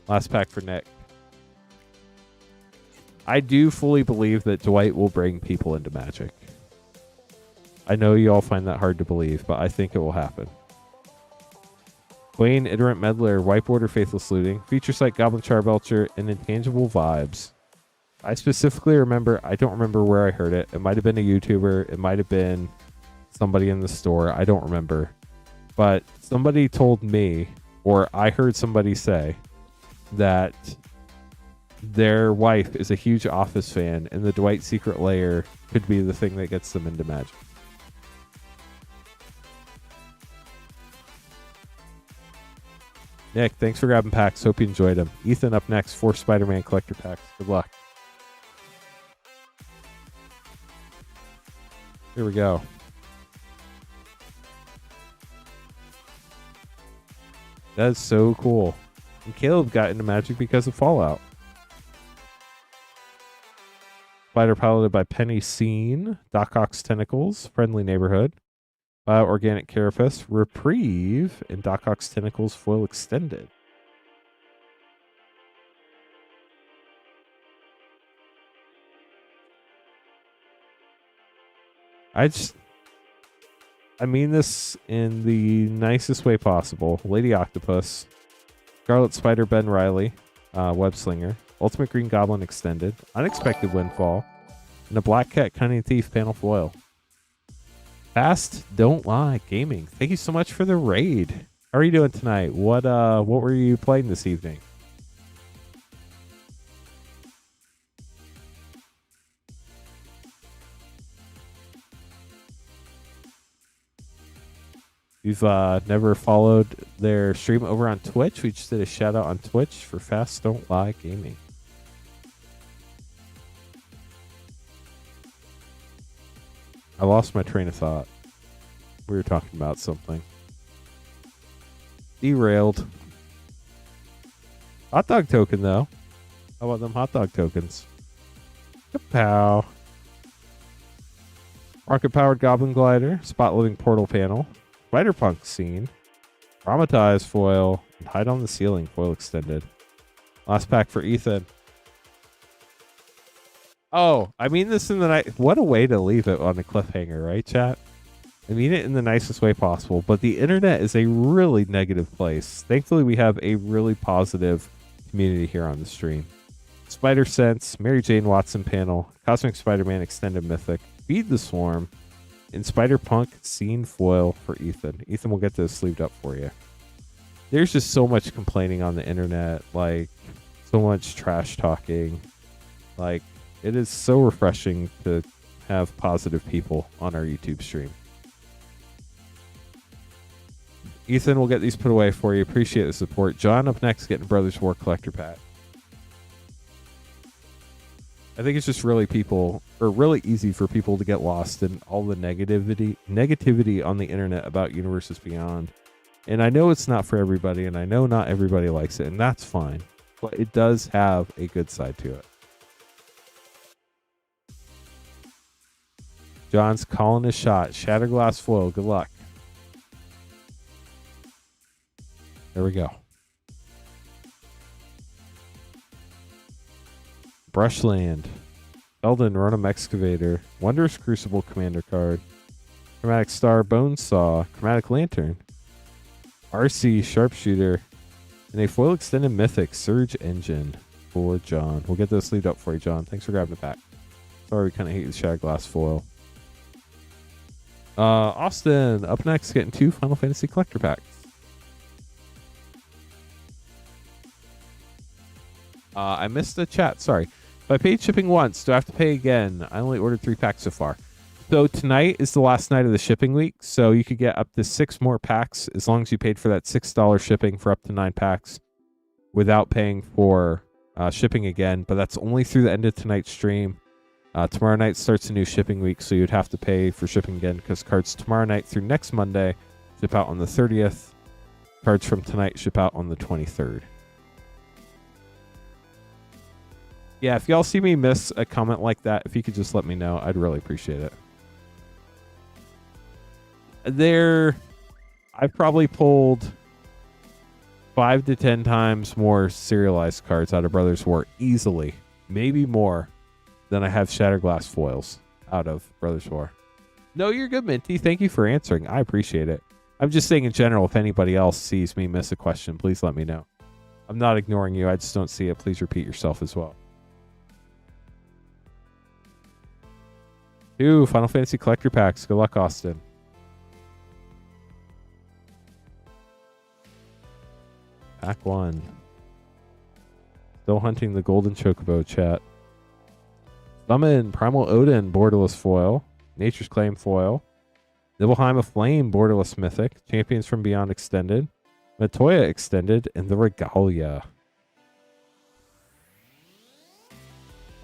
Last pack for Nick. I do fully believe that Dwight will bring people into Magic. I know you all find that hard to believe, but I think it will happen. Queen, Iterant Meddler, White Border, Faithless Looting, Feature Sight, Goblin Charbelcher, and Intangible Vibes. I specifically remember, I don't remember where I heard it. It might have been a YouTuber. It might have been somebody in the store. I don't remember. But somebody told me, or I heard somebody say, that their wife is a huge Office fan, and the Dwight Secret Lair could be the thing that gets them into Magic. Nick, thanks for grabbing packs. Hope you enjoyed them. Ethan up next, 4 Spider-Man collector packs. Good luck. Here we go. That is so cool. And Caleb got into Magic because of Fallout. Spider piloted by Penny Scene, Doc Ock's Tentacles, Friendly Neighborhood, Organic Carapace, Reprieve, and Doc Ock's Tentacles Foil Extended. I mean this in the nicest way possible. Lady Octopus, Scarlet Spider Ben Riley, Web Slinger, Ultimate Green Goblin Extended, Unexpected Windfall, and a Black Cat Cunning Thief panel foil. Fast Don't Lie Gaming. Thank you so much for the raid. How are you doing tonight? What were you playing this evening? You've never followed their stream over on Twitch? We just did a shout out on Twitch for Fast Don't Lie Gaming. I lost my train of thought. We were talking about something. Derailed. Hot dog token, though. How about them hot dog tokens? Kapow. Rocket-powered Goblin Glider, Spot-Living Portal Panel, Spider-Punk Scene, Traumatized Foil, and Hide on the Ceiling Foil Extended. Last pack for Ethan. Oh, I mean this in the night. What a way to leave it on a cliffhanger, right, chat? I mean it in the nicest way possible, but the internet is a really negative place. Thankfully, we have a really positive community here on the stream. Spider Sense, Mary Jane Watson panel, Cosmic Spider-Man Extended Mythic, Feed the Swarm, and Spider-Punk Scene Foil for Ethan. Ethan will get those sleeved up for you. There's just so much complaining on the internet, like so much trash talking. Like, it is so refreshing to have positive people on our YouTube stream. Ethan will get these put away for you. Appreciate the support. John up next, getting Brothers War Collector Pack. I think it's just really easy for people to get lost in all the negativity on the internet about Universes Beyond. And I know it's not for everybody, and I know not everybody likes it, and that's fine. But it does have a good side to it. John's calling his shot. Shatterglass Foil. Good luck. There we go. Brushland. Eldon, Rotom Excavator, Wondrous Crucible Commander card, Chromatic Star Bonesaw, Chromatic Lantern, RC Sharpshooter, and a foil extended mythic Surge Engine for John. We'll get those sleeved up for you, John. Thanks for grabbing it back. Sorry, we kind of hate the Shattered Glass foil. Austin, up next, getting 2 Final Fantasy Collector Packs. I missed the chat. Sorry. If I paid shipping once, do I have to pay again? I only ordered 3 packs so far. So tonight is the last night of the shipping week, so you could get up to 6 more packs as long as you paid for that $6 shipping for up to 9 packs without paying for shipping again. But that's only through the end of tonight's stream. Tomorrow night starts a new shipping week, so you'd have to pay for shipping again because cards tomorrow night through next Monday ship out on the 30th. Cards from tonight ship out on the 23rd. Yeah, if y'all see me miss a comment like that, if you could just let me know, I'd really appreciate it. I've probably pulled 5 to 10 times more serialized cards out of Brothers War easily, maybe more than I have Shattered Glass foils out of Brothers War. No, you're good, Minty. Thank you for answering. I appreciate it. I'm just saying in general, if anybody else sees me miss a question, please let me know. I'm not ignoring you. I just don't see it. Please repeat yourself as well. 2 Final Fantasy Collector Packs. Good luck, Austin. Pack 1. Still hunting the Golden Chocobo, chat. Summon Primal Odin, borderless foil. Nature's Claim foil. Nibelheim Aflame, borderless mythic. Champions from Beyond extended. Matoya extended, and the Regalia.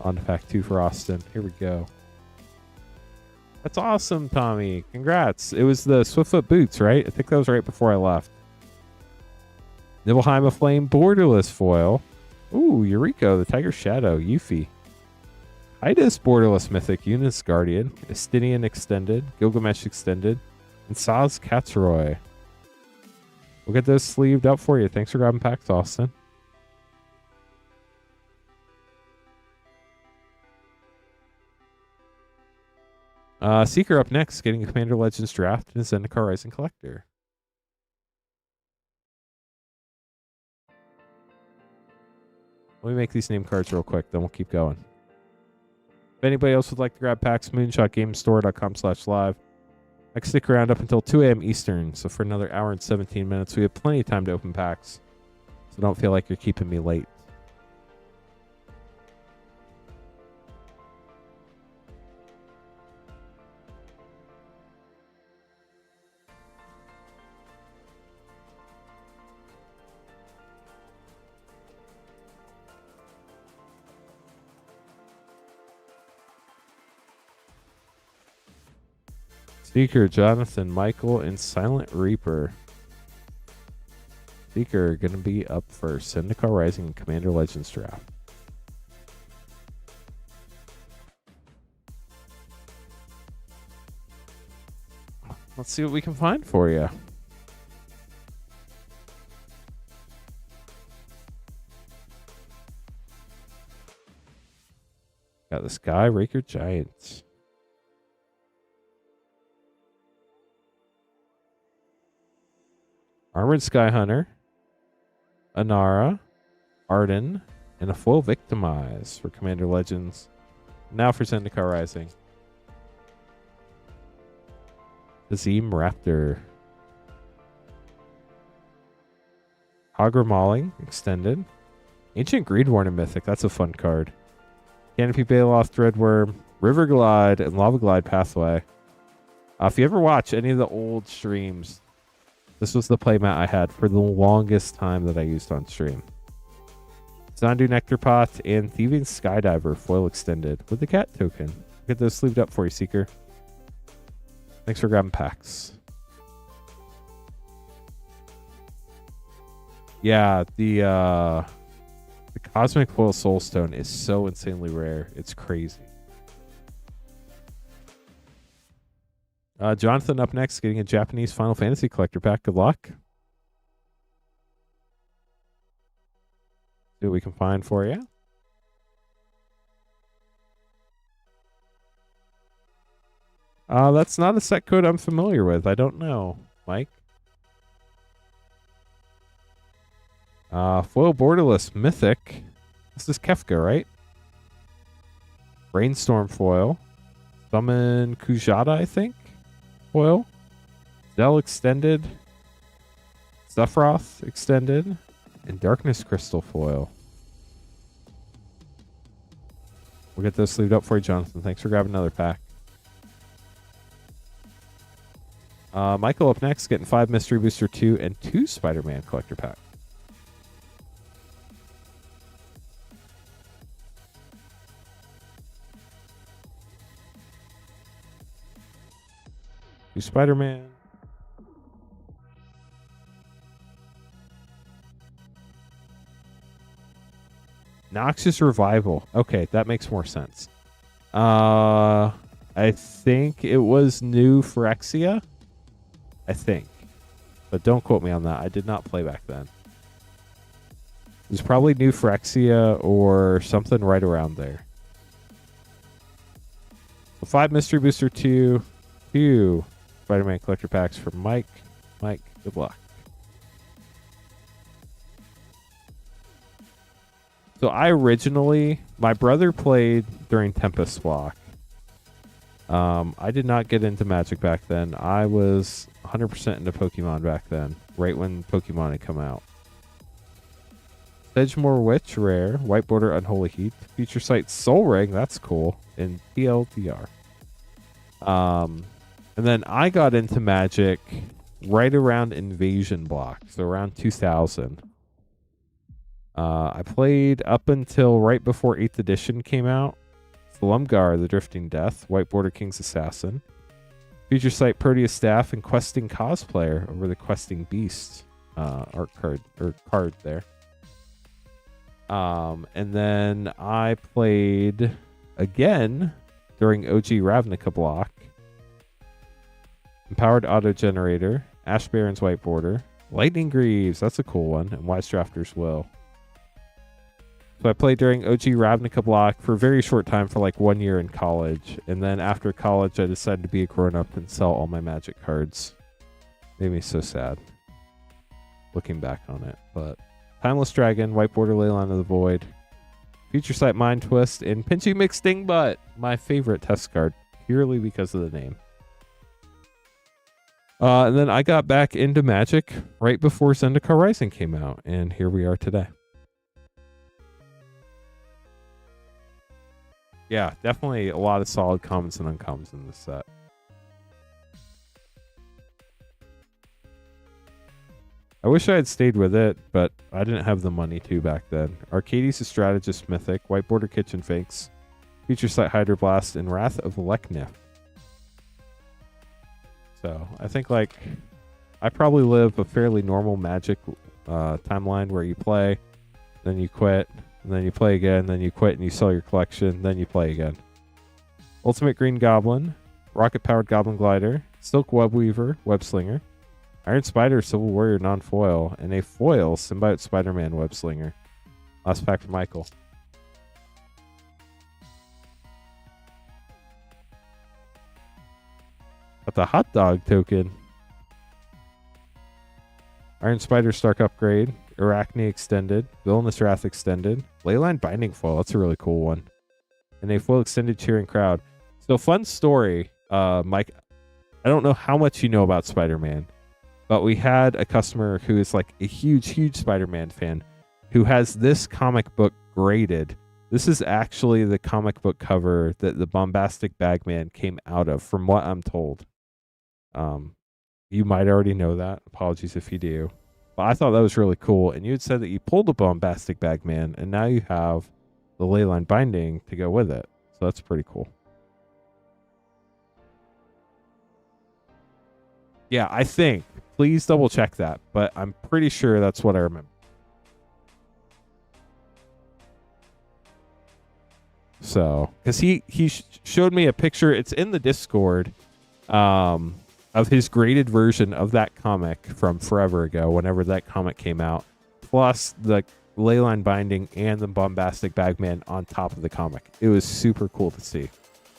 On to pack 2 for Austin. Here we go. That's awesome, Tommy. Congrats. It was the Swiftfoot boots, right? I think that was right before I left. Nibelheim Aflame, borderless foil. Ooh, Eureka, the Tiger Shadow, Yuffie. Tidus, borderless mythic, Eunice Guardian, Estinian extended, Gilgamesh extended, and Saz Katsuroi. We'll get those sleeved up for you. Thanks for grabbing packs, Austin. Seeker up next, getting a Commander Legends draft and a Zendikar Rising Collector. Let me make these name cards real quick, then we'll keep going. If anybody else would like to grab packs, moonshotgamestore.com/live. I can stick around up until 2 a.m. Eastern, so for another hour and 17 minutes, we have plenty of time to open packs. So don't feel like you're keeping me late. Seeker, Jonathan, Michael, and Silent Reaper. Seeker going to be up first. Zendikar Rising and Commander Legends draft. Let's see what we can find for you. Got the Skyraker Giants. Armored Skyhunter, Anara, Arden, and a foil Victimize for Commander Legends. Now for Zendikar Rising. Azim Raptor. Hagra Mauling, extended. Ancient Greedwarner Mythic, that's a fun card. Canopy Baloth, Dreadworm, River Glide, and Lava Glide Pathway. If you ever watch any of the old streams, this was the playmat I had for the longest time that I used on stream. Zandu Nectarpot and Thieving Skydiver foil extended with the cat token. Get those sleeved up for you, Seeker. Thanks for grabbing packs. Yeah, the Cosmic Foil Soulstone is so insanely rare. It's crazy. Jonathan up next, getting a Japanese Final Fantasy Collector pack. Good luck. See what we can find for you. That's not a set code I'm familiar with. I don't know, Mike. Foil borderless mythic. This is Kefka, right? Brainstorm foil. Summon Kujata, I think. Foil. Zell extended. Sephiroth extended. And Darkness Crystal foil. We'll get those sleeved up for you, Jonathan. Thanks for grabbing another pack. Michael up next, getting 5 Mystery Booster 2 and 2 Spider-Man collector pack. Two Spider-Man. Noxious Revival. Okay, that makes more sense. I think it was new Phyrexia. I think. But don't quote me on that. I did not play back then. It was probably new Phyrexia or something right around there. So 5 Mystery Booster 2. 2 Spider-Man collector packs for Mike. Mike, good luck. So my brother played during Tempest Block. I did not get into Magic back then. I was 100% into Pokemon back then, right when Pokemon had come out. Sedgemoor Witch, rare. White Border, Unholy Heat. Future Sight Soul Ring, that's cool. And TLDR. And then I got into Magic right around Invasion Block, so around 2000. I played up until right before 8th edition came out. Slumgar, the Drifting Death, White Border King's Assassin, Future Sight Proteus Staff, and Questing Cosplayer over the Questing Beast art card or card there. And then I played again during OG Ravnica Block. Empowered Auto Generator, Ash Baron's White Border, Lightning Greaves, that's a cool one, and Wise Drafter's Will. So I played during OG Ravnica Block for a very short time, for like 1 year in college. And then after college, I decided to be a grown-up and sell all my Magic cards. Made me so sad, looking back on it. But Timeless Dragon, White Border Leyline of the Void, Future Sight Mind Twist, and Pinchy McStingbutt, my favorite test card, purely because of the name. And then I got back into Magic right before Zendikar Rising came out, and here we are today. Yeah, definitely a lot of solid commons and uncommons in this set. I wish I had stayed with it, but I didn't have the money to back then. Arcades the Strategist Mythic, White Border Kitchen Finks, Future Sight Hydroblast, and Wrath of Leknif. So I think I probably live a fairly normal Magic timeline where you play, then you quit, and then you play again, then you quit and you sell your collection, then you play again. Ultimate Green Goblin, Rocket Powered Goblin Glider, Silk Web Weaver, Web Slinger, Iron Spider, Civil Warrior non-foil, and a foil Symbiote Spider-Man Web Slinger. Last pack for Michael. Got the hot dog token. Iron Spider Stark Upgrade, Arachne Extended, Villainous Wrath Extended, Leyline Binding Foil, that's a really cool one, and a foil Extended Cheering Crowd. So fun story, Mike, I don't know how much you know about Spider-Man, but we had a customer who is like a huge Spider-Man fan who has this comic book graded. This is actually the comic book cover that the Bombastic Bagman came out of, from what I'm told. You might already know that. Apologies if you do. But I thought that was really cool. And you had said that you pulled a Bombastic Bagman, and now you have the Leyline Binding to go with it. So that's pretty cool. Yeah, I think. Please double check that. But I'm pretty sure that's what I remember. So, because he showed me a picture. It's in the Discord. Of his graded version of that comic from forever ago, whenever that comic came out, plus the Leyline Binding and the Bombastic Bagman on top of the comic. It was super cool to see.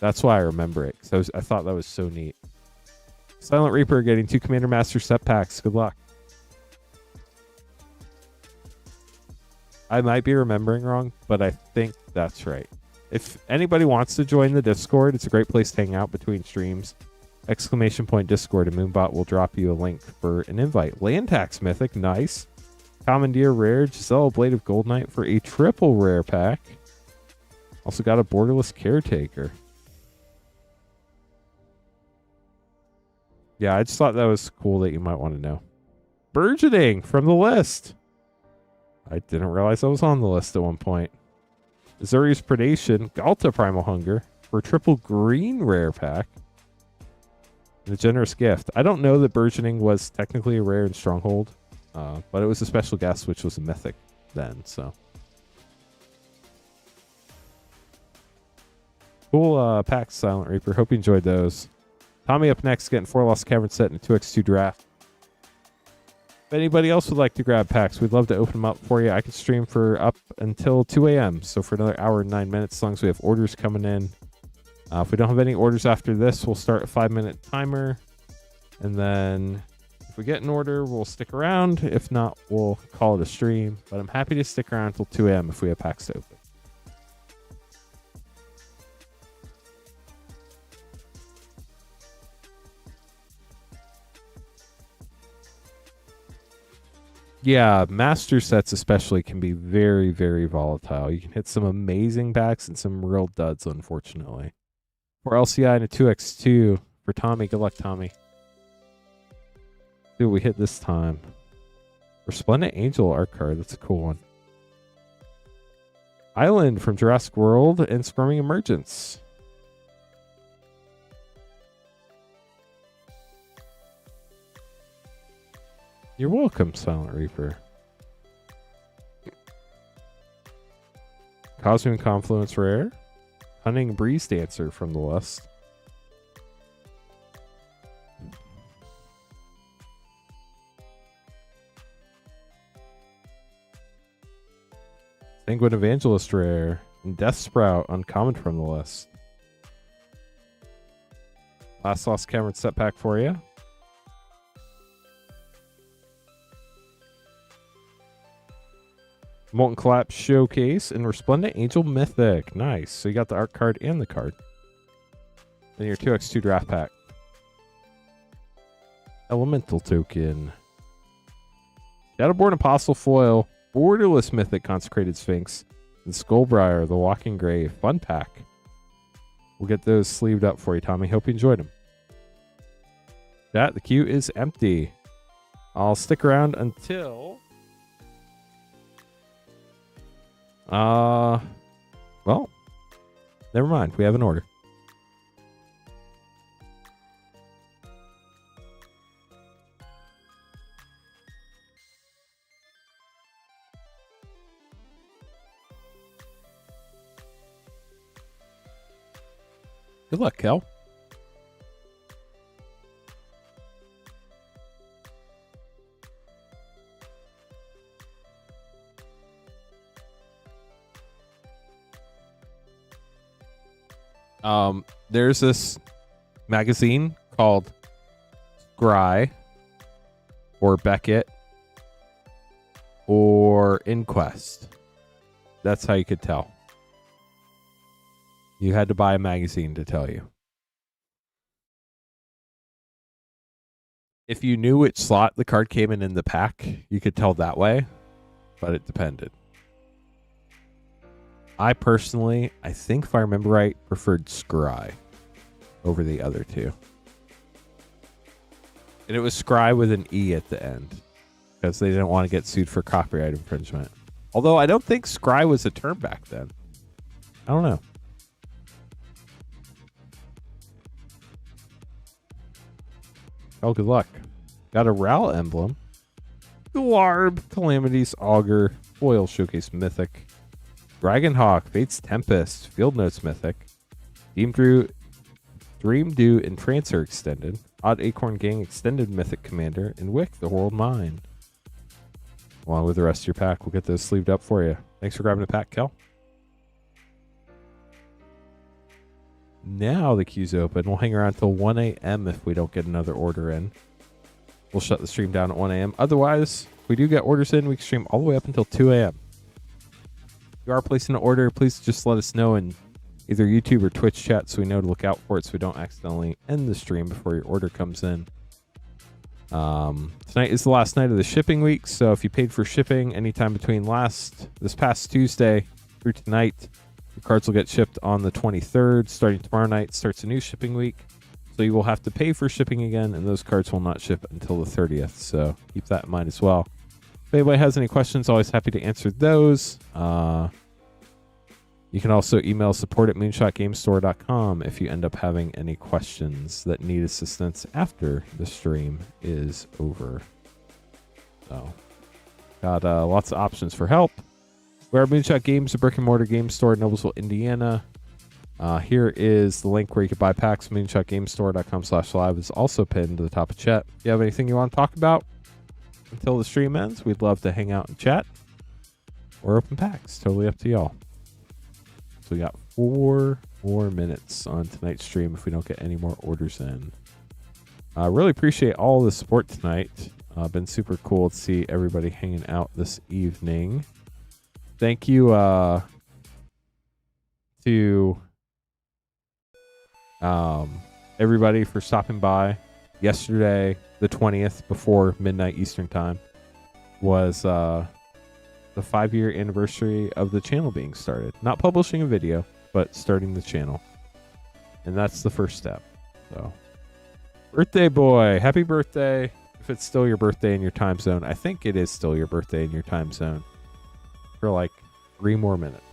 That's why I remember it. Because I thought that was so neat. Silent Reaper getting 2 Commander Master set packs. Good luck. I might be remembering wrong, but I think that's right. If anybody wants to join the Discord, it's a great place to hang out between streams. ! Discord, and Moonbot will drop you a link for an invite. Land Tax Mythic, nice. Commandeer Rare, Giselle Blade of Gold Knight for a triple rare pack. Also got a Borderless Caretaker. Yeah, I just thought that was cool that you might want to know. Burgeoning from the list. I didn't realize I was on the list at one point. Azurius Predation, Galta Primal Hunger for a triple green rare pack. And a generous gift. I don't know that Burgeoning was technically a rare in Stronghold, but it was a special guest, which was a mythic then, so. Cool packs, Silent Reaper. Hope you enjoyed those. Tommy up next, getting 4 Lost Cavern set in a 2x2 draft. If anybody else would like to grab packs, we'd love to open them up for you. I can stream for up until 2 a.m., so for another hour and 9 minutes, as long as we have orders coming in. If we don't have any orders after this, we'll start a 5-minute timer. And then if we get an order, we'll stick around. If not, we'll call it a stream. But I'm happy to stick around until 2 a.m. if we have packs to open. Yeah, master sets especially can be very, very volatile. You can hit some amazing packs and some real duds, unfortunately. For LCI and a 2x2 for Tommy. Good luck, Tommy. See what we hit this time. Resplendent Angel art card. That's a cool one. Island from Jurassic World and Squirming Emergence. You're welcome, Silent Reaper. Cosmic Confluence rare. Hunting Breeze Dancer from the list. Sanguine Evangelist rare. And Death Sprout uncommon from the list. Last Lost Cavern set pack for you. Molten Collapse Showcase and Resplendent Angel Mythic. Nice. So you got the art card and the card. Then your 2x2 draft pack. Elemental Token. Shadowborn Apostle Foil. Borderless Mythic Consecrated Sphinx. And Skullbriar, the Walking Grave. Fun pack. We'll get those sleeved up for you, Tommy. Hope you enjoyed them. The queue is empty. I'll stick around until... well, never mind. We have an order. Good luck, Kel. There's this magazine called Scry or Beckett or Inquest. That's how you could tell. You had to buy a magazine to tell you. If you knew which slot the card came in the pack, you could tell that way, but it depended. I personally, I think if I remember right, preferred Scry over the other two. And it was Scry with an E at the end because they didn't want to get sued for copyright infringement. Although I don't think Scry was a term back then. I don't know. Oh, good luck. Got a Ral emblem. Glarb, Calamity's Augur, Foil Showcase Mythic. Dragonhawk, Fate's Tempest, Field Notes Mythic, Dream Dew Entrancer Extended, Odd Acorn Gang Extended Mythic Commander, and Wick, the World Mine. Along with the rest of your pack, we'll get those sleeved up for you. Thanks for grabbing the pack, Kel. now the queue's open. We'll hang around till 1 a.m. if we don't get another order in. We'll shut the stream down at 1 a.m. Otherwise, if we do get orders in, we can stream all the way up until 2 a.m. If you are placing an order, please just let us know in either YouTube or Twitch chat so we know to look out for it so we don't accidentally end the stream before your order comes in. Tonight is the last night of the shipping week, so if you paid for shipping anytime between this past Tuesday through tonight, your cards will get shipped on the 23rd. Starting tomorrow night starts a new shipping week, so you will have to pay for shipping again, and those cards will not ship until the 30th, so keep that in mind as well. If anybody has any questions, always happy to answer those. You can also email support@moonshotgamestore.com if you end up having any questions that need assistance after the stream is over. So, got lots of options for help. We're at Moonshot Games, a brick-and-mortar game store in Noblesville, Indiana. Here is the link where you can buy packs. moonshotgamestore.com/live is also pinned to the top of chat. If you have anything you want to talk about until the stream ends, we'd love to hang out and chat or open packs. Totally up to y'all. We got 4 more minutes on tonight's stream if we don't get any more orders in. I really appreciate all the support tonight. Been super cool to see everybody hanging out this evening. Thank you to everybody for stopping by. Yesterday, the 20th, before midnight Eastern time, was the 5-year anniversary of the channel being started. Not publishing a video, but starting the channel. And that's the first step. So, birthday boy, happy birthday. If it's still your birthday in your time zone. I think it is still your birthday in your time zone. For like 3 more minutes.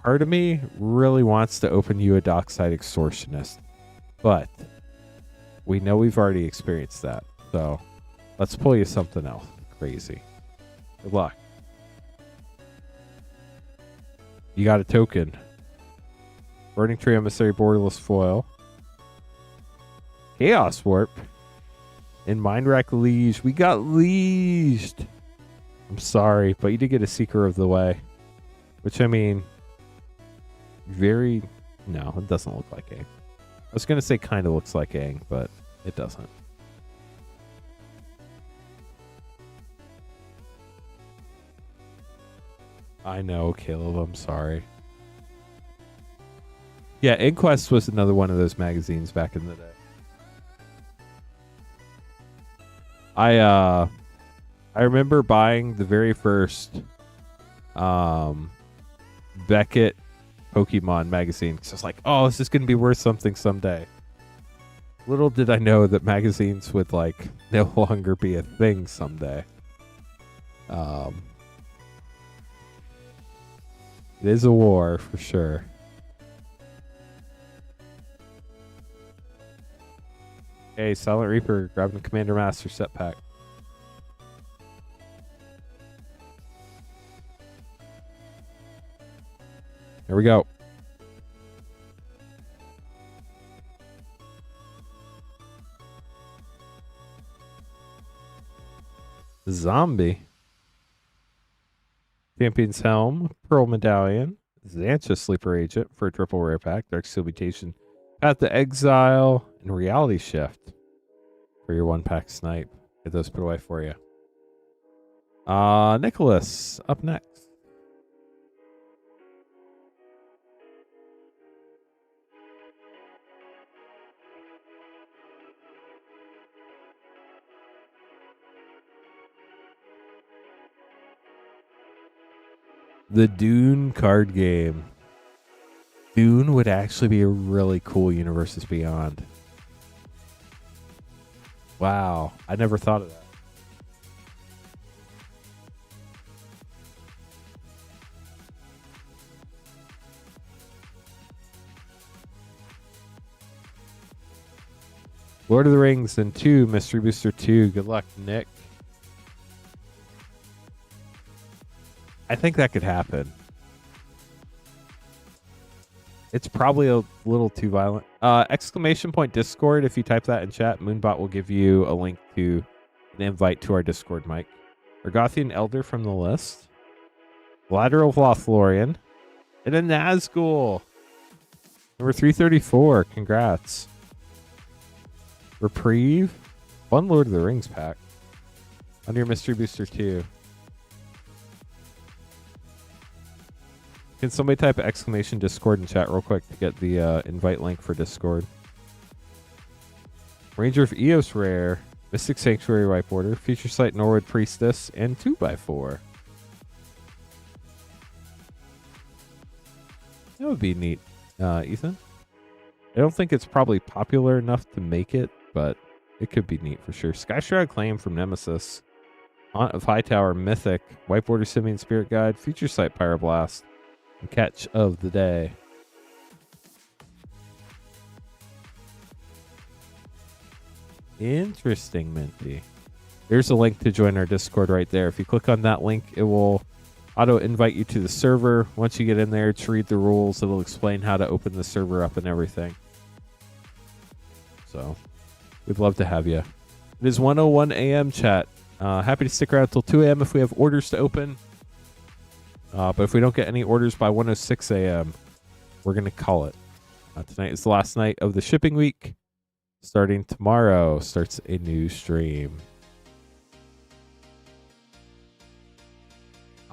Part of me really wants to open you a dockside extortionist. But we know we've already experienced that. So, let's pull you something else crazy. Good luck. You got a token. Burning Tree Emissary Borderless Foil. Chaos Warp. And Mind Rack Liege. We got lieged. I'm sorry, but you did get a Seeker of the Way. Which, I mean, no, it doesn't look like Aang. I was going to say kind of looks like Aang, but it doesn't. I know, Caleb, I'm sorry. Yeah, Inquest was another one of those magazines back in the day. I remember buying the very first Beckett Pokemon magazine because I was like, oh, this is going to be worth something someday. Little did I know that magazines would like no longer be a thing someday. It is a war for sure. Hey, Silent Reaper grabbing the Commander Master set pack. Here we go. Zombie. Champion's Helm, Pearl Medallion, Xancha Sleeper Agent for a triple rare pack, Dark Steel Mutation, Path to Exile, and Reality Shift for your 1-pack snipe. Get those put away for you. Nicholas, up next. The Dune card game. Dune would actually be a really cool Universes Beyond. Wow, I never thought of that. Lord of the Rings and 2, Mystery Booster 2. Good luck, Nick. I think that could happen. It's probably a little too violent. Exclamation point Discord. If you type that in chat, Moonbot will give you a link to an invite to our Discord mic. Argothian Elder from the list. Lateral Lothlorien. And a Nazgul. Number 334. Congrats. Reprieve. One Lord of the Rings pack. Under your Mystery Booster 2. Can somebody type exclamation Discord in chat real quick to get the invite link for Discord? Ranger of Eos rare. Mystic Sanctuary Wipe Order. Future Sight Norwood Priestess. And 2x4. That would be neat, Ethan. I don't think it's probably popular enough to make it, but it could be neat for sure. Skyshroud Claim from Nemesis. Haunt of Hightower Mythic. Wipe Order Simian Spirit Guide. Future Sight Pyroblast. And Catch of the Day. Interesting, Minty. There's a link to join our Discord right there. If you click on that link, it will auto invite you to the server. Once you get in there to read the rules, it'll explain how to open the server up and everything. So, we'd love to have you. It is 1:01 a.m. chat. Happy to stick around till 2 a.m. if we have orders to open. But if we don't get any orders by 1:06 a.m., we're going to call it. Tonight is the last night of the shipping week. Starting tomorrow, starts a new stream.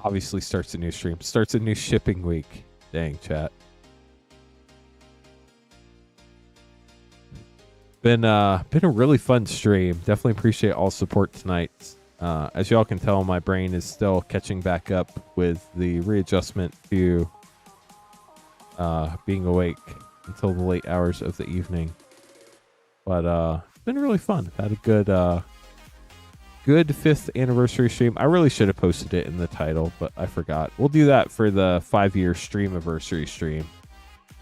Obviously starts a new stream. Starts a new shipping week. Dang, chat. Been a really fun stream. Definitely appreciate all support tonight. As y'all can tell, my brain is still catching back up with the readjustment to being awake until the late hours of the evening. But it's been really fun. Had a good 5th anniversary stream. I really should have posted it in the title, but I forgot. We'll do that for the 5-year stream anniversary stream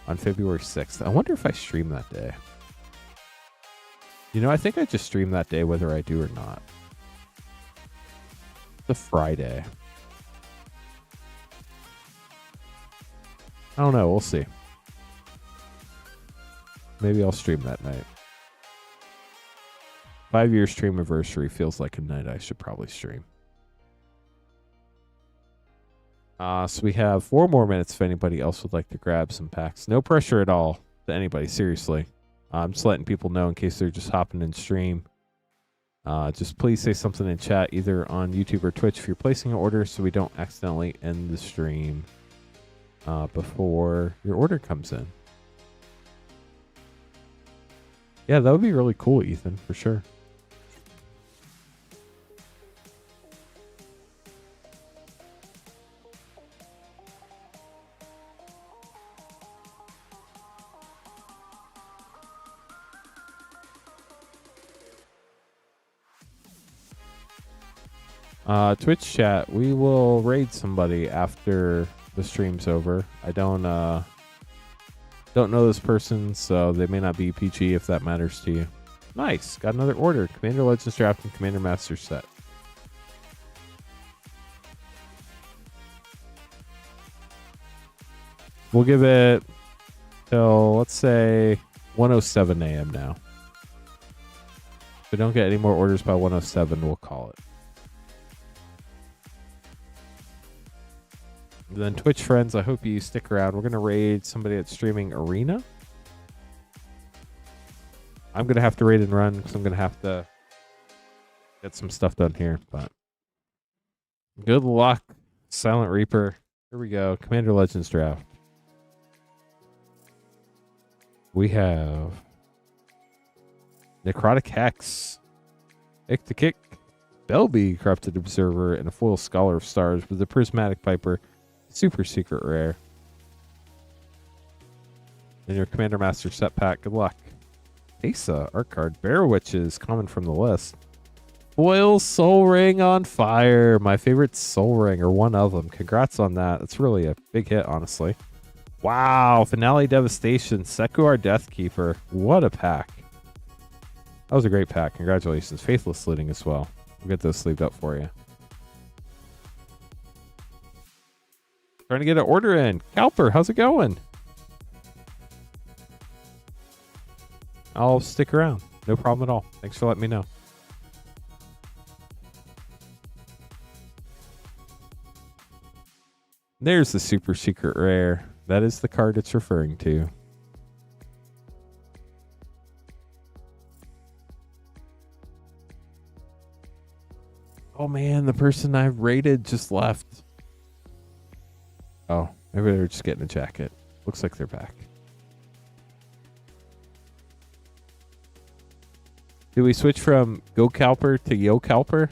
on February 6th. I wonder if I stream that day. You know, I think I just stream that day whether I do or not. It's a Friday. I don't know. We'll see. Maybe I'll stream that night. 5-year stream anniversary feels like a night I should probably stream. So we have 4 more minutes if anybody else would like to grab some packs. No pressure at all to anybody, seriously. I'm just letting people know in case they're just hopping in stream. Just please say something in chat, either on YouTube or Twitch if you're placing an order, so we don't accidentally end the stream before your order comes in. Yeah, that would be really cool, Ethan, for sure. Twitch chat, we will raid somebody after the stream's over. I don't know this person, so they may not be PG if that matters to you. Nice, got another order. Commander Legends Draft and Commander Master set. We'll give it till, let's say, 1:07 a.m. now. If we don't get any more orders by 1:07, we'll call it. Then Twitch friends, I hope you stick around. We're going to raid somebody that's streaming Arena. I'm going to have to raid and run because I'm going to have to get some stuff done here. But good luck, Silent Reaper. Here we go. Commander Legends Draft. We have Necrotic Hex, Iktikik, Belby, Corrupted Observer, and a foil Scholar of Stars with a Prismatic Piper. Super secret rare. And your Commander Master set pack. Good luck. Asa, art card. Bear Witches, common from the list. Foil Soul Ring on Fire. My favorite Soul Ring, or one of them. Congrats on that. That's really a big hit, honestly. Wow. Finale Devastation. Sekuar Deathkeeper. What a pack. That was a great pack. Congratulations. Faithless Looting as well. We'll get those sleeved up for you. Trying to get an order in. Calper, how's it going? I'll stick around. No problem at all. Thanks for letting me know. There's the super secret rare. That is the card it's referring to. Oh man, the person I rated just left. Oh, maybe they're just getting a jacket. Looks like they're back. Do we switch from Go Calper to Yo Calper?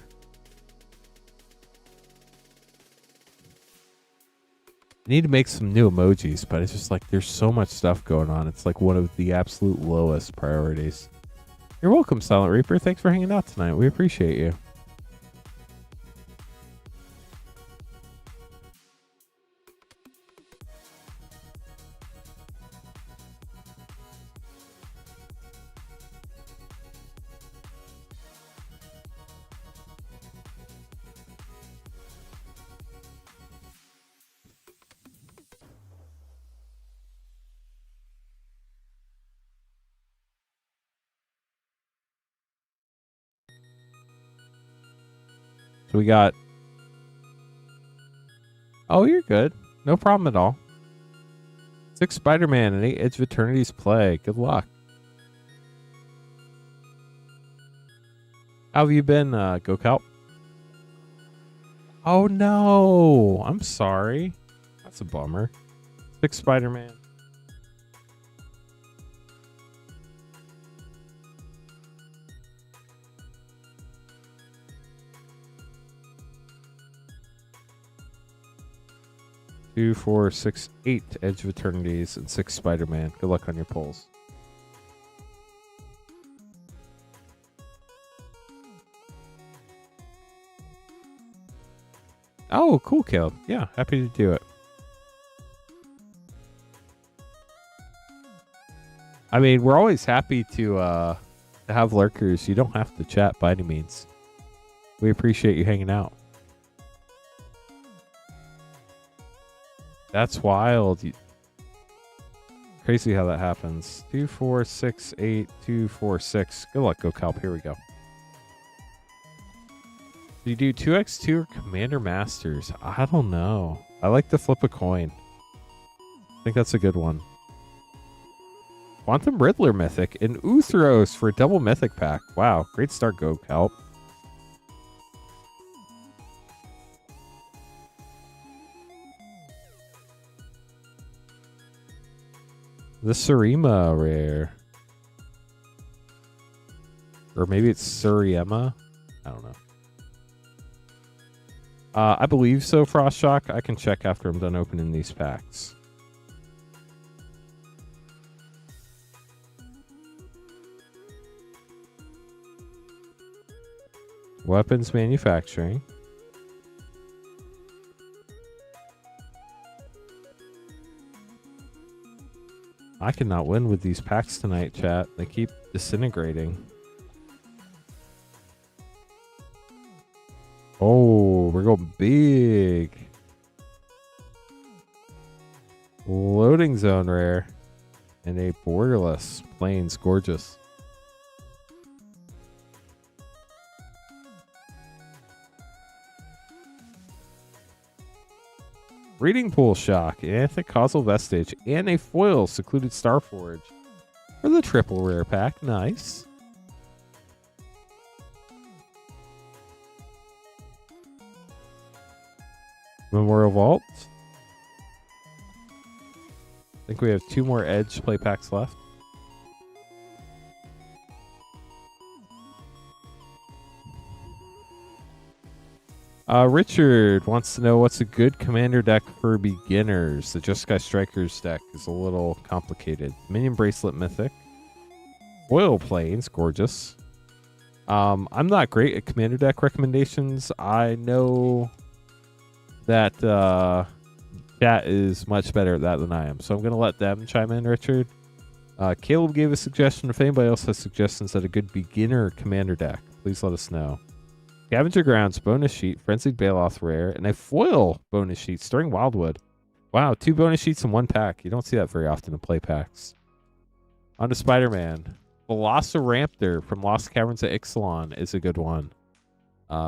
I need to make some new emojis, but it's just like there's so much stuff going on. It's like one of the absolute lowest priorities. You're welcome, Silent Reaper. Thanks for hanging out tonight. We appreciate you. So we got... Oh, you're good. No problem at all. 6 Spider-Man and 8 Edge of Eternity's play. Good luck. How have you been, Go Kelp? Oh, no. I'm sorry. That's a bummer. 6 Spider-Man. Two, 4, 6, 8 Edge of Eternities and 6 Spider-Man. Good luck on your polls. Oh, cool, Caleb. Yeah, happy to do it. I mean, we're always happy to have lurkers. You don't have to chat by any means. We appreciate you hanging out. That's wild. Crazy how that happens. 2, 4, 6, 8, 2, 4, 6. Good luck, Go Kelp. Here we go. Do you do 2x2 or Commander Masters? I don't know. I like to flip a coin. I think that's a good one. Quantum Riddler Mythic and Uthros for a double Mythic pack. Wow. Great start, Go Kelp. The Surima rare. Or maybe it's Suriema. I don't know. I believe so, Frostshock. I can check after I'm done opening these packs. Weapons manufacturing. I cannot win with these packs tonight, chat. They keep disintegrating. Oh, we're going big. Loading zone rare. And a borderless plains. Gorgeous. Reading Pool Shock, Anthemic Causal Vestige, and a foil Secluded Starforge for the triple rare pack. Nice. Memorial Vault. I think we have 2 more Edge play packs left. Richard wants to know what's a good commander deck for beginners. The Just Sky Strikers deck is a little complicated. Minion Bracelet Mythic. Foil Plains, gorgeous. I'm not great at commander deck recommendations. I know that chat is much better at that than I am. So I'm going to let them chime in, Richard. Caleb gave a suggestion. If anybody else has suggestions at a good beginner commander deck, please let us know. Scavenger Grounds bonus sheet, Frenzied Baloth rare, and a foil bonus sheet, Stirring Wildwood. Wow, 2 bonus sheets in 1 pack. You don't see that very often in play packs. On to Spider-Man. Velociraptor from Lost Caverns at Ixalan is a good one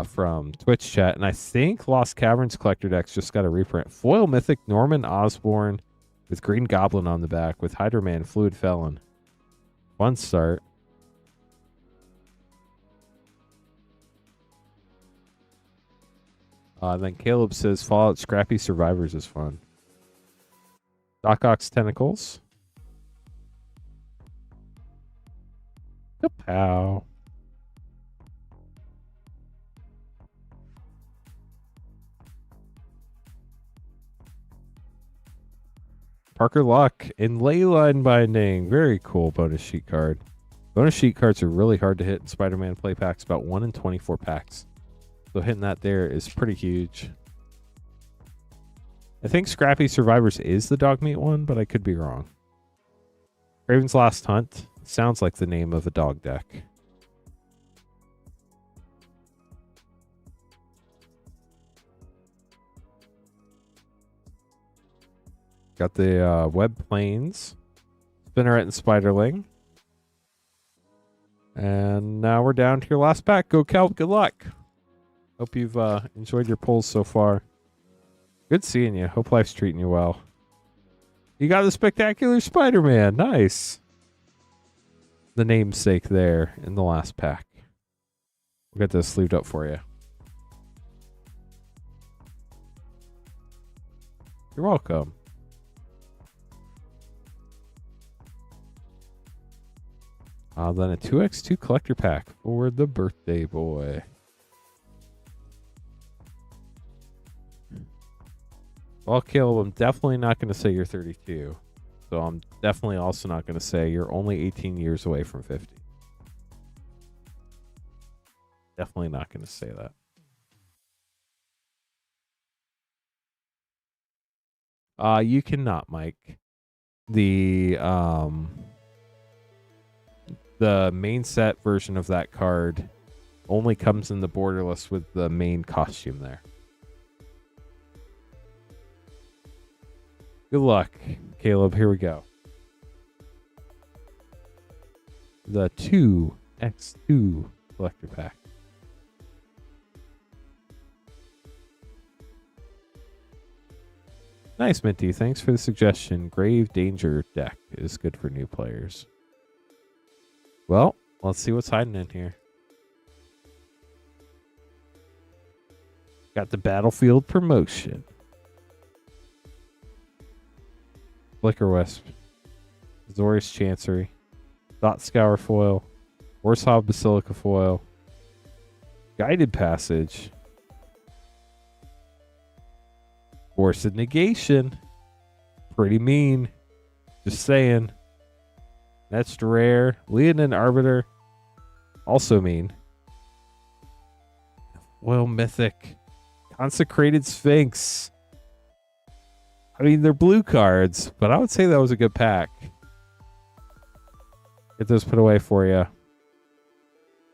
from Twitch chat. And I think Lost Caverns collector decks just got a reprint. Foil Mythic Norman Osborn with Green Goblin on the back, with Hydro-Man, Fluid Felon. Fun start. Then Caleb says Fallout Scrappy Survivors is fun. Doc Ock's Tentacles. Kapow. Parker Luck in Leyline Binding. Very cool bonus sheet card. Bonus sheet cards are really hard to hit in Spider-Man play packs, about 1 in 24 packs. So hitting that there is pretty huge. I think Scrappy Survivors is the dog meat one, but I could be wrong. Raven's Last Hunt. Sounds like the name of a dog deck. Got the Web Plains, Spinneret and Spiderling. And now we're down to your last pack. Go Kelp, good luck. Hope you've enjoyed your pulls so far. Good seeing you. Hope life's treating you well. You got the Spectacular Spider-Man. Nice. The namesake there in the last pack. We'll get this sleeved up for you. You're welcome. Then a 2x2 collector pack for the birthday boy. Well, Caleb, I'm definitely not going to say you're 32. So I'm definitely also not going to say you're only 18 years away from 50. Definitely not going to say that. You cannot, Mike. The main set version of that card only comes in the borderless with the main costume there. Good luck, Caleb. Here we go. The 2x2 collector pack. Nice, Minty. Thanks for the suggestion. Grave Danger deck is good for new players. Well, let's see what's hiding in here. Got the Battlefield promotion. Flicker Wisp. Azorius Chancery. Thought Scour foil. Horsehob Basilica foil. Guided Passage. Force of Negation. Pretty mean. Just saying. Next rare. Leonin Arbiter. Also mean. Well, mythic. Consecrated Sphinx. I mean, they're blue cards, but I would say that was a good pack. Get those put away for you.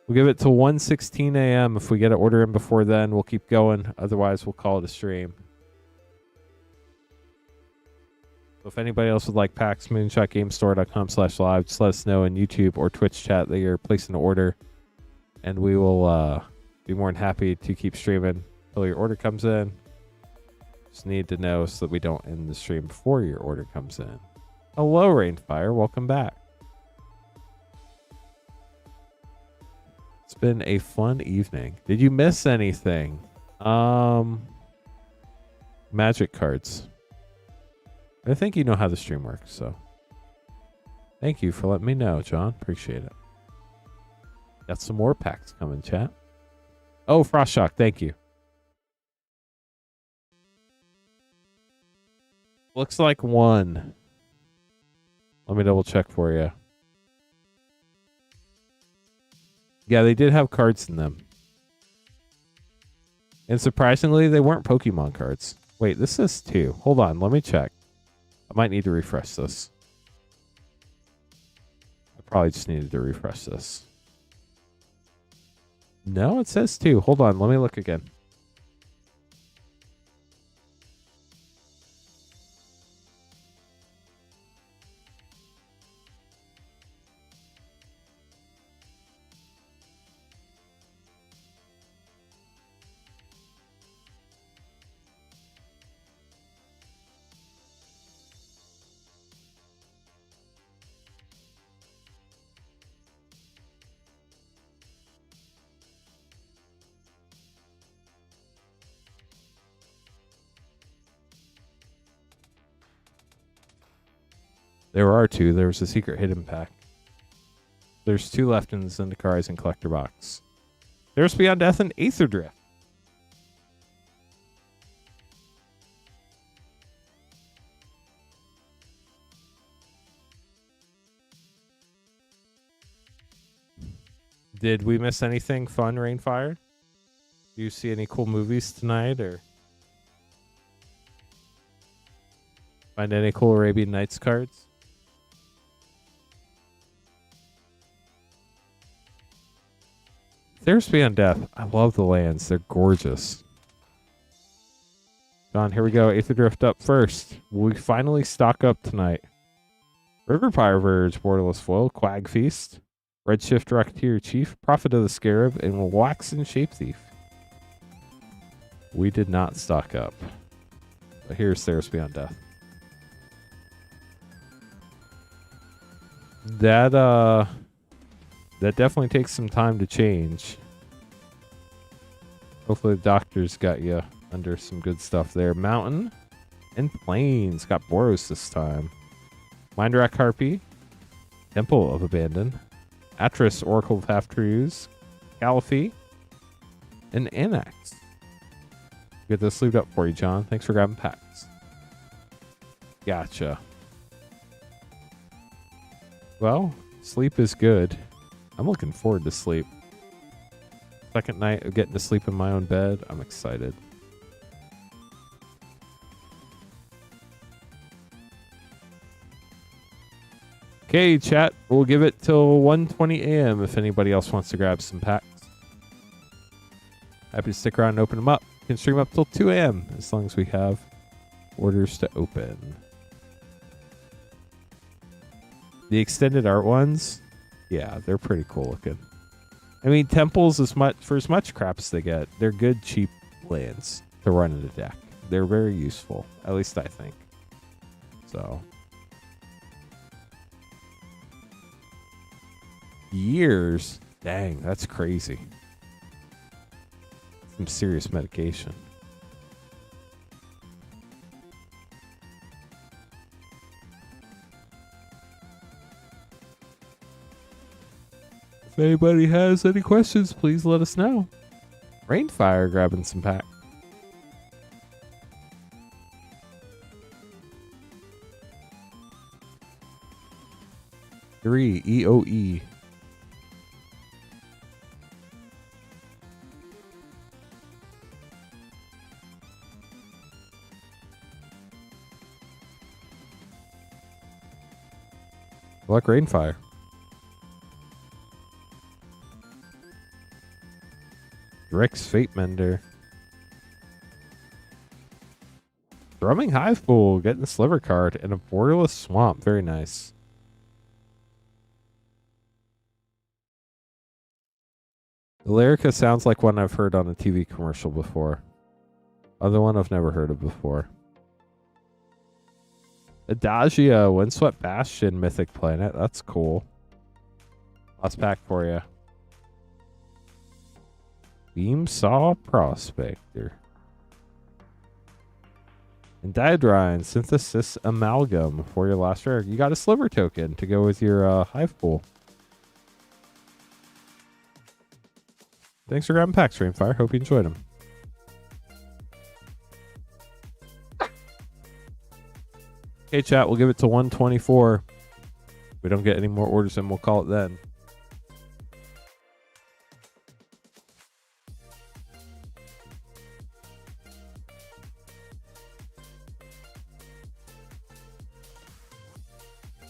We'll give it till 1:16 a.m. If we get an order in before then, we'll keep going. Otherwise, we'll call it a stream. So if anybody else would like packs, moonshotgamestore.com/live. Just let us know in YouTube or Twitch chat that you're placing an order. And we will be more than happy to keep streaming until your order comes in. Just need to know so that we don't end the stream before your order comes in. Hello, Rainfire. Welcome back. It's been a fun evening. Did you miss anything? Magic cards. I think you know how the stream works, so thank you for letting me know, John. Appreciate it. Got some more packs coming, chat. Oh, Frost Shock, thank you. Looks like one. Let me double check for you. Yeah, they did have cards in them. And surprisingly, they weren't Pokemon cards. Wait, this is 2. Hold on, let me check. I might need to refresh this. I probably just needed to refresh this. No, it says 2. Hold on, let me look again. There are two. There was a secret hidden pack. There's two left in the Zendikar Rising collector box. There's Beyond Death and Aether Drift. Did we miss anything fun, Rainfire? Do you see any cool movies tonight, or find any cool Arabian Nights cards? There's Beyond Death. I love the lands. They're gorgeous. Don, here we go. Aether Drift up first. Will we finally stock up tonight? River Pyre Verge, Borderless Foil, Quag Feast, Redshift Rocketeer Chief, Prophet of the Scarab, and Waxen Shape Thief. We did not stock up. But here's Theros Beyond Death. That definitely takes some time to change. Hopefully the doctor's got you under some good stuff there. Mountain and Plains. Got Boros this time. Mindrak Harpy. Temple of Abandon. Atris Oracle of Half-Truths. Caliphate. And Anax. Get this sleeved up for you, John. Thanks for grabbing packs. Gotcha. Well, sleep is good. I'm looking forward to sleep. Second night of getting to sleep in my own bed. I'm excited. Okay, chat. We'll give it till 1:20 a.m. if anybody else wants to grab some packs. Happy to stick around and open them up. Can stream up till 2 a.m. as long as we have orders to open. The extended art ones, yeah, they're pretty cool looking. I mean, temples, for as much crap as they get, they're good, cheap lands to run in a deck. They're very useful, at least I think. So, years, dang, that's crazy. Some serious medication. If anybody has any questions, please let us know. Rainfire grabbing some pack. Three EOE. Good luck, Rainfire. Drix Fate Mender. Thrumming Hive Pool, getting the Sliver card, and a Borderless Swamp. Very nice. Lyrica sounds like one I've heard on a TV commercial before. Other one I've never heard of before. Adagia, Windswept Bastion, Mythic Planet. That's cool. Last pack for you. Beamsaw Prospector. And Diadrine, Synthesis Amalgam for your last rare. You got a Sliver token to go with your Hive Pool. Thanks for grabbing packs, Rainfire. Hope you enjoyed them. Okay, chat, we'll give it to 124. If we don't get any more orders, then we'll call it then.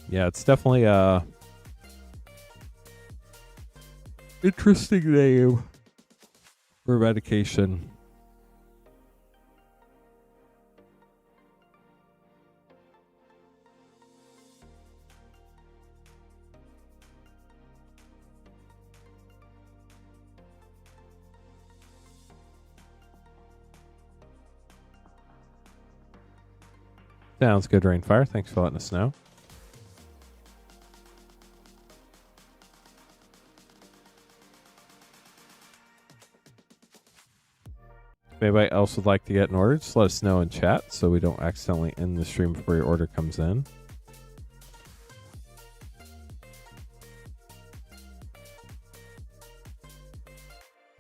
Yeah, it's definitely a interesting name for medication. Sounds good, Rainfire. Thanks for letting us know. If anybody else would like to get an order, just let us know in chat so we don't accidentally end the stream before your order comes in.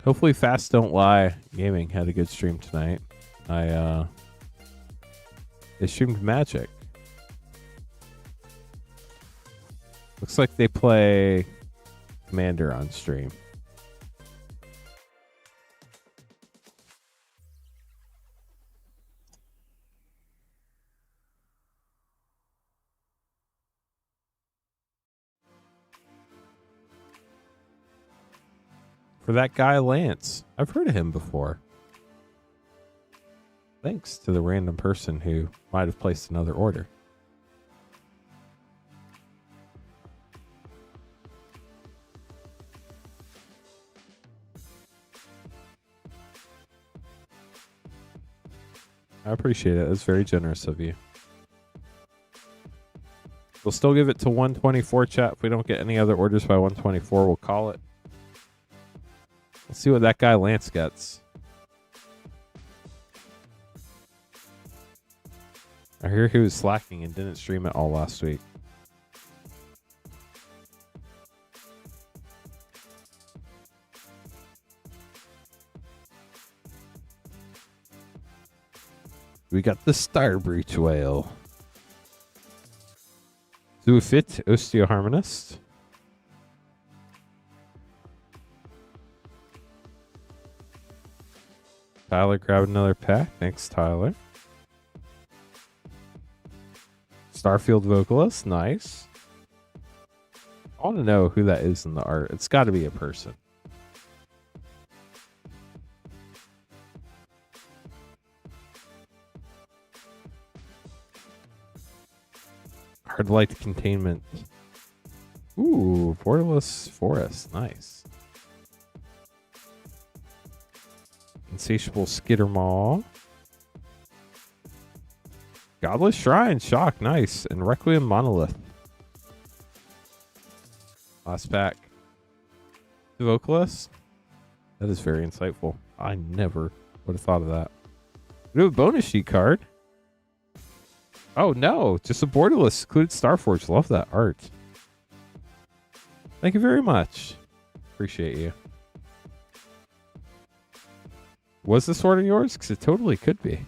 Hopefully Fast Don't Lie Gaming had a good stream tonight. They streamed Magic. Looks like they play Commander on stream. For that guy, Lance. I've heard of him before. Thanks to the random person who might have placed another order. I appreciate it. It's very generous of you. We'll still give it to 124, chat. If we don't get any other orders by 124, we'll call it. Let's see what that guy Lance gets. I hear he was slacking and didn't stream it all last week. We got the Star Breach Whale. Zoofit, Osteoharmonist. Tyler grabbed another pack. Thanks, Tyler. Starfield Vocalist. Nice. I want to know who that is in the art. It's got to be a person. Hard Light Containment. Ooh, Borderless Forest. Nice. Insatiable Skittermaw. Godless Shrine. Shock. Nice. And Requiem Monolith. Last pack. The Vocalist. That is very insightful. I never would have thought of that. We have a bonus sheet card. Oh no, just a borderless secluded Starforge. Love that art. Thank you very much. Appreciate you. Was this order yours? Because it totally could be.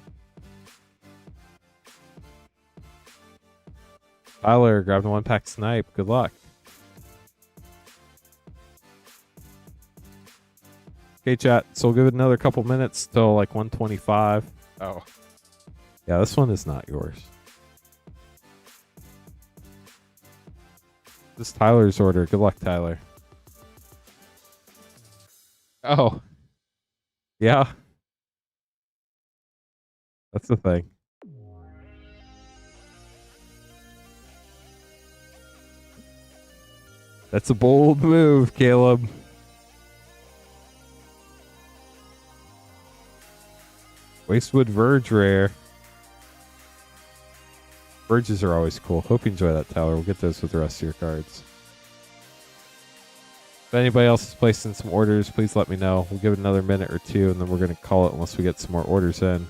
Tyler, grab the 1-pack snipe. Good luck. Okay, chat. So we'll give it another couple minutes till like 125. Oh. Yeah, this one is not yours. This is Tyler's order. Good luck, Tyler. Oh. Yeah. That's the thing. That's a bold move, Caleb. Wastewood Verge rare. Verges are always cool. Hope you enjoy that, Tyler. We'll get those with the rest of your cards. If anybody else is placing some orders, please let me know. We'll give it another minute or two, and then we're going to call it unless we get some more orders in.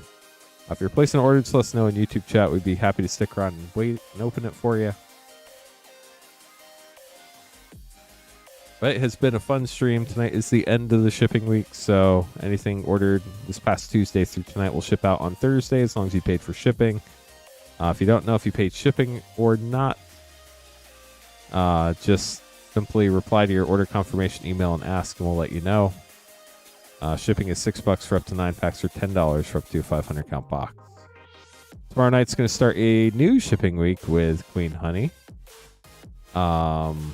If you're placing an order, just let us know in YouTube chat. We'd be happy to stick around and wait and open it for you. But it has been a fun stream. Tonight is the end of the shipping week, so anything ordered this past Tuesday through tonight will ship out on Thursday as long as you paid for shipping. If you don't know if you paid shipping or not, just simply reply to your order confirmation email and ask, and we'll let you know. Shipping is $6 for up to 9 packs, or $10 for up to a 500 count box. Tomorrow night's going to start a new shipping week with Queen Honey. Cards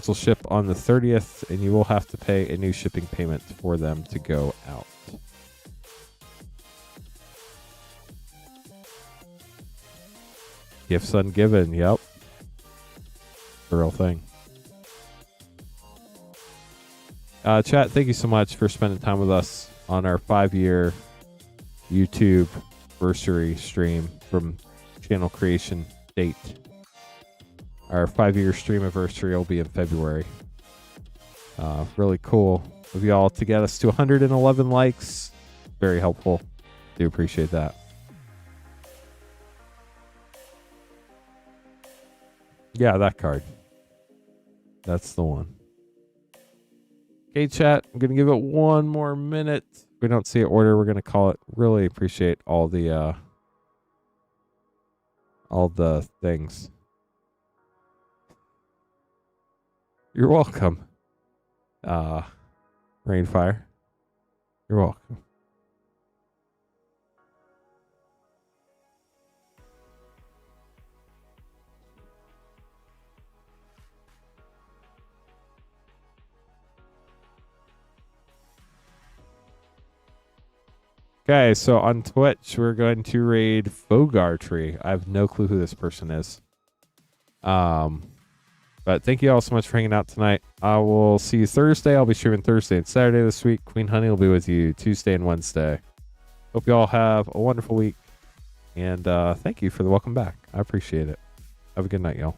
will ship on the 30th, and you will have to pay a new shipping payment for them to go out. Gifts ungiven, yep. The real thing. Chat, thank you so much for spending time with us on our 5-year YouTube anniversary stream from channel creation date. Our 5-year stream anniversary will be in February. Really cool of y'all to get us to 111 likes. Very helpful. Do appreciate that. Yeah, that card. That's the one. Okay, chat. I'm gonna give it one more minute. If we don't see an order, we're gonna call it. Really appreciate all the things. You're welcome. Rainfire. You're welcome. Okay, so on Twitch, we're going to raid Fogartree. I have no clue who this person is. But thank you all so much for hanging out tonight. I will see you Thursday. I'll be streaming Thursday and Saturday this week. Queen Honey will be with you Tuesday and Wednesday. Hope you all have a wonderful week. And thank you for the welcome back. I appreciate it. Have a good night, y'all.